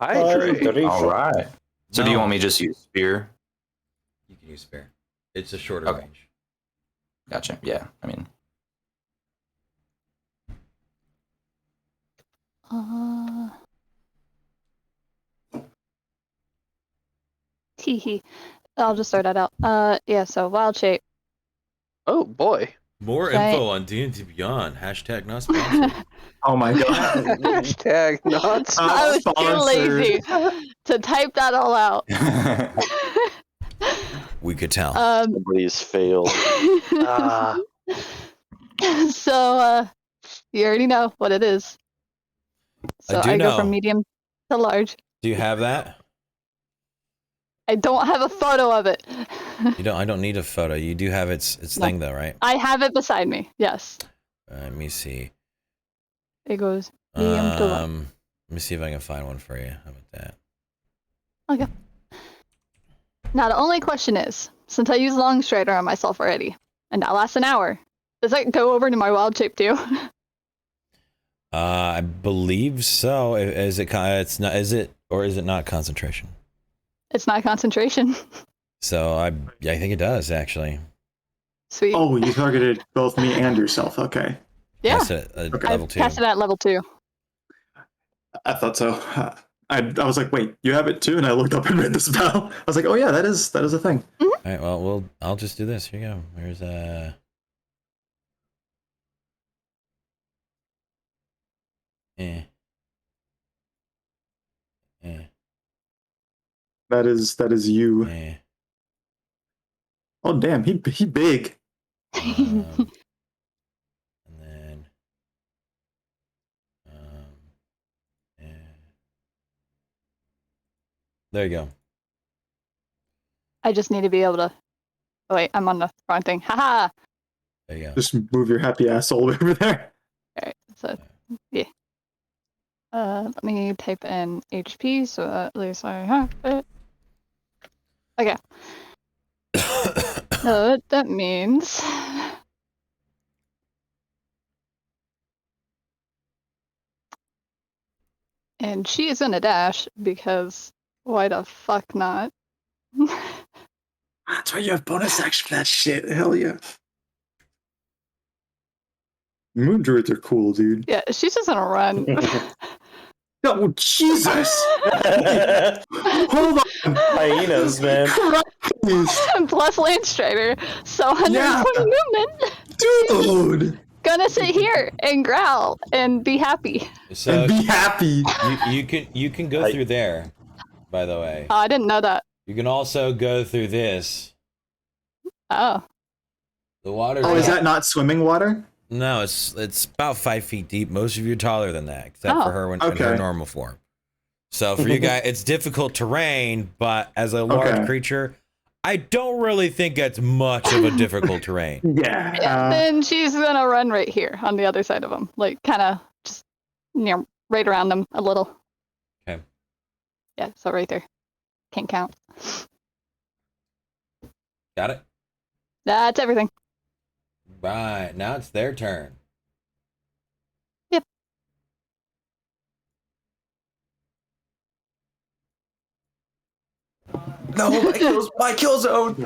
Hydrate.
Hydration.
All right. So do you
No.
want me to just use spear?
You can use spear. It's a shorter
Okay.
range.
Gotcha. Yeah. I mean,
Teehee. I'll just start that out. Yeah, so wild shape.
Oh boy.
More
Giant-
info on D&D Beyond. Hashtag not sponsored.
Oh my god.
Hashtag not
I was too
Sponsored.
lazy to type that all out.
We could tell.
Somebody's failed.
Ah.
So, you already know what it is. So
do
I go from
know.
medium to large.
Do you have that?
I don't have a photo of it.
You don't. I don't need a photo. You do have its
No.
thing though, right?
I have it beside me. Yes.
Let me see.
It goes medium to large.
Let me see if I can find one for you. How about that?
Okay. Now the only question is, since I used long strider on myself already, and that lasts an hour, does that go over to my wild shape too?
I believe so. Is it? It's not. Is it or is it not concentration?
It's not concentration.
So I think it does actually.
Sweet.
Oh, you targeted both me and yourself. Okay.
yeah.
That's at
Okay.
level
I
2.
passed it at level 2.
I thought so. I was like, wait, you have it too? And I looked up and read the spell. I was like, oh yeah, that is a thing.
All right. Well, I'll just do this. Here you go. Here's Eh.
That is you.
Eh.
Oh damn, he big.
And then eh. There you go.
I just need to be able to. Oh, wait, I'm on the wrong thing. Haha.
There you go.
Just move your happy ass all over there.
Alright, so yeah. Let me type in HP so at least I have it. Okay. So that means and she is gonna dash because why the fuck not?
That's why you have bonus action for that shit. Hell yeah. Moon druids are cool, dude.
Yeah, she's just gonna run.
Oh Jesus! Hold on.
Hyenas, man.
Christ,
Plus Land Strider, so 120 movement.
dude.
Gonna sit here and growl and be happy.
So
And be happy.
you can go through there. By the way,
Oh, I didn't know that.
you can also go through this.
Oh,
The water.
Oh, is that not swimming water?
No, it's about 5 feet deep. Most of you are taller than that, except
Oh.
for her in her
Okay.
normal form. So for you guys, it's difficult terrain, but as a large
Okay.
creature, I don't really think that's much of a difficult terrain.
Yeah.
yeah, then she's gonna run right here on the other side of him, like kind of just right around them a little.
Okay.
Yeah, so right there. Can't count.
Got it?
That's everything.
Right. Now it's their turn.
Yep.
no, my kill zone.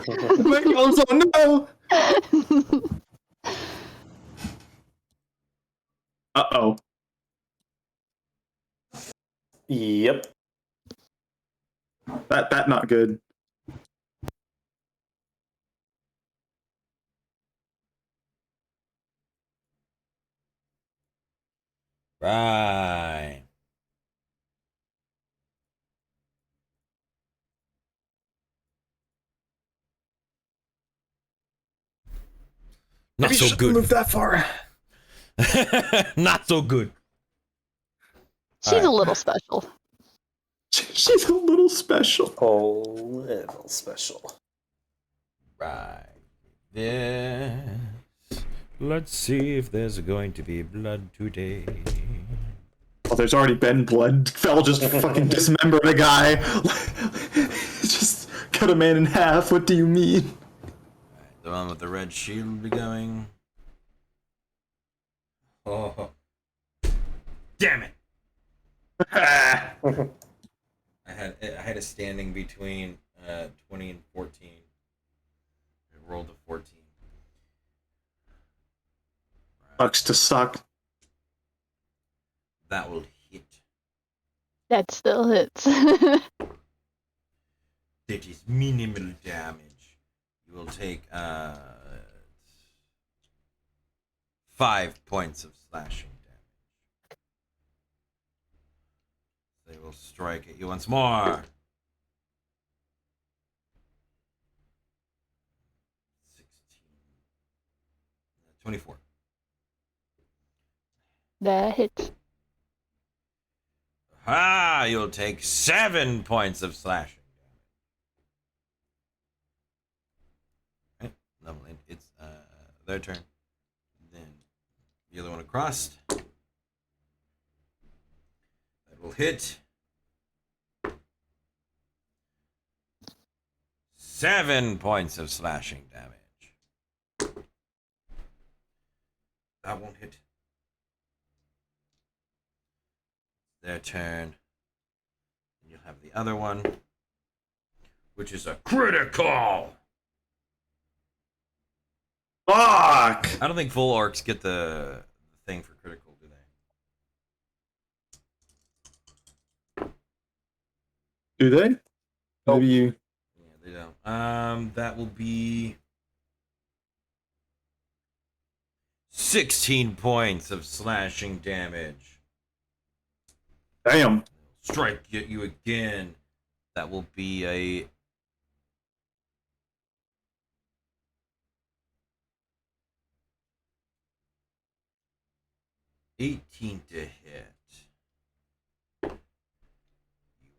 My kill zone, no. Uh-oh.
Yep.
That not good.
Right. Not
Maybe
so
shouldn't
good.
move that far.
Not so good.
She's
Alright.
a little special.
She's a little special.
Oh, little special.
Right. This. Let's see if there's going to be blood today.
Oh, there's already been blood. Fel just fucking dismembered a guy. Just cut a man in half. What do you mean?
The one with the red shield will be going. Oh. Damn it! I had a standing between 20 and 14. I rolled a 14.
Sucks to suck.
That will hit.
That still hits.
That is minimal damage. You will take 5 points of slashing damage. They will strike at you once more. 16. 24.
That hits.
Ah, you'll take 7 points of slashing damage. Right, lovely. It's their turn. Then the other one across. That will hit. 7 points of slashing damage. That won't hit. Their turn. And you'll have the other one, which is a critical.
Fuck!
I don't think full orcs get the thing for critical, do they?
Do they? Maybe you.
Yeah, they don't. That will be 16 points of slashing damage.
Damn.
Strike at you again. That will be a 18 to hit. You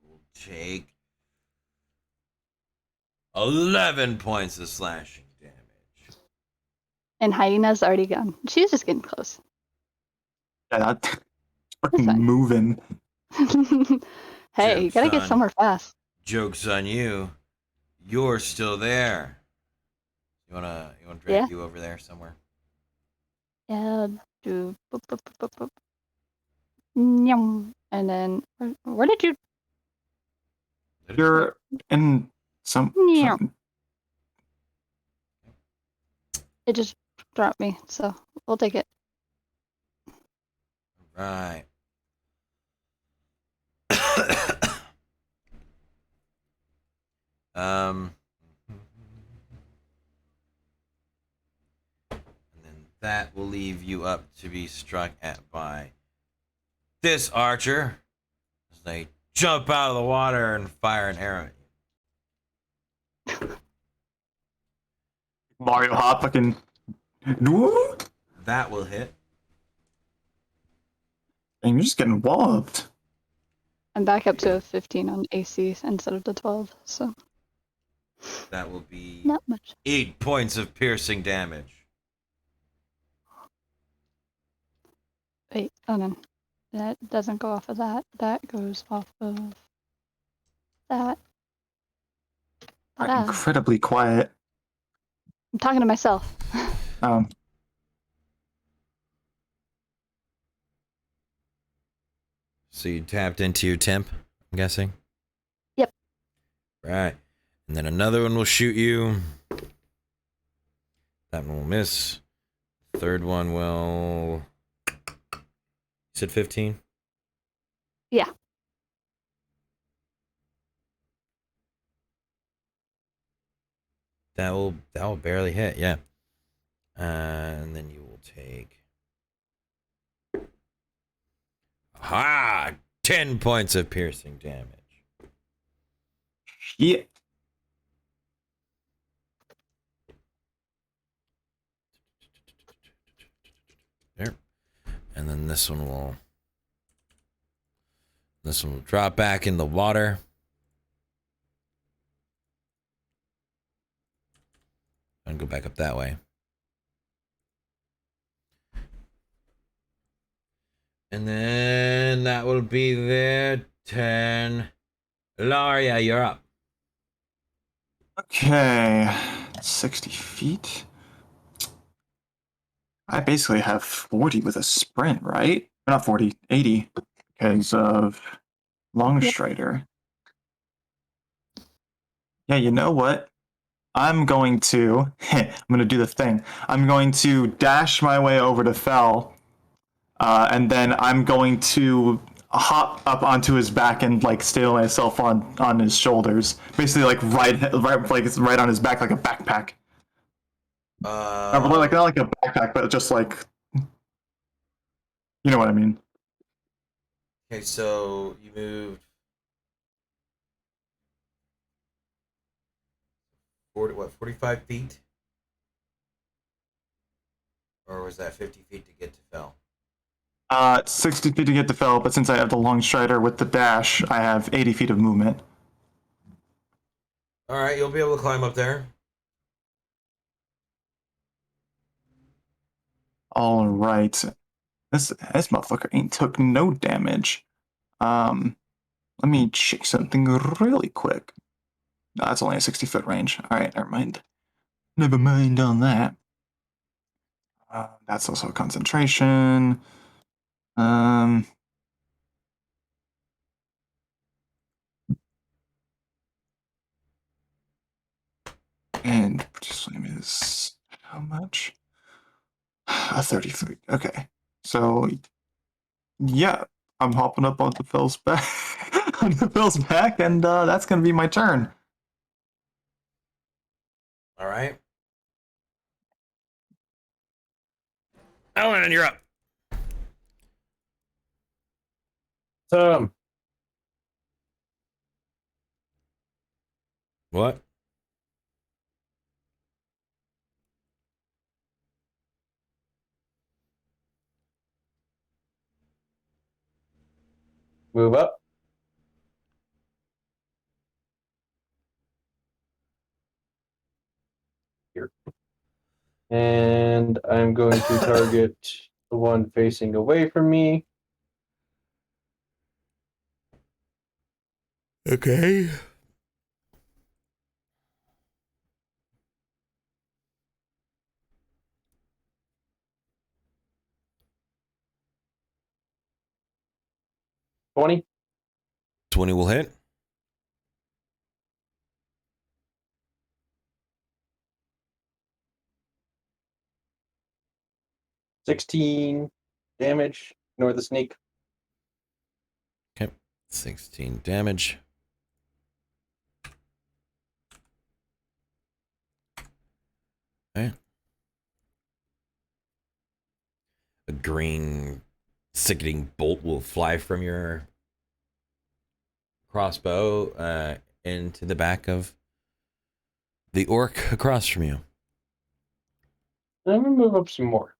will take 11 points of slashing damage.
And Hyena's already gone. She's just getting close.
Yeah, that's fucking
fine.
moving.
Hey, you gotta get
son.
somewhere fast.
Joke's on you. You're still there. You wanna drag
Yeah.
you over there somewhere?
Yeah, do boop, boop, boop, boop, boop. Nyum. And then where did you?
You're in some.
Yeah. It just dropped me, so we'll take it.
Right. And then that will leave you up to be struck at by this archer as they jump out of the water and fire an arrow at you.
Mario Hop fucking. Woo!
That will hit.
And you're just getting walloped.
I'm back up to a 15 on AC instead of the 12, so
That will be
not much.
8 points of piercing damage.
Wait, oh no. That doesn't go off of that. That goes off of that. Ta-da.
Incredibly quiet.
I'm talking to myself.
So you tapped into your temp, I'm guessing?
Yep.
Right. And then another one will shoot you. That one will miss. Third one will. You said 15?
Yeah.
That will barely hit, yeah. And then you will take. Ha! 10 points of piercing damage.
Yeah.
There. And then this one will This one will drop back in the water. And go back up that way. And then that will be their turn. Laria, you're up.
Okay, 60 feet. I basically have 40 with a sprint, right? Not 40, 80, because of Long Strider. Yeah, you know what? I'm going to do the thing. I'm going to dash my way over to Fell, and then I'm going to hop up onto his back and like stale myself on his shoulders, basically like like it's right on his back like a backpack. Like not like a backpack, but just like you know what I mean.
Okay, so you moved 45 feet? Or was that 50 feet to get to Fell?
60 feet to get to Fell, but since I have the Long Strider with the dash, I have 80 feet of movement.
Alright, you'll be able to climb up there.
All right, this motherfucker ain't took no damage. Let me check something really quick. No, that's only a 60-foot range. All right, never mind. Never mind on that. That's also a concentration. And just let me this. How much? A 30 feet. Okay. So yeah, I'm hopping up onto Phil's back, onto Phil's back, and that's gonna be my turn.
Alright. Alan, you're up. What?
Move up. Here. And I'm going to target the one facing away from me.
Okay.
$20.
20 will hit.
$16 damage. Ignore the sneak.
Okay. 16 damage. Okay. A green sickening bolt will fly from your crossbow into the back of the orc across from you.
I'm gonna move up some more.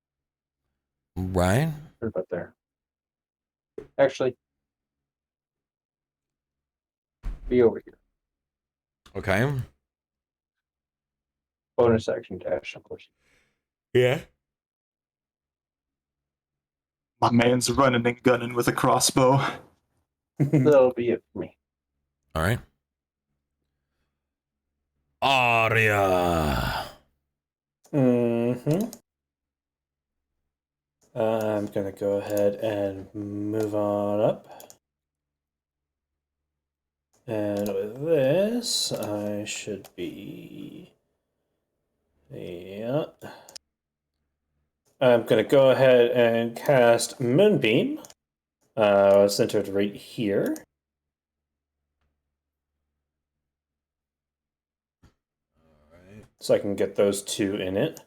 Ryan?
Right about there. Actually, be over here.
Okay.
Bonus action dash, of course.
Yeah.
My man's running and gunning with a crossbow.
That'll be it for me.
All right. Aria.
Mm-hmm. I'm gonna go ahead and move on up. And with this, I should be... Yeah. I'm gonna go ahead and cast Moonbeam. Centered right here.
All right.
So I can get those two in it.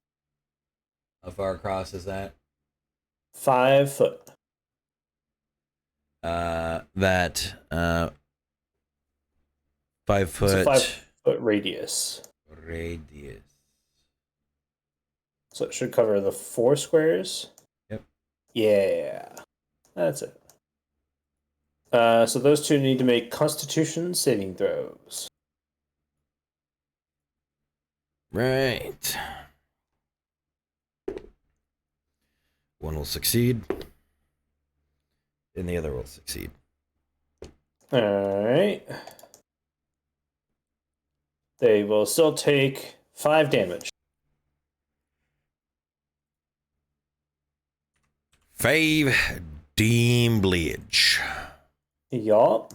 How far across is that?
5 foot.
That 5 foot.
It's a 5 foot radius.
Radius.
So it should cover the 4 squares.
Yep.
Yeah. That's it. So those two need to make Constitution saving throws.
Right. One will succeed, and the other will succeed.
Alright. They will still take 5 damage.
5 Deem Bleach.
Yup.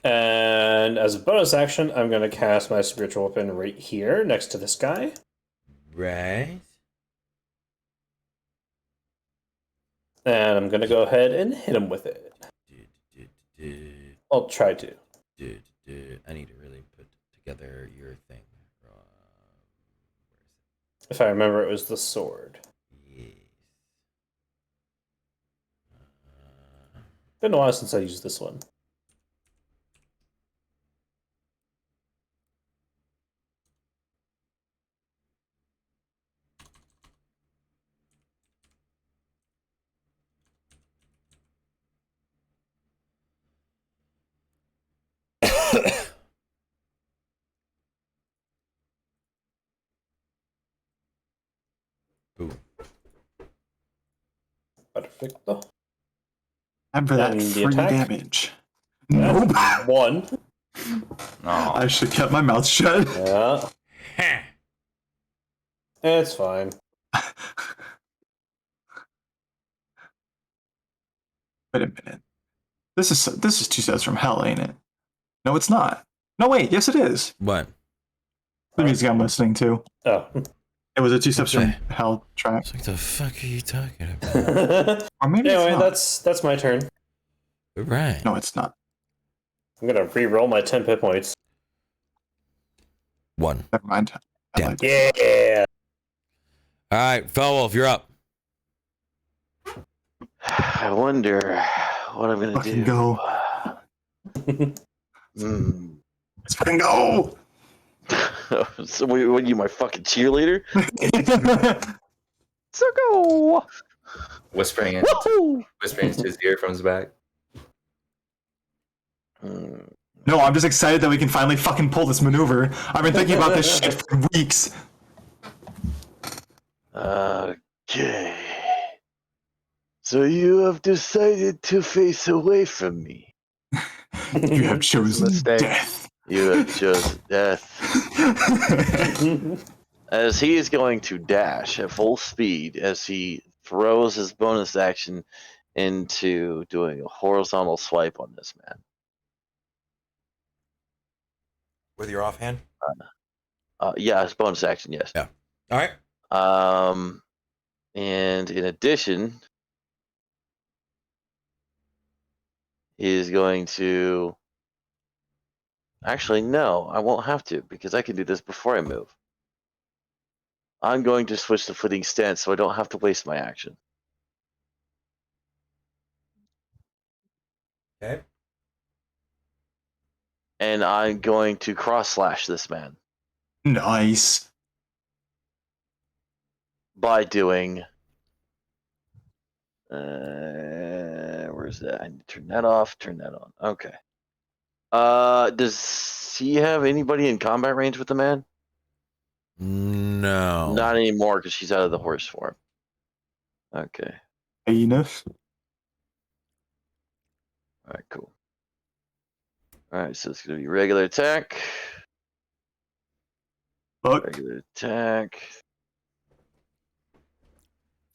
And as a bonus action, I'm going to cast my spiritual weapon right here next to this guy.
Right.
And I'm going to go ahead and hit him with it. I'll try to.
I need to really put together your thing.
If I remember, it was the sword.
Yes.
Been a while since I used this one.
Ooh.
Perfecto.
Time for that
And the
free
attack?
damage. Nope.
That's 1.
I should have kept my mouth shut.
Yeah. It's fine.
Wait a minute. This is 2 steps from hell, ain't it? No, it's not. No, wait. Yes, it is.
What?
The music I'm listening to.
Oh.
It was a 2 steps from
Okay.
hell track.
It's like, the fuck are you talking about?
Or maybe it's
Anyway,
not.
that's my turn.
Right.
No, it's not.
I'm gonna re-roll my 10 hit points.
1.
Never mind. I
Damn.
lied.
Yeah.
All right, Felwolf, you're up.
I wonder what I'm gonna
Fucking
do.
go. Let's fucking go!
So what are you, my fucking cheerleader?
Circle!
Whispering
Woohoo!
into his ear from his back.
No, I'm just excited that we can finally fucking pull this maneuver. I've been thinking about this shit for weeks.
Okay. So you have decided to face away from me.
You have chosen
Mistake.
death.
You have chosen death. As he is going to dash at full speed as he throws his bonus action into doing a horizontal swipe on this man.
With your offhand?
Yeah, his bonus action, yes.
Yeah. All right.
And in addition, he is going to. Actually, no, I won't have to because I can do this before I move. I'm going to switch to fleeting stance so I don't have to waste my action.
Okay.
And I'm going to cross slash this man
Nice.
by doing. Where's that? I need to turn that off. Turn that on. Okay. Does he have anybody in combat range with the man?
No.
Not anymore because she's out of the horse form. Okay.
Enough.
All right. Cool. All right. So it's gonna be regular attack.
Fuck.
Regular attack.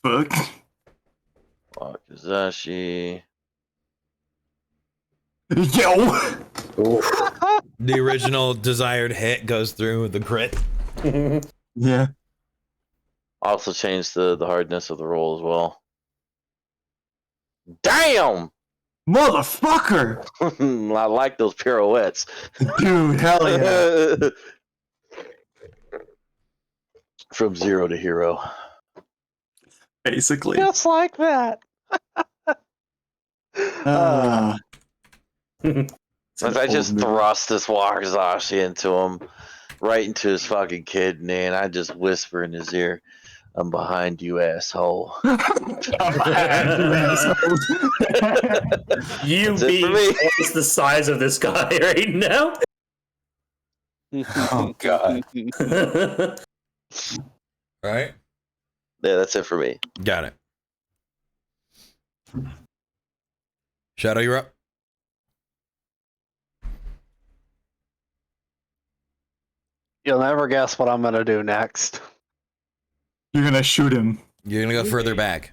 Fuck.
Wakazashi.
Yo!
The original desired hit goes through with the crit.
Yeah.
Also change the hardness of the roll as well. Damn!
Motherfucker!
I like those pirouettes.
Dude, hell yeah.
From 0 to hero.
Basically.
Just like that.
As I just thrust this Wakazashi into him, right into his fucking kidney, and I just whisper in his ear, I'm behind you, asshole.
You
That's it
being
for me.
twice the size of this guy right now.
Oh God.
Right?
Yeah, that's it for me.
Got it. Shadow, you're up.
You'll never guess what I'm gonna do next.
You're gonna shoot him.
You're gonna go further back.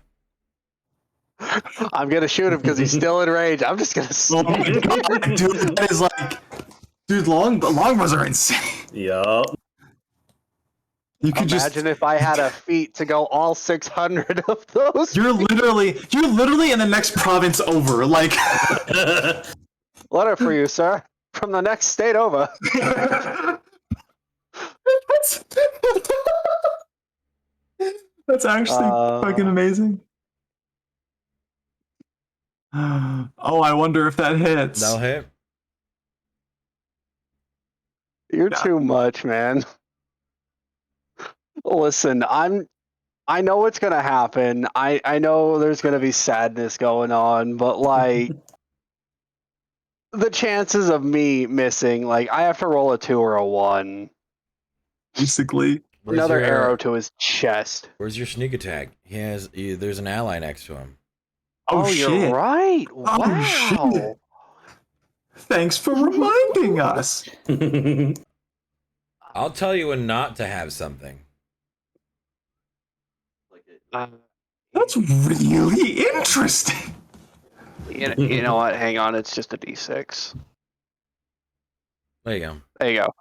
I'm gonna shoot him because he's still in range. I'm just gonna.
Oh my god, dude, that is like, dude, longbows are insane.
Yup.
You could
Imagine if I had a feat to go all 600 of those.
you're literally in the next province over. Like,
Letter for you, sir, from the next state over.
that's, that's actually fucking amazing. Oh, I wonder if that hits.
That'll hit.
You're too much, man. Listen, I know what's gonna happen. I know there's gonna be sadness going on, but like the chances of me missing, like I have to roll a 2 or a 1.
Basically.
Where's
Another
your-
arrow to his chest.
Where's your sneak attack? There's an ally next to him.
Oh, shit.
You're right.
Oh,
Wow.
shit. Thanks for reminding us.
I'll tell you when not to have something.
That's really interesting.
You know what? Hang on. It's just a D6.
There you go.
There you go.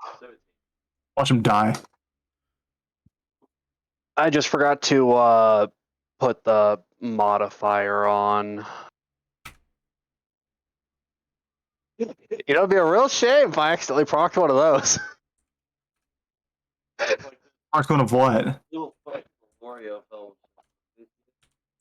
Watch him die.
I just forgot to put the modifier on. It'd be a real shame if I accidentally procced one of those.
Mark's going of what?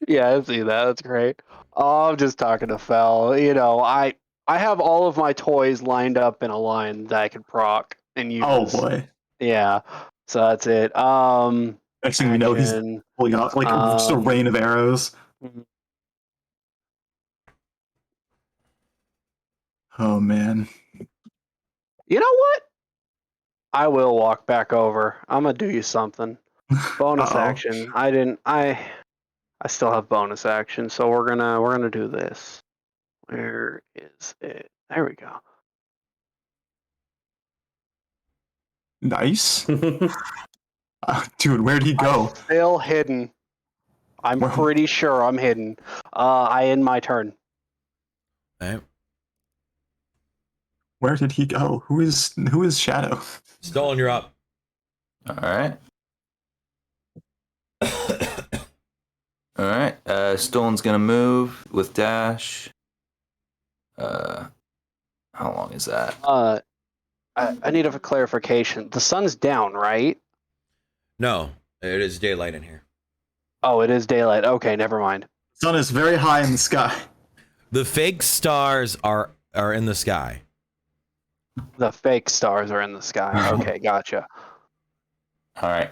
Yeah, I see that. That's great. Oh, I'm just talking to Fel. You know, I have all of my toys lined up in a line that I could proc and use.
Oh boy.
Yeah. So that's it.
Next thing we know, he's
action.
pulling out like just a rain of arrows. Oh man.
You know what? I will walk back over. I'm gonna do you something. Bonus
Uh-oh.
action. I still have bonus action, so we're gonna do this. Where is it? There we go.
Nice. Dude, where'd he go?
I'm still hidden. I'm
Where-
pretty sure I'm hidden. I end my turn.
Right.
Where did he go? Who is Shadow?
Stolen, you're up.
All right. All right. Stolen's gonna move with dash. How long is that?
I need a clarification. The sun's down, right?
No, it is daylight in here.
Oh, it is daylight. Okay, never mind.
Sun is very high in the sky.
The fake stars are in the sky.
The fake stars are in the sky. Okay, gotcha.
All right.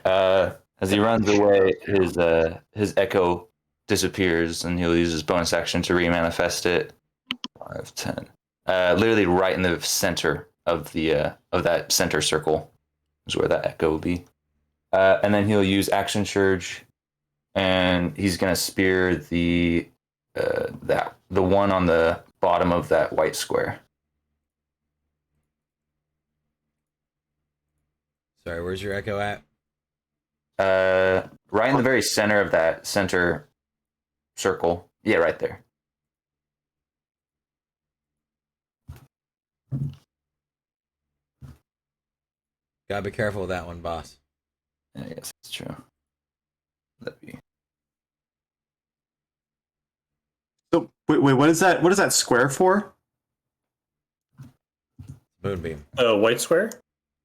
As he runs away, his echo disappears, and he'll use his bonus action to remanifest it. 5, 10. Literally right in the center of the of that center circle is where that echo will be. And then he'll use action surge, and he's gonna spear the one on the bottom of that white square.
Sorry, where's your echo at?
Right in the very center of that center circle. Yeah, right there.
Gotta be careful with that one, boss.
Yeah, yes, that's true. That'd be.
So wait, what is that? What is that square for?
Moonbeam.
White square?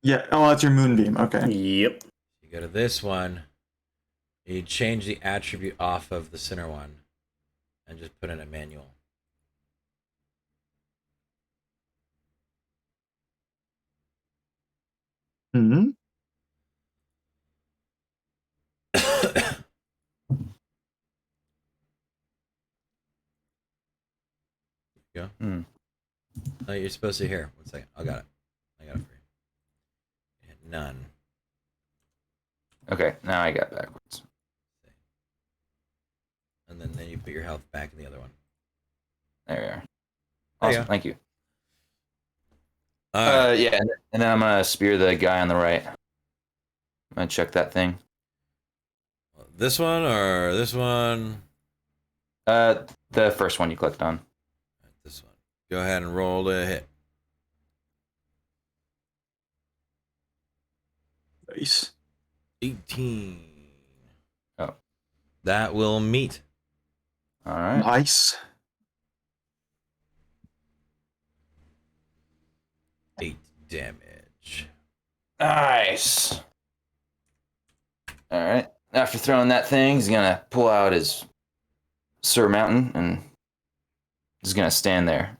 Yeah. Oh, that's your moonbeam. Okay.
Yep.
You go to this one. You change the attribute off of the center one, and just put in a manual.
Hmm.
Go.
Hmm.
Oh, you're supposed to hear. 1 second. I got it for you. None.
Okay, now I got backwards.
And then you put your health back in the other one.
There we are.
There you
Awesome,
go.
thank you.
All right.
Yeah, and then I'm gonna spear the guy on the right. I'm gonna check that thing.
This one or this one?
The first one you clicked on.
This one. Go ahead and roll to hit.
Nice.
18.
Oh.
That will meet.
All right.
Nice.
8 damage.
Nice. All right. After throwing that thing, he's gonna pull out his Sir Mountain and he's gonna stand there.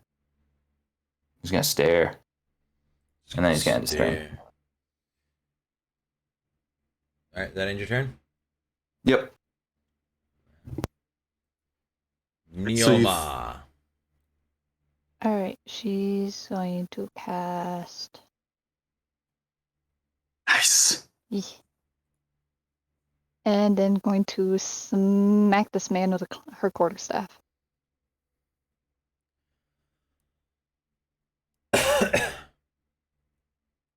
He's gonna stare. And then he's gonna disappear.
All right, that ends your turn.
Yep.
Neoma.
Alright, she's going to cast.
Nice.
And then going to smack this man with her quarterstaff.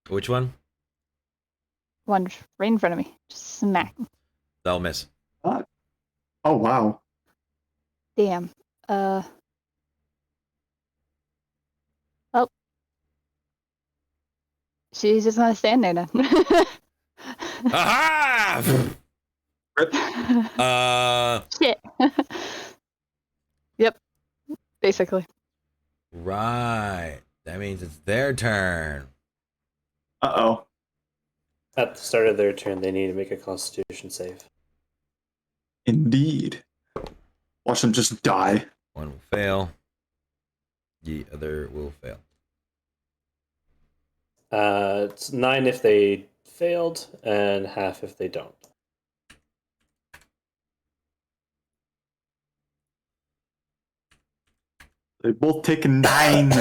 Which one?
One right in front of me. Just smack.
That'll miss.
Oh wow.
Damn. Oh. She's just gonna stand there then.
Aha!
Shit. Yep. Basically.
Right. That means it's their turn.
Uh-oh.
At the start of their turn, they need to make a Constitution save.
Indeed. Watch them just die.
One will fail. The other will fail.
It's 9 if they failed, and half if they don't.
They both take 9.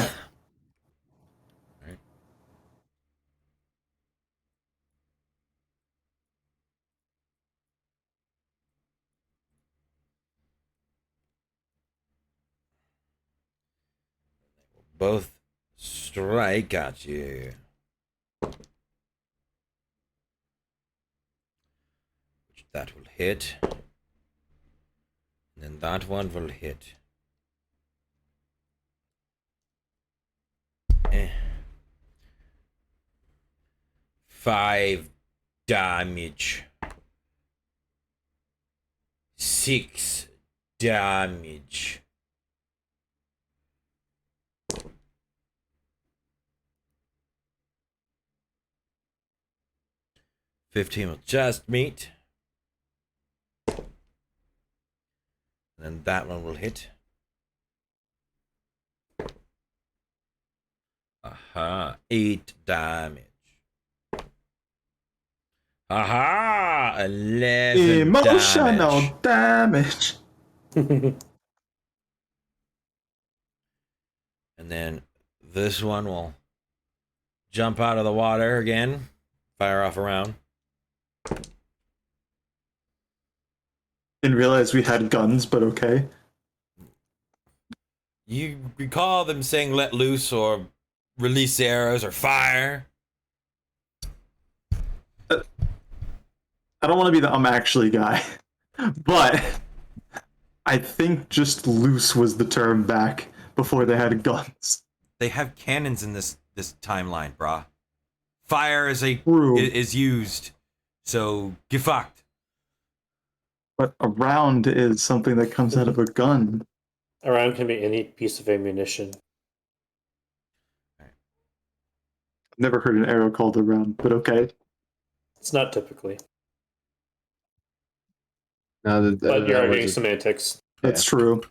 Both strike at you. That will hit. And then that one will hit. 5 damage. 6 damage. $15 will just meet. And then that one will hit. Aha, 8 damage. Aha, 11
Emotional
damage.
damage.
And then this one will jump out of the water again, fire off a round.
Didn't realize we had guns, but okay.
You recall them saying let loose or release the arrows or fire?
I don't want to be the actually guy, but I think just loose was the term back before they had guns.
They have cannons in this timeline, brah. Fire is
True.
is used, so get fucked.
But a round is something that comes out of a gun.
A round can be any piece of ammunition.
Never heard an arrow called a round, but okay.
It's not typically.
No,
But you're arguing semantics.
That's true.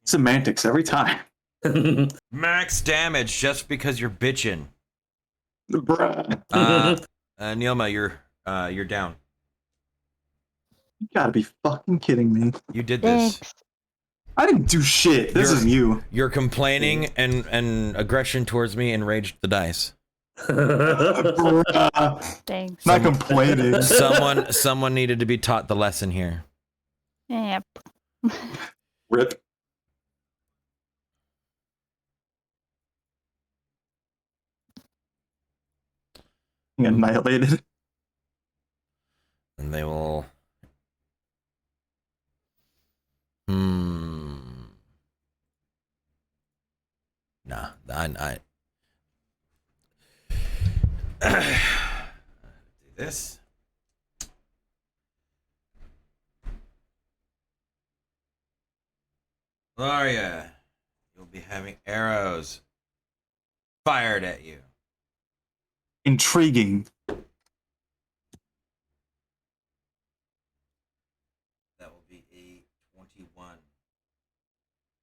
Semantics every time.
Max damage just because you're bitching.
Bruh.
Neilma, you're down.
You gotta be fucking kidding me.
You did this.
Thanks.
I didn't do shit. This is you.
Your complaining and aggression towards me enraged the dice.
Thanks.
Not complaining.
Someone needed to be taught the lesson here.
Yep.
Rip. Annihilated.
And they will. Nah, I do this. Laria, you'll be having arrows fired at you.
Intriguing.
That will be a 21.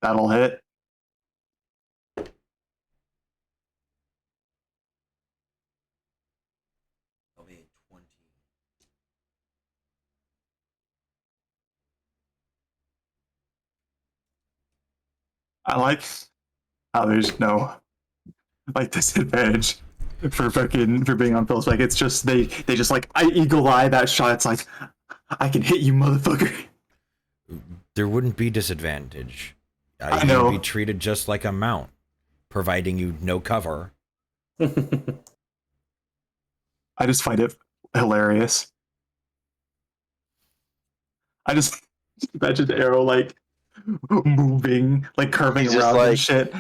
That'll hit.
That'll be a 20.
I like how there's no like disadvantage for being on Phil's. Like it's just they just like I eagle eye that shot. It's like I can hit you, motherfucker.
There wouldn't be disadvantage.
I
You'd
know.
be treated just like a mount, providing you no cover.
I just find it hilarious. I just imagine the arrow like moving, like curving
He's just
around
like-
and shit.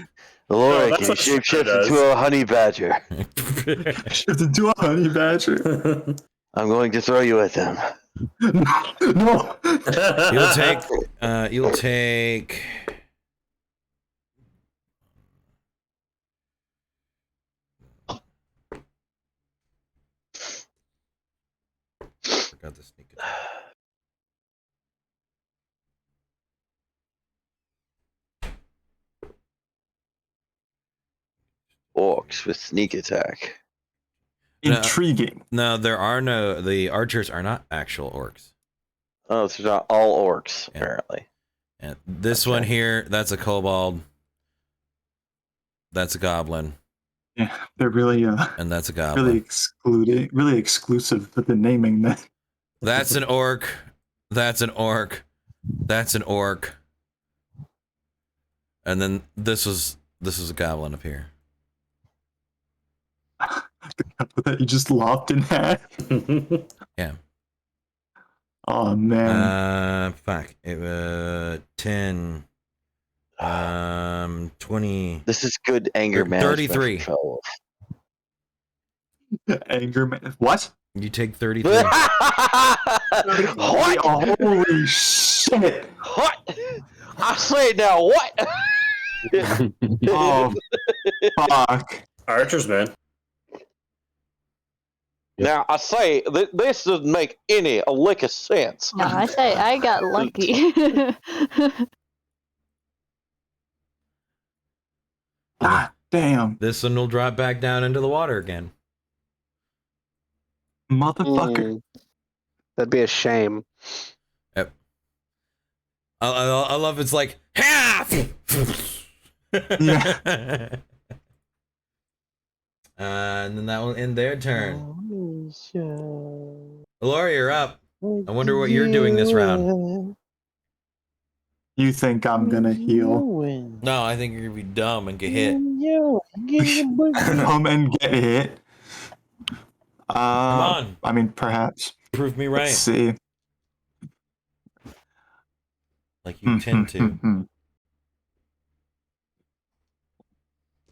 Laura,
that's
can you
what Spirit
shapeshift
does.
into a honey badger?
Shift into a honey badger.
I'm going to throw you at them.
No.
You'll take. You'll take. Forgot the sneak attack.
Orcs with sneak attack.
No.
Intriguing.
No, there are no. The archers are not actual orcs.
Oh, it's not all orcs,
Yeah.
apparently.
And this
Okay.
one here, that's a kobold. That's a goblin,
Yeah, they're really
and that's a goblin.
really exclusive with the naming that.
That's an orc. That's an orc. That's an orc. And then this was a goblin up here.
That you just lopped in half.
Yeah.
Oh man.
Fuck. It was 10. 20.
This is good anger management.
33.
fellas.
Anger man. What?
You take 33.
What?
Oh, holy shit.
What? I say it now. What?
Oh fuck.
Archers, man.
Now I say this doesn't make a lick of sense.
No, I say I got lucky.
Ah, damn.
This one will drop back down into the water again.
Motherfucker.
That'd be a shame.
Yep. I love it's like half.
Yeah.
And then that will end their turn. Laura, you're up. I wonder what you're doing this round.
You think I'm gonna heal?
No, I think you're gonna be dumb and get hit.
Come and get hit.
Come on,
I mean, perhaps.
prove me
Let's
right,
see.
like you tend to.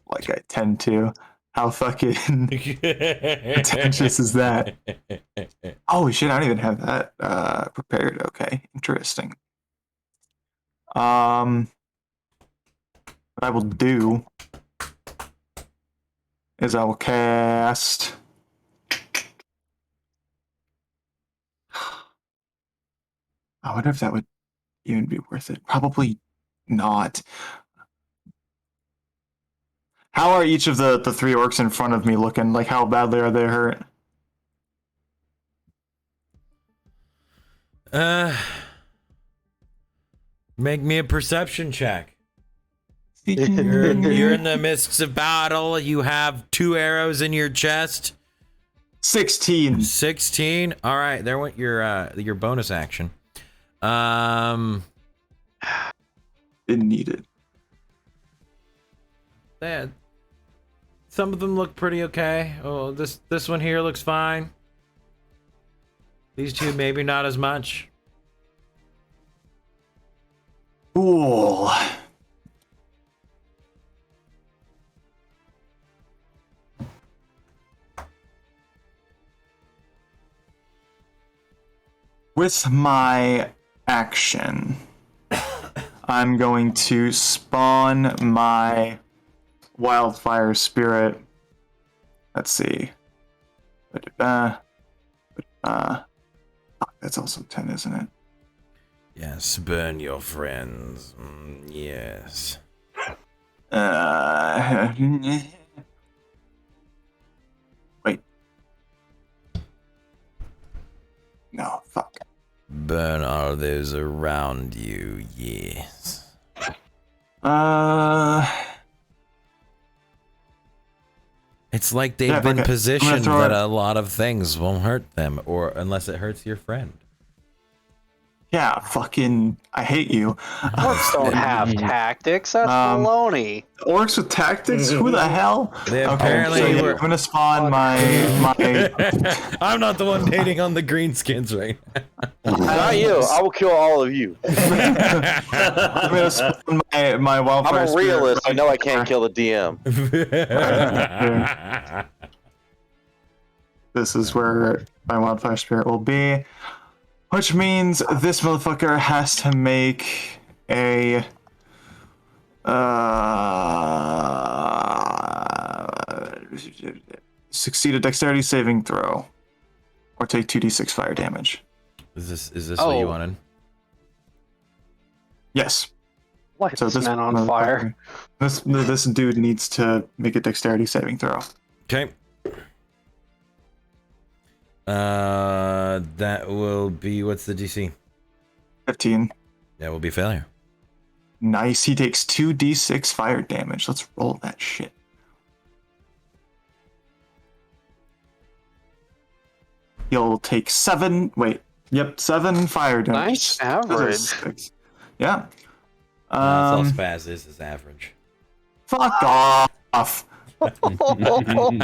Like I tend to. How fucking pretentious is that? Oh shit! I don't even have that prepared. Okay, interesting. What I will do is I will cast. I wonder if that would even be worth it. Probably not. How are each of the three orcs in front of me looking? Like, how badly are they hurt?
Make me a perception check. You're in the midst of battle. You have 2 arrows in your chest.
16.
16. All right, there went your bonus action.
Didn't need it.
Yeah, some of them look pretty okay. Oh, this one here looks fine. These 2 maybe not as much.
Cool. With my action, I'm going to spawn my wildfire spirit. Let's see. That's also 10, isn't it?
Yes, burn your friends. Yes.
Wait. No, fuck.
Burn all those around you. Yes. It's like they've been positioned that a lot of things won't hurt them, or unless it hurts your friend.
Yeah, fucking, I hate you.
Orcs don't have tactics. That's baloney.
Orcs with tactics? Who the hell?
They apparently
so
were.
I'm gonna spawn my.
I'm not the one hating on the greenskins right now.
Not you. I will kill all of you.
I'm gonna spawn my wildfire.
I'm a realist. I know I can't kill the DM.
This is where my wildfire spirit will be. Which means this motherfucker has to make a succeed a dexterity saving throw, or take 2d6 fire damage.
Is this what you wanted?
Yes.
Light this man on fire.
This dude needs to make a dexterity saving throw.
Okay. That will be, what's the DC?
15.
That will be failure.
Nice. He takes 2d6 fire damage. Let's roll that shit. He'll take 7 fire damage.
Nice average.
Yeah.
That's all Spaz is average.
Fuck off.
What's with the fucking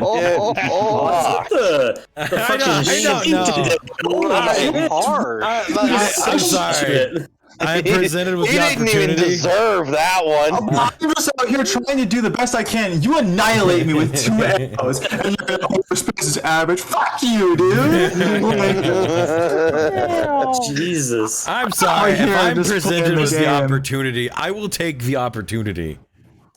hard.
I'm sorry. I presented with
He
the
didn't even
opportunity.
deserve that one.
I'm just out here trying to do the best I can. You annihilate me with 2 arrows, and you're gonna overspace is average. Fuck you, dude.
Jesus.
I'm sorry.
here,
If I'm
just
presented
playing the
with the
game.
opportunity, I will take the opportunity.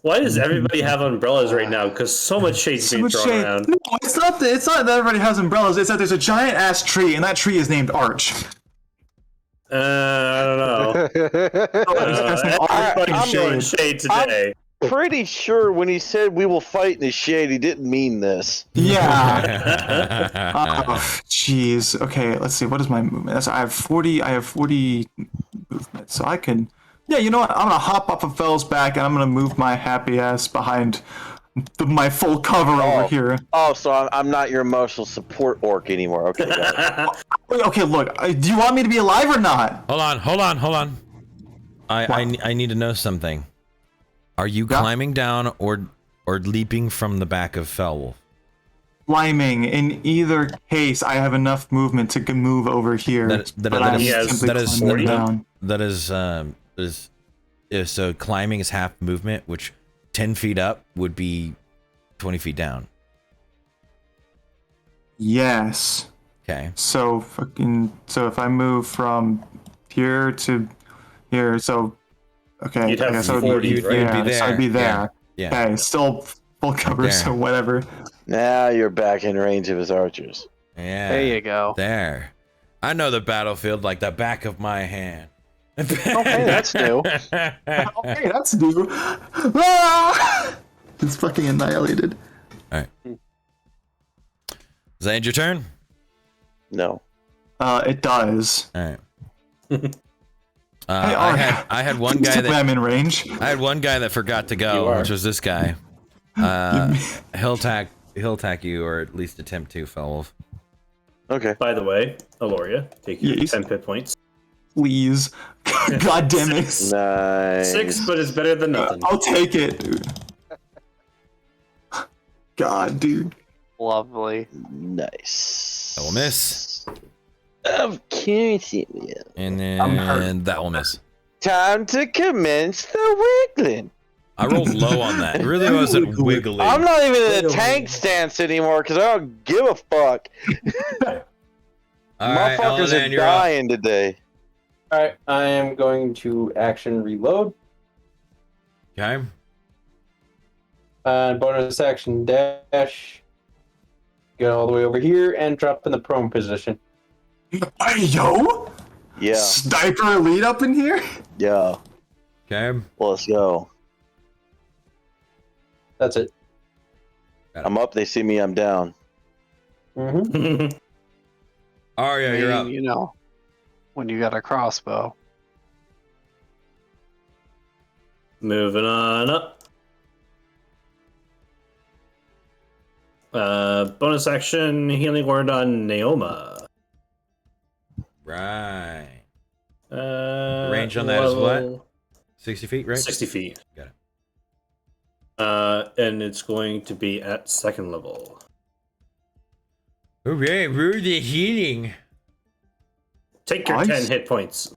Why does everybody have umbrellas right now? Because so much shade's being thrown around.
No, it's not that everybody has umbrellas. It's that there's a giant ass tree, and that tree is named Arch.
I don't know. Everybody's showing shade today.
I'm pretty sure when he said we will fight in the shade, he didn't mean this.
Yeah. Oh, jeez. Okay, let's see. What is my movement? I have 40 movement, so I can. Yeah, you know what? I'm gonna hop off of Fell's back, and I'm gonna move my happy ass behind my full cover over here.
Oh, so I'm not your emotional support orc anymore. Okay.
Okay, look. Do you want me to be alive or not?
Hold on. I need to know something. Are you climbing down or leaping from the back of Fellwolf?
Climbing. In either case, I have enough movement to move over here.
So climbing is half movement, which 10 feet up would be 20 feet down.
Yes.
Okay.
So if I move from here to here, so okay.
You'd have
so
40, right?
You'd be there.
So I'd be there.
Yeah.
Okay, still full cover,
There.
so whatever.
Now you're back in range of his archers.
Yeah.
There you go.
There. I know the battlefield like the back of my hand.
Okay, that's new.
Okay, that's new. Ah! It's fucking annihilated.
All right. Does that end your turn?
No.
It does.
All right.
Hey,
I had one guy
Technically,
that
I'm in range.
I had one guy that forgot to
You
go,
are.
which was this guy. He'll attack you, or at least attempt to, Felwolf.
Okay.
By the way, Aloria, take your
Yes.
10 hit points.
Please. God damn it.
Nice.
6, but it's better than nothing.
I'll take it, dude. God, dude.
Lovely.
Nice.
That will miss.
Of course it will.
And
I'm hurt.
then that will miss.
Time to commence the wiggling.
I rolled low on that. It really wasn't wiggly.
I'm not even in a tank stance anymore because I don't give a fuck.
All right,
Motherfuckers
Eladan,
are
you're up.
dying today.
Alright, I am going to action reload.
Okay.
Bonus action dash. Get all the way over here and drop in the prone position.
Hey, yo!
Yeah,
Sniper elite up in here?
yeah.
Okay.
Let's go.
That's it.
I'm up. They see me. I'm down.
Mm-hmm.
Arya, you're up.
You know, when you got a crossbow.
Moving on up. Bonus action, healing word on Neoma.
Right.
Range
on that is what? 60 feet, right?
60 feet.
Got it.
And it's going to be at 2nd level.
Hooray, we're the healing.
Take your
Nice.
10 hit points.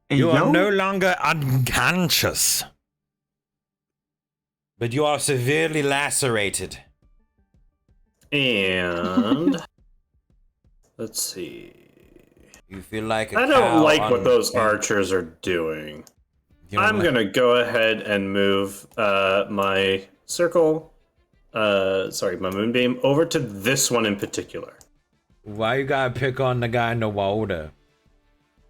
Hey,
You
yo?
are no longer unconscious, but you are severely lacerated.
And let's see.
You feel like a
I
cow
don't like
on-
what those archers are doing.
You know,
I'm gonna go ahead and move my circle, my moonbeam, over to this one in particular.
Why you gotta pick on the guy in the water?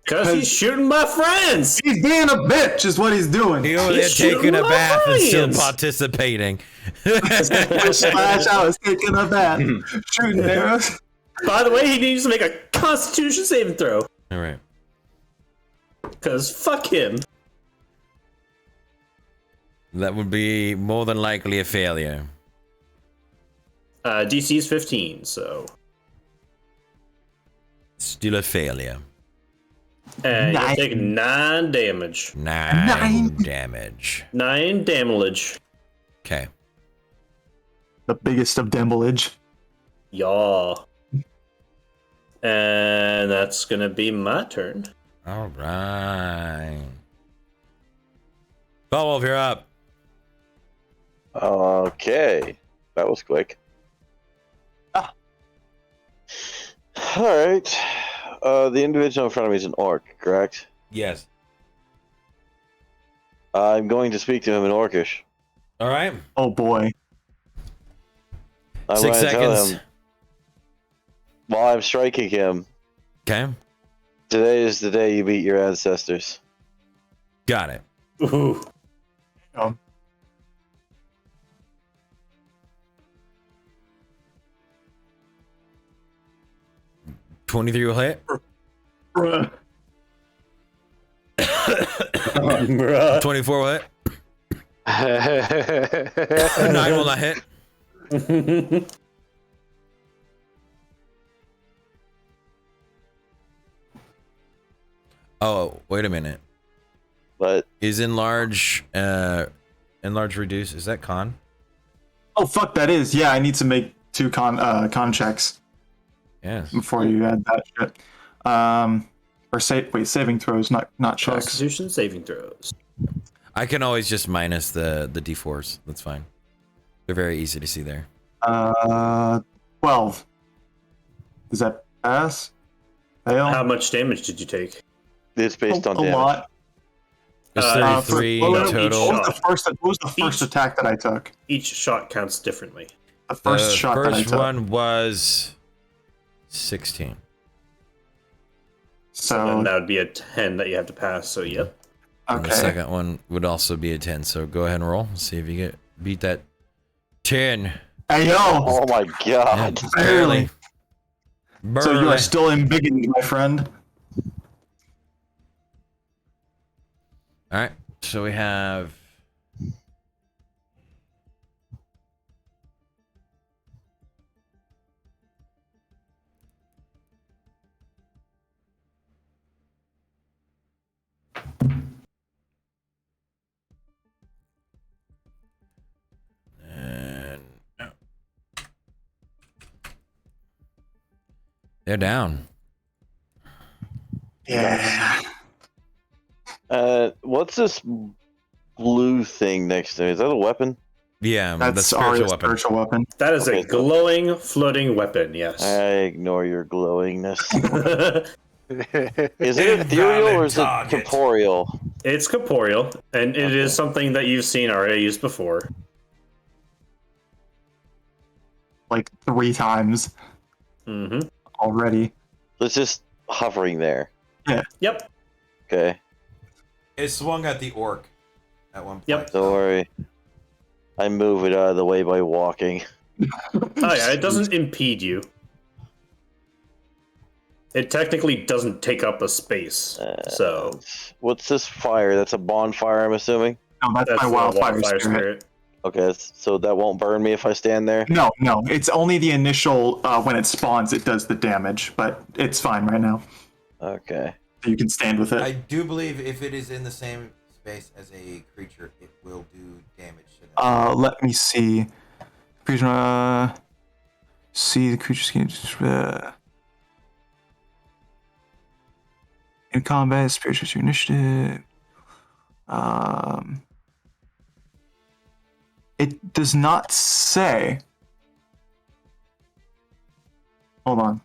Because he's shooting my friends!
He's being a bitch, is what he's doing.
He over there
He's
taking
shooting
a
my
bath and still
friends.
participating.
Splash out is taking a bath, shooting arrows.
By the way, he needs to make a Constitution saving throw.
All right.
Because fuck him.
That would be more than likely a failure.
DC is 15, so.
Still a failure.
And you
Nine.
take 9 damage.
9 damage.
9 damage.
Okay.
The biggest of damage.
Yaw. And that's gonna be my turn.
All right. Felwolf, you're up.
Okay, that was quick. All right. The individual in front of me is an orc, correct?
Yes.
I'm going to speak to him in Orcish.
All right.
Oh boy.
I'm
6
going to tell
seconds.
him while I'm striking him.
Okay.
Today is the day you beat your ancestors.
Got it.
Ooh.
23 will hit.
Bruh.
24 will hit. 9 will not hit. Oh, wait a minute.
But
Is enlarge reduce? Is that con?
Oh fuck, that is. Yeah, I need to make 2 con checks
Yes.
before you add that shit. Saving throws, not checks.
Constitution saving throws.
I can always just minus the d4s. That's fine. They're very easy to see there.
12. Does that pass? Fail?
How much damage did you take?
it's based on
a
damage.
lot.
There's
Uh,
33
What was
total.
the first attack that I took?
Each shot counts differently.
The first shot that I
first
took.
one was 16.
So
And that would be a 10 that you have to pass, so yep.
And the
okay.
second one would also be a 10. So go ahead and roll. See if you beat that 10.
Hey yo.
Oh my
Yeah,
god.
barely.
So you
Barely.
are still embiggened, my friend.
All right. So we have. And they're down.
Yeah.
What's this blue thing next to me? Is that a weapon?
Yeah, the
That's
spiritual
Arya's
weapon.
spiritual weapon.
That is
Okay,
a glowing, floating weapon, yes.
I ignore your glowingness. Is it ethereal or is it
Target.
corporeal?
It's corporeal, and it is something that you've seen Arya use before.
Like 3 times
Mm-hmm.
already.
It's just hovering there.
Yep.
Okay,
It swung at the orc at one point.
Yep.
don't worry. I move it out of the way by walking.
Oh yeah, it doesn't impede you. It technically doesn't take up a space, so
What's this fire? That's a bonfire, I'm assuming?
No, that's
that's
my
the
wildfire spirit.
Okay, so that won't burn me if I stand there?
No, it's only the initial, when it spawns, it does the damage, but it's fine right now.
Okay.
You can stand with it.
I do believe if it is in the same space as a creature, it will do damage to them.
Let me see. Creature, see the creature's in combat, spiritual initiative. It does not say. Hold on.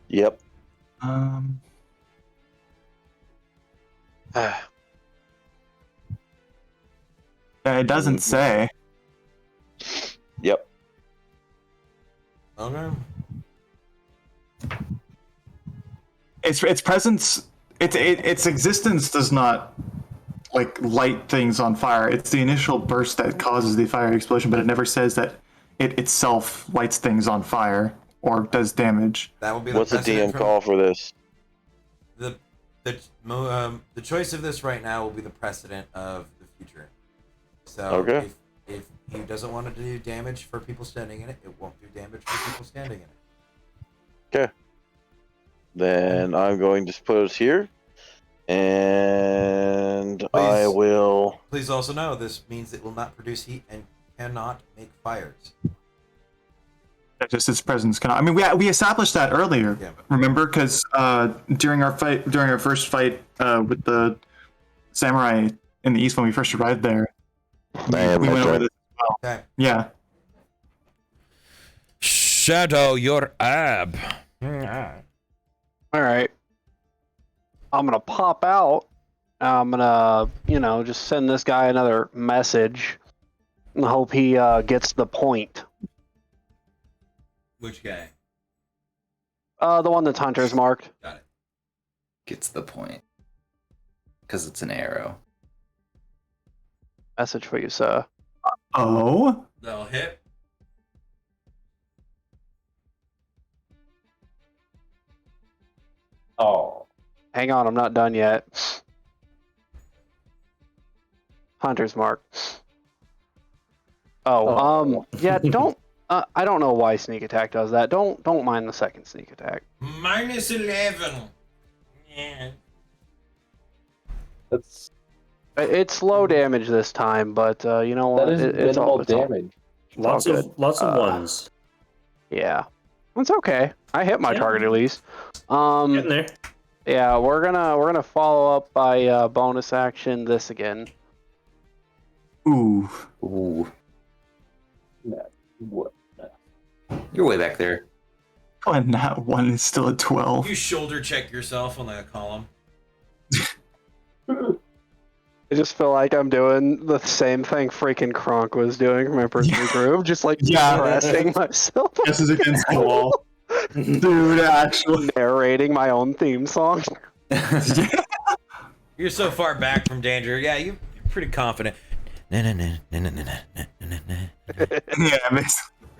Yep.
It doesn't say.
Yep.
Okay.
Its presence, its existence does not like light things on fire. It's the initial burst that causes the fire explosion, but it never says that it itself lights things on fire or does damage.
That will be the
What's the
precedent
DM call for this?
The choice of this right now will be the precedent of the future. So
Okay.
if he doesn't want to do damage for people standing in it, it won't do damage for people standing in it.
Okay. Then I'm going to put us here. And I
Please.
will.
Please also know this means it will not produce heat and cannot make fires.
Just its presence cannot. I mean, we established that earlier.
Yeah, but-
Remember, because during our first fight with the samurai in the east when we first arrived there, we went over this as well.
Okay.
Yeah.
Shadow your ab.
All right. I'm gonna pop out. I'm gonna, just send this guy another message and hope he gets the point.
Which guy?
The one that's Hunter's marked.
Got it.
Gets the point. Because it's an arrow.
Message for you, sir.
Oh.
They'll hit.
Oh.
Hang on, I'm not done yet. Hunter's mark. Yeah, don't. I don't know why sneak attack does that. Don't mind the second sneak attack.
Minus 11. Yeah.
That's
It's low damage this time, but you know what?
that is
It's all
minimal
it's all-
damage.
Lots
all
of
good.
lots of ones.
Yeah, it's okay. I hit my
Yeah.
target at least.
Getting there.
Yeah, we're gonna follow up by bonus action this again.
Ooh.
Ooh.
What?
You're way back there.
Oh, and that one is still a 12.
You shoulder check yourself on the column.
I just feel like I'm doing the same thing freaking Kronk was doing from Emperor's Groove, just like
Yeah.
pressing myself,
This is against the wall. Dude, actually.
narrating my own theme song.
You're so far back from danger. Yeah, you're pretty confident.
Yeah,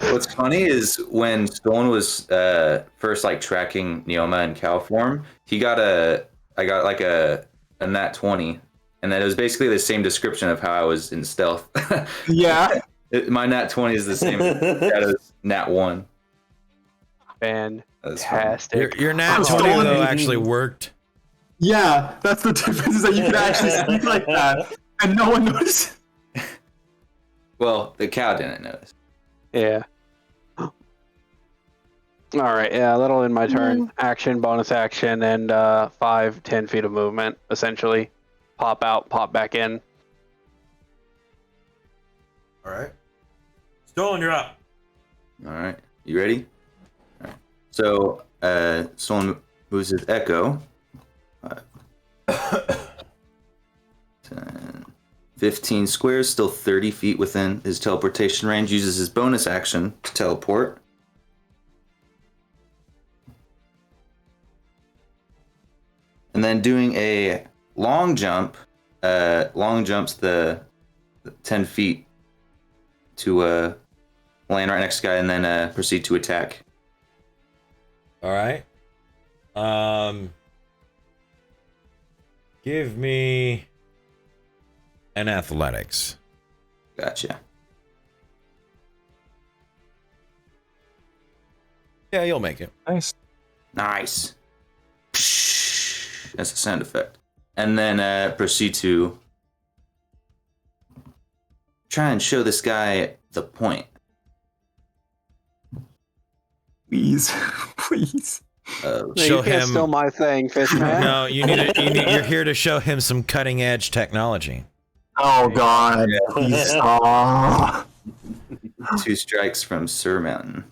What's funny is when Stone was first like tracking Neoma in cow form, I got like a nat 20, and then it was basically the same description of how I was in stealth.
yeah.
My nat 20 is the same as nat 1.
Fantastic.
Your nat 20
Stolen
though
maiden.
actually worked.
Yeah, that's the difference, is that you can actually speak like that, and no one notices.
Well, the cow didn't notice.
Yeah. All right. Yeah, that'll end my turn. Action, bonus action, and 10 feet of movement. Essentially, pop out, pop back in.
All right. Stolen, you're up.
All right, you ready? All right. So, Stone moves his echo. 10, 15 squares, still 30 feet within his teleportation range. Uses his bonus action to teleport. And then doing a long jump. Long jumps the 10 feet to land right next to the guy, and then proceed to attack.
All right. Give me an athletics.
Gotcha.
Yeah, you'll make it.
Nice.
Nice. That's a sound effect. And then proceed to try and show this guy the point.
Please. Please.
No,
Show
you can't
him.
steal my thing, Fishman.
No, you're here to show him some cutting edge technology.
Oh, God. Please. Oh.
2 strikes from Sir Mountain.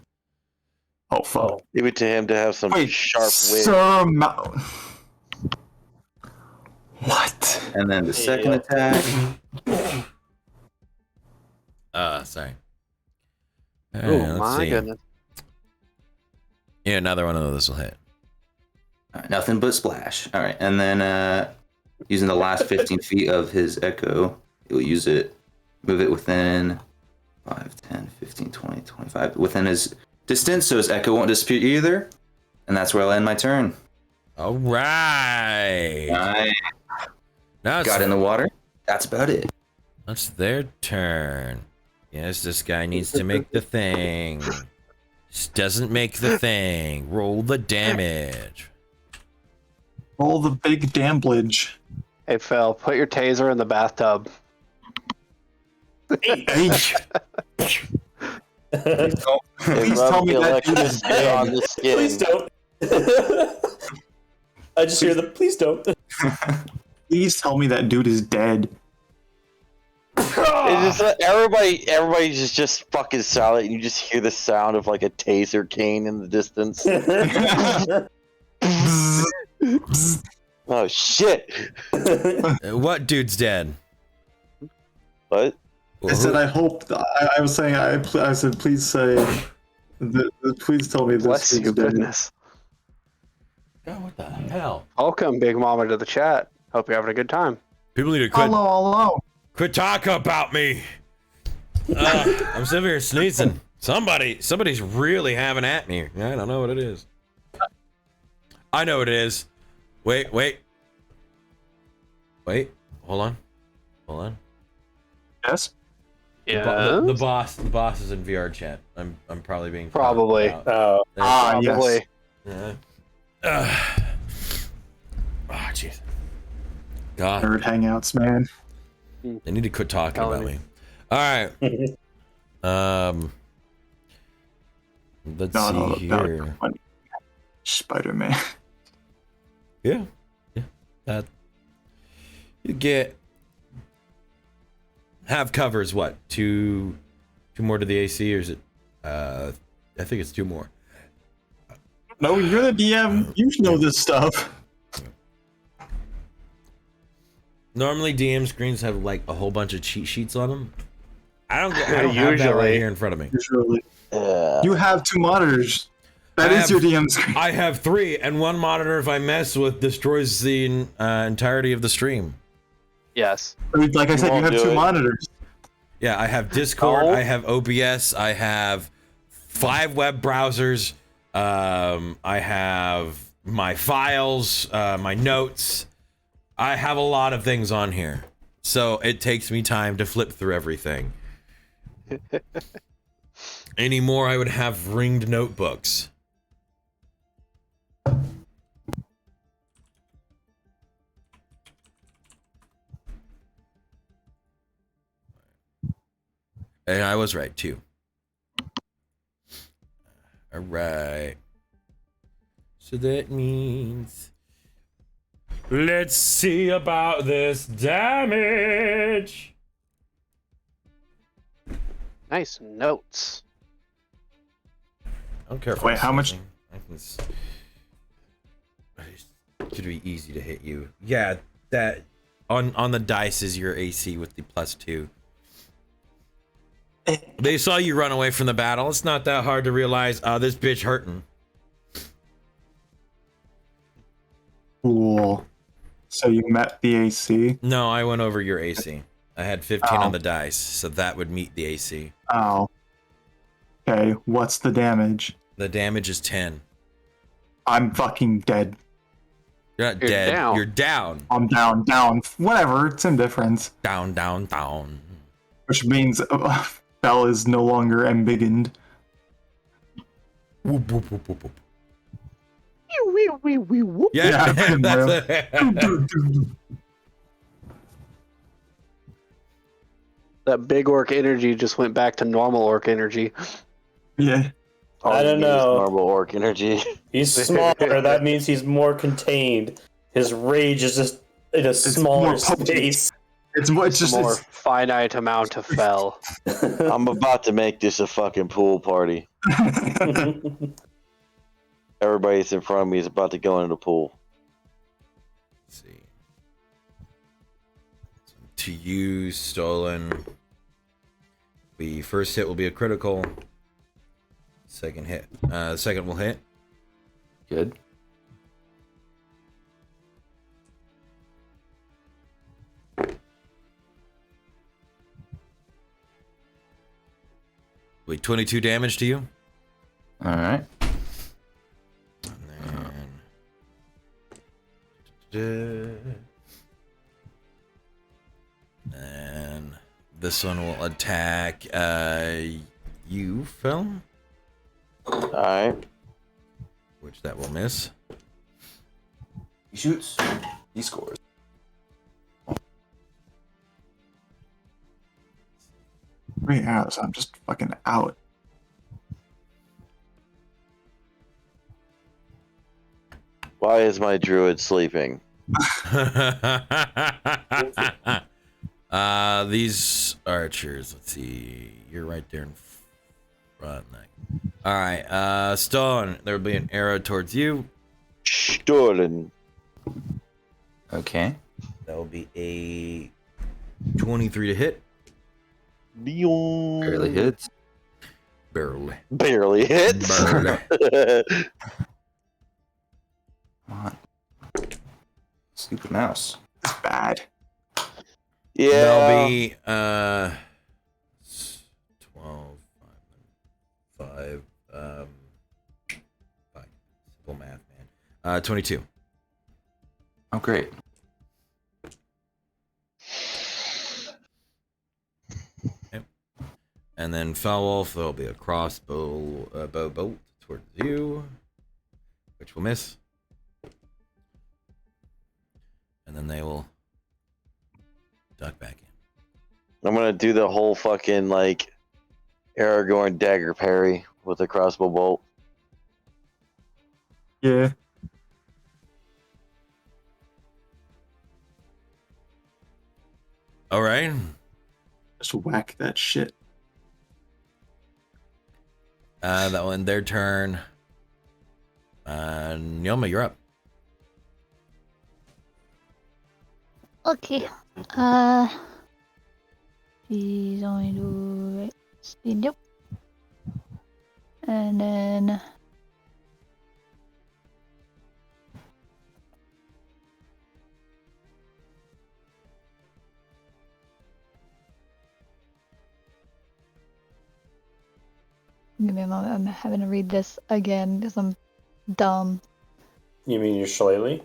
Oh, fuck.
Give it to him to have some
Wait,
sharp wit.
Sir Mountain. What?
And then the second attack.
Sorry.
Oh,
Let's
my
see.
goodness.
Yeah, another one of those will hit.
All right, nothing but splash. All right, and then using the last 15 feet of his echo, he'll use it, move it within 5, 10, 15, 20, 25, within his distance, so his echo won't disappear either. And that's where I'll end my turn.
All right.
I
Now
got in the water. That's about it.
It's their turn. Yes, this guy needs to make the thing. Just doesn't make the thing. Roll the damage.
Roll the big damblage.
Hey, Phil, put your taser in the bathtub.
Hey.
It
Please
rubs
tell me
the
that dude is
electricity on
dead.
the skin.
Please don't. I just hear the please don't.
Please tell me that dude is dead.
It's just everybody's just fucking silent, and you just hear the sound of like a taser cane in the distance. Oh shit!
What?
What dude's dead?
What?
I said I hope. I was saying I said please say. Please tell me this
Bless
dude's
you,
dead.
goodness.
God, what the hell?
Welcome, Big Mama, to the chat. Hope you're having a good time.
People need to quit.
Hello.
Quit talking about me. I'm sitting here sneezing. Somebody's really having at me. I don't know what it is. I know what it is. Wait. Hold on.
Yes.
Yeah.
The boss is in VR chat. I'm probably being
Probably.
out.
Oh,
Yes.
Probably.
Oh, jeez. God,
Nerd hangouts, man.
they need to quit talking
Telling
about
me.
me. All right. Let's
Not all
see
about
here.
money. Spider-Man.
Yeah. That you get have covers. What? Two more to the AC, or is it? I think it's 2 more.
No, you're the DM. You know this stuff.
Normally, DM screens have like a whole bunch of cheat sheets on them. I don't have that right
Usually.
here in front of me.
Usually.
Yeah.
You have 2 monitors. That is your DM screen.
I have 3, and one monitor, if I mess with, destroys the entirety of the stream.
Yes.
Like I said, you
won't
have
do
2
it.
monitors.
Yeah, I have Discord,
Oh.
I have OBS, I have 5 web browsers, I have my files, my notes. I have a lot of things on here. So it takes me time to flip through everything. Anymore, I would have ringed notebooks. And I was right, too. All right. So that means... Let's see about this damage.
Nice notes.
I don't care if
Wait,
I'm
how much-
something. It should be easy to hit you. Yeah, that on the dice is your AC with the +2. They saw you run away from the battle. It's not that hard to realize, this bitch hurting.
Cool. So you met the AC?
No, I went over your AC. I had 15
Oh.
on the dice, so that would meet the AC.
Oh. Okay, what's the damage?
The damage is 10.
I'm fucking dead.
You're not
You're
dead.
down.
You're down.
I'm down. Whatever, it's indifference.
Down, down, down.
Which means Bell is no longer embiggened.
Whoop, whoop, whoop, whoop, whoop.
Yeah,
Yeah.
That big orc energy just went back to normal orc energy.
Yeah.
All
I
you
don't
need is
know.
Normal orc energy.
He's smaller. That means he's more contained. His rage is just in a smaller
more potent.
space.
It's just
More
it's,
finite amount of fell.
I'm about to make this a fucking pool party. Everybody that's in front of me is about to go into the pool.
Let's see. To you, stolen. The first hit will be a critical. Second hit. Second will hit.
Good.
Wait, 22 damage to you.
All right.
And this one will attack you, Phil,
Alright.
which that will miss.
He shoots. He scores.
3 arrows. I'm just fucking out.
Why is my druid sleeping?
These archers. Let's see. You're right there in front. All right. Stone. There will be an arrow towards you.
Stolen.
Okay.
That will be a 23 to hit.
Barely hits.
Barely.
Barely hits.
Barely.
Come on. Stupid mouse.
It's bad.
Yeah.
There'll be 12, 5, 5. Simple math, man. 22.
Oh, great.
And then Foul Wolf, there'll be a crossbow bow bolt towards you, which will miss. And then they will duck back in.
I'm gonna do the whole fucking like Aragorn dagger parry with a crossbow bolt.
Yeah.
All right.
Just whack that shit.
That will end their turn. Nyoma, you're up.
Okay. He's going to right speed up. And then Give me a moment. I'm having to read this again because I'm dumb.
You mean your shillelagh?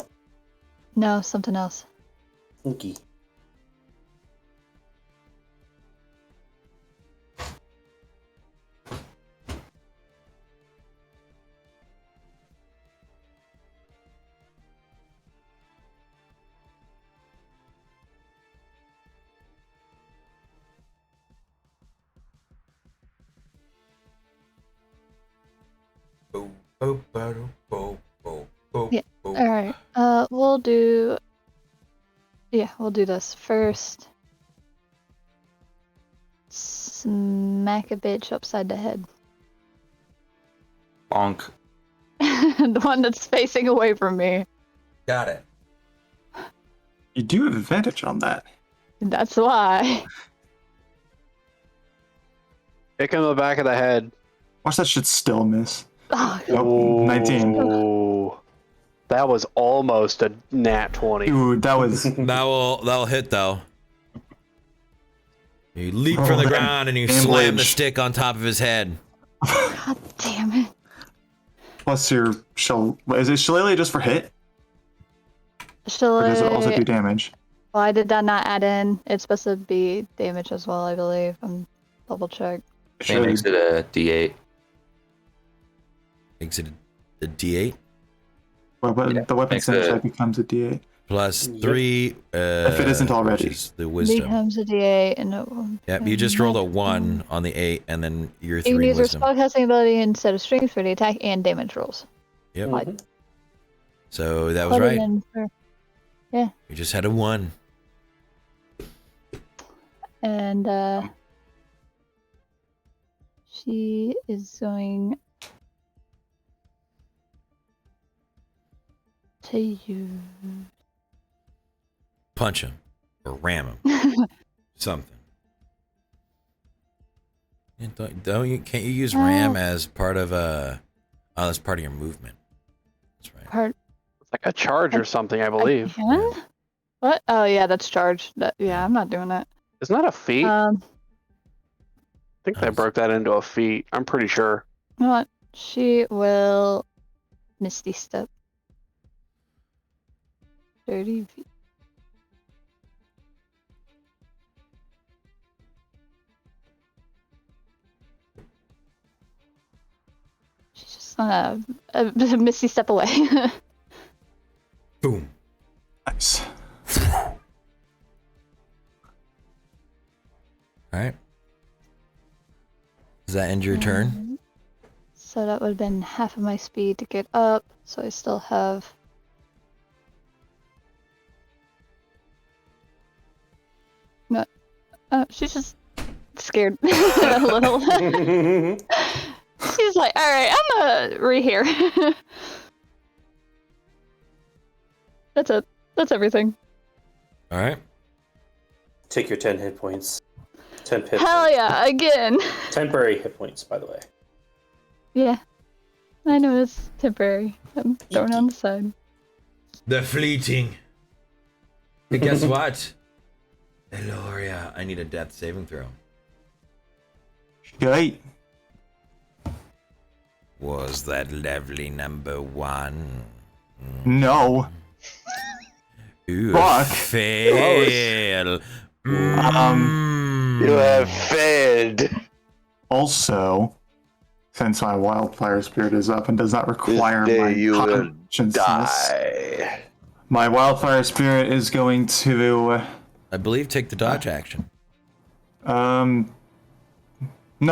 No, something else.
Okay.
Yeah. All right. We'll do. Yeah, we'll do this first. Smack a bitch upside the head.
Bonk.
The one that's facing away from me.
Got it.
You do have advantage on that.
That's why.
Kick him in the back of the head.
Watch that shit still miss.
Oh,
Nope, 19.
Ooh. That was almost a nat 20.
Dude, that was.
That'll hit though. You leap from the
that
ground and you slam the
damage.
stick on top of his head.
God damn it.
Plus your shell. Is it shillelagh just for hit?
Shall
Or does it also
I?
do damage?
Well, I did that not add in. It's supposed to be damage as well, I believe. I'm double check.
I think it makes it a D8.
Makes it a D8
But
Yeah,
the weapon
makes
center
it-
side becomes a D8.
plus
Yep.
3.
If it isn't already.
Which is the wisdom.
Becomes a D8 and it
Yep, you just rolled a 1 on the 8 and then your
You
3
can use your
wisdom.
spellcasting ability instead of strength for the attack and damage rolls.
Yep.
Like,
So that was
put it
right.
in for-
You just had a 1.
And she is going to use.
Punch him or ram him. Something. Can't you use ram as part of as part of your movement? That's right.
Part.
It's like a charge or something, I
I
believe.
can? What? Oh yeah, that's charge. Yeah, I'm not doing that.
Isn't that a feat? I think they
Nice.
broke that into a feat. I'm pretty sure.
You know what? She will Misty Step. 30 feet. She's just gonna Misty Step away.
Boom.
Nice.
All right. Does that end your turn?
So that would have been half of my speed to get up. So I still have. No, she's just scared a little. She's like, "All right, I'm here." That's it. That's everything.
All right.
Take your 10 hit points. 10 hit
Hell
points.
yeah! Again.
Temporary hit points, by the way.
Yeah, I know it's temporary. I'm throwing it on the side.
The fleeting. But guess what? Eloria, I need a death saving throw.
Shite.
Was that lovely number 1?
No.
Ooh,
Fuck.
fail.
You have failed.
Also, since my wildfire spirit is up and does not require
This day
my
you will
consciousness,
Die.
my wildfire spirit is going to.
I believe take the dodge action.
No,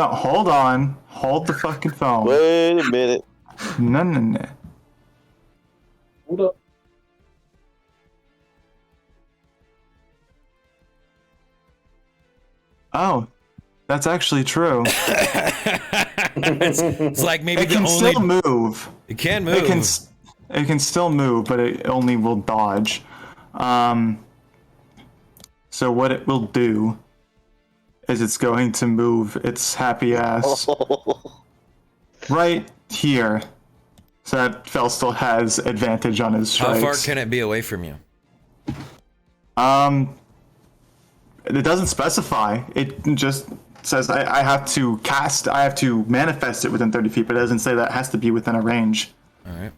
hold on. Hold the fucking phone.
Wait a minute.
No.
Hold up.
Oh, that's actually true.
It's like maybe
It
the
can
only
still move.
it can move.
It can still move, but it only will dodge. So what it will do is it's going to move its happy ass right here. So that Fel still has advantage on his
How
strikes.
far can it be away from you?
It doesn't specify. It just says I have to manifest it within 30 feet, but it doesn't say that it has to be within a range.
All right.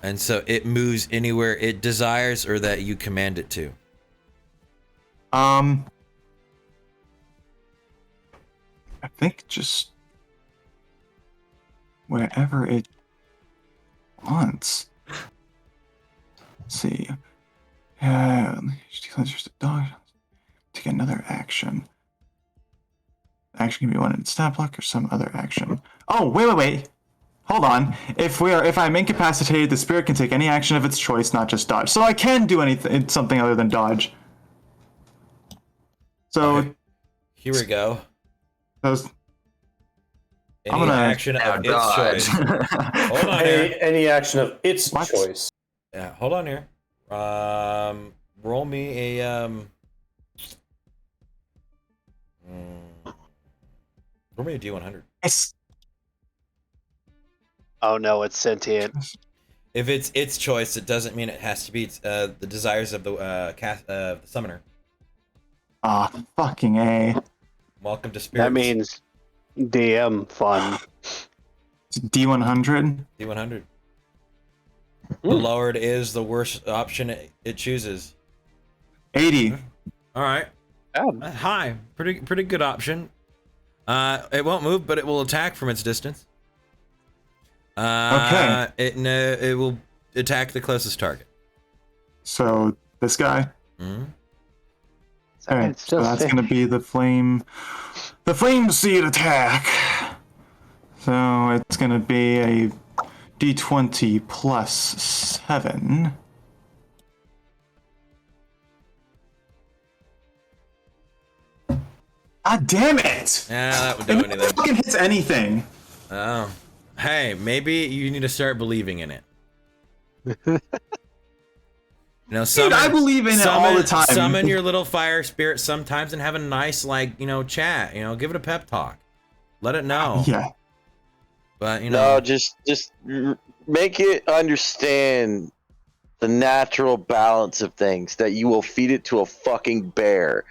And so it moves anywhere it desires or that you command it to.
I think just wherever it wants. Let's see. Just a dog. Take another action. Action can be one in stat block or some other action. Oh, wait. Hold on. If I'm incapacitated, the spirit can take any action of its choice, not just dodge. So I can do something other than dodge. So
Okay. Here we go.
those.
Any action of its choice. Hold on here.
Any action of its
What?
choice.
Yeah, hold on here. Roll me a roll me a D100.
Yes.
Oh no, it's sentient.
If it's its choice, it doesn't mean it has to be the desires of the the summoner.
Ah, fucking A.
Welcome to spirits.
That means DM fun.
It's D100.
D100. The lower it is, the worse option it chooses.
80.
All right.
Yeah.
High. Pretty good option. It won't move, but it will attack from its distance.
Okay.
It will attack the closest target.
So this guy.
Mm-hmm.
Alright,
It's
so
just
that's gonna be the flame seed attack. So it's gonna be a D20 plus 7. Ah, damn it!
Yeah, that would do
It never
anything.
fucking hits anything.
Oh. Hey, maybe you need to start believing in it. You know,
Dude, I believe in it all the time.
Summon your little fire spirit sometimes and have a nice, chat. Give it a pep talk. Let it know.
Yeah.
But,
No, just make it understand the natural balance of things, that you will feed it to a fucking bear.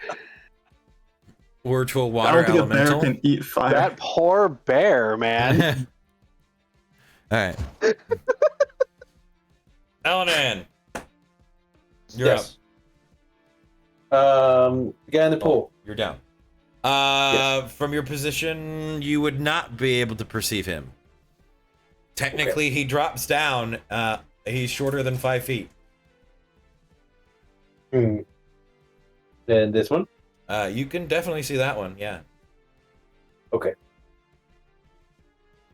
or to a
I
water
don't think
elemental.
a bear can eat fire.
That poor bear, man.
All right. Elanan. You're
Yes.
up.
The guy in the pool.
You're down.
Yes.
From your position, you would not be able to perceive him. Technically, he drops down. He's shorter than 5 feet.
And this one?
You can definitely see that one. Yeah.
Okay.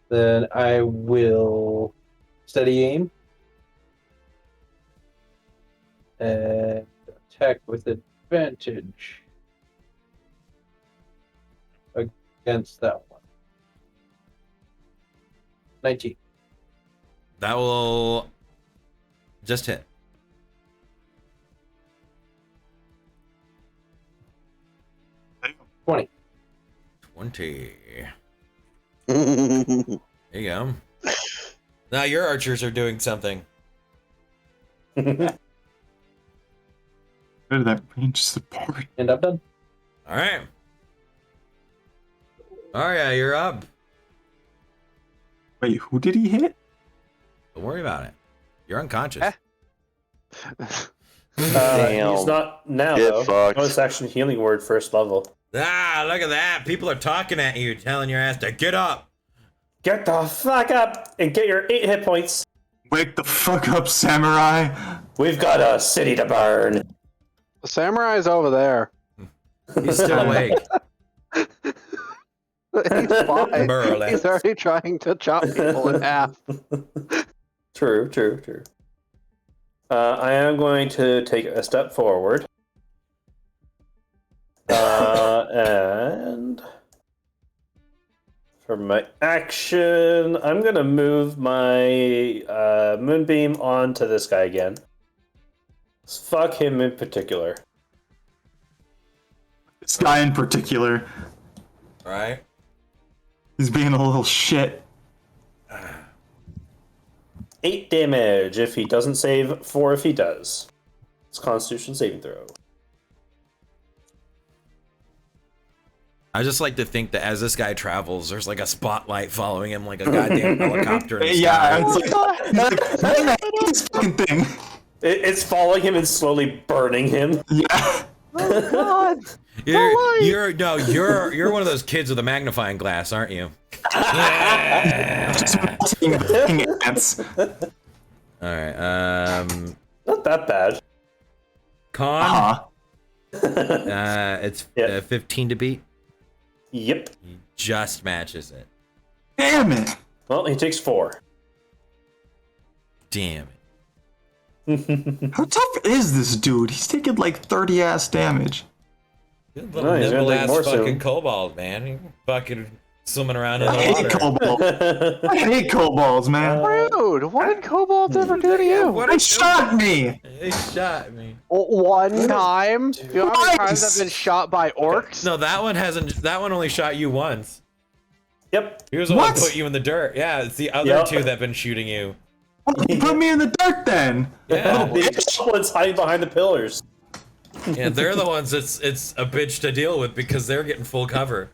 Then I will steady aim and attack with advantage against that one. 19.
That will just hit.
Damn.
20.
20. There you go. Now your archers are doing something.
Where did that range support?
And I'm done.
All right. Arya, you're up.
Wait, who did he hit?
Don't worry about it. You're unconscious.
Damn.
He's not now,
Get
though.
fucked.
Bonus action healing word first level.
Ah, look at that. People are talking at you, telling your ass to get up.
Get the fuck up and get your 8 hit points.
Wake the fuck up, samurai!
We've got a city to burn.
The samurai's over there.
He's still awake.
He's fine.
Burlap.
He's already trying to chop people in half.
True. I am going to take a step forward. And for my action, I'm going to move my moonbeam onto this guy again. Fuck him in particular.
This guy in particular.
All right.
He's being a little shit.
8 damage if he doesn't save, 4 if he does. It's Constitution saving throw.
I just like to think that as this guy travels, there's like a spotlight following him, like a goddamn helicopter. In the
Yeah,
sky.
it's like, what the heck is this fucking thing?
It's following him and slowly burning him.
Yeah.
Oh God!
You're one of those kids with a magnifying glass, aren't you?
Just melting ants.
All right.
Not that bad.
Con.
Uh-huh.
It's
Yeah.
15 to beat.
Yep.
He just matches it.
Damn it.
Well, he takes 4.
Damn it.
How tough is this dude? He's taking like 30 ass damage.
Good
No, he's gonna
nimble
take
ass
more
fucking
soon.
kobold, man. He fucking swimming around in
I
the
hate
water.
kobolds. I hate kobolds, man.
Rude! What did kobolds ever do to you?
What
They
did
shot me.
He shot me.
One time? You know how many times
Twice.
I've been shot by orcs?
No, that one hasn't. That one only shot you once.
Yep.
He was the one
What?
that put you in the dirt. Yeah, it's the other
Yep.
two that've been shooting you.
You put me in the dirt then.
Yeah,
The one's hiding behind the pillars.
yeah, they're the ones it's a bitch to deal with because they're getting full cover.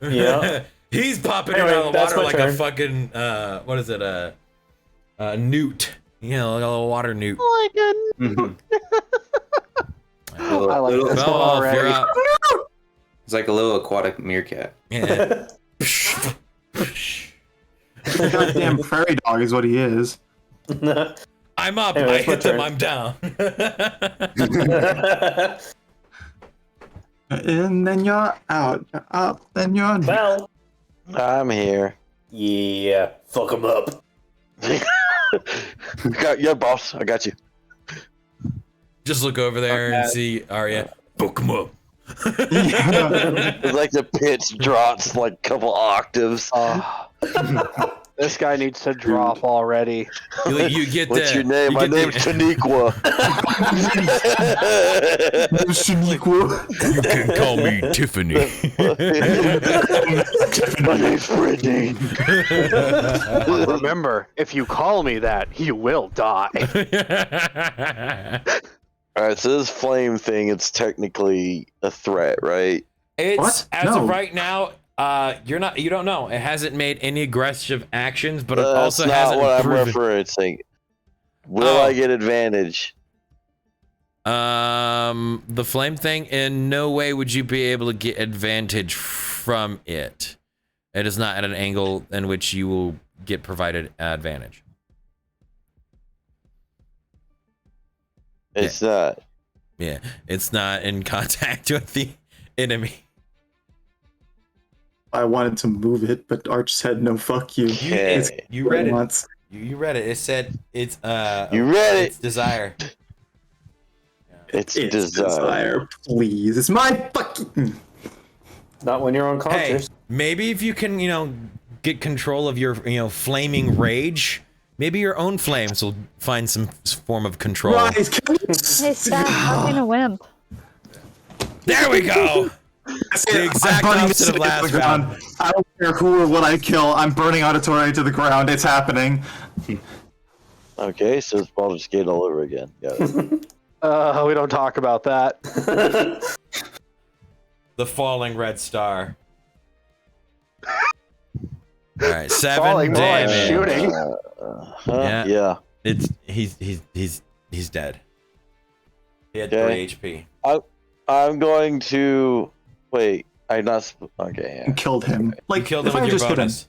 Yeah.
He's popping
Anyway,
out of the
that's
water
my
like a
turn.
fucking what is it? A newt. You know, like a little water newt.
Oh my god.
I like this
Well,
one already.
you're up.
It's like a little aquatic meerkat.
Yeah.
Goddamn prairie dog is what he is.
I'm up.
Anyway,
I
it's my
hit them.
turn.
I'm down.
And then you're out. You're up. Then you're.
Well,
I'm here.
yeah. Fuck him up.
Yeah, boss. I got you.
Just look over there and see Arya. Fuck 'em up.
It's like the pitch drops like a couple octaves.
This guy needs to drop already.
You get
What's
the,
your name?
you
My
get
name's
the-
Taniqua.
You can call me Tiffany.
My name's Brittany.
Remember, if you call me that, you will die.
Alright, so this flame thing, it's technically a threat, right?
It's
What?
as
No.
of right now. You don't know. It hasn't made any aggressive actions, but it
That's
also
not
hasn't
what I'm
proven.
referencing. Will
Oh.
I get advantage?
The flame thing. In no way would you be able to get advantage from it. It is not at an angle in which you will get provided advantage.
It's not.
Yeah, it's not in contact with the enemy.
I wanted to move it, but Arch said no. Fuck you.
Okay.
It's
You read it.
once.
You read it. It said it's
You read
it's
it.
desire.
It's
It's
desire.
desire, please. It's my fucking.
Not when you're
Hey,
unconscious.
maybe if you can, get control of your, flaming rage, maybe your own flames will find some form of control.
Guys, can you
Hey, Stan, fucking a wimp.
There we go. The exact
I'm burning
opposite of
this to
last
the ground.
round.
I don't care who or what I kill. I'm burning Auditory to the ground. It's happening.
Okay, so it's Baldur's Gate all over again. Got it.
We don't talk about that.
The falling red star. All right, 7
Falling more like
damage.
shooting.
Yeah. It's he's dead. He had
Okay.
3 HP.
I'm going to wait. I'm not. Okay.
And killed him. Like,
You killed
if
him
I
with your
just hit him.
bonus.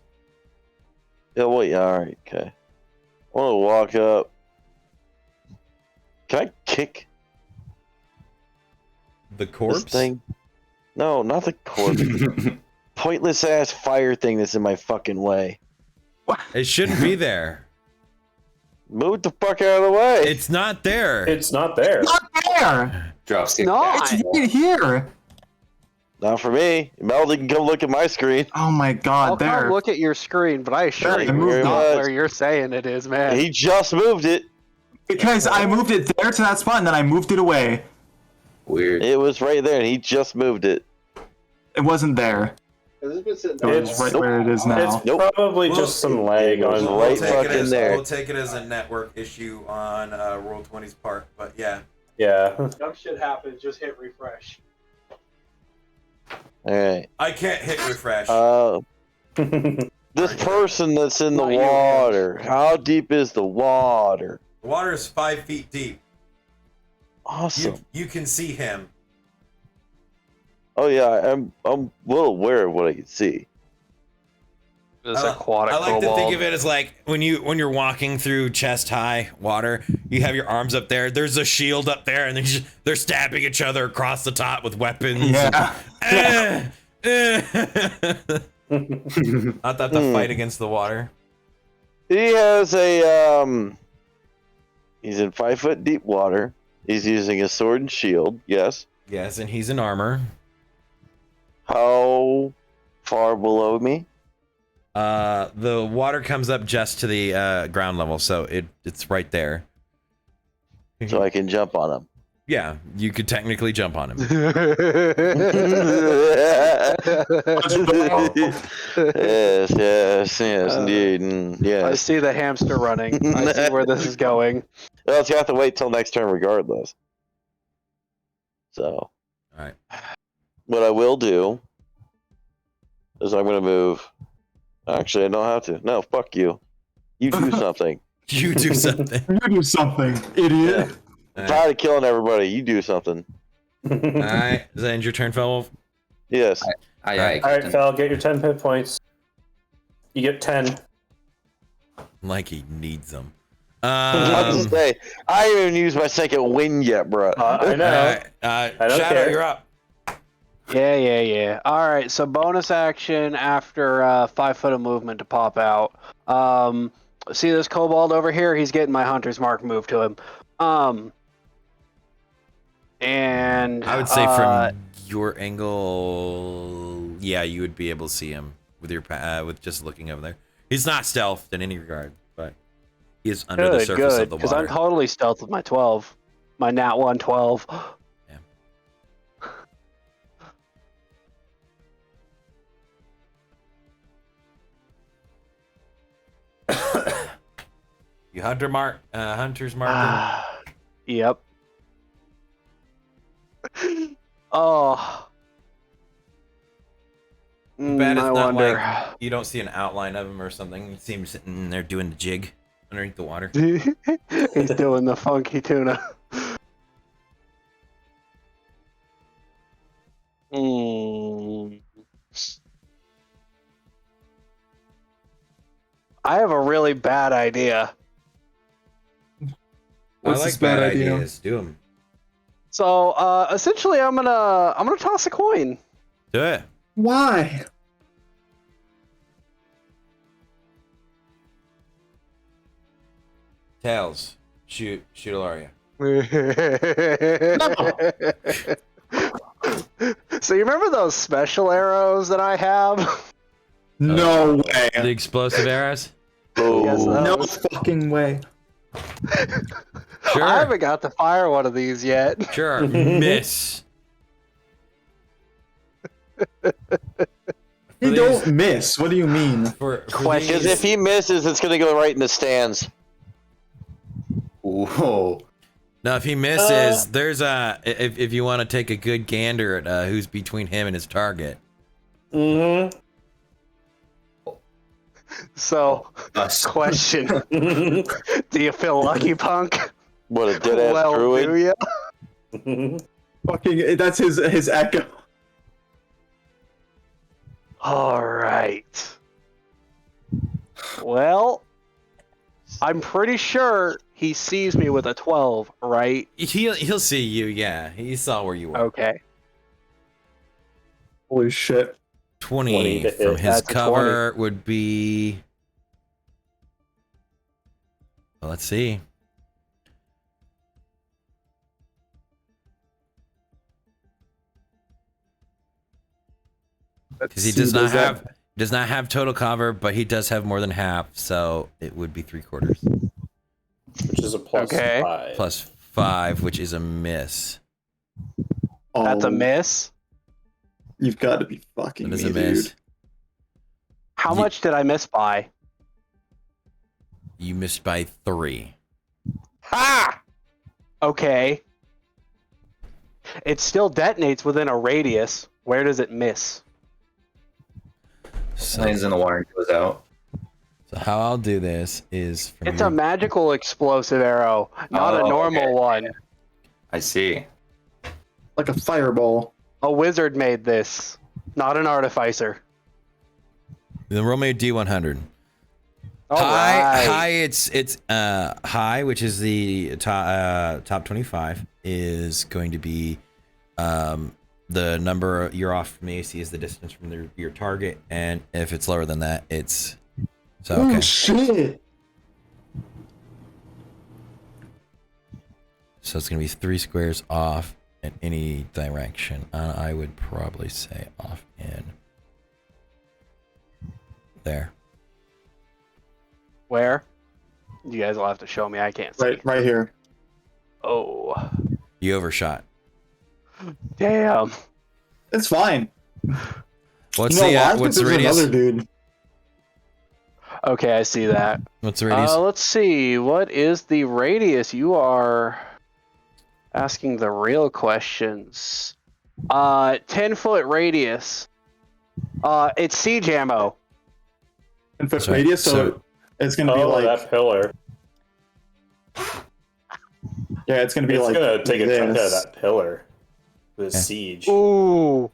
Yeah. Wait. All right. Okay. I want to walk up. Can I kick
The
this
corpse.
thing? No, not the corpse. Pointless ass fire thing that's in my fucking way.
It shouldn't be there.
Move the fuck out of the way.
It's not there.
It's not there.
Not there.
Drop stick.
Not.
It's right here.
Not for me. Melody can come look at my screen.
Oh my god,
I'll
there.
come look at your screen, but I assure
There,
you,
I moved
it's
it.
not where you're saying it is, man.
He just moved it.
Because I moved it there to that spot and then I moved it away.
Weird.
It was right there, and he just moved it.
It wasn't there. It was
It's-
right where it is now.
It's
Nope.
probably just some lag on.
Right fucking there.
We'll take it as a network issue on Roll20's part, but yeah.
Yeah.
Dumb shit happens. Just hit refresh.
All right.
I can't hit refresh.
This person that's in the
Not you,
water. How deep is the water?
The water is 5 feet deep.
Awesome.
You can see him.
Oh yeah, I'm well aware of what I can see.
This aquatic
I like to
kobold.
think of it as like when you're walking through chest high water, you have your arms up there. There's a shield up there, and they're stabbing each other across the top with weapons.
Yeah.
Not that the fight against the water.
He has a he's in 5 foot deep water. He's using a sword and shield. Yes.
Yes, and he's in armor.
How far below me?
The water comes up just to the ground level, so it's right there.
So I can jump on him.
Yeah, you could technically jump on him.
yes, indeed.
I
Yes.
see the hamster running. I see where this is going.
Well, you have to wait till next turn regardless. So.
All right.
What I will do is I'm going to move. Actually, I don't have to. No, fuck you. You do something.
You do something.
You do something, idiot.
I'm tired of killing everybody. You do something.
All right. Does that end your turn, Felwolf?
Yes.
All
All right, Fel, get your 10 hit points. You get 10.
Like he needs them.
I was to say, I haven't even used my second win yet, bro.
I know. I don't
Shadow,
care.
you're up.
Yeah. All right, so bonus action after 5 foot of movement to pop out. See this kobold over here? He's getting my hunter's mark moved to him. And
I would say from your angle, yeah, you would be able to see him with your with just looking over there. He's not stealthed in any regard, but he is under the surface of the
because
water.
I'm totally stealth with my 12, my nat 1 12.
You hunter's mark.
Yep. Oh.
Bad it's
I
not
wonder.
like you don't see an outline of him or something. You see him sitting there doing the jig underneath the water.
He's doing the funky tuna. I have a really bad idea.
What's
I
this
like
bad
bad
idea?
ideas. Do them.
So essentially, I'm gonna toss a coin.
Do it.
Why?
Tails. Shoot Ilaria.
So you remember those special arrows that I have?
No way.
The explosive arrows.
Yes,
No
those.
fucking way.
Sure.
I haven't got to fire one of these yet.
Sure. Miss.
You don't miss. What do you mean?
For
Because if he misses, it's going to go right in the stands.
Whoa.
No, if he misses, there's a if you want to take a good gander at who's between him and his target.
Mm-hmm.
So, question: do you feel lucky, punk?
What a dead ass
Well, do
druid.
ya?
Fucking, that's his echo.
All right. Well, I'm pretty sure he sees me with a 12, right?
He'll see you. Yeah, he saw where you were.
Okay.
Holy shit.
20
to
from
hit.
his
That's a
cover would be. Well, let's see. Because he does not have total cover, but he does have more than half, so it would be 3/4
Which is a plus
Okay.
5.
plus 5, which is a miss.
That's a
Oh,
miss.
You've got to be fucking
That is
me,
a miss.
dude.
How
Ye-
much did I miss by?
You missed by 3.
Ha! Okay. It still detonates within a radius. Where does it miss?
So,
Lands in the water and goes out.
so how I'll do this is from
It's
your,
a magical explosive arrow, not a
Oh,
normal
okay.
one.
I see.
Like a fireball.
A wizard made this, not an artificer.
then roll me a D100.
All
High,
right.
it's high, which is the top 25, is going to be the number you're off from the AC is the distance from your target, and if it's lower than that, it's so okay.
Oh shit!
So it's gonna be 3 squares off in any direction. I would probably say off in there.
Where? You guys will have to show me. I can't see.
Right here.
Oh,
You overshot.
damn.
It's fine.
What's
You know
the
why?
what's
Because
the
there's
radius?
another dude.
Okay, I see that.
What's the radius?
Let's see. What is the radius? You are asking the real questions. 10-foot radius. It's siege ammo.
10-foot
Sorry,
radius, so it's gonna be like
that pillar.
yeah, it's gonna be
It's
like
gonna take a chunk out of
this.
that pillar. The
Yeah.
siege.
Ooh.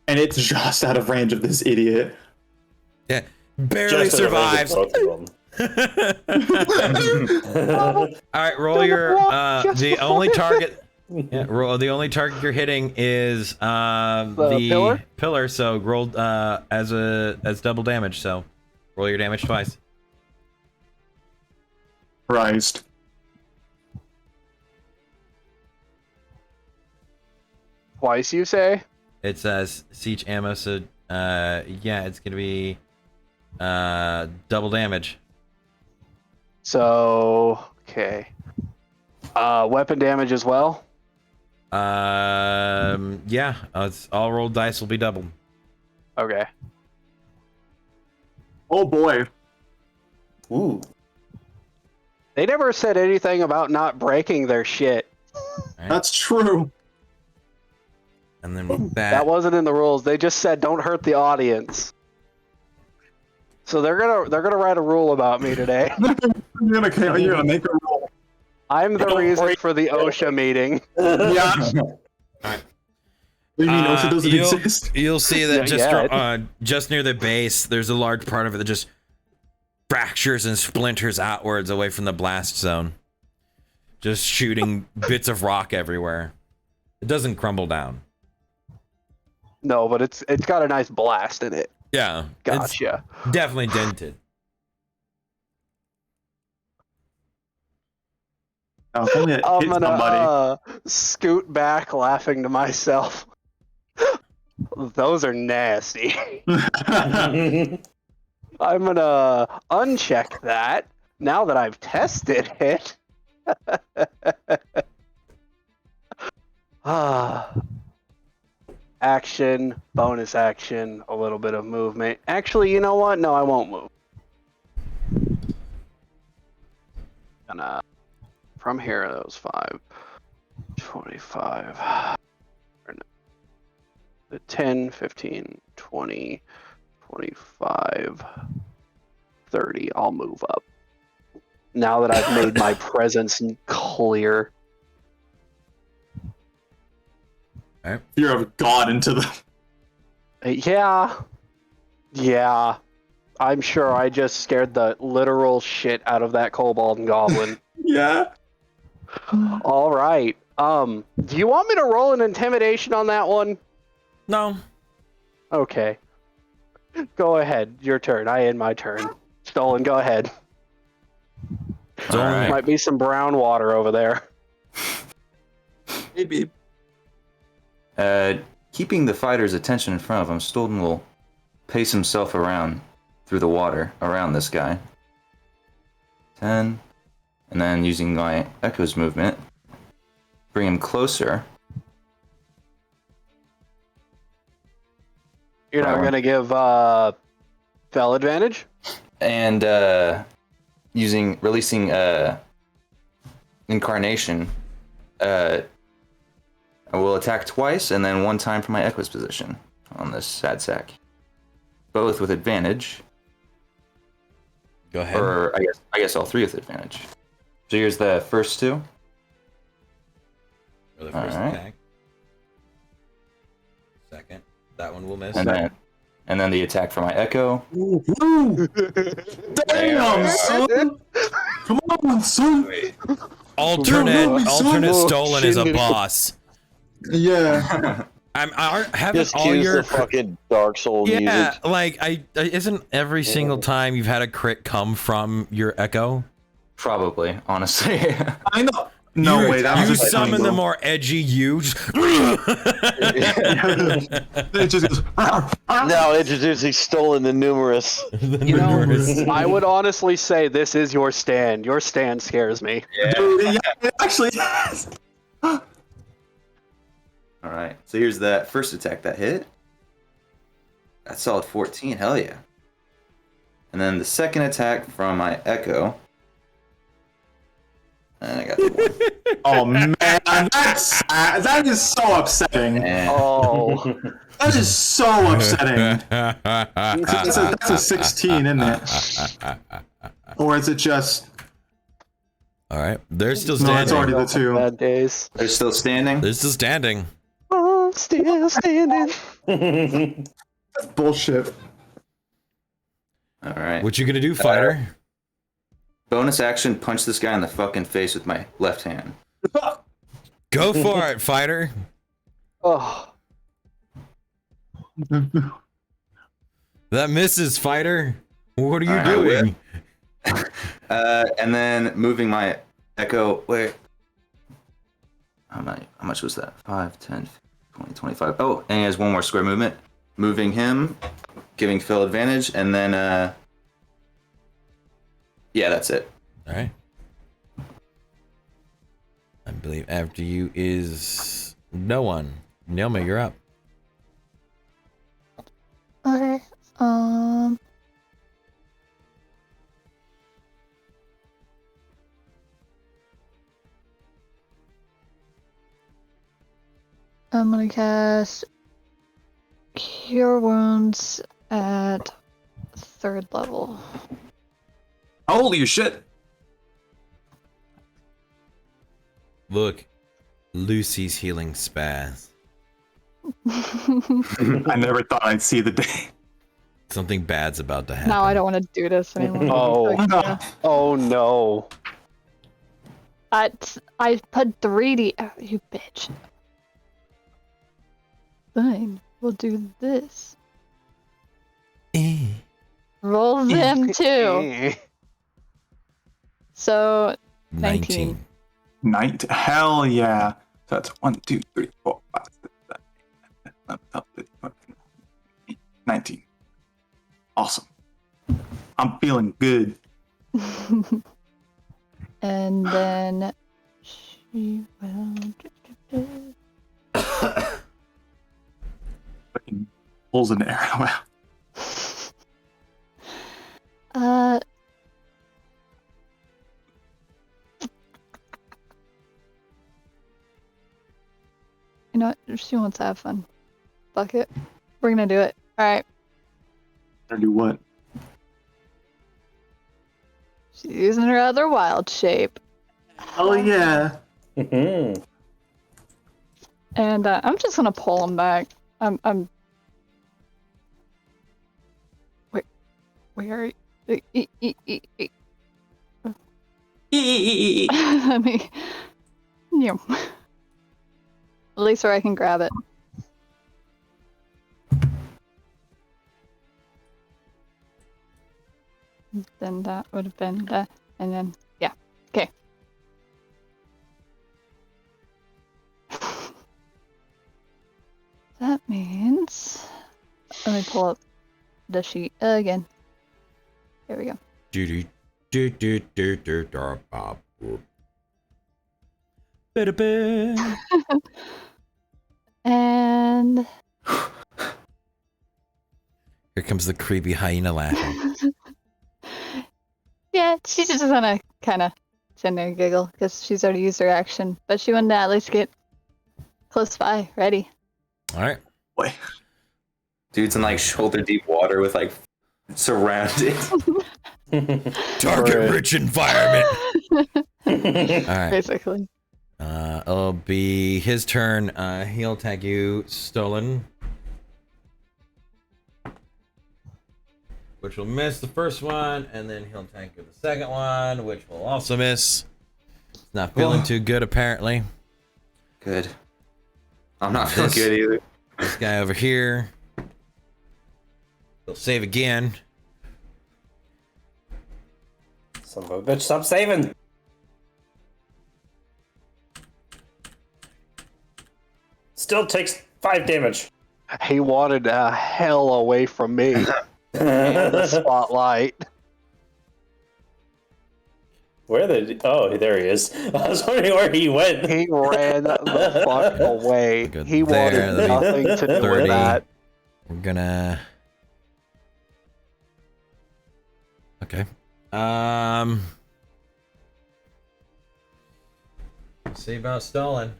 And it's just out of range of this idiot.
Yeah, barely
Just out of range
survives.
of both of them.
All right, roll your
Just
the
before
only
it-
target. Yeah, roll the only target you're hitting is the
pillar?
So roll as double damage. So roll your damage twice.
Christ.
Twice, you say?
It says siege ammo. So yeah, it's gonna be double damage.
So, okay. Weapon damage as well?
Yeah, it's all rolled dice will be doubled.
Okay.
Oh boy.
Ooh.
They never said anything about not breaking their shit.
That's true.
And then with
That wasn't in the rules. They just said don't hurt the audience. So they're gonna write a rule about me today.
You're gonna make a roll.
I'm the reason for the OSHA meeting.
Yeah. What do you mean OSHA doesn't exist?
You'll see that
Yeah,
just near the base, there's a large part of it that just fractures and splinters outwards away from the blast zone, just shooting bits of rock everywhere. It doesn't crumble down.
No, but it's got a nice blast in it.
Yeah,
Gotcha.
it's definitely dented.
Oh, if only it
I'm
hit
gonna
somebody.
scoot back laughing to myself. Those are nasty. I'm gonna uncheck that now that I've tested it. Action, bonus action, a little bit of movement. Actually, you know what? No, I won't move. Gonna from here, that was 5, 25, 10, 15, 20, 25, 30. I'll move up. Now that I've made my presence clear.
Fear of God into the.
Yeah. I'm sure I just scared the literal shit out of that kobold and goblin.
Yeah.
All right. Do you want me to roll an intimidation on that one?
No.
Okay. Go ahead. Your turn. I end my turn. Stolen, go ahead.
All right.
Might be some brown water over there.
Maybe.
Keeping the fighter's attention in front of him, Stolden will pace himself around through the water around this guy. 10. And then using my Echo's movement, bring him closer.
You're not going to give Fel advantage?
And releasing Incarnation, I will attack twice and then 1 time for my Equus position on this sad sack. Both with advantage.
Go ahead.
Or I guess all 3 with advantage. So here's the first 2.
For the first
Alright.
attack. Second. That one will miss.
And then the attack for my Echo.
Damn, son! Come on, son!
Alternate stolen is a
Shouldn't-
boss.
Yeah.
Haven't
Just
all
choose
your
the fucking Dark Soul music.
isn't every single time you've had a crit come from your Echo?
Probably, honestly.
I know. No
you,
way, that
you
was just
summon
funny,
the
bro.
more edgy you. Just
It just goes.
Now introducing Stolen the Numerous.
You know, I would honestly say this is your stand. Your stand scares me.
Dude, yeah, it actually is.
Alright, so here's that first attack that hit. That's solid 14, hell yeah. And then the second attack from my Echo. And I got the 1.
Oh man, that's sad. That is so upsetting.
And
Oh,
That is so upsetting. That's a 16, isn't it? Or is it just?
All right, they're still
No, it's
standing.
already the 2.
bad days.
they're still standing.
They're still standing.
Oh, still standing.
That's bullshit.
Alright.
What you gonna do, fighter?
Bonus action, punch this guy in the fucking face with my left hand.
Go for it, fighter.
Oh,
That misses, fighter. What are you
All right,
doing?
And then moving my Echo. Wait. How much was that? 5, 10, 20, 25. Oh, and he has 1 more square movement. Moving him, giving Phil advantage, and then yeah, that's it.
All right. I believe after you is no one. Nelma, you're up.
Okay. I'm gonna cast Cure Wounds at 3rd level.
Holy shit!
Look, Lucy's healing spaz.
I never thought I'd see the day.
Something bad's about to happen.
Now I don't want to do this anymore.
Oh.
Yeah.
oh no.
I put 3D. Oh, you bitch. Fine, we'll do this. Roll them too. So 19.
Hell yeah! So that's 1, 2, 3, 4, 5, 6, 7, 8, 19. Awesome. I'm feeling good.
And then she will.
Fucking pulls an arrow out.
You know what? She wants to have fun. Fuck it. We're gonna do it. Alright.
Gonna do what?
She's using her other wild shape.
Oh yeah.
Mhm.
And I'm just gonna pull him back. I'm. Wait. Where are you? Let me. You. At least where I can grab it. Then that would have been that, and then yeah, okay. That means let me pull up the sheet again. Here we go. And
Here comes the creepy hyena laughing.
yeah, she's just gonna kind of send her a giggle because she's already used her action, but she wanted to at least get Close by, ready.
All right.
Boy.
Dude's in like shoulder deep water with like surrounded.
Target-rich environment. All right.
Basically.
It'll be his turn. He'll tag you, Stolen. Which will miss the first one, and then he'll tag you the second one, which will also miss. He's not feeling too good, apparently.
Good. I'm not feeling good either.
This guy over here. He'll save again.
Son of a bitch, stop saving! Still takes 5 damage.
He wanted hell away from me. And the spotlight.
Where the... Oh, there he is. I was wondering where he went.
He ran the fuck away.
Good
He
there,
wanted
that'll be
nothing to do
30.
with that.
We're gonna... Okay. See about Stolen.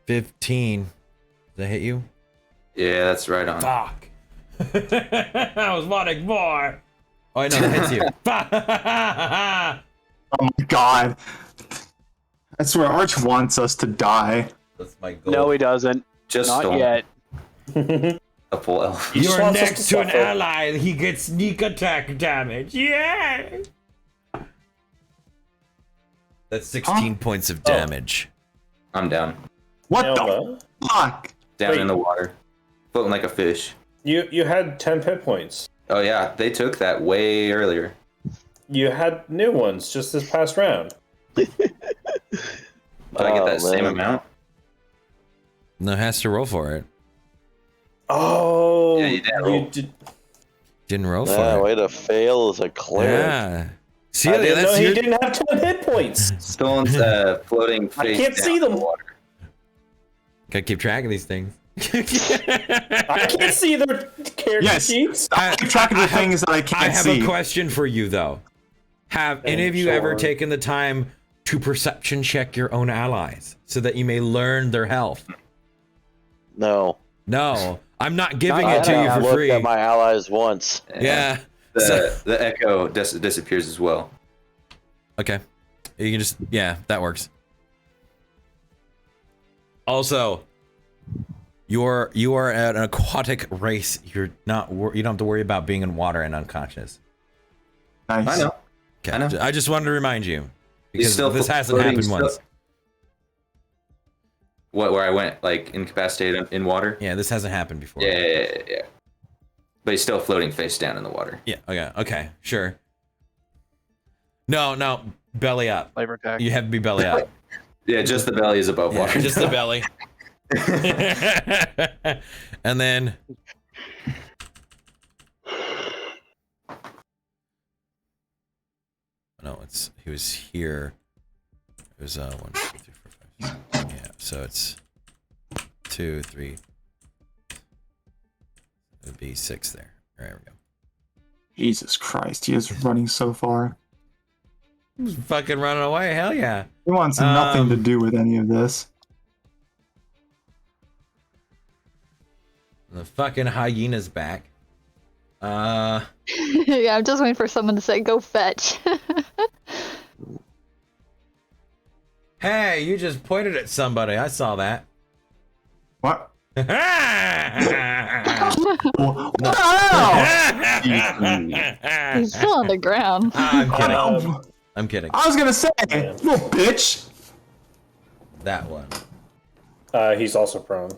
$15. Does that hit you?
Yeah, that's right on.
Fuck. I was wanting more. Oh, I know, that hits you.
Oh my god. I swear, Arch wants us to die.
That's my goal.
No, he doesn't.
Just
Not
Stolen.
yet.
A full elf.
He just
You're
wants us
next to an
suffer.
ally. He gets sneak attack damage. Yeah. That's 16 points of damage.
I'm down.
What
Nailed
the fuck?
Down
Wait.
in the water. Floating like a fish.
You had 10 hit points.
Oh yeah, they took that way earlier.
You had new ones just this past round.
Did I get
Oh,
that same
man.
amount?
No, has to roll for it.
Oh,
Yeah, you did roll.
did.
Didn't roll for
Yeah,
it.
way to fail as a cleric.
Yeah.
I
Celia,
didn't know
that's
he
your...
didn't have 10 hit points.
Stolen's floating
I
face
can't
down
see
in
them.
the water.
Gotta keep track of these things.
I can't see their character
Yes.
sheets.
I keep track of the things that I can't
I have
see.
a question for you, though. Have any of you ever
Sure.
taken the time to perception check your own allies so that you may learn their health?
No.
No, I'm not giving
Not
it to
yet.
you
I've
for
looked
free.
at my allies once.
Yeah.
The echo disappears as well.
Okay. You can just, yeah, that works. Also, you are an aquatic race. You don't have to worry about being in water and unconscious.
Nice.
I know.
Okay.
I know.
I just wanted to remind you because
still
this hasn't
floating
happened
still-
once.
What? Where I went like incapacitated in water?
Yeah, this hasn't happened before.
Yeah. But he's still floating face down in the water.
Yeah. Okay. Sure. No. Belly up.
Flavor attack.
You have to be belly up.
Yeah, just the belly is above
Yeah,
water.
just the belly. And then no, he was here. It was 1, 2, 3, 4, 5, 6. Yeah, so it's 2, 3. It would be 6 there. There we go.
Jesus Christ, he is running so far.
He's fucking running away. Hell yeah.
He wants nothing to do with any of this.
The fucking hyena's back.
Yeah, I'm just waiting for someone to say, go fetch.
Hey, you just pointed at somebody. I saw that.
What?
I'm
He's still on the ground.
kidding. I'm kidding.
I was gonna say, little bitch.
That one.
He's also prone.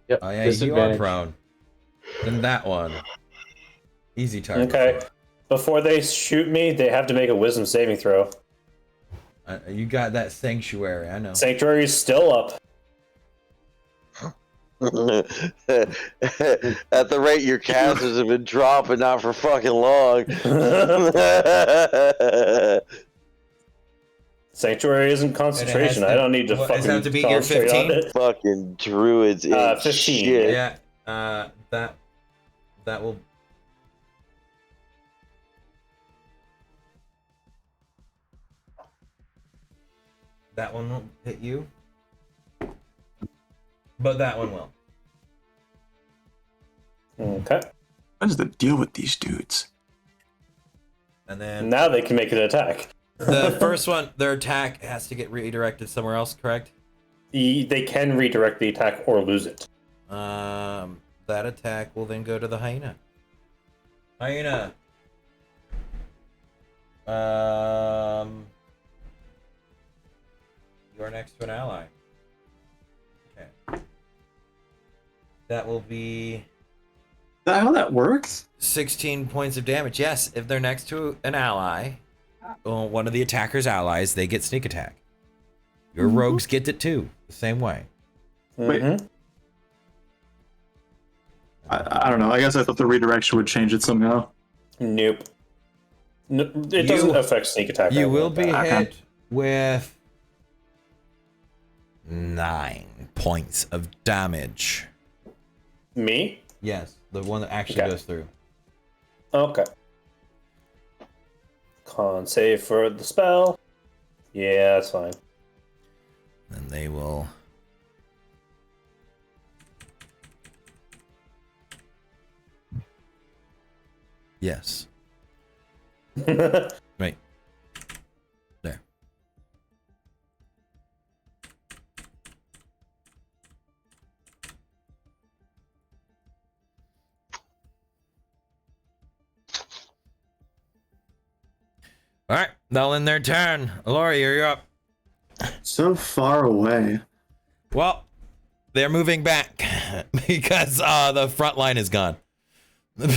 Yep.
Oh yeah, you are
disadvantage.
prone. Then that one. Easy target.
Okay. Before they shoot me, they have to make a wisdom saving throw.
You got that sanctuary. I know.
Sanctuary is still up.
At the rate your casters have been dropping, not for fucking long.
Sanctuary isn't concentration. I don't need to
What, does it
fucking
have to beat your
concentrate on
15?
it.
Fucking druids in
15,
shit.
Yeah. That will. That one won't hit you. But that one will.
Okay.
What is the deal with these dudes?
And then
Now they can make an attack.
the first one, their attack has to get redirected somewhere else, correct?
They can redirect the attack or lose it.
That attack will then go to the hyena. Hyena. You're next to an ally. Okay. That will be
Is that how that works?
16 points of damage. Yes, if they're next to an ally, one of the attacker's allies, they get sneak attack. Your rogues get it too, the same way.
Wait. I don't know. I guess I thought the redirection would change it somehow.
Nope. No, it doesn't affect sneak attack.
You
or
will
anything
be
like that.
hit with 9 points of damage.
Me?
Yes, the one that actually
Okay.
goes through.
Okay. Con save for the spell. Yeah, that's fine.
Then they will. Yes. Right. There. All right, they'll end their turn. Alori, you're up.
So far away.
Well, they're moving back because the front line is gone. You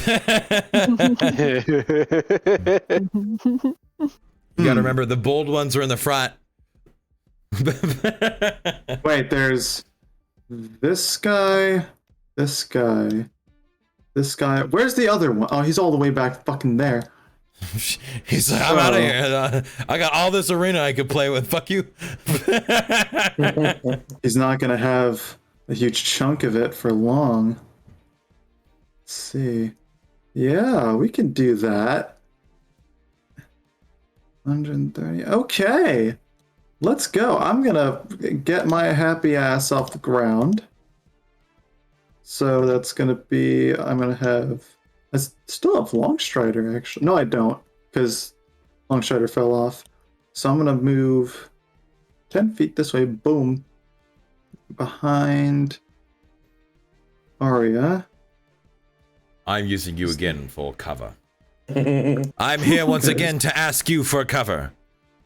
gotta remember the bold ones are in the front.
Wait, there's this guy, this guy, this guy. Where's the other one? Oh, he's all the way back fucking there.
He's like, I'm out of here. I got all this arena I could play with. Fuck you.
He's not gonna have a huge chunk of it for long. Let's see. Yeah, we can do that. 130. Okay. Let's go. I'm gonna get my happy ass off the ground. So that's gonna be, I'm gonna have, I still have Longstrider actually. No, I don't, because Longstrider fell off. So I'm gonna move 10 feet this way, boom, behind Arya.
I'm using you again for cover. I'm here once again to ask you for cover.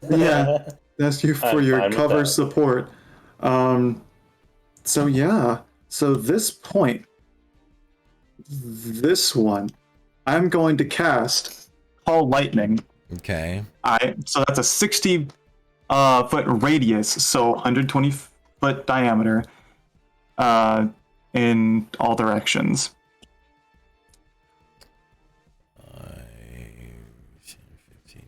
Yeah, that's you for
I'm
your
fine with
cover
that.
support. So yeah, so this point, this one, I'm going to cast Call Lightning.
Okay.
So that's a 60 foot radius, so 120 foot diameter, in all directions.
15.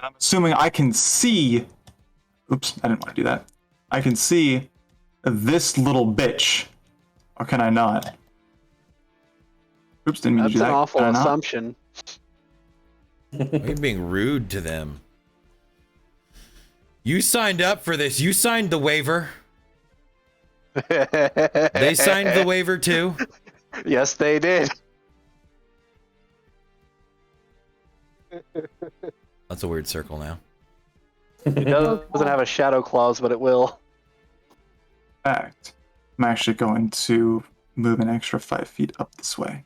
I'm assuming I can see. Oops, I didn't want to do that. I can see this little bitch, or can I not? Oops, didn't mean
That's
to do
an
that.
awful
Can I not?
assumption.
You're being rude to them. You signed up for this. You signed the waiver. They signed the waiver too.
Yes, they did.
That's a weird circle now.
It doesn't have a shadow clause, but it will.
In fact, I'm actually going to move an extra 5 feet up this way.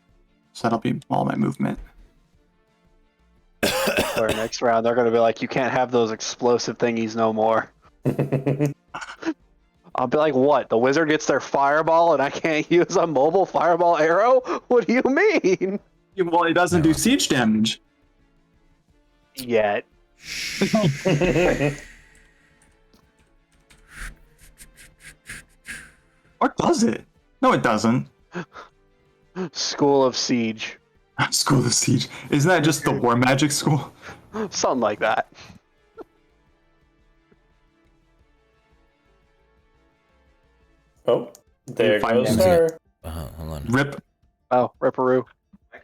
So that'll be all my movement.
Or next round, they're going to be like, you can't have those explosive thingies no more. I'll be like, what? The wizard gets their fireball and I can't use a mobile fireball arrow? What do you mean?
Well, it doesn't do siege damage.
Yet.
Or does it? No, it doesn't.
School of Siege.
School of Siege. Isn't that just the War Magic School?
Something like that.
Oh, there
Fine
goes
damage.
Star.
Hold on.
Rip.
Oh, Ripperoo.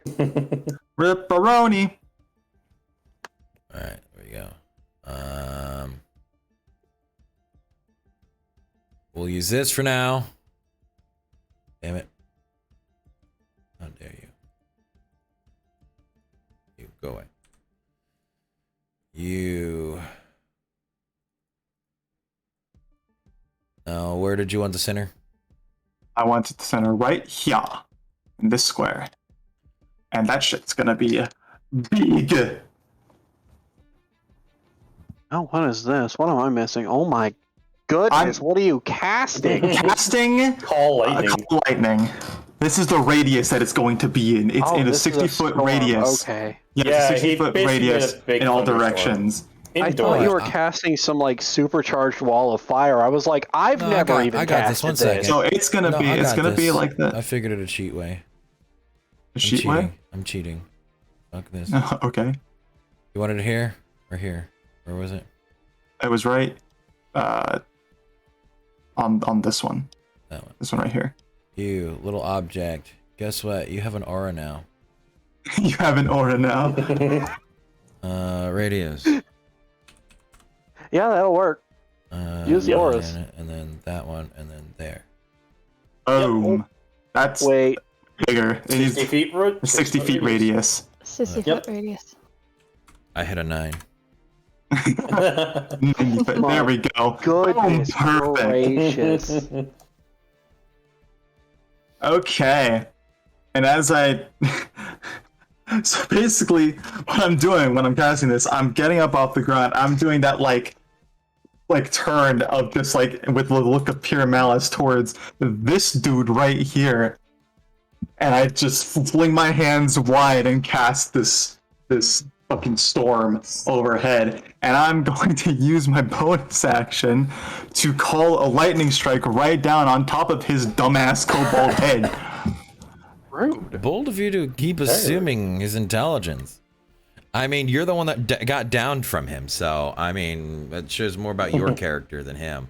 Ripperoni.
All right, there we go. We'll use this for now. Damn it. How dare you. You, go away. You. Now, where did you want the center?
I want it to center right here in this square. And that shit's gonna be big.
Oh, what is this? What am I missing? Oh my goodness! What are you casting?
Casting
Call lightning.
call lightning. This is the radius that it's going to be in. It's in a
this is
60-foot
storm.
radius.
Okay.
Yeah,
Yeah,
it's a
he
60-foot
basically did
radius
a big
in all
thunderstorm.
directions.
I thought you were
Indoors.
casting some like supercharged wall of fire. I was like, I've
No,
never
I
even
got this.
casted
One second.
this.
So it's gonna
No,
be
I
it's
got
gonna be
this.
like
I
the
figured it a cheat way. I'm
sheet
cheating.
way.
I'm cheating. Fuck this.
Okay.
You wanted it here or here? Where was it?
It was right on this one.
That one.
This one right here.
You little object. Guess what? You have an aura now.
You have an aura now.
Radius.
Yeah, that'll work. Use the
yeah,
auras.
and then that one, and then there.
Boom. That's
Wait.
bigger. It
60
needs
feet,
60 feet radius.
60
Yep.
foot radius.
I hit a 9.
90 foot. There we go.
Goodness
Boom, perfect.
gracious.
Okay. And as I so basically what I'm doing when I'm casting this, I'm getting up off the ground. I'm doing that like turn of just like with the look of pure malice towards this dude right here. And I just fling my hands wide and cast this fucking storm overhead. And I'm going to use my bonus action to call a lightning strike right down on top of his dumbass kobold head.
Rude.
Bold of you to keep assuming his intelligence. I mean, you're the one that got downed from him, so I mean, that shows more about your character than him.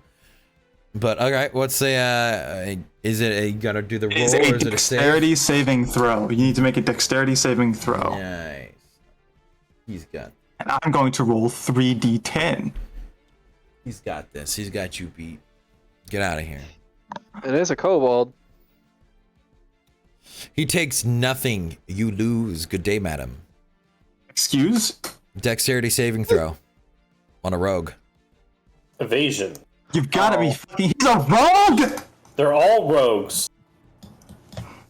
But all right, what's is it you gotta do the roll
It's
or
a
is it a save?
dexterity saving throw. You need to make a dexterity saving throw.
Nice. He's got
And I'm going to roll 3d10.
He's got this. He's got you beat. Get out of here.
It is a kobold.
He takes nothing. You lose. Good day, madam.
Excuse?
Dexterity saving throw on a rogue.
Evasion.
You've got to be fucking. He's a rogue!
They're all rogues.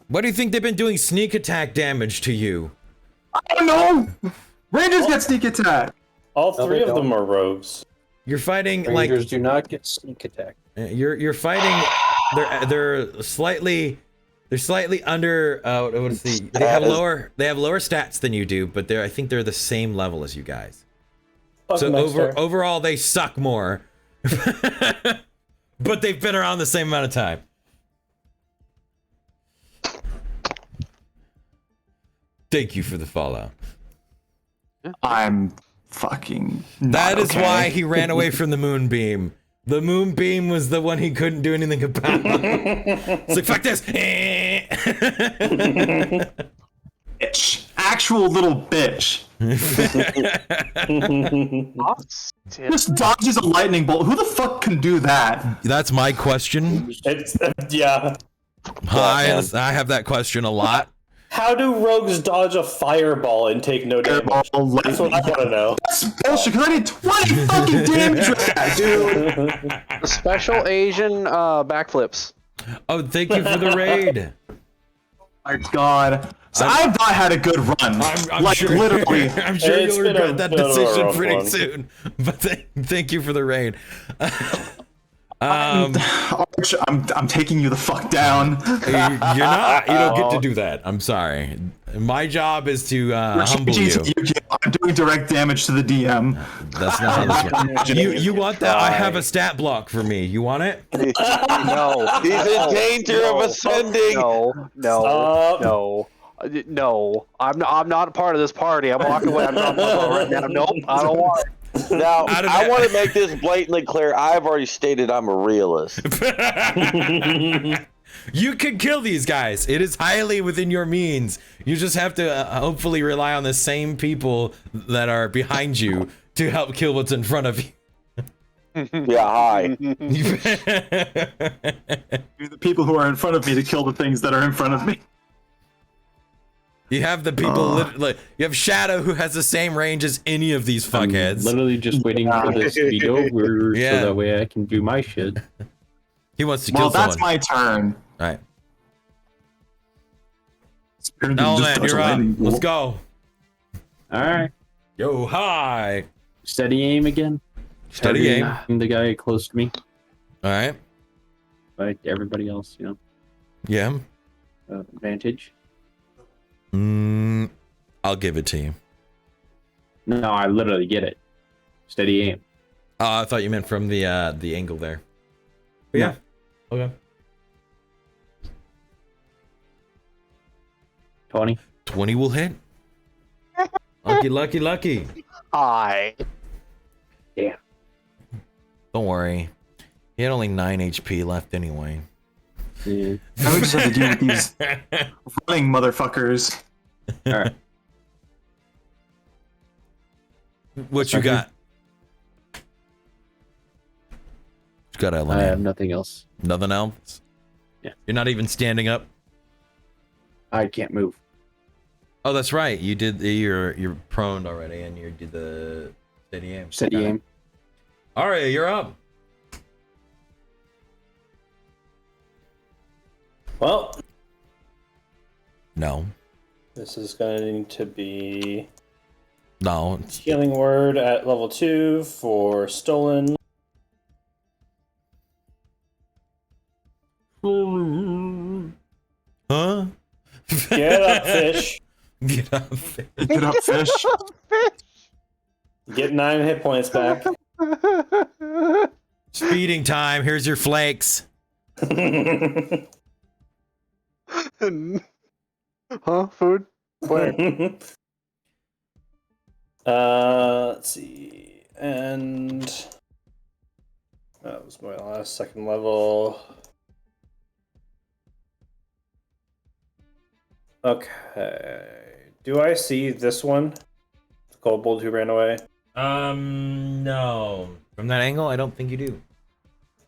What do you think they've been doing sneak attack damage to you?
I don't know! Rangers get sneak attack!
All
No,
three
they
of them
don't.
are rogues.
You're fighting
Rangers do not get sneak attack.
like you're fighting. They're slightly under. What is the? They have lower stats than you do, but I think they're the same level as you guys.
Fuck
So
Dexter.
overall, they suck more. But they've been around the same amount of time. Thank you for the fallout.
I'm fucking.
That is
okay.
why he ran away from the moonbeam. The moonbeam was the one he couldn't do anything about. It's like, fuck this.
Bitch. Actual little bitch. Just dodges a lightning bolt. Who the fuck can do that?
That's my question.
It's yeah.
I have that question a lot.
How do rogues dodge a fireball and take no damage?
Airball
That's what I want to know.
That's bullshit, because I did 20 fucking damage with that, dude.
Special Asian backflips.
Oh, thank you for the raid.
My god. So I thought I had a good run.
I'm
like,
sure,
literally.
I'm sure
It's
you'll
been
regret
a
that
bit of a
decision
rough
pretty
one.
soon. But thank you for the raid.
Arch, I'm taking you the fuck down.
You're not. You don't get to do that. I'm sorry. My job is to humble you.
I'm doing direct damage to the DM.
That's not how this works. You want that? I have a stat block for me. You want it?
No.
He's in danger of ascending.
No. I'm not a part of this party. I'm walking away. I'm not right now. Nope. I don't want it.
Now,
Out of
I
that-
want to make this blatantly clear. I've already stated I'm a realist.
You can kill these guys. It is highly within your means. You just have to hopefully rely on the same people that are behind you to help kill what's in front of you.
Yeah, hi.
You're the people who are in front of me to kill the things that are in front of me.
You have the people, you have Shadow who has the same range as any of these fuckheads.
I'm literally just waiting for this to be over
Yeah.
so that way I can do my shit.
He wants to kill
Well, that's
someone.
my turn.
All right.
Spirit
No,
just
man,
dodged a
you're up.
lightning
Let's
bolt.
go.
Alright.
Yo, hi.
Steady aim again.
Steady aim.
Targeting the guy close to me.
All right.
Like everybody else, you know.
Yeah.
Advantage.
I'll give it to you.
No, I literally get it. Steady aim.
Oh, I thought you meant from the angle there. But yeah. Okay.
20.
20 will hit. Lucky.
Hi.
Yeah.
Don't worry. He had only 9 HP left anyway.
Yeah.
Now we just have to deal with these running motherfuckers.
Alright.
What you got? What you got, Ellen?
I have nothing else.
Nothing else?
Yeah.
You're not even standing up?
I can't move.
Oh, that's right. You did you're prone already and you did the steady aim.
Steady aim.
Alright, you're up.
Well,
No.
this is going to be
No. It's,
healing word at level 2 for stolen.
huh?
Get up, fish.
Get up. Fish.
Get up, fish.
Get 9 hit points back.
Speeding time. Here's your flakes.
Huh? Food? Where?
Let's see. And that was my last second level. Okay. Do I see this one? The kobold who ran away?
No. From that angle, I don't think you do.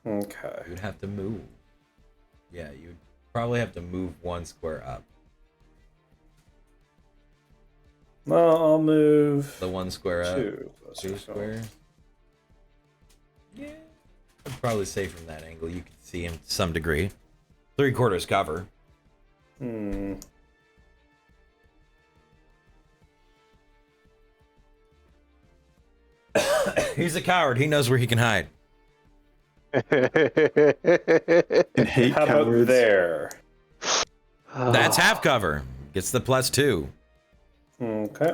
Okay.
You'd have to move. Yeah, you'd probably have to move 1 square up.
Well, I'll move
The 1 square up.
2.
2 squares. Yeah. I'd probably say from that angle you could see him to some degree. 3/4 cover.
Hmm.
He's a coward. He knows where he can hide.
I hate
How about
cowards.
there?
That's half cover. Gets the +2.
Okay.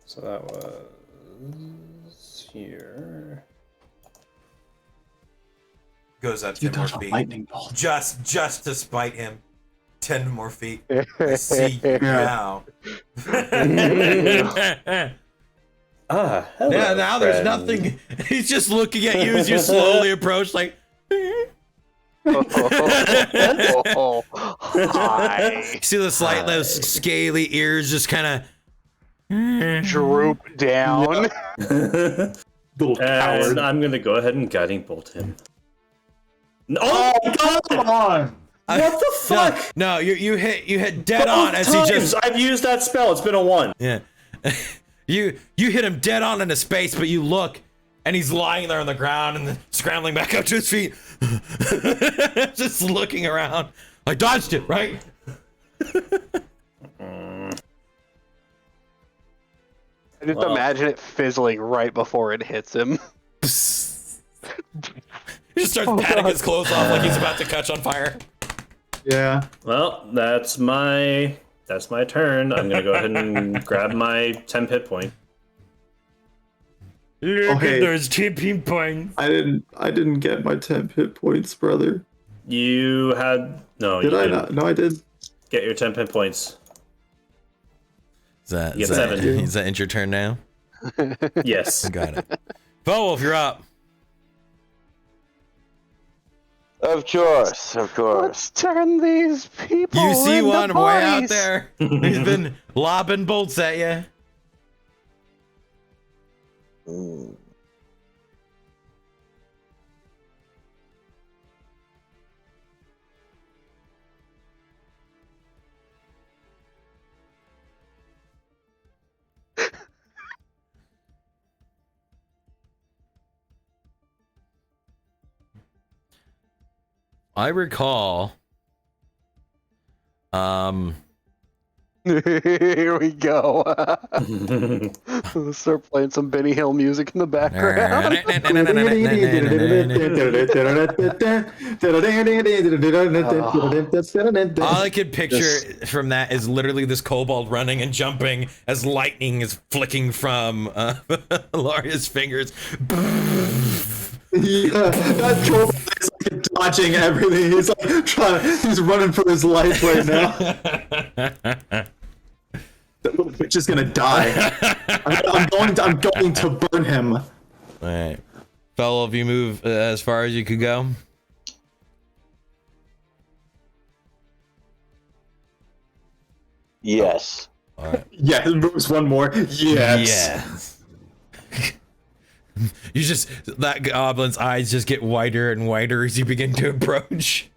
So that was here.
Goes up
You
10 more
dodged a
feet.
lightning bolt.
Just to spite him. 10 more feet. I see you now.
Ah, hello,
Yeah, now there's
friend.
nothing. He's just looking at you as you slowly approach, like.
Hi.
See the slight, those scaly ears just kind of.
Droop down.
Little coward.
And I'm gonna go ahead and guiding bolt him. Oh my god!
Come on!
What the fuck?
No, you hit dead on as he just.
I've used that spell. It's been a 1.
Yeah. You hit him dead on in his face, but you look, and he's lying there on the ground and then scrambling back up to his feet, just looking around. I dodged it, right?
I just imagine it fizzling right before it hits him.
He just starts patting his clothes off like he's about to catch on fire.
Yeah.
Well, that's my turn. I'm gonna go ahead and grab my 10 hit point.
Look
Okay.
at those tipping points.
I didn't get my 10 hit points, brother.
You had no.
Did
you
I
didn't.
not? No, I did.
Get your 10 hit points.
Is that,
You
is
get
that,
7.
is that your turn now?
Yes.
Got it. Beowulf, you're up.
Of course, of course.
Let's turn these people
You see
into
one way out
bodies.
there? He's been lobbing bolts at you.
Mm.
I recall.
Here we go. Let's start playing some Benny Hill music in the background.
All I could picture from that is literally this kobold running and jumping as lightning is flicking from Laria's fingers.
Yeah, that kobold is like dodging everything. He's like he's running for his life right now. That little bitch is gonna die. I'm going to burn him.
All right, fellow, if you move as far as you could go.
Yes.
All right.
Yeah, it moves one more. Yes.
You just that goblin's eyes just get wider and wider as you begin to approach.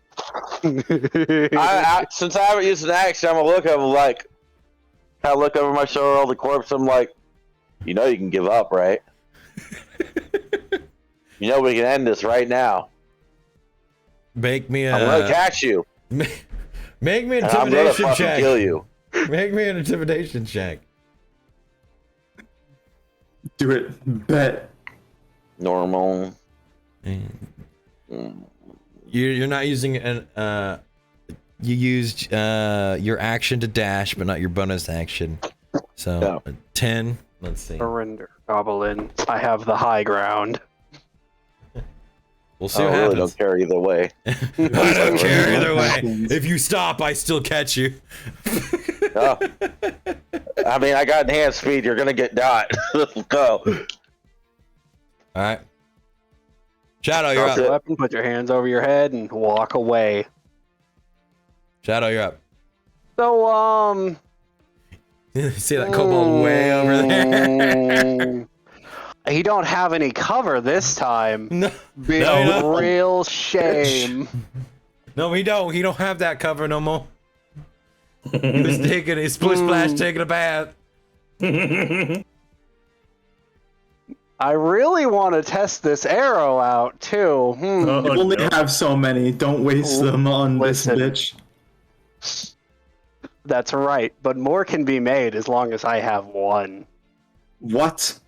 Since I haven't used an action, I'm gonna look at him like, kind of look over my shoulder, all the corpse. I'm like, you know, you can give up, right? You know, we can end this right now.
Make me
I'm gonna catch you.
Make me an
And I'm gonna
intimidation
fucking
check.
kill you.
Make me an intimidation check.
Do it. Bet.
Normal.
You're not using an you used your action to dash, but not your bonus action. So
No.
10. Let's see.
Surrender, goblin. I have the high ground.
We'll see
I
what
really
happens.
don't care either way.
I don't care either way. If you stop, I still catch you.
Oh. I mean, I got enhanced speed. You're gonna get dot. Let's go.
All right. Shadow, you're
Drop your
up.
weapon, put your hands over your head, and walk away.
Shadow, you're up.
So,
See that kobold way over there?
He don't have any cover this time.
No,
Be
No,
a
he don't.
real shame.
no, he don't. He don't have that cover no more. He was taking a splish splash, taking a bath.
I really want to test this arrow out too.
You only have so many. Don't waste them on
Listen.
this bitch.
That's right, but more can be made as long as I have one.
What?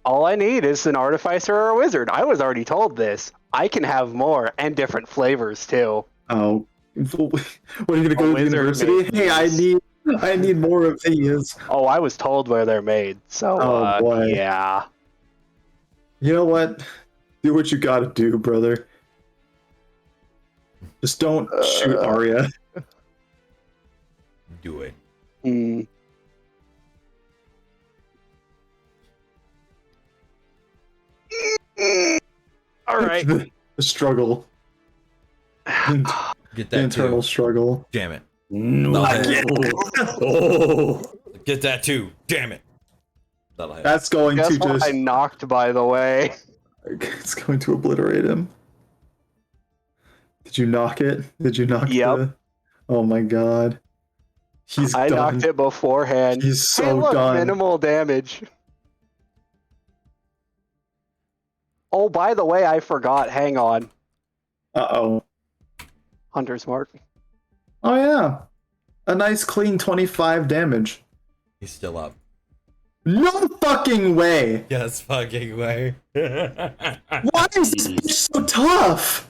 All I need is an artificer or a wizard. I was already told this. I can have more and different flavors too.
Oh, what are you gonna go to
wizard
university?
made
Hey,
these.
I need more of these.
Oh, I was told where they're made. So,
Oh, boy.
yeah.
You know what? Do what you gotta do, brother. Just don't shoot Arya.
Do it.
Hmm. All right.
The struggle.
Get
The
that
internal
too.
struggle.
Damn it.
No.
That'll hit.
Oh.
Get that too. Damn it. That'll hit.
That's going
Guess
to
what
just.
I knocked, by the way.
It's going to obliterate him. Did you knock it? Did you knock
Yep.
the... Oh my god. He's
I
done.
knocked it beforehand.
He's so
hey, look,
done.
minimal damage. Oh, by the way, I forgot. Hang on.
Uh-oh.
Hunter's mark.
Oh yeah. A nice clean 25 damage.
He's still up.
No fucking way!
Yes, fucking way.
Why is this bitch so tough?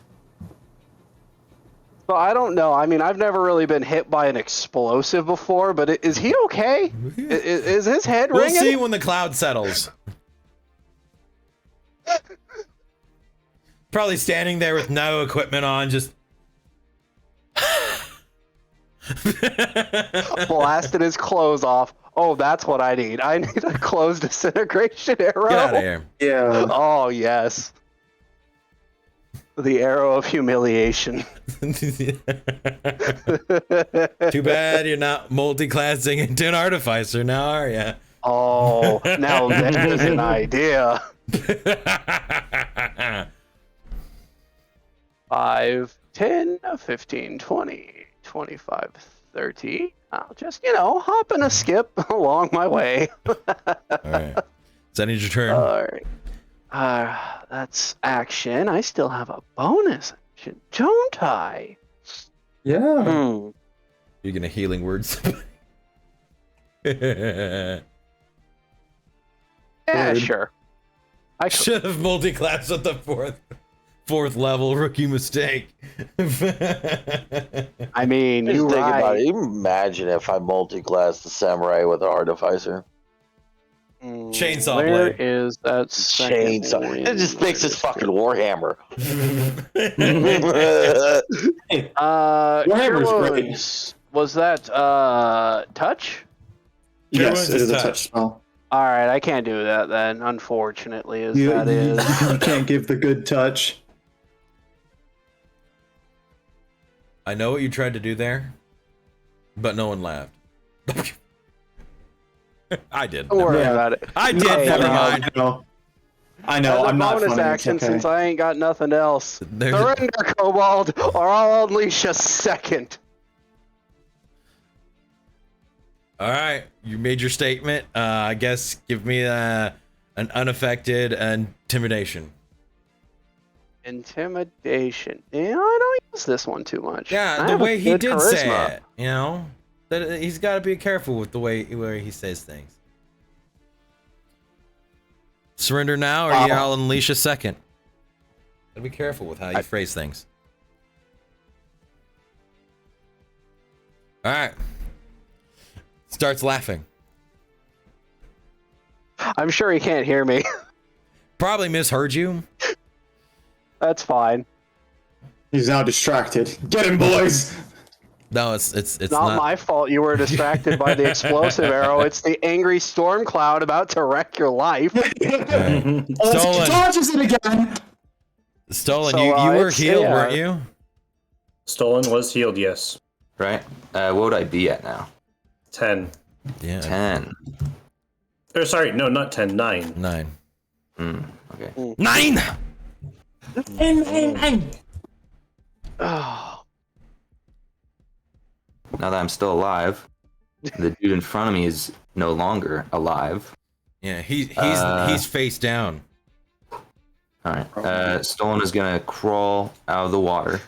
So I don't know. I mean, I've never really been hit by an explosive before, but is he okay? Is his head
We'll
ringing?
see when the cloud settles. Probably standing there with no equipment on, just
Blasted his clothes off. Oh, that's what I need. I need a closed disintegration arrow.
get out of here.
Yeah.
Oh, yes. The arrow of humiliation.
Too bad you're not multi-classing into an artificer now, are ya?
Oh, now there's an idea. 5, 10, 15, 20, 25, 30. I'll just, hop and a skip along my way.
All right. Does that need your turn?
All right. That's action. I still have a bonus action, don't I?
Yeah.
You're gonna healing words.
Yeah,
Word.
sure. I could.
Should have multi-classed at the fourth level. Rookie mistake.
I mean,
Just
you're
think about
right.
it. Imagine if I multi-classed the samurai with an artificer.
Chainsaw
Where
blade.
is that second
Chainsaw.
wing
It just makes this fucking Warhammer.
Warhammer's
Cure
great.
Wounds. Was that touch?
Yes, it is a
touch.
touch spell.
All right, I can't do that then. Unfortunately, as
You,
that
you,
is.
you can't give the good touch.
I know what you tried to do there, but no one laughed. I did.
Don't worry
Yeah.
about it.
I did.
Hey,
Never
I
mind.
I know.
As a
I'm not
bonus
funny.
action,
It's okay.
since I ain't got nothing else.
There's
Surrender, Kobold, or I'll unleash a second.
All right, you made your statement. I guess give me an unaffected intimidation.
Intimidation. Yeah, I don't use this one too much.
Yeah,
I
the
have a
way he
good
did
charisma.
say it, that he's got to be careful with the way where he says things. Surrender now, or I'll unleash a second. Gotta be careful with how you phrase things. All right. Starts laughing.
I'm sure he can't hear me.
Probably misheard you.
That's fine.
He's now distracted. Get him, boys!
No, it's
Not my fault you were distracted by the explosive arrow. It's the angry storm cloud about to wreck your life.
Stolen.
Dodges it again!
Stolen.
So,
you were
it's-
healed,
yeah.
weren't you?
Stolen was healed, yes.
Right? What would I be at now?
10.
Yeah.
10.
Or sorry, no, not 10, 9.
9.
Okay.
9.
Oh,
Now that I'm still alive, the dude in front of me is no longer alive.
Yeah, he's face down.
Alright. Stolen is gonna crawl out of the water,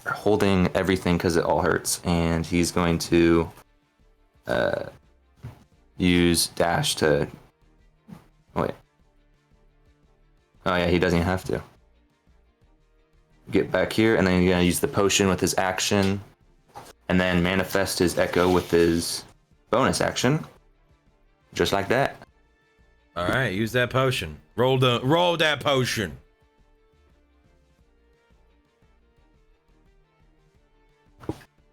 holding everything because it all hurts, and he's going to use dash to. Wait. Oh yeah, he doesn't even have to. Get back here, and then he's gonna use the potion with his action, and then manifest his echo with his bonus action, just like that.
All right, use that potion. Roll that potion.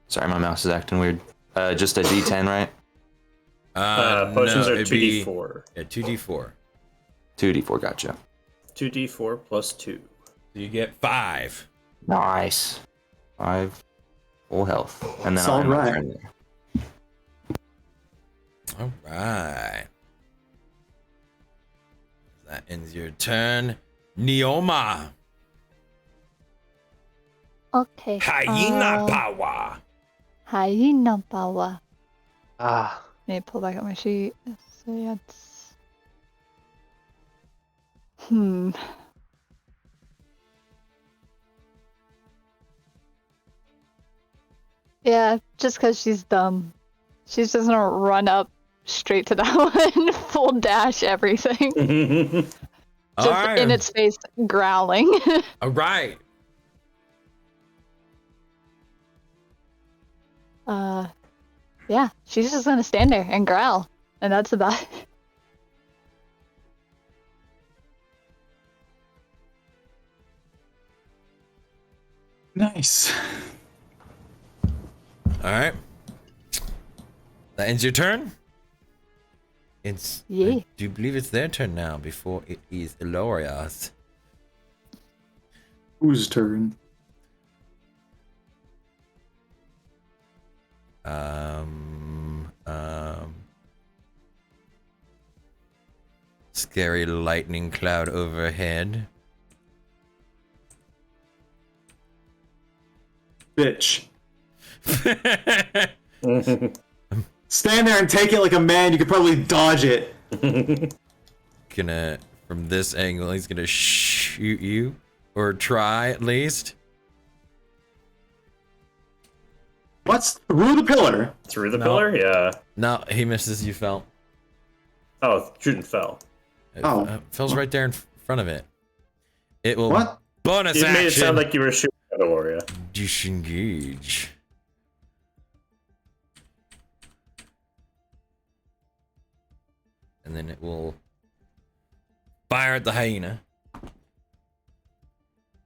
Sorry, my mouse is acting weird. Just a D10, right?
Potions
no,
are
it'd be-
2d4.
Yeah, 2d4.
2d4, gotcha.
2d4 plus 2.
So you get 5.
Nice. 5 full health, and then
It's
I'll end my
alright.
turn there.
All right. That ends your turn. Neoma.
Okay.
Hyena power.
Hyena power.
ah.
Let me pull back up my sheet. So that's. Yeah, just because she's dumb. She's just gonna run up straight to that one, full dash everything.
All
Just
right.
in its face, growling.
All right.
Yeah, she's just gonna stand there and growl, and that's about it.
Nice.
All right. That ends your turn. It's.
Yeah.
I do believe it's their turn now before it is Eloria's.
Whose turn?
Scary lightning cloud overhead.
Bitch. Stand there and take it like a man. You could probably dodge it.
Gonna, from this angle, he's gonna shoot you. Or try, at least.
What's through the pillar?
Through the
No.
pillar? Yeah.
No, he misses. You fell.
Oh, shooting fell.
Fell's right there in front of it. It will.
What?
Bonus
You
action.
made it sound like you were shooting at Aloria.
Disengage. And then it will fire at the hyena.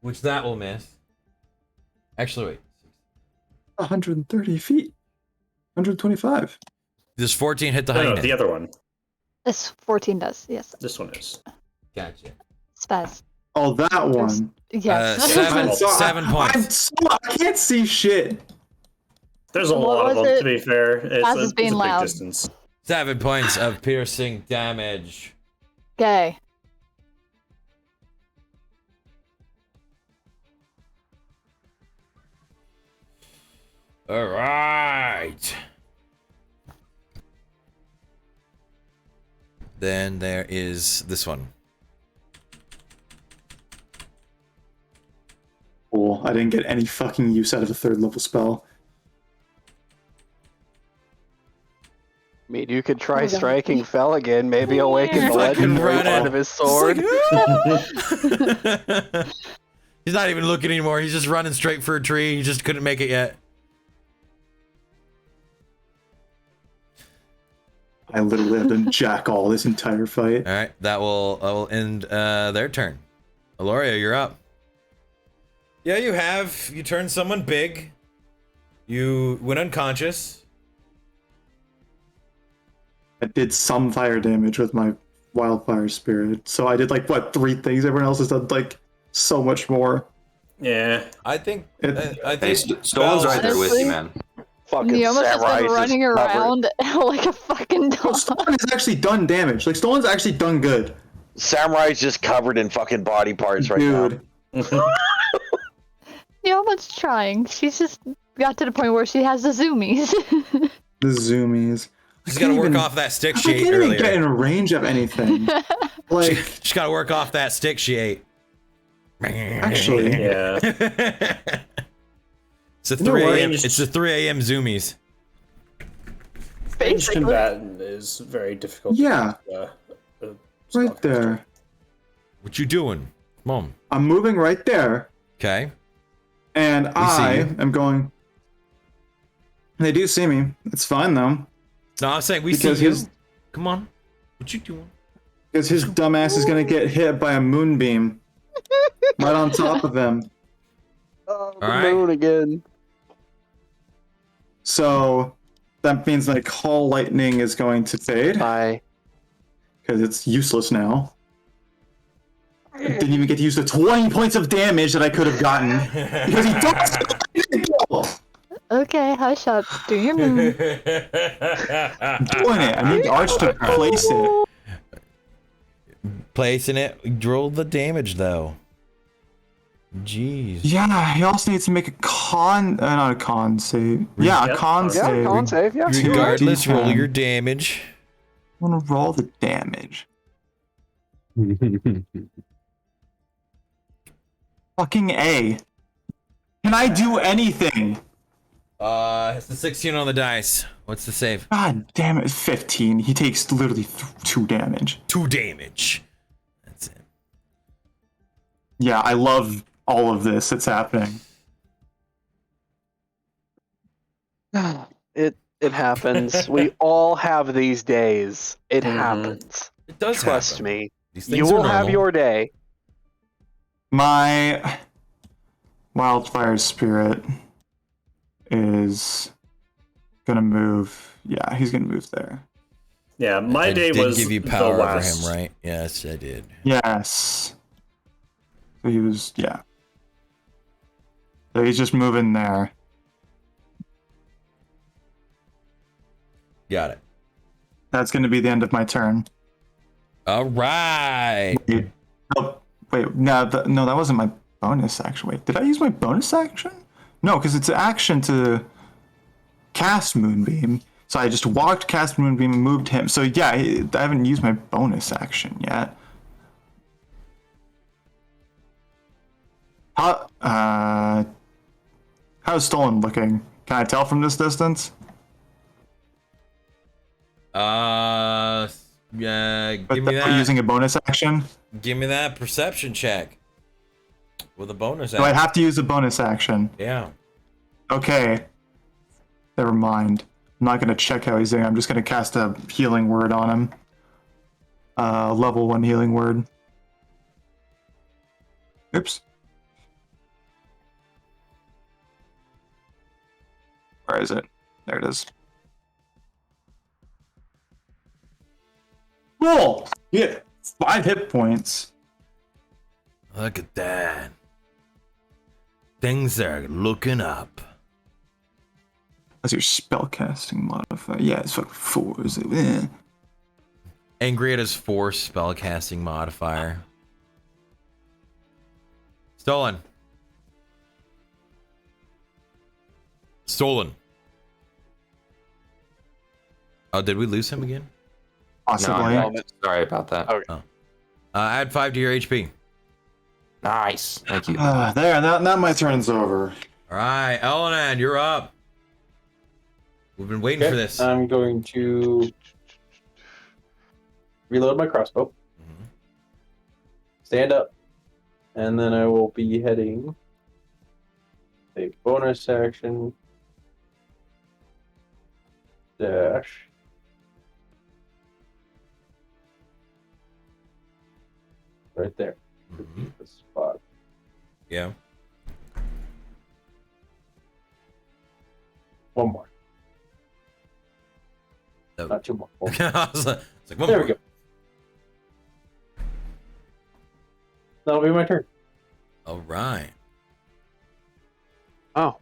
Which that will miss. Actually, wait.
130 feet. 125.
Does 14 hit the
No,
hyena?
the other one.
This 14 does, yes.
This one is.
Gotcha.
Spaz.
Oh, that one.
Yes.
Seven,
I'm sorry.
7 points.
I can't see shit.
There's a
What
lot of
was
them,
it?
to be fair. It's
Baz
a,
is being
it's a big
loud.
distance.
7 points of piercing damage.
Okay.
All right. Then there is this one.
Cool. I didn't get any fucking use out of a 3rd level spell.
I mean, you could try
Oh, God.
striking Fell again. Maybe awaken the
Fucking
legendary
run
part
it.
of his sword.
He's not even looking anymore. He's just running straight for a tree. He just couldn't make it yet.
I literally have to jack all this entire fight.
All right, that will end their turn. Aloria, you're up. Yeah, you have. You turned someone big. You went unconscious.
I did some fire damage with my wildfire spirit. So I did like, what, 3 things? Everyone else has done like so much more.
Yeah.
I think.
It-
I
Hey,
think.
Stolen's right there with you,
Honestly-
man.
Fucking
Neoma's just
samurai
been
is
running
just covered.
around like a fucking
Well,
dog.
Stolen has actually done damage. Like, Stolen's actually done good.
Samurai's just covered in fucking body parts right
Dude.
now.
Neoma's trying. She's just got to the point where she has the zoomies.
The zoomies.
She's got to work
even-
off that stick
I
she ate
can't even get
earlier.
in range of anything. Like,
She's got to work off that stick she ate.
actually,
Yeah.
It's a
know
3
what?
a.m. It's a 3 a.m. zoomies.
Ranged
Basically.
combatant is very difficult.
Yeah.
Uh,
right there.
What you doing? Come on.
I'm moving right there,
Okay.
and I
you.
am going. They do see me. It's fine though,
No, I'm saying we
because
see you.
his
Come on. What you doing?
because his dumbass is gonna get hit by a moonbeam right on top of him.
Oh, the
Alright.
moon again.
So that means like call lightning is going to fade
Bye.
because it's useless now. I didn't even get to use the 20 points of damage that I could have gotten because he does.
Okay, hush up. Do your move.
I'm doing it. I need Arch to place it.
Placing it. Roll the damage though. Jeez.
Yeah, he also needs to make a not a con save. Yeah, a
Yep.
con
Yeah,
save.
con save, yeah.
Regardless, roll
2d10.
your damage.
I want to roll the damage. Fucking A. Can I do anything?
It's the 16 on the dice. What's the save?
God damn it, 15. He takes literally 2 damage.
2 damage. That's it.
Yeah, I love all of this that's happening.
It happens. We all have these days. It
Mhm.
happens.
It does
Trust
happen.
me.
These
You
things are
will have
normal.
your day.
My wildfire spirit is gonna move. Yeah, he's gonna move there.
Yeah, my
I
day
did
was
give you
the
power over
last.
him, right? Yes, I did.
Yes. So he was, yeah. So he's just moving there.
Got it.
That's going to be the end of my turn.
All right.
Oh, wait, no, that wasn't my bonus action. Wait, did I use my bonus action? No, because it's an action to cast Moonbeam. So I just walked, cast Moonbeam, and moved him. So yeah, I haven't used my bonus action yet. How's Stolen looking? Can I tell from this distance?
Yeah. Give me that.
Using a bonus action?
Give me that perception check with a bonus
Do I
action.
have to use a bonus action?
Yeah.
Okay. Never mind. I'm not going to check how he's doing. I'm just going to cast a healing word on him. Level 1 healing word. Oops. Where is it? There it is. Cool! Yeah, 5 hit points.
Look at that. Things are looking up.
That's your spellcasting modifier. Yeah, it's fucking 4, is it? Eh.
Angry at his force spellcasting modifier. Stolen. Stolen. Oh, did we lose him again?
Possibly.
No, sorry about that.
Okay.
Add 5 to your HP.
Nice. Thank you.
There, now my turn's over.
All right, Elenan, you're up. We've been waiting for this.
I'm going to reload my crossbow, stand up, and then I will be heading a bonus action dash. Right there.
Mhm.
The spot.
Yeah.
One more.
Oh.
Not 2 more. One more.
I was like, one
There
more.
we go. That'll be my turn.
All right.
Oh,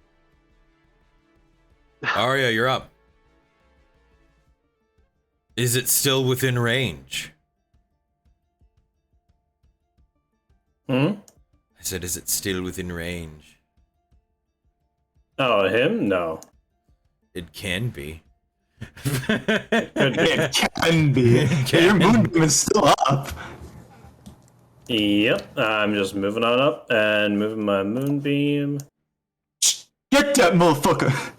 Arya, you're up. Is it still within range?
Hmm?
I said, is it still within range?
Oh, him? No.
It can be.
Could be.
It can be. Your moonbeam is still up.
Yep. I'm just moving on up and moving my moonbeam.
Get that motherfucker.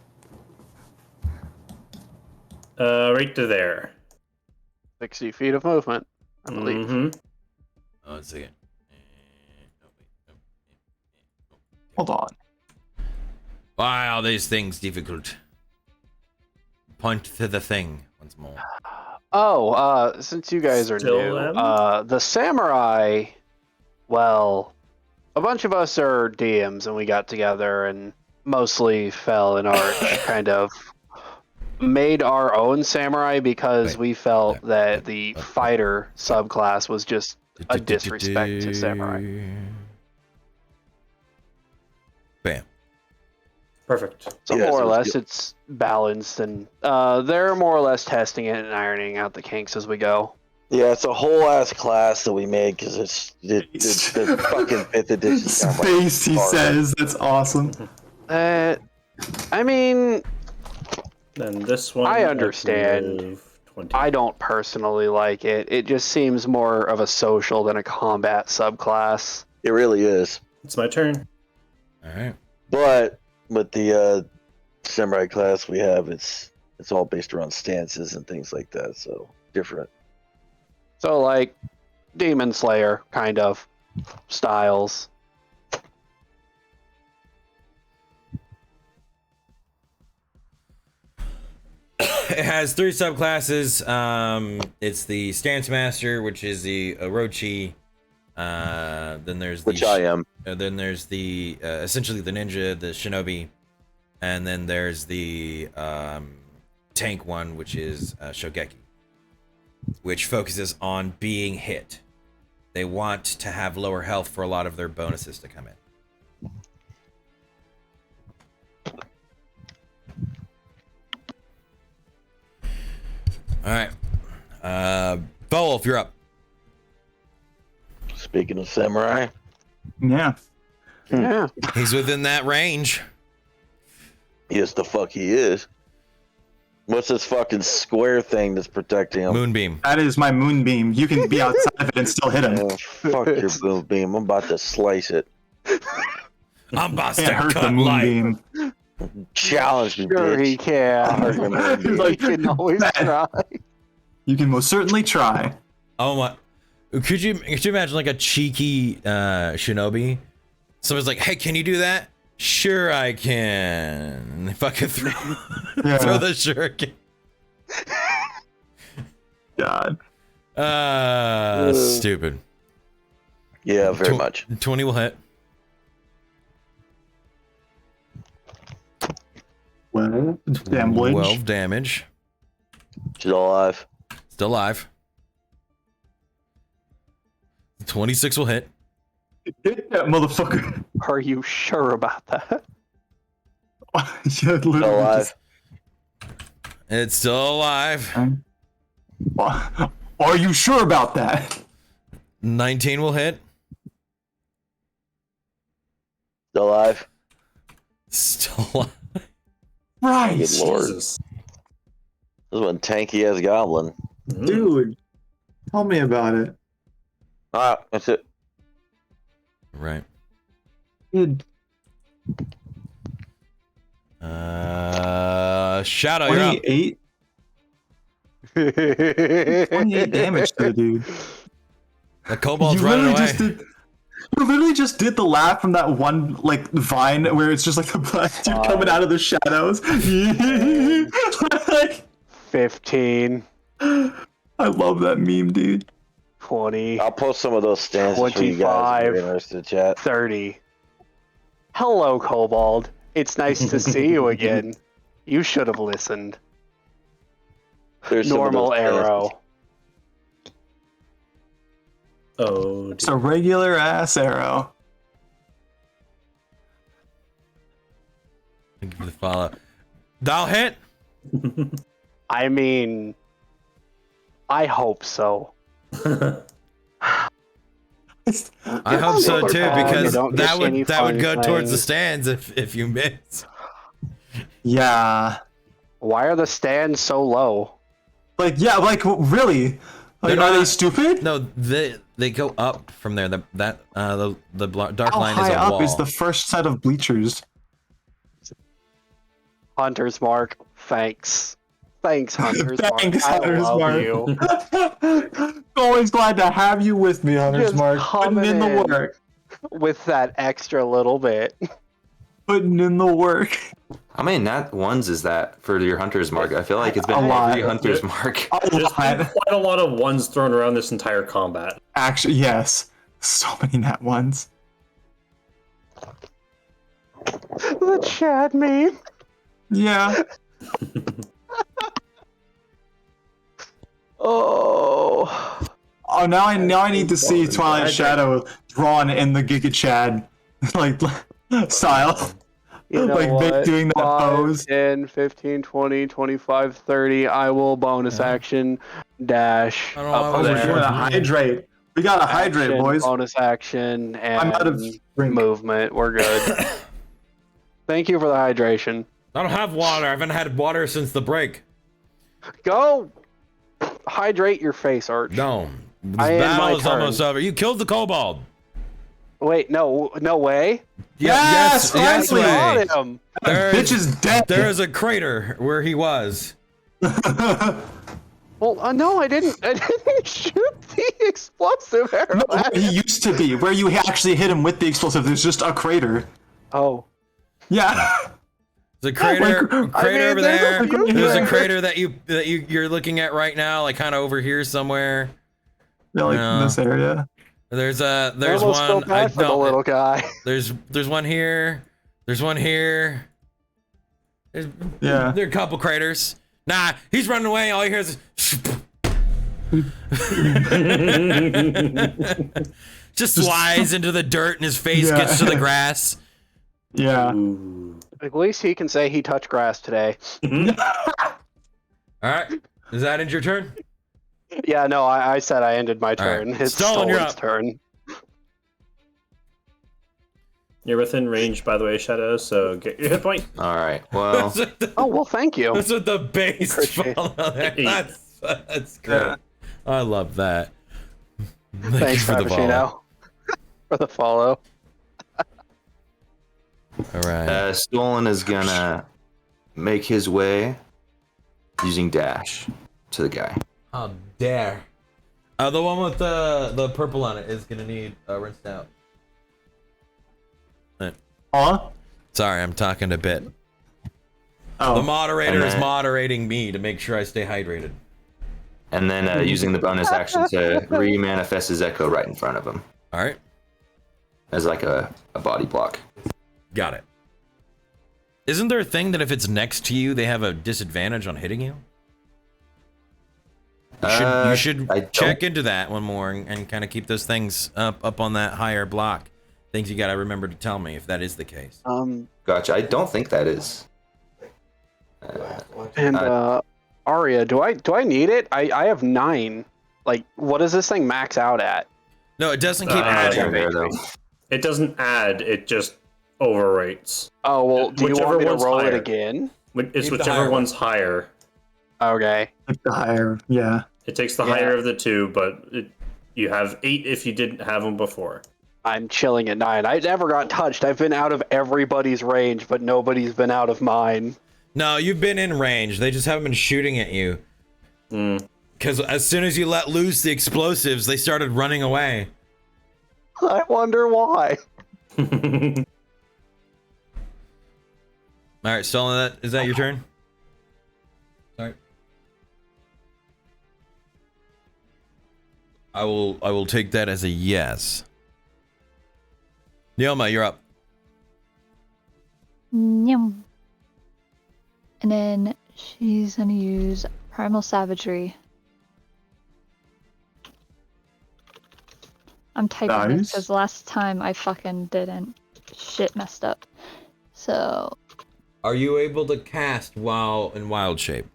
Right to there.
60 feet of movement, I believe.
Mm-hmm.
Oh, let's see it.
Hold on.
Why are these things difficult? Point to the thing once more.
Oh, since you guys are
Still
new,
them?
the samurai, well, a bunch of us are DMs and we got together and mostly fell in arch, kind of made our own samurai because we felt that the fighter subclass was just a disrespect to samurai.
Bam.
Perfect.
So
Yeah,
more
so
or
it's
less, it's balanced, and they're more or less testing it and ironing out the kinks as we go.
Yeah, it's a whole ass class that we made because it's the fucking 5th edition. samurai
Space, he
card.
says. That's awesome.
I mean,
Then this one.
I
can
understand.
move 20.
I don't personally like it. It just seems more of a social than a combat subclass.
It really is.
It's my turn.
All right.
But with the samurai class we have, it's all based around stances and things like that. So different.
So, like, Demon Slayer kind of styles.
It has 3 subclasses. It's the Stance Master, which is the Orochi. Then there's the
Which I am.
Then there's the essentially the ninja, the shinobi, and then there's the tank one, which is Shogeki, which focuses on being hit. They want to have lower health for a lot of their bonuses to come in. All right. Beowulf, you're up.
Speaking of samurai,
Yeah.
Yeah.
He's within that range.
yes, the fuck he is. What's this fucking square thing that's protecting him?
Moonbeam.
That is my moonbeam. You can be outside of it and still hit him.
Oh, fuck your boom beam. I'm about to slice it.
I'm about to
Can't hurt the
cut light.
moonbeam.
Challenge me,
Sure he
bitch. I'll hurt
can.
your moonbeam.
He's like,
He can always
"Man,
try.
You can most certainly try.
Oh my! Could you imagine like a cheeky shinobi? Someone's like, "Hey, can you do that?" Sure, I can. And they fucking throw
Yeah.
the shuriken.
God.
Stupid.
Yeah, very much.
20 will hit.
Well, damage.
12 damage.
Still alive.
Still alive. 26 will hit.
Hit that motherfucker.
Are you sure about that?
Yeah, literally
Still alive.
It's still alive.
just- Are you sure about that?
19 will hit.
Still alive.
Still alive.
Right.
Good lord.
Jesus.
This is one tanky ass goblin.
Dude. Tell me about it.
Ah, that's it.
Right.
Dude.
Shadow, you're up.
28? 28 damage to the dude.
The kobold's
You
running
literally
away.
you literally just did the laugh from that one like vine where it's just like the black dude coming out of the shadows. Like,
15,
I love that meme, dude.
20,
I'll post some of those stances for you guys if you're
25.
interested in chat.
30. Hello, Kobold. It's nice to see you again. You should have listened.
There's some of
Normal
those stances.
arrow.
Oh,
It's a regular ass arrow.
Thank you for the follow. That'll hit.
I mean, I hope so.
I hope so too, because
Don't get
that
any
would
fun
go towards the
things.
stands if you miss.
Yeah.
Why are the stands so low?
Like, yeah, like, really? Like,
They're
are they
not-
stupid?
No, they go up from there. The dark
How
line is
high
a
up
wall.
is the first set of bleachers?
Hunter's Mark, thanks. Thanks, Hunter's Mark.
Thanks,
I
Hunter's
love
Mark.
you.
Always glad to have you with me, Hunter's
Just
Mark. Putting
coming
in the
in.
work.
With that extra little bit.
Putting in the work.
How many nat ones is that for your hunter's mark? I feel like it's been
A lot.
every hunter's mark.
A
There's been
lot.
quite a lot of ones thrown around this entire combat.
Actually, yes. So many nat ones.
The Chad meme.
Yeah.
Oh.
Oh, now I need to see Twilight Shadow drawn in the Giga Chad like style.
You know
Like,
what?
Vic doing that
5,
pose.
10, 15, 20, 25, 30. I will bonus action dash
I don't
up
know,
Oh, we're
there.
doing a hydrate. We gotta hydrate,
Action,
boys.
Bonus action and
I'm out of drink.
movement. We're good. Thank you for the hydration.
I don't have water. I haven't had water since the break.
Go hydrate your face, Arch.
No, this
I end my
battle is
turn.
almost over. You killed the kobold.
Wait, no way.
Yes,
yes,
finally!
way.
Got him.
There
Bitch is dead.
There is a crater where he was.
Well, no, I didn't. I didn't shoot the explosive arrow.
No, where he used to be, where you actually hit him with the explosive. There's just a crater.
Oh,
Yeah.
There's a crater,
Like,
crater over
there's
there.
a few
There's a
there.
crater that you're looking at right now, like kind of over here somewhere.
Yeah, like
No.
in this area.
There's
I
one.
almost felt bad for the little guy.
There's one here. There's one here.
Yeah.
There are a couple craters. Nah, he's running away. All you hear is just slides into the dirt and his face
Yeah.
gets to the grass.
Yeah.
Ooh.
At least he can say he touched grass today.
All right. Does that end your turn?
Yeah, no, I said I ended my
All right.
turn. It's
Stolen, you're
Stolen's
up.
turn.
You're within range, by the way, Shadow, so get your hit point.
All right. Well,
That's what the,
Oh, well, thank you.
that's what the base
Appreciate
follow there.
it.
That's great. I love that. Thank you
Thanks,
for the follow.
Frappuccino, for the follow.
All right.
Stolen is gonna make his way using dash to the guy.
How dare. The one with the purple on it is gonna need rinsed out.
Huh?
Sorry, I'm talking a bit.
Oh.
The moderator
And
is
then-
moderating me to make sure I stay hydrated.
And then using the bonus action to re-manifest his echo right in front of him
All right.
as like a body block.
Got it. Isn't there a thing that if it's next to you, they have a disadvantage on hitting you? You should
I don't-
check into that one more and kind of keep those things up on that higher block. Things you got to remember to tell me if that is the case.
Gotcha. I don't think that is.
And Arya, do I need it? I have 9. Like, what does this thing max out at?
No, it doesn't keep
Adding.
adding.
There, though.
It doesn't add, it just overrates.
Oh well, do you
Whichever
want me to
one's
roll it
higher.
again?
It's
Keep the
whichever
higher
one's higher.
Okay.
Like the higher, yeah.
It takes the
Yeah.
higher of the two, but you have 8 if you didn't have them before.
I'm chilling at 9. I never got touched. I've been out of everybody's range, but nobody's been out of mine.
No, you've been in range. They just haven't been shooting at you. Because as soon as you let loose the explosives, they started running away.
I wonder why.
All right, Stolen, is that your turn? Sorry. I will take that as a yes. Neoma, you're up.
Yum. And then she's gonna use Primal Savagery. I'm typing this
Nice.
because last time I fucking didn't. Shit messed up. So
Are you able to cast while in wild shape?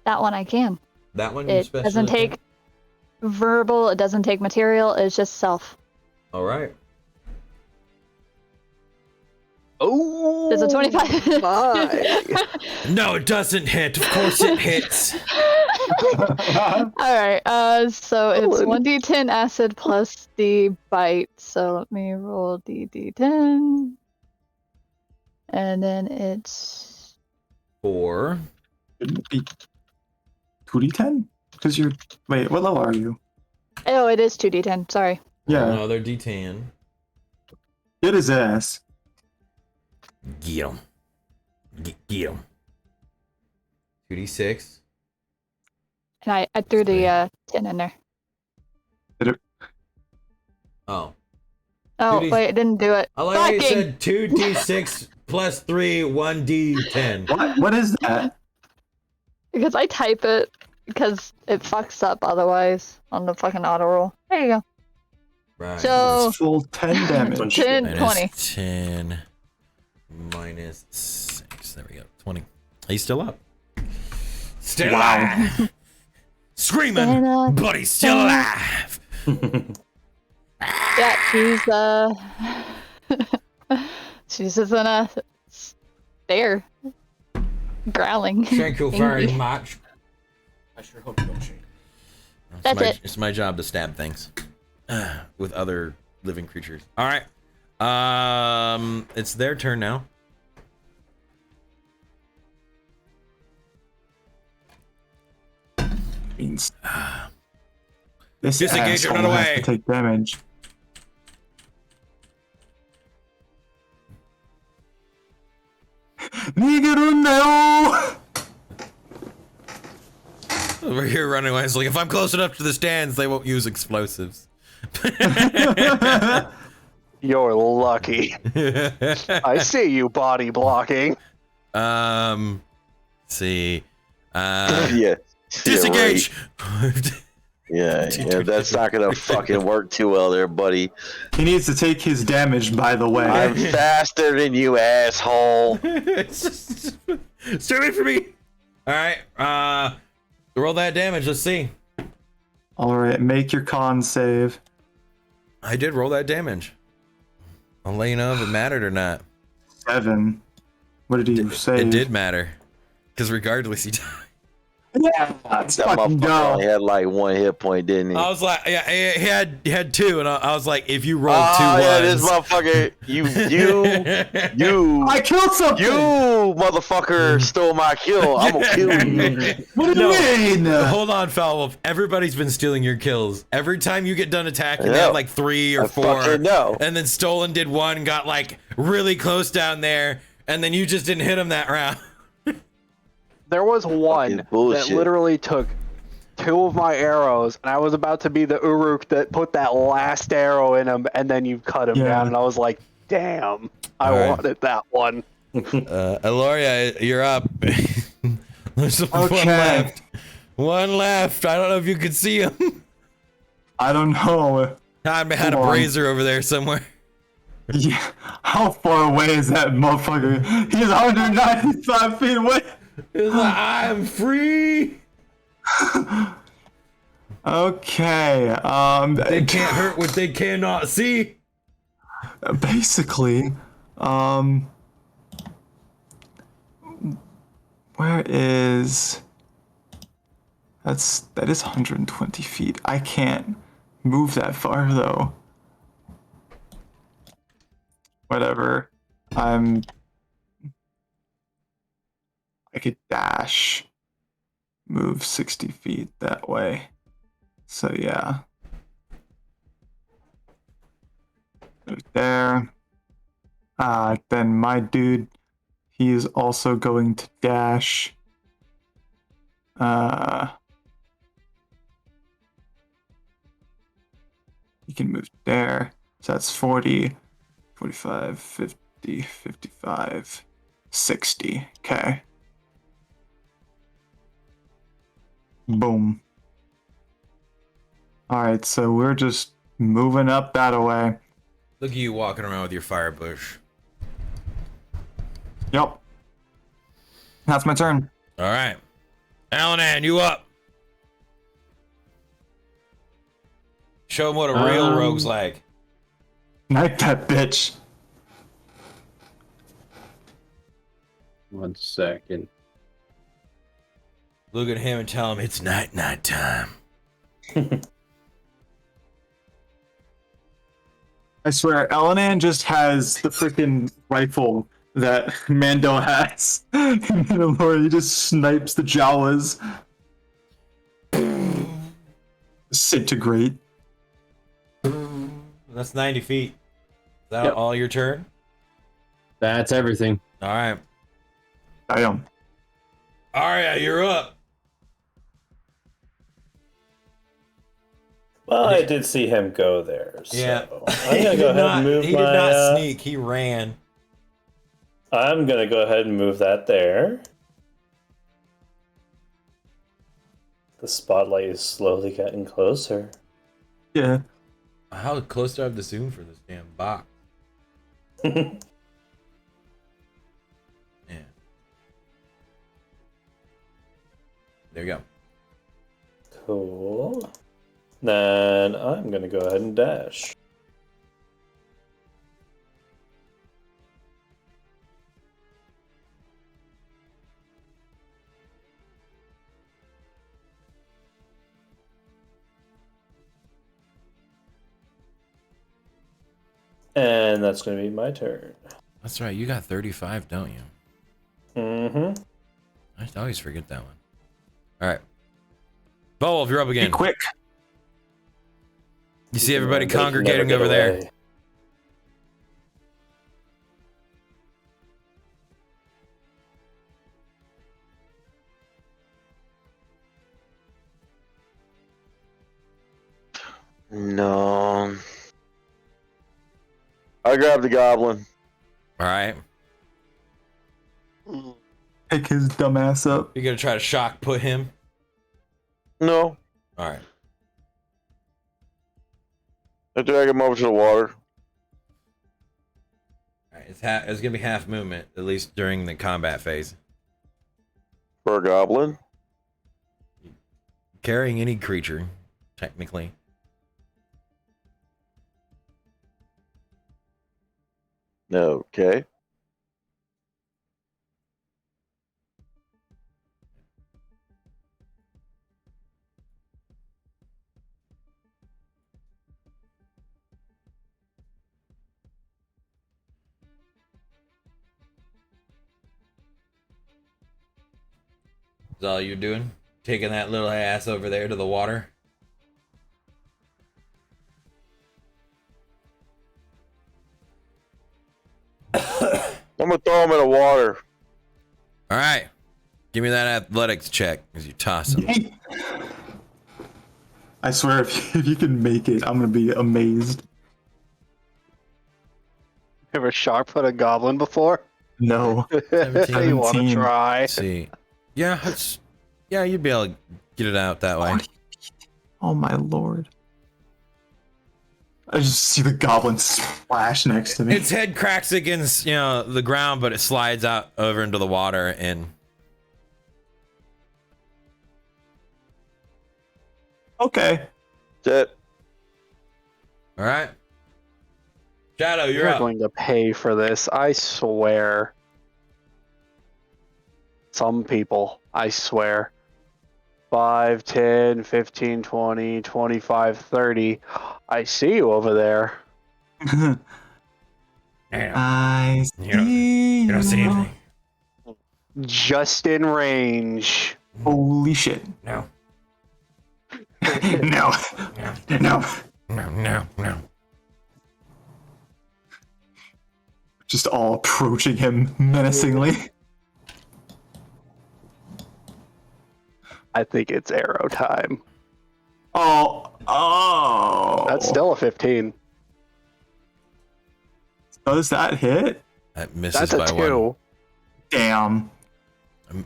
that one I can.
That one you
It
specially
doesn't
can?
take verbal, it doesn't take material, it's just self.
All right.
Oh,
There's a 25.
my.
No, it doesn't hit. Of course it hits.
Alright, so it's
Colin.
1d10 acid plus the bite. So let me roll d10. And then it's
2d10?
Or
Because you're. Wait, what level are you?
oh, it is 2d10. Sorry.
Yeah.
another D10.
Get his ass.
Get him. Get him. 2d6.
And I threw the 10 in there.
Oh.
Oh
2d-
wait, it didn't do it.
I like how you
Fucking-
said 2d6 plus 3, 1d10.
What? What is that?
Because I type it because it fucks up otherwise on the fucking auto roll. There you go.
Right.
So
It's full 10 damage.
10,
Minus
20.
10 minus 6. There we go. 20. He's still up. Still alive. Screaming,
Stand up,
but he's still alive.
Yeah, she's just gonna stare, growling.
Thank you very
Angry.
much.
I sure hope you don't change.
That's it.
It's my job to stab things with other living creatures. All right. It's their turn now.
Means. This
Disengage or
asshole
run
has
away.
to take damage. Nigeruneo!
Over here running away. It's like, if I'm close enough to the stands, they won't use explosives.
You're lucky. I see you body blocking.
Let's see.
Yeah.
Disengage.
Yeah, that's not gonna fucking work too well there, buddy.
He needs to take his damage, by the way.
I'm faster than you, asshole.
Stay away from me. All right. Roll that damage. Let's see.
All right, make your con save.
I did roll that damage. I'll let you know if it mattered or not.
7. What did you say?
It did matter. Because regardless, he died.
Yeah, let's
That
fucking
motherfucker only
go.
had like 1 hit point, didn't he?
I was like, yeah, he had 2, and I was like, if you roll 2
yeah,
ones,
this motherfucker, you,
I killed something.
you motherfucker stole my kill. I'm gonna kill you.
What do you mean?
Hold on, Foul Wolf. Everybody's been stealing your kills. Every time you get done attacking, they
Yeah.
have like 3 or
I
4.
fucking know.
And then Stolen did 1, got like really close down there, and then you just didn't hit him that round.
There was one that
bullshit.
literally took 2 of my arrows, and I was about to be the Uruk that put that last arrow in him, and then you cut him
Yeah.
down, and I was like, damn, I
All right.
wanted that one.
Eloria, you're up. There's one
Okay.
left. One left. I don't know if you could see him.
I don't know.
I had a
Hold on.
brazier over there somewhere.
Yeah. How far away is that motherfucker? He's 195 feet away.
He's like, I'm free.
Okay.
They can't hurt what they cannot see.
Basically, where is that is 120 feet. I can't move that far though. Whatever. I could dash, move 60 feet that way. So yeah. Move there. Then my dude, he is also going to dash. He can move there. So that's 40, 45, 50, 55, 60. Okay. Boom. Alright, so we're just moving up that way.
Look at you walking around with your fire bush.
Yep. That's my turn.
All right. Alanan, you up. Show him what a real rogue's like.
Knife that bitch.
1 second.
Look at him and tell him it's night time.
I swear, Elanan just has the freaking rifle that Mando has. And Mandalorian, he just snipes the Jawas. Disintegrate.
That's 90 feet. Is that
Yep.
all your turn?
That's everything.
All right.
Damn.
Arya, you're up.
Well, I did see him go there. So
Yeah.
I'm gonna go ahead and move
he
my.
did not sneak. He ran.
I'm gonna go ahead and move that there. The spotlight is slowly getting closer.
Yeah.
How close do I have to zoom for this damn box? Yeah. There we go.
Cool. Then I'm gonna go ahead and dash. And that's gonna be my turn.
That's right. You got 35, don't you?
Mm-hmm.
I always forget that one. All right. Volv, you're up
Be
again.
quick.
You see everybody
They can never
congregating
get
over there.
away.
No. I grabbed the goblin.
All right.
Pick his dumb ass up.
You're going to try to shock put him?
No.
All right.
I drag him over to the water.
All right. It's going to be half movement, at least during the combat phase.
For a goblin?
Carrying any creature, technically.
Okay.
Is all you're doing? Taking that little ass over there to the water?
I'm gonna throw him in the water.
All right. Give me that athletics check as you toss him.
I swear, if you can make it, I'm gonna be amazed.
Ever shark put a goblin before?
No.
You want to
17.
try?
Let's see. Yeah, you'd be able to get it out that way.
Oh my lord. I just see the goblin splash next to me.
Its head cracks against, the ground, but it slides out over into the water and
Okay.
That's it.
all right. Shadow, you're
You're
up.
going to pay for this, I swear. Some people, I swear. 5, 10, 15, 20, 25, 30. I see you over there.
Damn.
I see.
You don't see anything.
Just in range.
Holy shit.
No.
No. No.
No.
Just all approaching him menacingly.
I think it's arrow time.
Oh.
That's still a 15.
Does that hit?
That misses
That's a
by
2.
one.
Damn.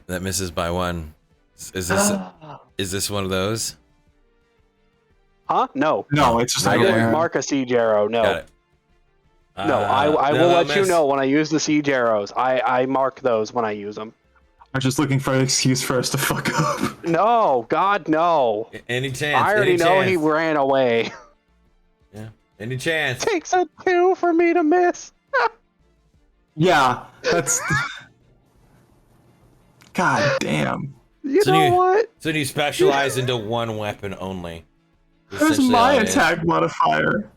That misses by one. Is this one of those?
Huh? No.
No, it's just
I
like
didn't mark a siege arrow. No.
Got it.
No, I will
that'll
let you
miss.
know when I use the siege arrows. I mark those when I use them.
I'm just looking for an excuse for us to fuck up.
No, God, no.
Any chance?
I already
any
know
chance.
he ran away.
Yeah. Any chance?
Takes a 2 for me to miss.
Yeah, that's. God damn.
You
So
know
you-
what?
So you specialize into one weapon only.
Where's
Essentially
my
all it is.
attack modifier?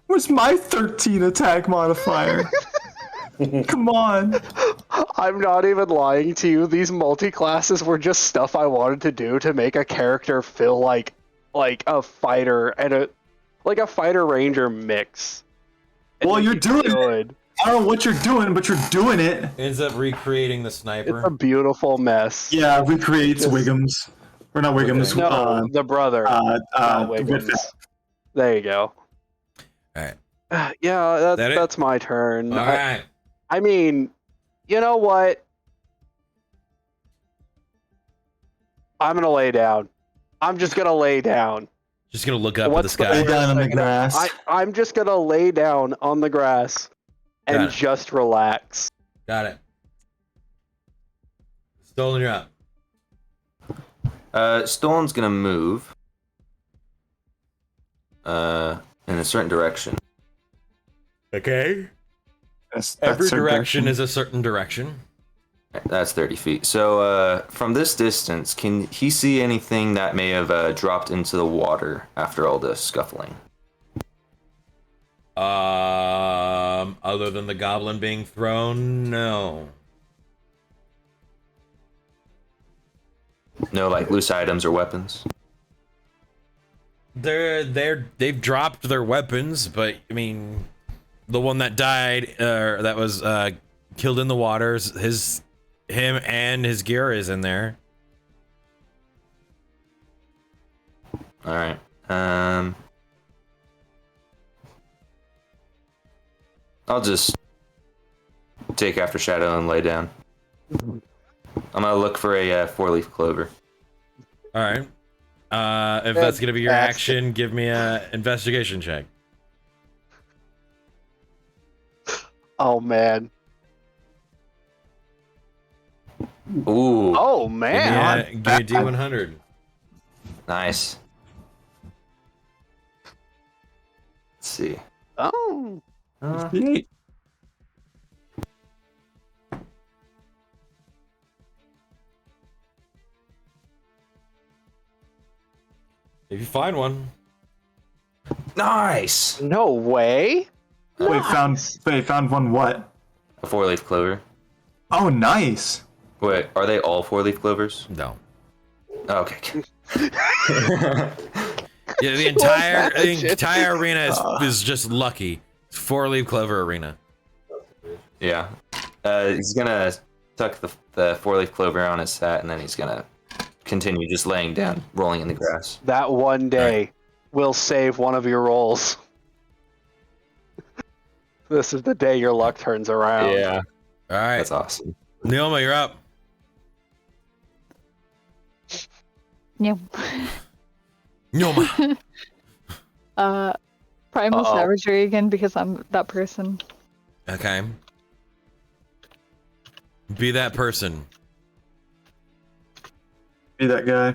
Where's my 13 attack modifier? Come on.
I'm not even lying to you. These multi-classes were just stuff I wanted to do to make a character feel like a fighter and a fighter ranger mix. And
Well,
make
you're
it
doing it.
good.
I don't know what you're doing, but you're doing it.
Ends up recreating the
It's
sniper.
a beautiful mess.
Yeah, recreates
Just-
Wiggums. Or not Wiggums.
No, the brother. not Wiggins.
Whitfit.
There you go.
All right.
Yeah,
That it?
that's my turn.
All right.
I mean, you know what? I'm gonna lay down. I'm just gonna lay down.
Just gonna look up
What's
at the
the
sky.
Lay down on the
thing?
grass.
I'm just gonna lay down on the grass and
Got it.
just relax.
Got it. Stolen, you're up.
Stolen's gonna move in a certain direction.
Okay.
That's
Every
her
direction is a certain direction.
That's 30 feet. So from this distance, can he see anything that may have dropped into the water after all this scuffling?
Other than the goblin being thrown, no.
No, like loose items or weapons?
They've dropped their weapons, but I mean, the one that died, that was killed in the waters, him and his gear is in there.
All right. I'll just take after Shadow and lay down. I'm gonna look for a 4-leaf clover.
All right. If that's gonna be your action, give me a investigation check.
Oh man.
Ooh,
Oh
Give me
man.
a D100.
nice. Let's see.
Oh.
58.
If you find one.
Nice.
No way.
Wait,
Nice.
found one what?
A 4-leaf clover.
Oh, nice.
Wait, are they all 4-leaf clovers?
No.
Oh, okay.
Yeah, the entire
Imagine.
arena is just lucky. It's 4-leaf clover arena.
Yeah. He's gonna tuck the 4-leaf clover on his hat, and then he's gonna continue just laying down, rolling in the grass.
That one day will save one of your rolls. This is the day your luck turns around.
Yeah,
All right.
that's awesome.
Neoma, you're up.
Yeah.
Neoma.
Primal
Uh-oh.
savagery again because I'm that person.
Okay. Be that person.
Be that guy.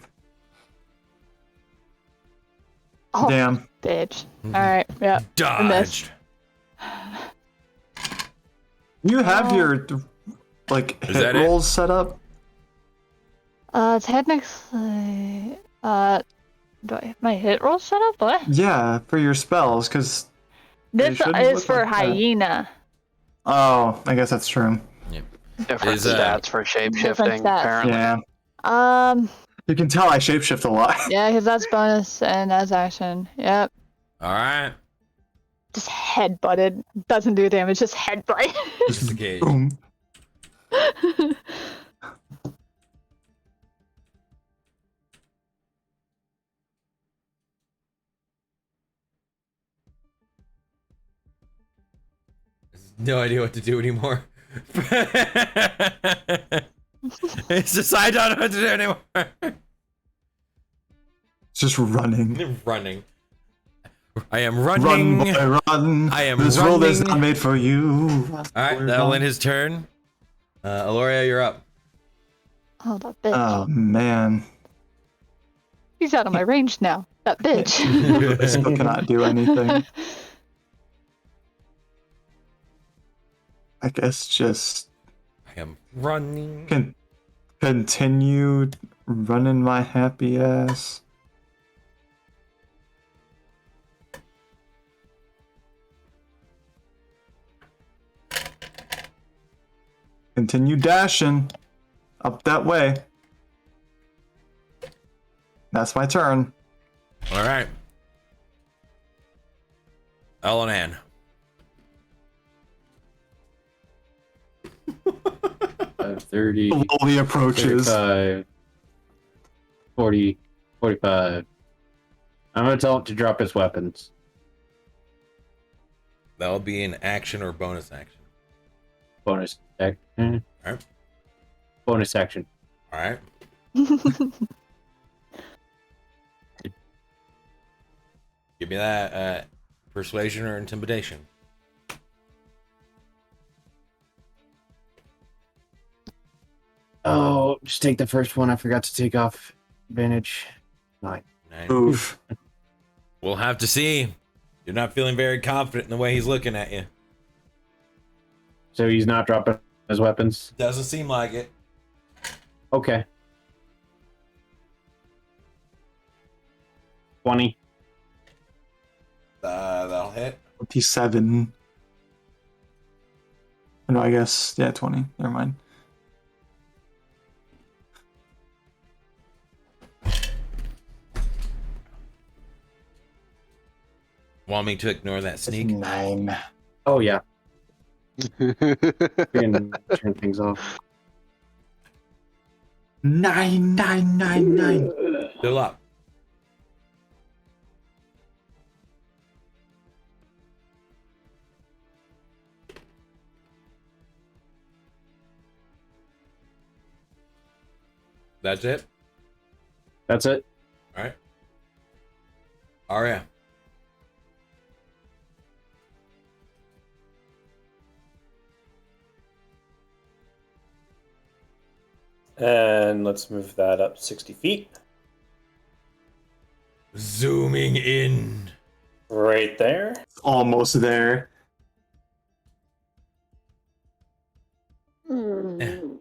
Oh,
Damn.
bitch. All right. Yeah.
Dodged.
You have
Oh.
your like
Is
hit
that it?
rolls set up?
Technically, do I have my hit roll set up? What?
Yeah, for your spells, because
This
shouldn't
is
look
for
like that.
hyena.
oh, I guess that's true.
Different
Is,
stats for shape
Different
shifting,
stats.
apparently.
Yeah, you can tell I shapeshift a lot.
Yeah, because that's bonus and that's action. Yep.
All right.
Just headbutted. Doesn't do damage, just headbutt.
Just a gauge.
Boom.
No idea what to do anymore. It's just I don't know what to do anymore.
It's just running.
Running. I am
Run,
running.
boy, run.
I am
This world is
running.
not made for you.
All right, that'll end his turn. Aloria, you're up.
Oh, that bitch.
Oh man,
He's out of my range now. That bitch.
I still cannot do anything. I guess just
I am running.
continue running my happy ass. Continue dashing up that way. That's my turn.
All right. Elanan.
30,
Slowly approaches.
35, 40, 45. I'm gonna tell him to drop his weapons.
That'll be an action or bonus action.
Bonus action.
Alright.
Bonus action.
All right. Give me that persuasion or intimidation.
Oh, just take the first one. I forgot to take off advantage. 9.
9.
Oof.
We'll have to see. You're not feeling very confident in the way he's looking at you.
So he's not dropping his weapons.
Doesn't seem like it.
Okay. 20.
That'll hit.
27. No, I guess, yeah, 20. Never mind.
Want me to ignore that sneak?
9.
Oh yeah. We can turn things off.
9, 9, 9, 9.
Still up. That's it?
That's it.
All right. Arya.
And let's move that up 60 feet.
Zooming in.
Right there.
Almost there.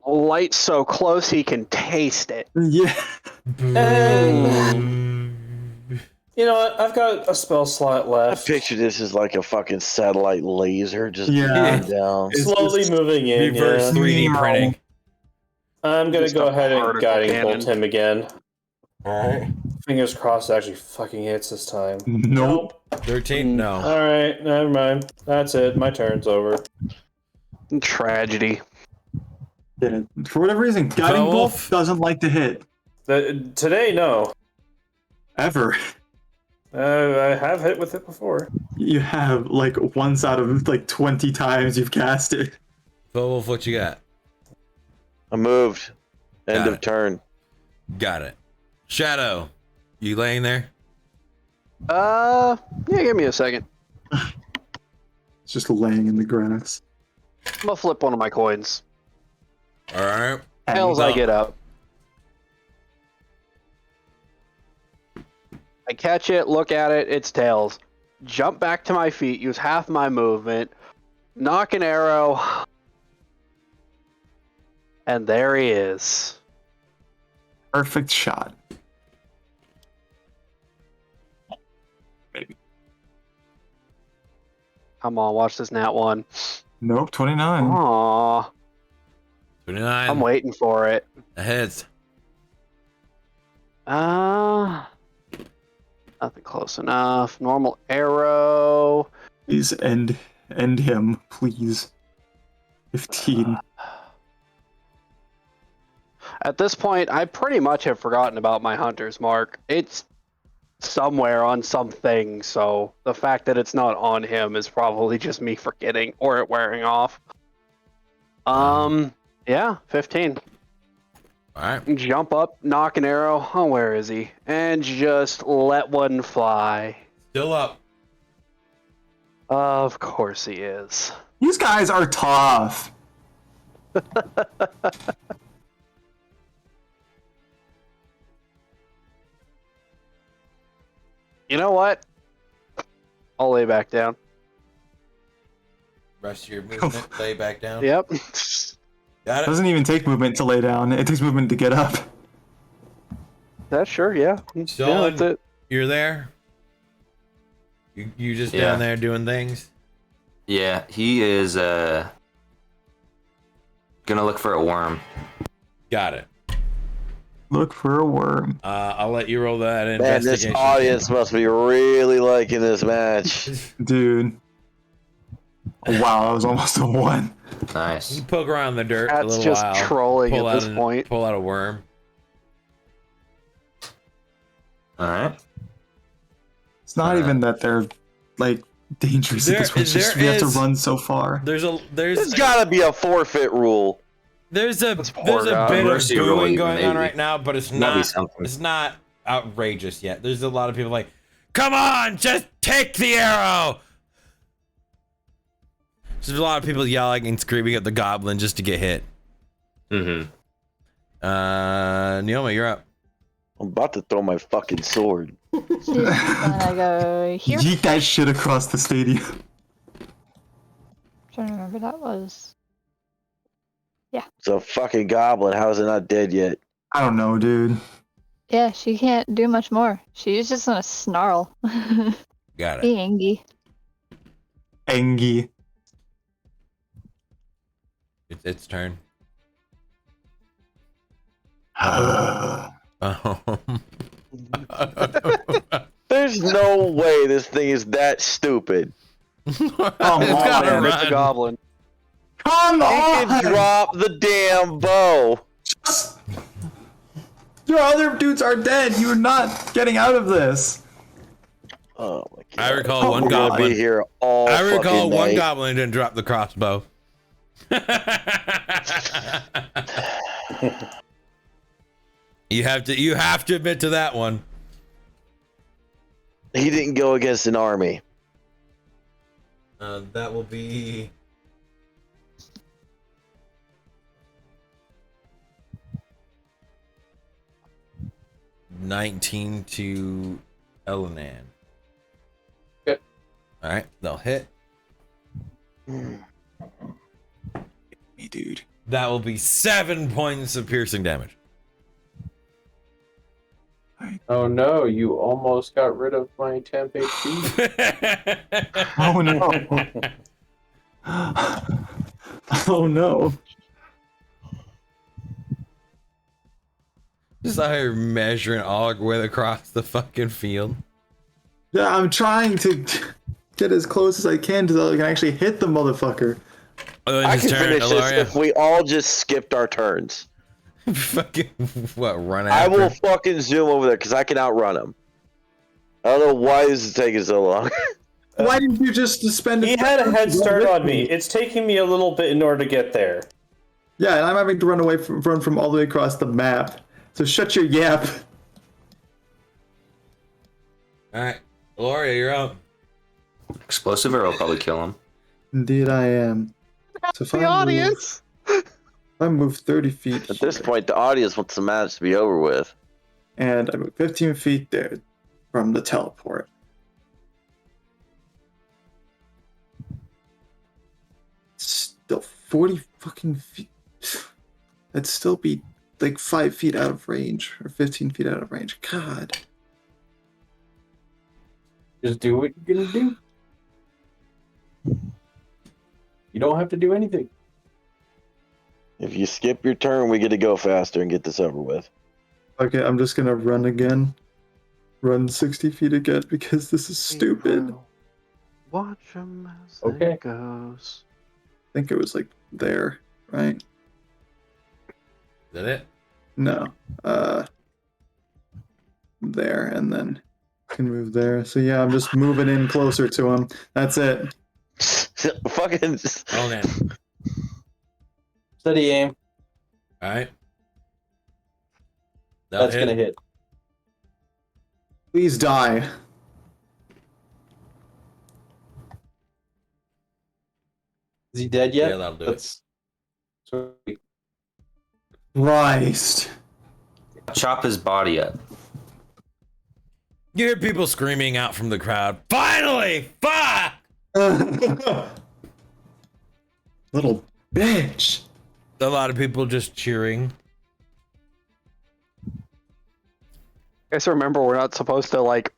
Light so close he can taste it.
Yeah.
And you know what? I've got a spell slot
I
left.
picture this as like a fucking satellite laser just
Yeah.
beaming down.
It's
Slowly
just
moving in.
Reverse
Yeah.
3D printing.
I'm gonna
Just
go
a
ahead and
particle
guiding
cannon.
bolt him again.
Alright.
Fingers crossed it actually fucking hits this time.
Nope.
13? No.
Alright, never mind. That's it. My turn's over.
Tragedy.
Yeah. For whatever reason, Guiding Bolt
Wolf.
doesn't like to hit.
Today, no.
Ever.
I have hit with it before.
You have like once out of like 20 times you've cast it.
Wolf, what you got?
I moved. End
Got
of
it.
turn.
Got it. Shadow, you laying there?
Yeah, give me a second.
It's just laying in the grass.
I'm gonna flip one of my coins.
Alright.
Tails, I get up. I catch it, look at it, it's tails. Jump back to my feet, use half my movement, knock an arrow, and there he is.
Perfect shot. Maybe.
Come on, watch this nat one.
Nope, 29.
Aww,
29.
I'm waiting for it.
Heads.
Nothing close enough. Normal arrow.
Please end him, please. 15.
At this point, I pretty much have forgotten about my hunter's mark. It's somewhere on something, so the fact that it's not on him is probably just me forgetting or it wearing off. Yeah, 15.
Alright.
Jump up, knock an arrow. Oh, where is he? And just let one fly.
Still up.
Of course he is.
These guys are tough.
You know what? I'll lay back down.
Rest of your movement. Lay back down.
Yep.
Got
It
it.
doesn't even take movement to lay down. It takes movement to get up.
That's sure, yeah.
So
Yeah, that's it.
You're there? You just
Yeah.
down there doing things?
Yeah, he is gonna look for a worm.
Got it.
Look for a worm.
I'll let you roll that
Man, this
investigation.
audience must be really liking this match.
Dude. Wow, that was almost a 1.
Nice.
You poke around in the dirt a
That's
little
just
while.
trolling
pull
at
out
this point.
Pull out a worm.
All right.
It's not even that they're like dangerous at this point. It's just we have to run so far.
There's
There's gotta be a forfeit rule.
There's a
poor guy.
bit of
Mercy
booing
rolling,
going on
maybe.
right now, but it's
That'd be
not
something.
it's not outrageous yet. There's a lot of people like, come on, just take the arrow. So there's a lot of people yelling and screaming at the goblin just to get hit.
Mm-hmm.
Neoma, you're up.
I'm about to throw my fucking sword.
She's gonna go here.
Yeet that shit across the stadium.
trying to remember that was.
It's a fucking goblin. How is it not dead yet?
I don't know, dude.
Yeah, she can't do much more. She's just gonna snarl.
Got it.
Be angry.
Engie.
It's its turn.
There's no way this thing is that stupid.
Come
It's
on,
gotta
man,
It's a
run.
goblin.
Come
He can
on!
drop the damn bow.
Your other dudes are dead. You're not getting out of this.
Oh my god.
I recall one
We're gonna be
goblin.
here all
I recall
fucking
one
night.
goblin didn't drop the crossbow. You have to admit to that one.
He didn't go against an army.
That will be 19 to Elanan.
Okay.
All right, they'll hit.
Me, dude.
That will be 7 points of piercing damage.
Oh no, you almost got rid of my temp HP.
Oh no. Oh no.
Just out here measuring all the way across the fucking field.
Yeah, I'm trying to get as close as I can so I can actually hit the motherfucker.
Oh,
I
his
can
turn,
finish this
Ilaria.
if we all just skipped our turns.
Fucking what? Run
I
after?
will fucking zoom over there because I can outrun him. I don't know why this is taking so long.
Why didn't you just spend
He had a head start on me. It's taking me a little bit in order to get there.
Yeah, and I'm having to run from all the way across the map. So shut your yap.
All right, Ilaria, you're up.
Explosive arrow will probably kill him.
Indeed I am. So if
The audience.
I move 30 feet
At this
here,
point, the audience wants the match to be over with.
and I move 15 feet there from the teleport. Still 40 fucking feet. That'd still be like 5 feet out of range, or 15 feet out of range. God.
Just do what you're gonna do. You don't have to do anything.
If you skip your turn, we get to go faster and get this over with.
Okay, I'm just gonna run again. Run 60 feet again because this is stupid.
Watch him as
Okay.
it goes.
I think it was like there, right?
Is that it?
No. There, and then can move there. So yeah, I'm just moving in closer to him. That's it.
Fucking.
Oh man.
Steady aim.
All right.
That's gonna hit.
Please die.
Is he dead yet?
Yeah, that'll do it.
That's sweet.
Christ.
Chop his body up.
You hear people screaming out from the crowd. Finally! Fuck!
Little bitch.
A lot of people just cheering.
Guys, remember we're not supposed to like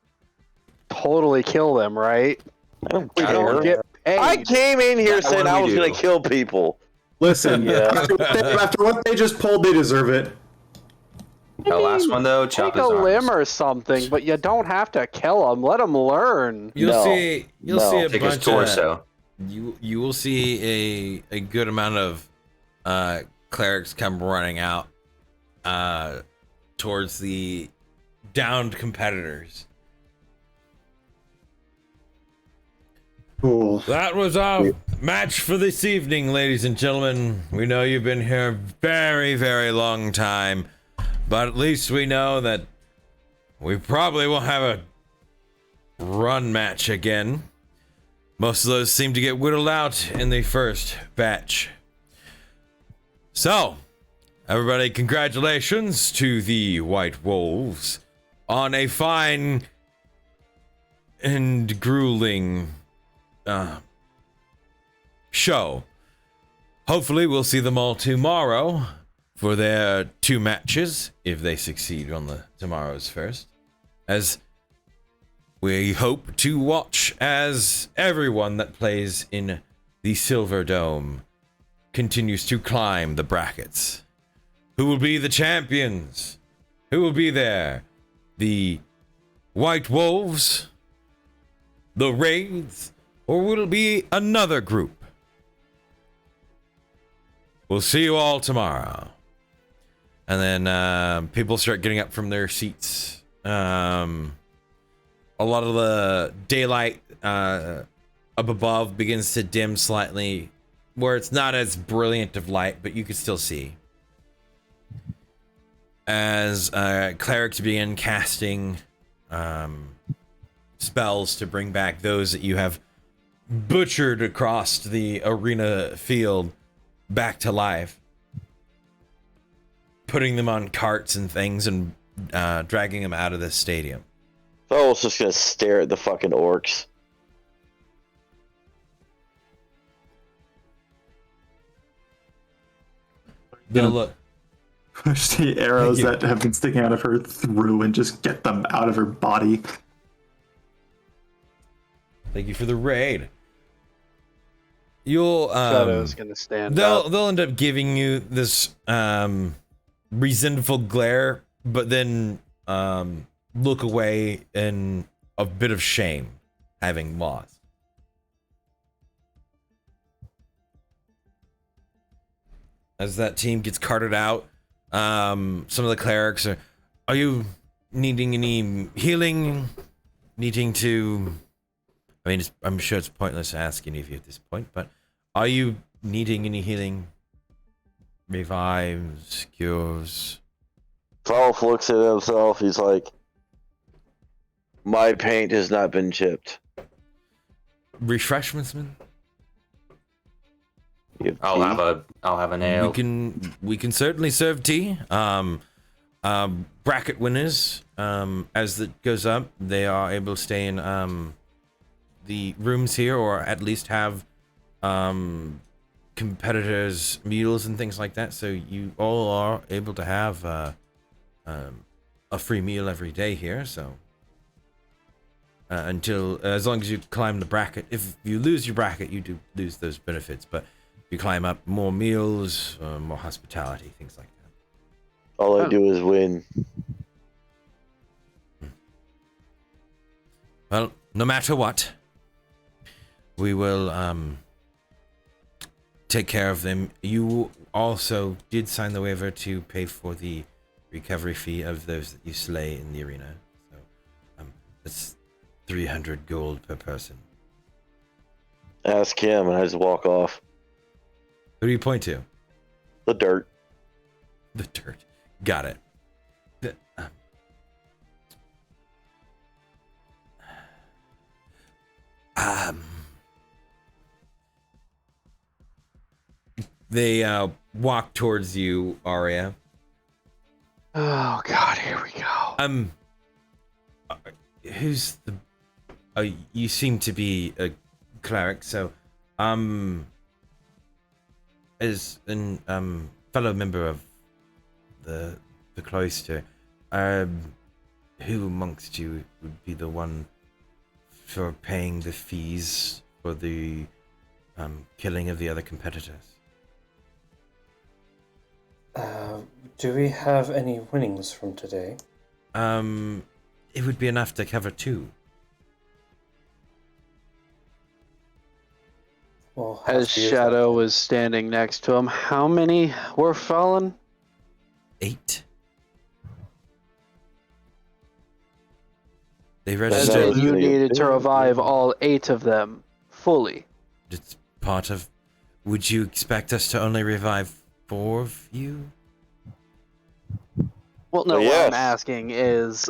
totally kill them, right?
I don't
We
care.
don't get paid.
I came in here
That
saying
one
I
we
was
do.
going to kill people.
Listen,
Yeah.
after what they just pulled, they deserve it.
The last one though, chop
Take
his
a
arms.
limb or something, but you don't have to kill them. Let them learn.
You'll
No.
see. You'll
No.
see a
Take his
bunch of.
torso.
You will see a good amount of clerics come running out towards the downed competitors.
Cool.
That was our match for this evening, ladies and gentlemen. We know you've been here a very, very long time, but at least we know that we probably won't have a run match again. Most of those seem to get whittled out in the first batch. So, everybody, congratulations to the White Wolves on a fine and grueling show. Hopefully we'll see them all tomorrow for their 2 matches, if they succeed on the tomorrow's first, as we hope to watch as everyone that plays in the Silver Dome continues to climb the brackets. Who will be the champions? Who will be there? The White Wolves? The Wraiths? Or will it be another group? We'll see you all tomorrow. And then people start getting up from their seats. A lot of the daylight up above begins to dim slightly, where it's not as brilliant of light, but you can still see. As clerics begin casting spells to bring back those that you have butchered across the arena field back to life, putting them on carts and things and dragging him out of the stadium.
Felwolf's just gonna stare at the fucking orcs.
Gonna look.
Push the arrows
Thank you.
that have been sticking out of her through and just get them out of her body.
Thank you for the raid. You'll
Shadow's gonna stand up.
they'll end up giving you this resentful glare, but then look away in a bit of shame, having lost. As that team gets carted out, some of the clerics are you needing any healing? Needing to, I mean, I'm sure it's pointless asking of you at this point, but are you needing any healing? Revives, cures?
Felwolf looks at himself. He's like, "My paint has not been chipped."
Refreshments, man?
You have
I'll have an ale.
We can certainly serve tea. Bracket winners, as it goes up, they are able to stay in the rooms here, or at least have competitors' meals and things like that. So you all are able to have a free meal every day here. So as long as you climb the bracket. If you lose your bracket, you do lose those benefits. But you climb up, more meals, more hospitality, things like that.
All I do is win.
Well, no matter what, we will take care of them. You also did sign the waiver to pay for the recovery fee of those that you slay in the arena. So that's 300 gold per person.
Ask him, and I just walk off.
Who do you point to?
The dirt.
The dirt. Got it. They walk towards you, Arya.
Oh God, here we go.
Who's the? You seem to be a cleric, so as an fellow member of the cloister, who amongst you would be the one for paying the fees for the killing of the other competitors?
Do we have any winnings from today?
It would be enough to cover 2.
Well,
As Shadow was standing next to him, how many were fallen?
8. They
And
registered.
then you needed to revive all 8 of them fully.
It's part of. Would you expect us to only revive 4 of you?
Well, no,
Well,
what I'm
yes.
asking is,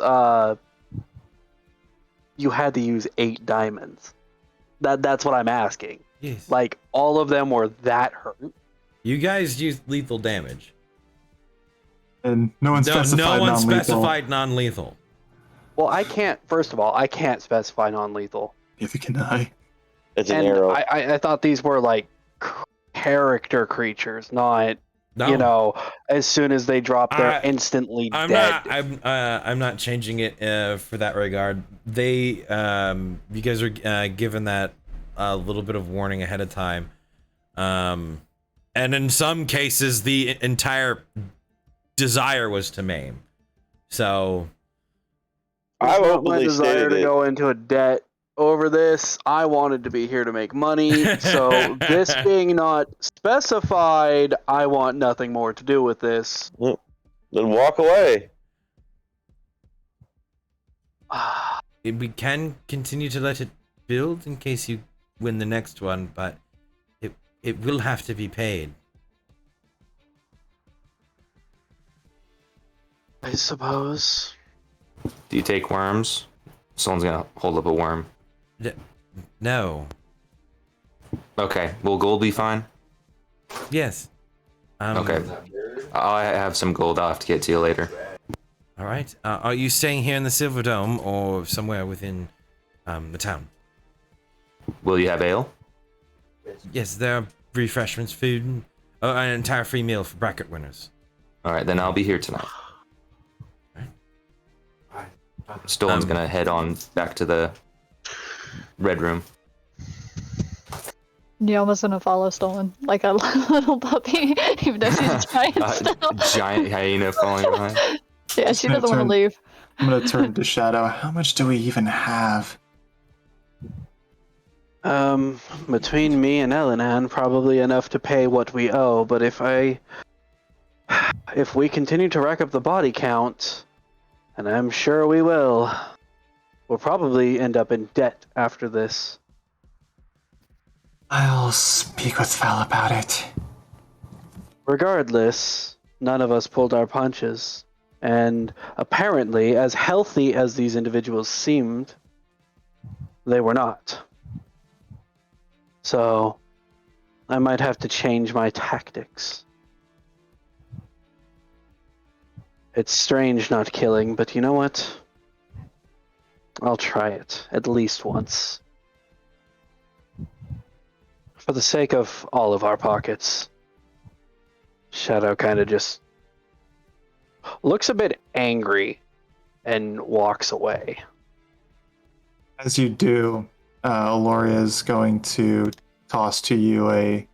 you had to use 8 diamonds. That's what I'm asking.
Yes.
Like, all of them were that hurt?
You guys used lethal damage.
And no one specified
no one
non-lethal.
specified non-lethal.
Well, I can't, first of all, I can't specify non-lethal.
Neither can I.
It's an
And
arrow.
I thought these were, like, character creatures, not,
No.
you know, as soon as they drop, they're
I-
instantly
I'm
dead.
not. I'm not changing it for that regard. They, you guys are given that a little bit of warning ahead of time, and in some cases, the entire desire was to maim. So
I
It's not my
openly
desire
stated
to
it.
go into a debt over this. I wanted to be here to make money. So this being not specified, I want nothing more to do with this.
Then walk away.
we can continue to let it build in case you win the next one, but it will have to be paid.
I suppose.
Do you take worms? Someone's gonna hold up a worm.
No.
Okay, will gold be fine?
Yes.
Okay. I have some gold. I'll have to get to you later.
All right. Are you staying here in the Silver Dome or somewhere within the town?
Will you have ale?
Yes, there are refreshments, food, and an entire free meal for bracket winners.
All right, then I'll be here tonight. Stolen's gonna head on back to the red room.
Neoma's gonna follow Stolen like a little puppy, even though she's a giant still.
Giant hyena falling behind.
Yeah, she doesn't want to leave.
I'm gonna turn to Shadow. How much do we even have?
Between me and Elenan, probably enough to pay what we owe, but if we continue to rack up the body count, and I'm sure we will, we'll probably end up in debt after this.
I'll speak with Val about it.
Regardless, none of us pulled our punches, and apparently, as healthy as these individuals seemed, they were not. So, I might have to change my tactics. It's strange not killing, but you know what? I'll try it, at least once. For the sake of all of our pockets. Shadow kind of just looks a bit angry and walks away.
As you do, Aloria is going to toss to you a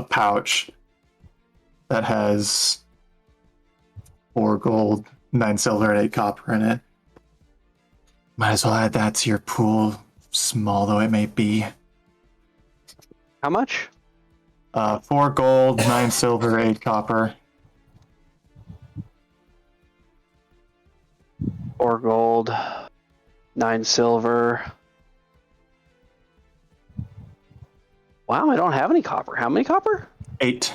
pouch that has 4 gold, 9 silver, and 8 copper in it. Might as well add that to your pool, small though it may be.
How much?
4 gold, 9 silver, 8 copper.
4 gold, 9 silver. Wow, I don't have any copper. How many copper?
8.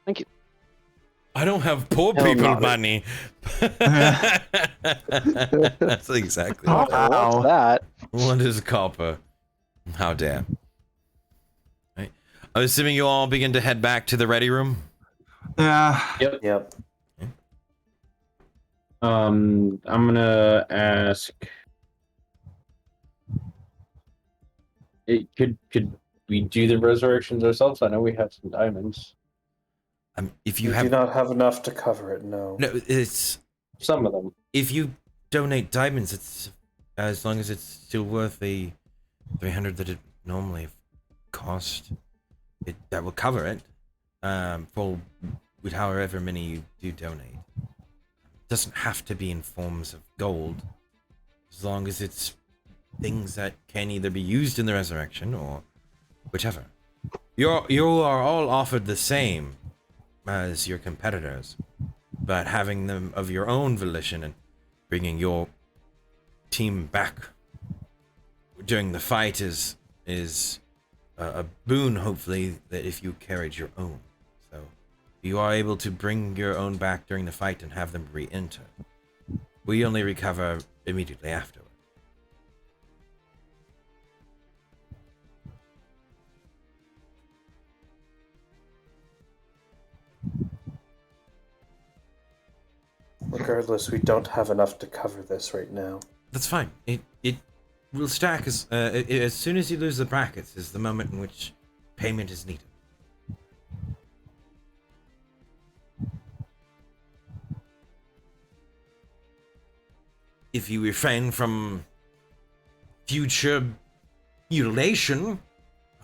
Thank you.
I don't have poor
Hell
people
no.
money. That's exactly what.
What's that?
What is copper? How dare. Right. I'm assuming you all begin to head back to the ready room.
Yeah.
Yep.
I'm gonna ask. Could we do the resurrections ourselves? I know we have some diamonds.
If
We
you
do
have
not have enough to cover it, no.
no, it's
Some of them.
if you donate diamonds, it's as long as it's still worth the 300 that it normally cost. That will cover it. For with however many you do donate. It doesn't have to be in forms of gold, as long as it's things that can either be used in the resurrection or whichever. You are all offered the same as your competitors, but having them of your own volition and bringing your team back during the fight is a boon, hopefully, that if you carried your own. So you are able to bring your own back during the fight and have them re-enter. We only recover immediately afterward.
Regardless, we don't have enough to cover this right now.
That's fine. It will stack as soon as you lose the brackets is the moment in which payment is needed. If you refrain from future mutilation,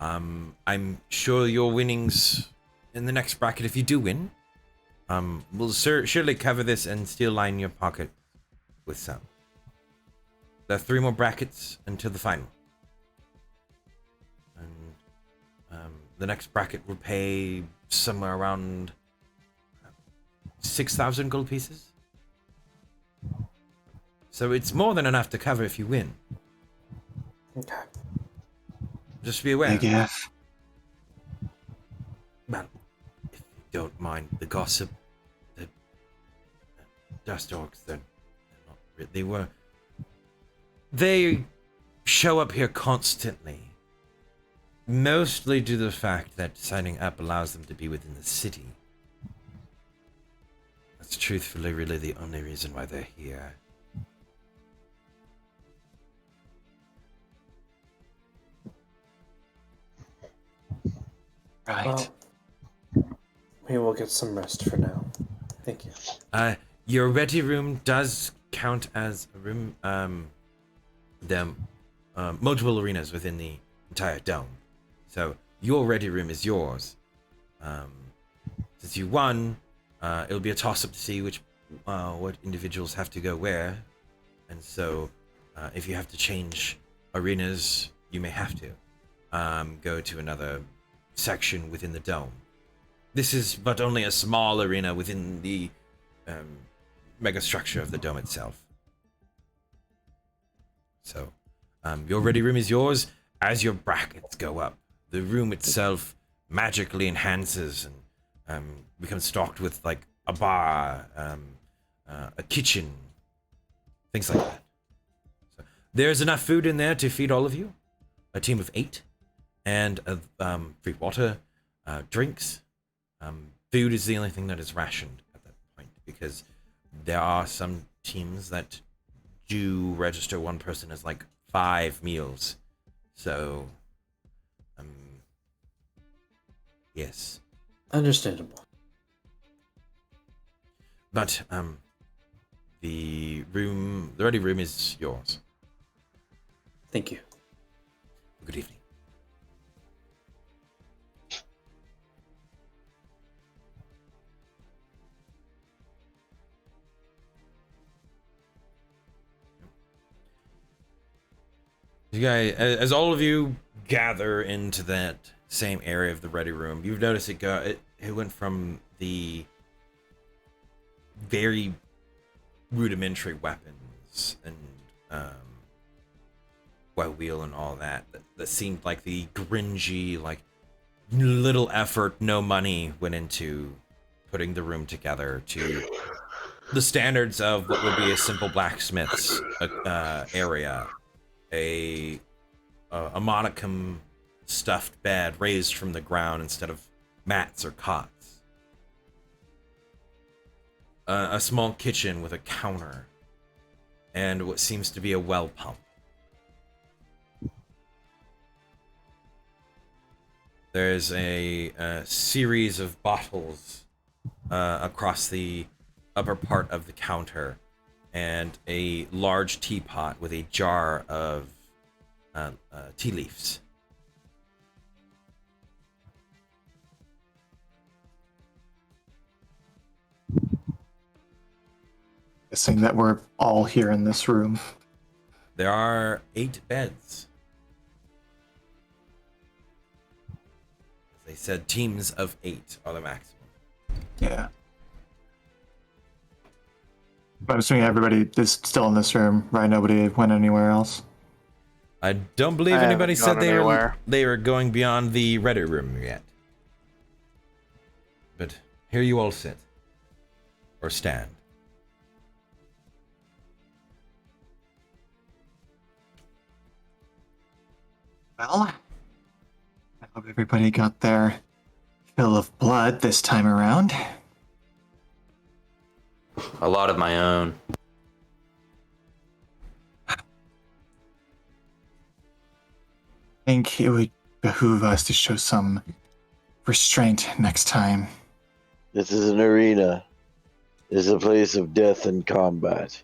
I'm sure your winnings in the next bracket, if you do win, will surely cover this and still line your pocket with some. There are 3 more brackets until the final. And the next bracket will pay somewhere around 6,000 gold pieces. So it's more than enough to cover if you win.
Okay.
Just be aware.
Big F.
Well, if you don't mind the gossip, the dust orcs, they're not. They show up here constantly. Mostly due to the fact that signing up allows them to be within the city. That's truthfully really the only reason why they're here.
Right.
Well, we will get some rest for now. Thank you.
Your ready room does count as a room. There are multiple arenas within the entire dome. So your ready room is yours. Since you won, it'll be a toss-up to see what individuals have to go where. And so if you have to change arenas, you may have to go to another section within the dome. This is but only a small arena within the mega structure of the dome itself. So, your ready room is yours as your brackets go up. The room itself magically enhances and becomes stocked with like a bar, a kitchen, things like that. So, there's enough food in there to feed all of you, a team of 8, and free water, drinks. Food is the only thing that is rationed at that point, because there are some teams that do register one person as like 5 meals. So, yes.
Understandable.
But, the ready room is yours.
Thank you.
Good evening. You guys, as all of you gather into that same area of the ready room, you've noticed it went from the very rudimentary weapons and wheel and all that seemed like the gringy, like little effort, no money went into putting the room together, to the standards of what would be a simple blacksmith's area. A modicum stuffed bed raised from the ground instead of mats or cots. A small kitchen with a counter and what seems to be a well pump. There's a series of bottles across the upper part of the counter, and a large teapot with a jar of tea leaves.
Guessing that we're all here in this room.
There are 8 beds. As they said, teams of 8 are the maximum.
Yeah. But I'm assuming everybody is still in this room, right? Nobody went anywhere else.
I don't believe
I
anybody
haven't
said
gone anywhere.
they were going beyond the ready room yet. But here you all sit. Or stand.
Well, I hope everybody got their fill of blood this time around.
A lot of my own.
I think it would behoove us to show some restraint next time.
This is an arena. This is a place of death and combat.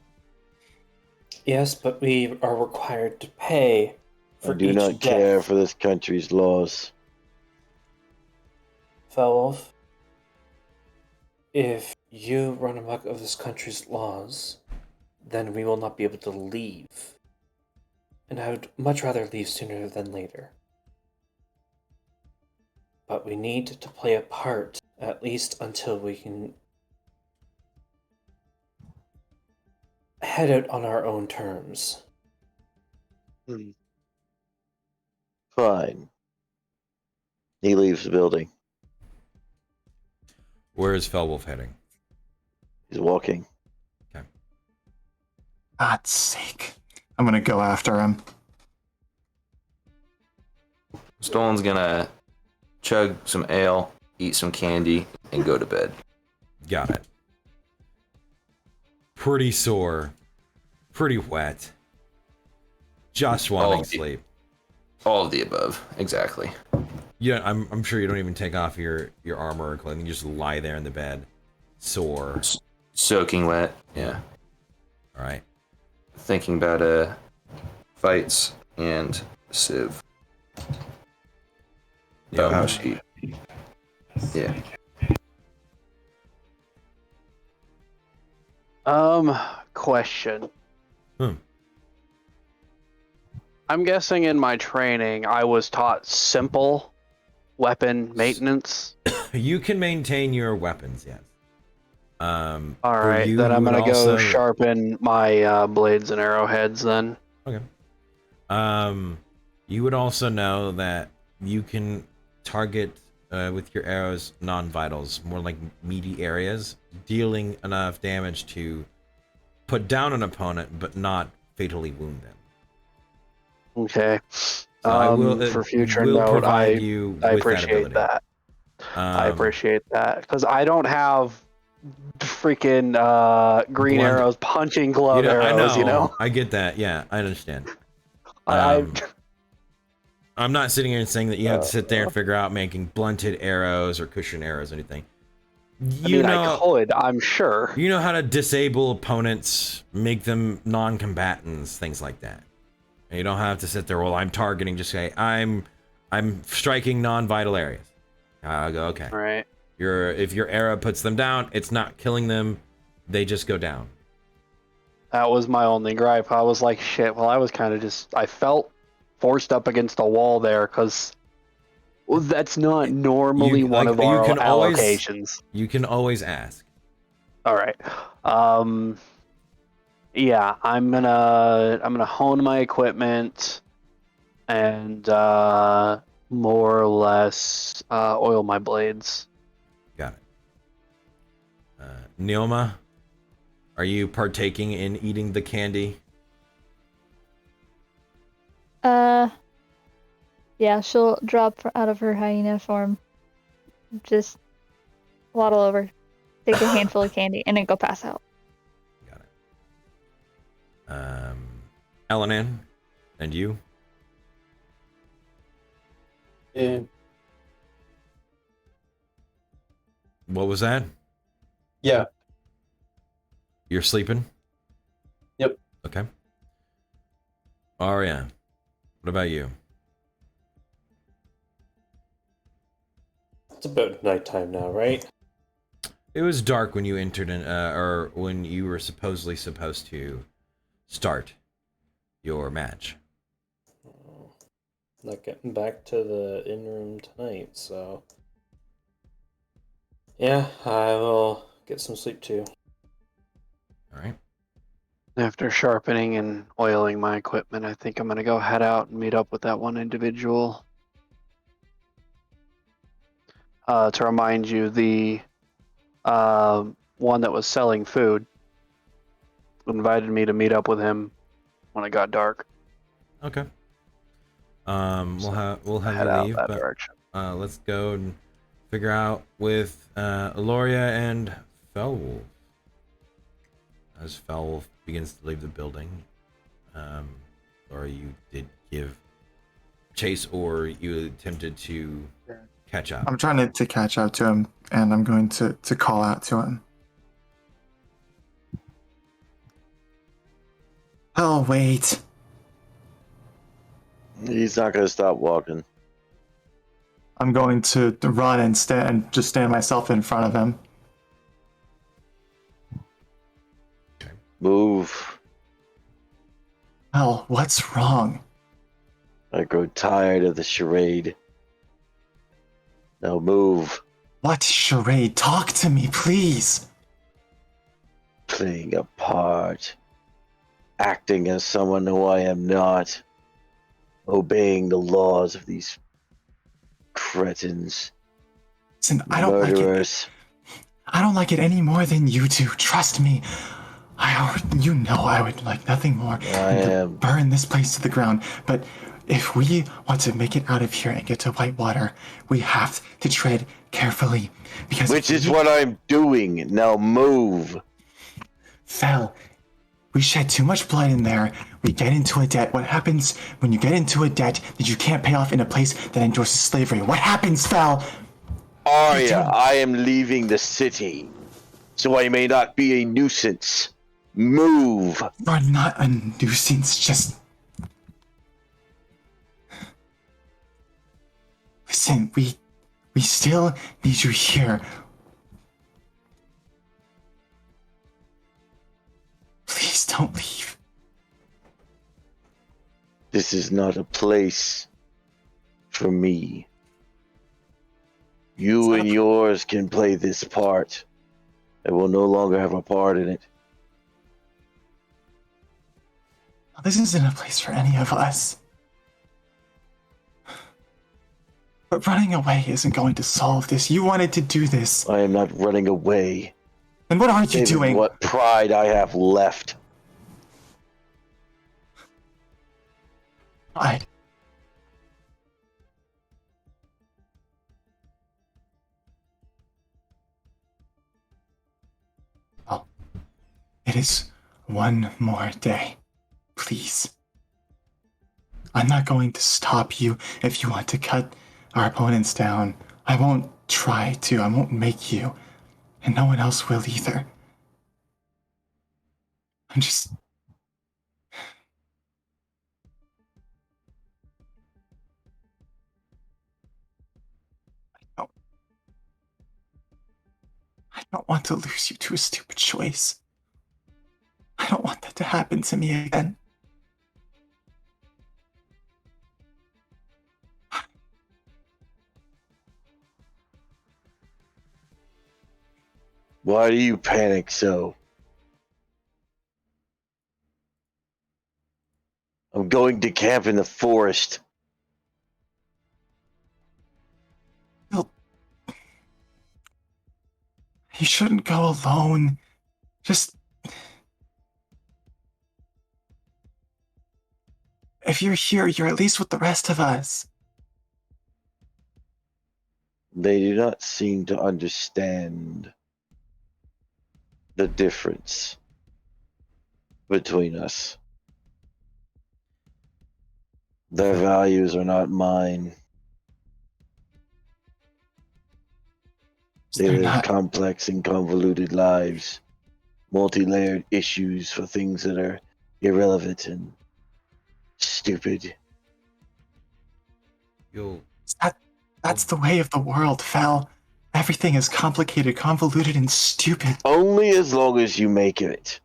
Yes, but we are required to pay
I
for
do
each
not
death.
care for this country's laws.
Felwolf, if you run amok of this country's laws, then we will not be able to leave. And I would much rather leave sooner than later. But we need to play a part, at least until we can head out on our own terms.
Fine. He leaves the building.
Where is Felwolf heading?
He's walking.
God's sake. I'm gonna go after him.
Stolen's gonna chug some ale, eat some candy, and go to bed.
Got it. pretty sore, pretty wet, just wanting sleep.
All of the above, exactly.
Yeah, I'm sure you don't even take off your armor or clothing. You just lie there in the bed, sore.
Soaking wet, yeah.
All right.
Thinking about fights and Civ. About how she... Yeah.
Question.
Hmm.
I'm guessing in my training I was taught simple weapon maintenance.
You can maintain your weapons, yes.
All
For
right,
you,
then I'm
you would
gonna go
also-
sharpen my blades and arrowheads then.
Okay. You would also know that you can target with your arrows non-vitals, more like meaty areas, dealing enough damage to put down an opponent but not fatally wound them.
Okay.
So I will
for future
will
note,
provide
I
you with
appreciate
that ability.
that. I appreciate that because I don't have freaking green
Blunt-
arrows punching glove arrows. You know.
I get that. Yeah, I understand.
I
I'm not sitting here and saying that you have to sit there and figure out making blunted arrows or cushion arrows or anything.
I could. I'm sure.
You know how to disable opponents, make them non-combatants, things like that. And you don't have to sit there. Well, I'm targeting. Just say I'm striking non-vital areas. I'll go okay.
All right.
If your arrow puts them down, it's not killing them. They just go down.
That was my only gripe. I was like, shit. Well, I was kind of I felt forced up against a wall there because that's not normally one of our allocations.
You can always ask.
All right. Yeah, I'm gonna hone my equipment and more or less oil my blades.
Got it. Neoma, are you partaking in eating the candy?
Yeah, she'll drop out of her hyena form. Just waddle over, take a handful of candy, and then go pass out.
Got it. Elenan, and you?
Yeah.
What was that?
Yeah.
You're sleeping?
Yep.
Okay. Aria, what about you?
It's about nighttime now, right?
It was dark when you entered in, or when you were supposedly supposed to start your match.
Not getting back to the inn room tonight, so yeah, I will get some sleep too.
All right.
After sharpening and oiling my equipment, I think I'm gonna go head out and meet up with that one individual. To remind you, the one that was selling food invited me to meet up with him when it got dark.
Okay. We'll have
Head
you
out
leave,
that
but
direction.
let's go and figure out with Aloria and Felwolf. As Felwolf begins to leave the building, or you did give chase, or you attempted to catch up.
I'm trying to catch up to him, and I'm going to call out to him. Oh, wait.
He's not going to stop walking.
I'm going to run and just stand myself in front of him.
Move.
Hell, what's wrong?
I grow tired of the charade. Now move.
What charade? Talk to me, please.
Playing a part. Acting as someone who I am not. Obeying the laws of these cretins.
Listen, I don't like it.
Murderers.
I don't like it any more than you do. Trust me. I would like nothing more than to burn this place to the ground. But if we want to make it out of here and get to Whitewater, we have to tread carefully.
Which is what I'm doing. Now move.
Fel, we shed too much blood in there. We get into a debt. What happens when you get into a debt that you can't pay off in a place that endorses slavery? What happens, Fel?
Arya, I am leaving the city, so I may not be a nuisance. Move.
You're not a nuisance, just... Listen, we still need you here. Please don't leave.
This is not a place for me. You and yours can play this part. I will no longer have a part in it.
This isn't a place for any of us. But running away isn't going to solve this. You wanted to do this.
I am not running away.
And what are you
Saving
doing?
what pride I have left.
Pride. Oh. It is one more day. Please. I'm not going to stop you if you want to cut our opponents down. I won't try to. I won't make you. And no one else will either. I'm just... I don't want to lose you to a stupid choice. I don't want that to happen to me again.
Why do you panic so? I'm going to camp in the forest.
You shouldn't go alone. Just... If you're here, you're at least with the rest of us.
They do not seem to understand the difference between us. Their values are not mine. They
They're
live
not...
complex and convoluted lives, multi-layered issues for things that are irrelevant and stupid.
That's the way of the world, Fel. Everything is complicated, convoluted, and stupid.
Only as long as you make it.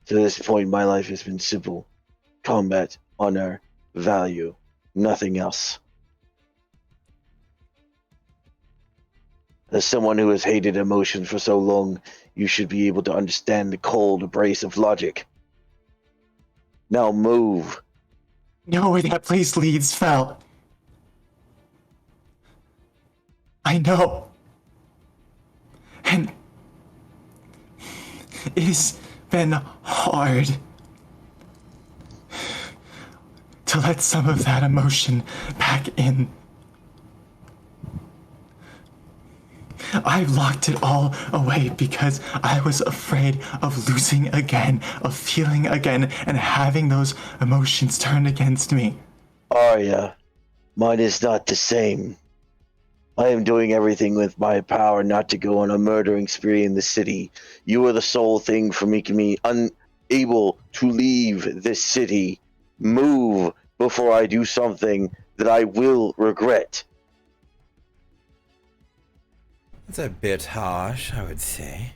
To this point, my life has been simple. Combat, honor, value, nothing else. As someone who has hated emotion for so long, you should be able to understand the cold embrace of logic. Now move.
You know where that place leads, Fel. I know. And it has been hard to let some of that emotion back in. I locked it all away because I was afraid of losing again, of feeling again, and having those emotions turned against me.
Arya, mine is not the same. I am doing everything with my power not to go on a murdering spree in the city. You are the sole thing for making me unable to leave this city. Move before I do something that I will regret.
That's a bit harsh, I would say.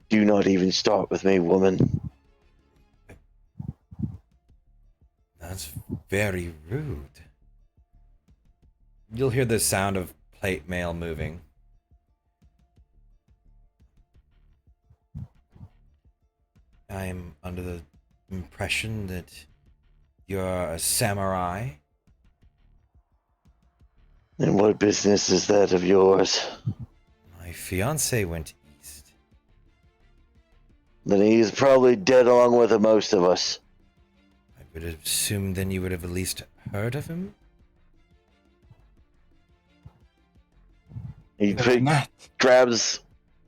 Do not even start with me, woman.
That's very rude. You'll hear the sound of plate mail moving. I'm under the impression that you're a samurai.
And what business is that of yours?
My fiance went east.
Then he's probably dead along with most of us.
I would assume then you would have at least heard of him?
He
Net.
grabs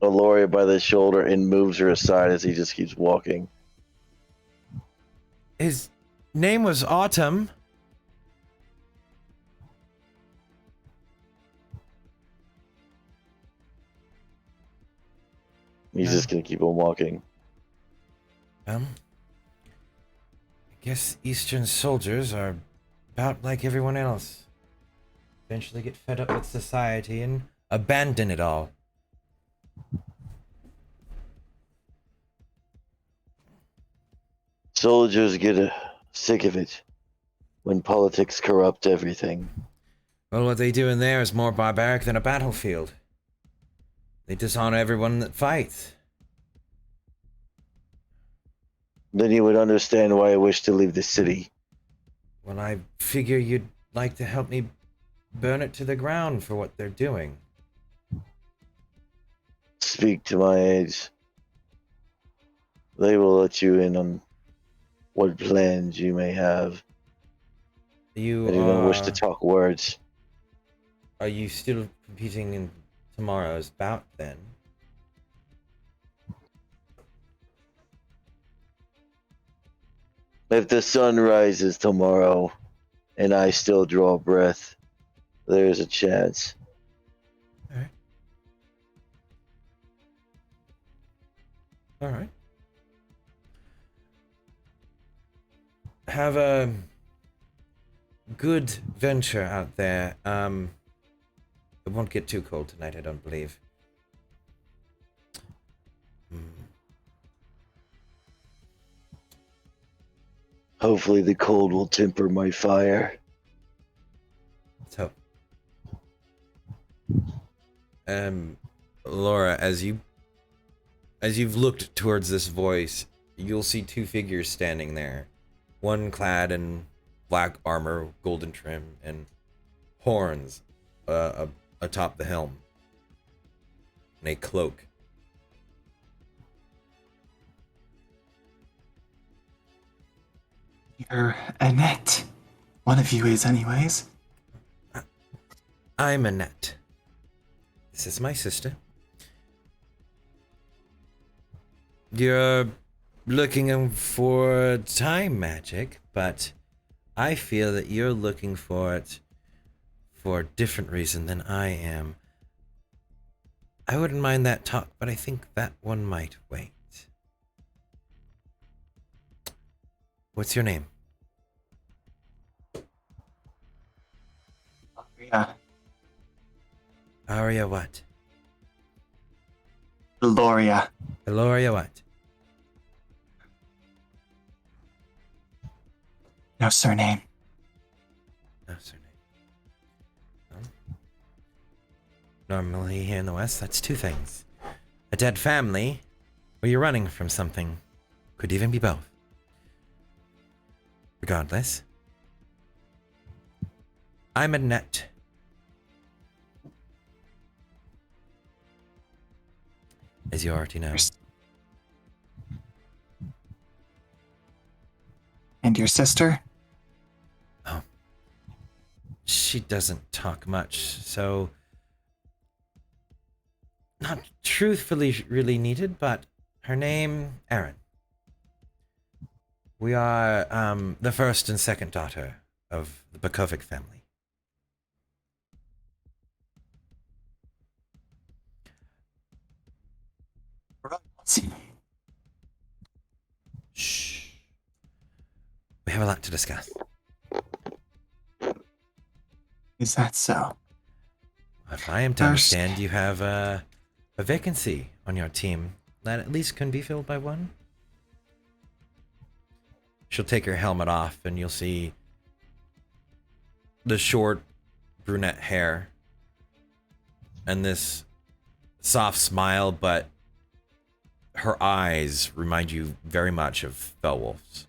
Aloria by the shoulder and moves her aside as he just keeps walking.
His name was Autumn.
He's just gonna keep on walking.
I guess Eastern soldiers are about like everyone else. Eventually get fed up with society and abandon it all.
Soldiers get sick of it when politics corrupt everything.
Well, what they do in there is more barbaric than a battlefield. They dishonor everyone that fights.
Then you would understand why I wish to leave the city.
Well, I figure you'd like to help me burn it to the ground for what they're doing.
Speak to my aides. They will let you in on what plans you may have.
You
I do not wish to talk words.
Are you still competing in tomorrow's bout then?
If the sun rises tomorrow and I still draw breath, there's a chance.
Alright. Alright. Have a good venture out there. It won't get too cold tonight, I don't believe.
Hopefully the cold will temper my fire.
Let's hope. Laura, as you've looked towards this voice, you'll see two figures standing there. One clad in black armor, golden trim, and horns atop the helm. And a cloak.
You're Annette. One of you is, anyways.
I'm Annette. This is my sister. You're looking for time magic, but I feel that you're looking for it for a different reason than I am. I wouldn't mind that talk, but I think that one might wait. What's your name?
Yeah.
Aria what?
Gloria.
Eloria what?
No surname.
No surname. Normally here in the West, that's two things. A dead family, or you're running from something. Could even be both. Regardless, I'm Annette. As you already know.
And your sister?
Oh. She doesn't talk much, so... Not truthfully really needed, but her name, Erin. We are the first and second daughter of the Bakovic family. Shh. We have a lot to discuss.
Is that so?
If I am to understand, you have a vacancy on your team that at least can be filled by one. She'll take her helmet off and you'll see the short brunette hair and this soft smile, but her eyes remind you very much of Beowulf's.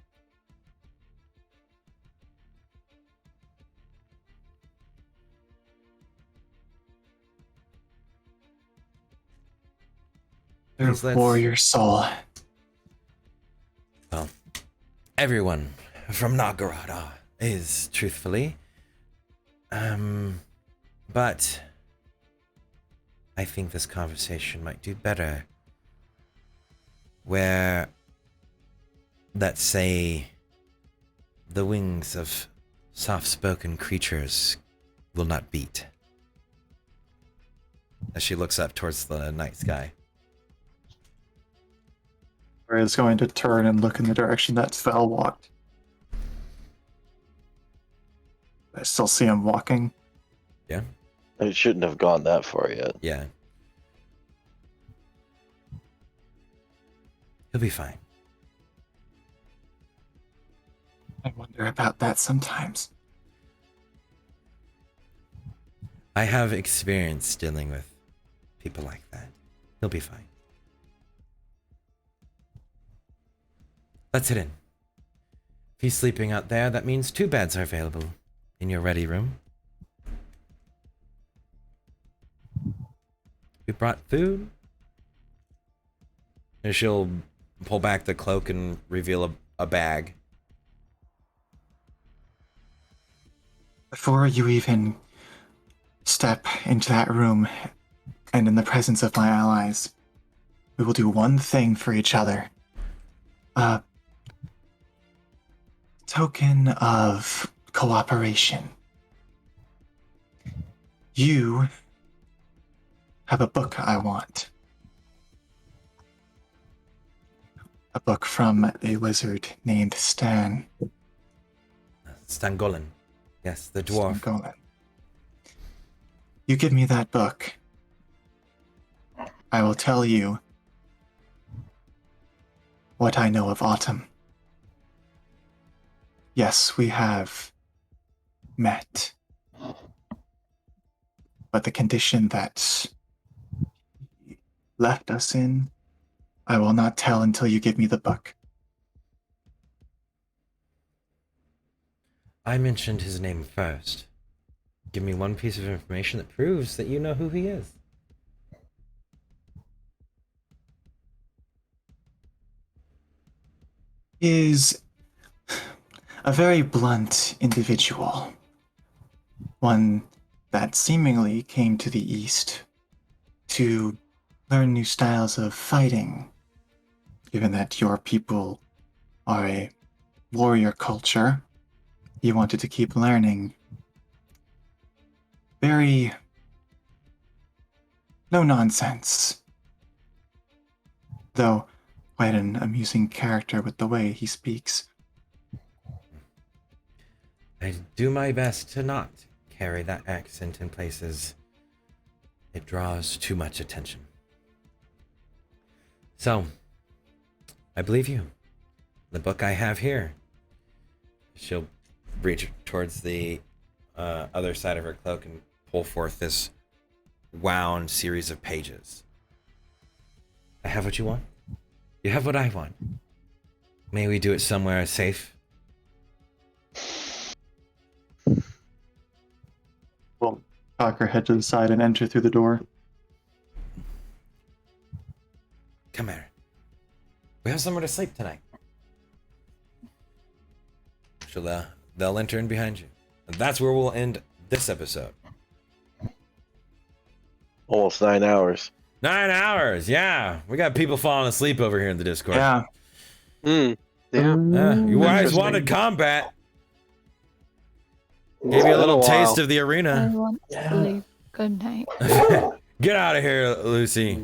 Their warrior soul.
Well, everyone from Novgorod is, truthfully. But I think this conversation might do better where, let's say, the wings of soft-spoken creatures will not beat. As she looks up towards the night sky.
Is going to turn and look in the direction that Svel walked. I still see him walking.
Yeah?
It shouldn't have gone that far yet.
Yeah. He'll be fine.
I wonder about that sometimes.
I have experience dealing with people like that. He'll be fine. Let's head in. If he's sleeping out there, that means 2 beds are available in your ready room. We brought food. And she'll pull back the cloak and reveal a bag.
Before you even step into that room and in the presence of my allies, we will do one thing for each other. A token of cooperation. You have a book I want. A book from a wizard named Stan.
Stangolan. Yes, the dwarf.
Stangolan. You give me that book. I will tell you what I know of autumn. Yes, we have met. But the condition that he left us in, I will not tell until you give me the book.
I mentioned his name first. Give me one piece of information that proves that you know who he is.
Is a very blunt individual. One that seemingly came to the East to learn new styles of fighting, given that your people are a warrior culture. He wanted to keep learning. Very no nonsense. Though quite an amusing character with the way he speaks.
I do my best to not carry that accent in places it draws too much attention. So, I believe you. The book I have here. She'll reach towards the other side of her cloak and pull forth this wound series of pages. I have what you want. You have what I want. May we do it somewhere safe?
We'll cock her head to the side and enter through the door.
Come here. We have somewhere to sleep tonight. They'll enter in behind you. And that's where we'll end this episode.
Almost 9 hours.
9 hours, yeah. We got people falling asleep over here in the Discord.
Yeah.
Yeah.
You guys
Interesting.
wanted combat. Gave you a little taste of the
I
arena.
want to sleep. Good night.
Get out of here, Lucy.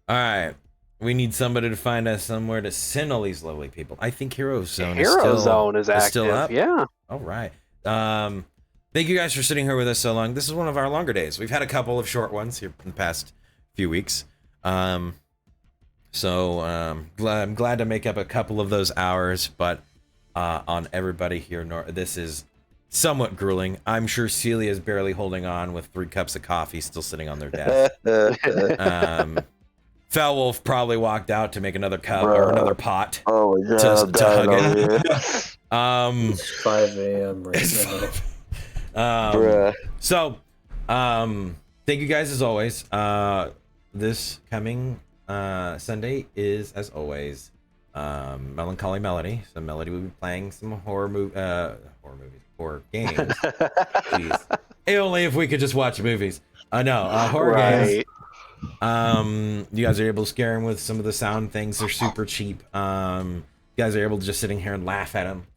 Alright. We need somebody to find us somewhere to send all these lovely people. I think Hero Zone
Hero Zone is active.
still up.
Yeah.
All right. Thank you guys for sitting here with us so long. This is one of our longer days. We've had a couple of short ones here in the past few weeks. I'm glad to make up a couple of those hours, but on everybody here, this is somewhat grueling. I'm sure Celia's barely holding on with 3 cups of coffee still sitting on their desk. Foul Wolf probably walked out to make another cup or another pot
Oh my god,
to hug it.
It's 5 a.m. right now.
Bruh.
So, thank you guys as always. This coming Sunday is, as always, Melancholy Melody. So Melody will be playing some horror games. Jeez. Only if we could just watch movies. I know. Horror games.
Right.
You guys are able to scare him with some of the sound things. They're super cheap. You guys are able to just sitting here and laugh at him.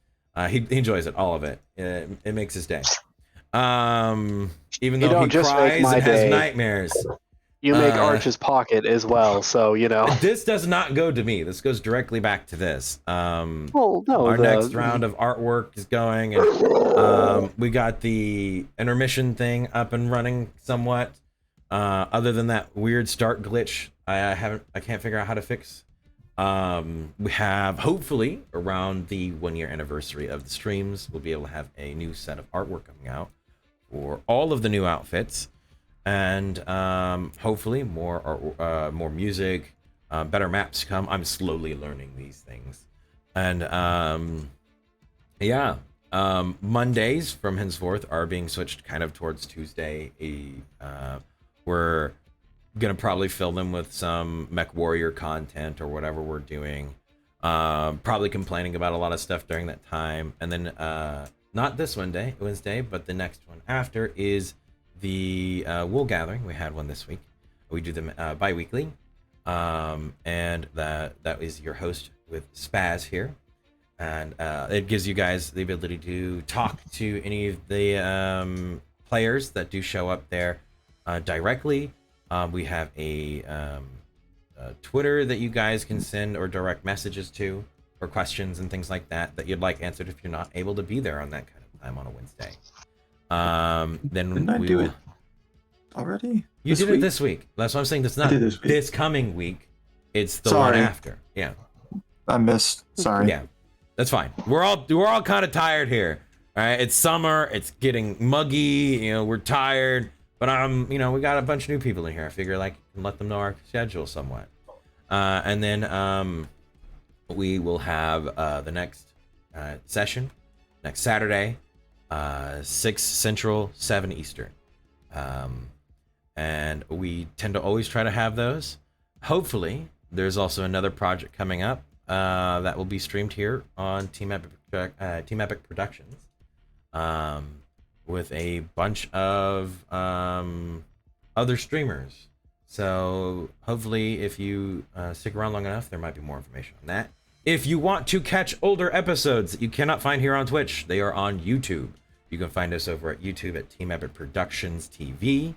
He enjoys it, all of it. It makes his day. Even though he
just make
cries
my
and has
day.
nightmares.
You make Arch's pocket as well, so you know.
This does not go to me. This goes directly back to this.
Well, no,
Our next round of artwork is going, and we got the intermission thing up and running somewhat. Other than that weird start glitch, I can't figure out how to fix. We have, hopefully around the 1-year anniversary of the streams, we'll be able to have a new set of artwork coming out for all of the new outfits, and hopefully more music, better maps to come. I'm slowly learning these things, and Mondays from henceforth are being switched kind of towards Tuesday. We're gonna probably fill them with some Mech Warrior content or whatever we're doing. Probably complaining about a lot of stuff during that time, and then not this Wednesday, but the next one after is the Wool Gathering. We had one this week. We do them bi-weekly, and that is your host with Spaz here, and it gives you guys the ability to talk to any of the players that do show up there directly. We have a Twitter that you guys can send or direct messages to for questions and things like that you'd like answered if you're not able to be there on that kind of time on a Wednesday. Then
Didn't I
we
do
will...
it already?
You
This
did
week?
it this week. That's what I'm saying. That's not
did this week.
this coming week. It's the
Sorry.
one after. Yeah.
I missed. Sorry.
Yeah. That's fine. We're all kind of tired here. All right. It's summer. It's getting muggy. We're tired. But we got a bunch of new people in here. I figure let them know our schedule somewhat. And then we will have the next session next Saturday, 6 Central, 7 Eastern. And we tend to always try to have those. Hopefully, there's also another project coming up that will be streamed here on Team Epic Productions. With a bunch of other streamers. So hopefully if you stick around long enough, there might be more information on that. If you want to catch older episodes that you cannot find here on Twitch, they are on YouTube. You can find us over at YouTube at Team Epic Productions TV.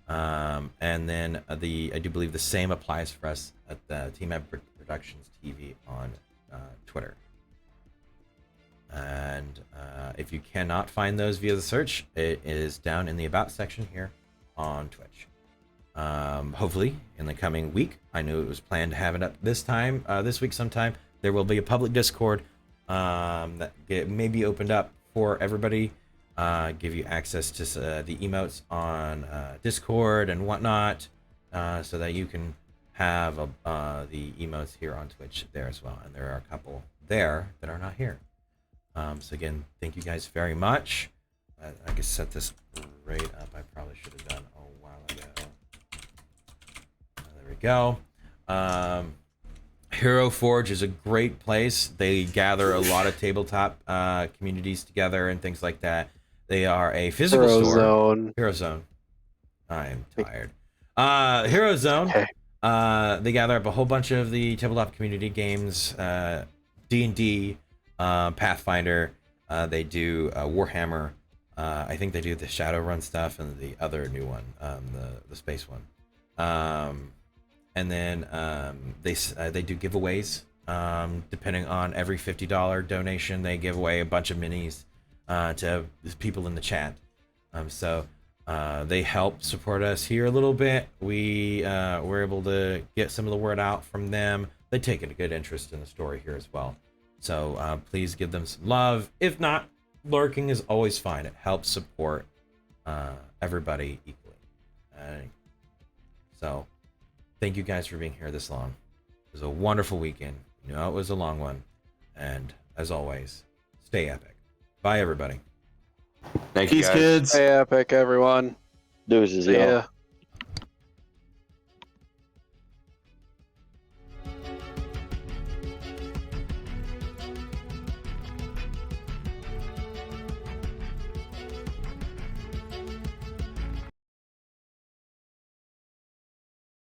And then I do believe the same applies for us at the Team Epic Productions TV on Twitter. And if you cannot find those via the search, it is down in the About section here on Twitch. Hopefully, in the coming week, I knew it was planned to have it up this week sometime. There will be a public Discord that may be opened up for everybody, give you access to the emotes on Discord and whatnot, so that you can have the emotes here on Twitch there as well. And there are a couple there that are not here. So again, thank you guys very much. I can set this right up. I probably should have done a while ago. There we go. Hero Forge is a great place. They gather a lot of tabletop communities together and things like that. They are a physical store. Hero Zone. I am tired. Hero Zone.
Okay.
They gather up a whole bunch of the tabletop community games, D&D, Pathfinder. They do Warhammer. I think they do the Shadowrun stuff and the other new one, the space one. And then they do giveaways. Depending on every $50 donation, they give away a bunch of minis to people in the chat. So they help support us here a little bit. We're able to get some of the word out from them. They take a good interest in the story here as well. So please give them some love. If not, lurking is always fine. It helps support everybody equally. So thank you guys for being here this long. It was a wonderful weekend. You know, it was a long one. And as always, stay epic. Bye, everybody.
Thank you,
Peace,
guys.
kids.
Stay epic, everyone.
Deuces,
See
y'all.
ya.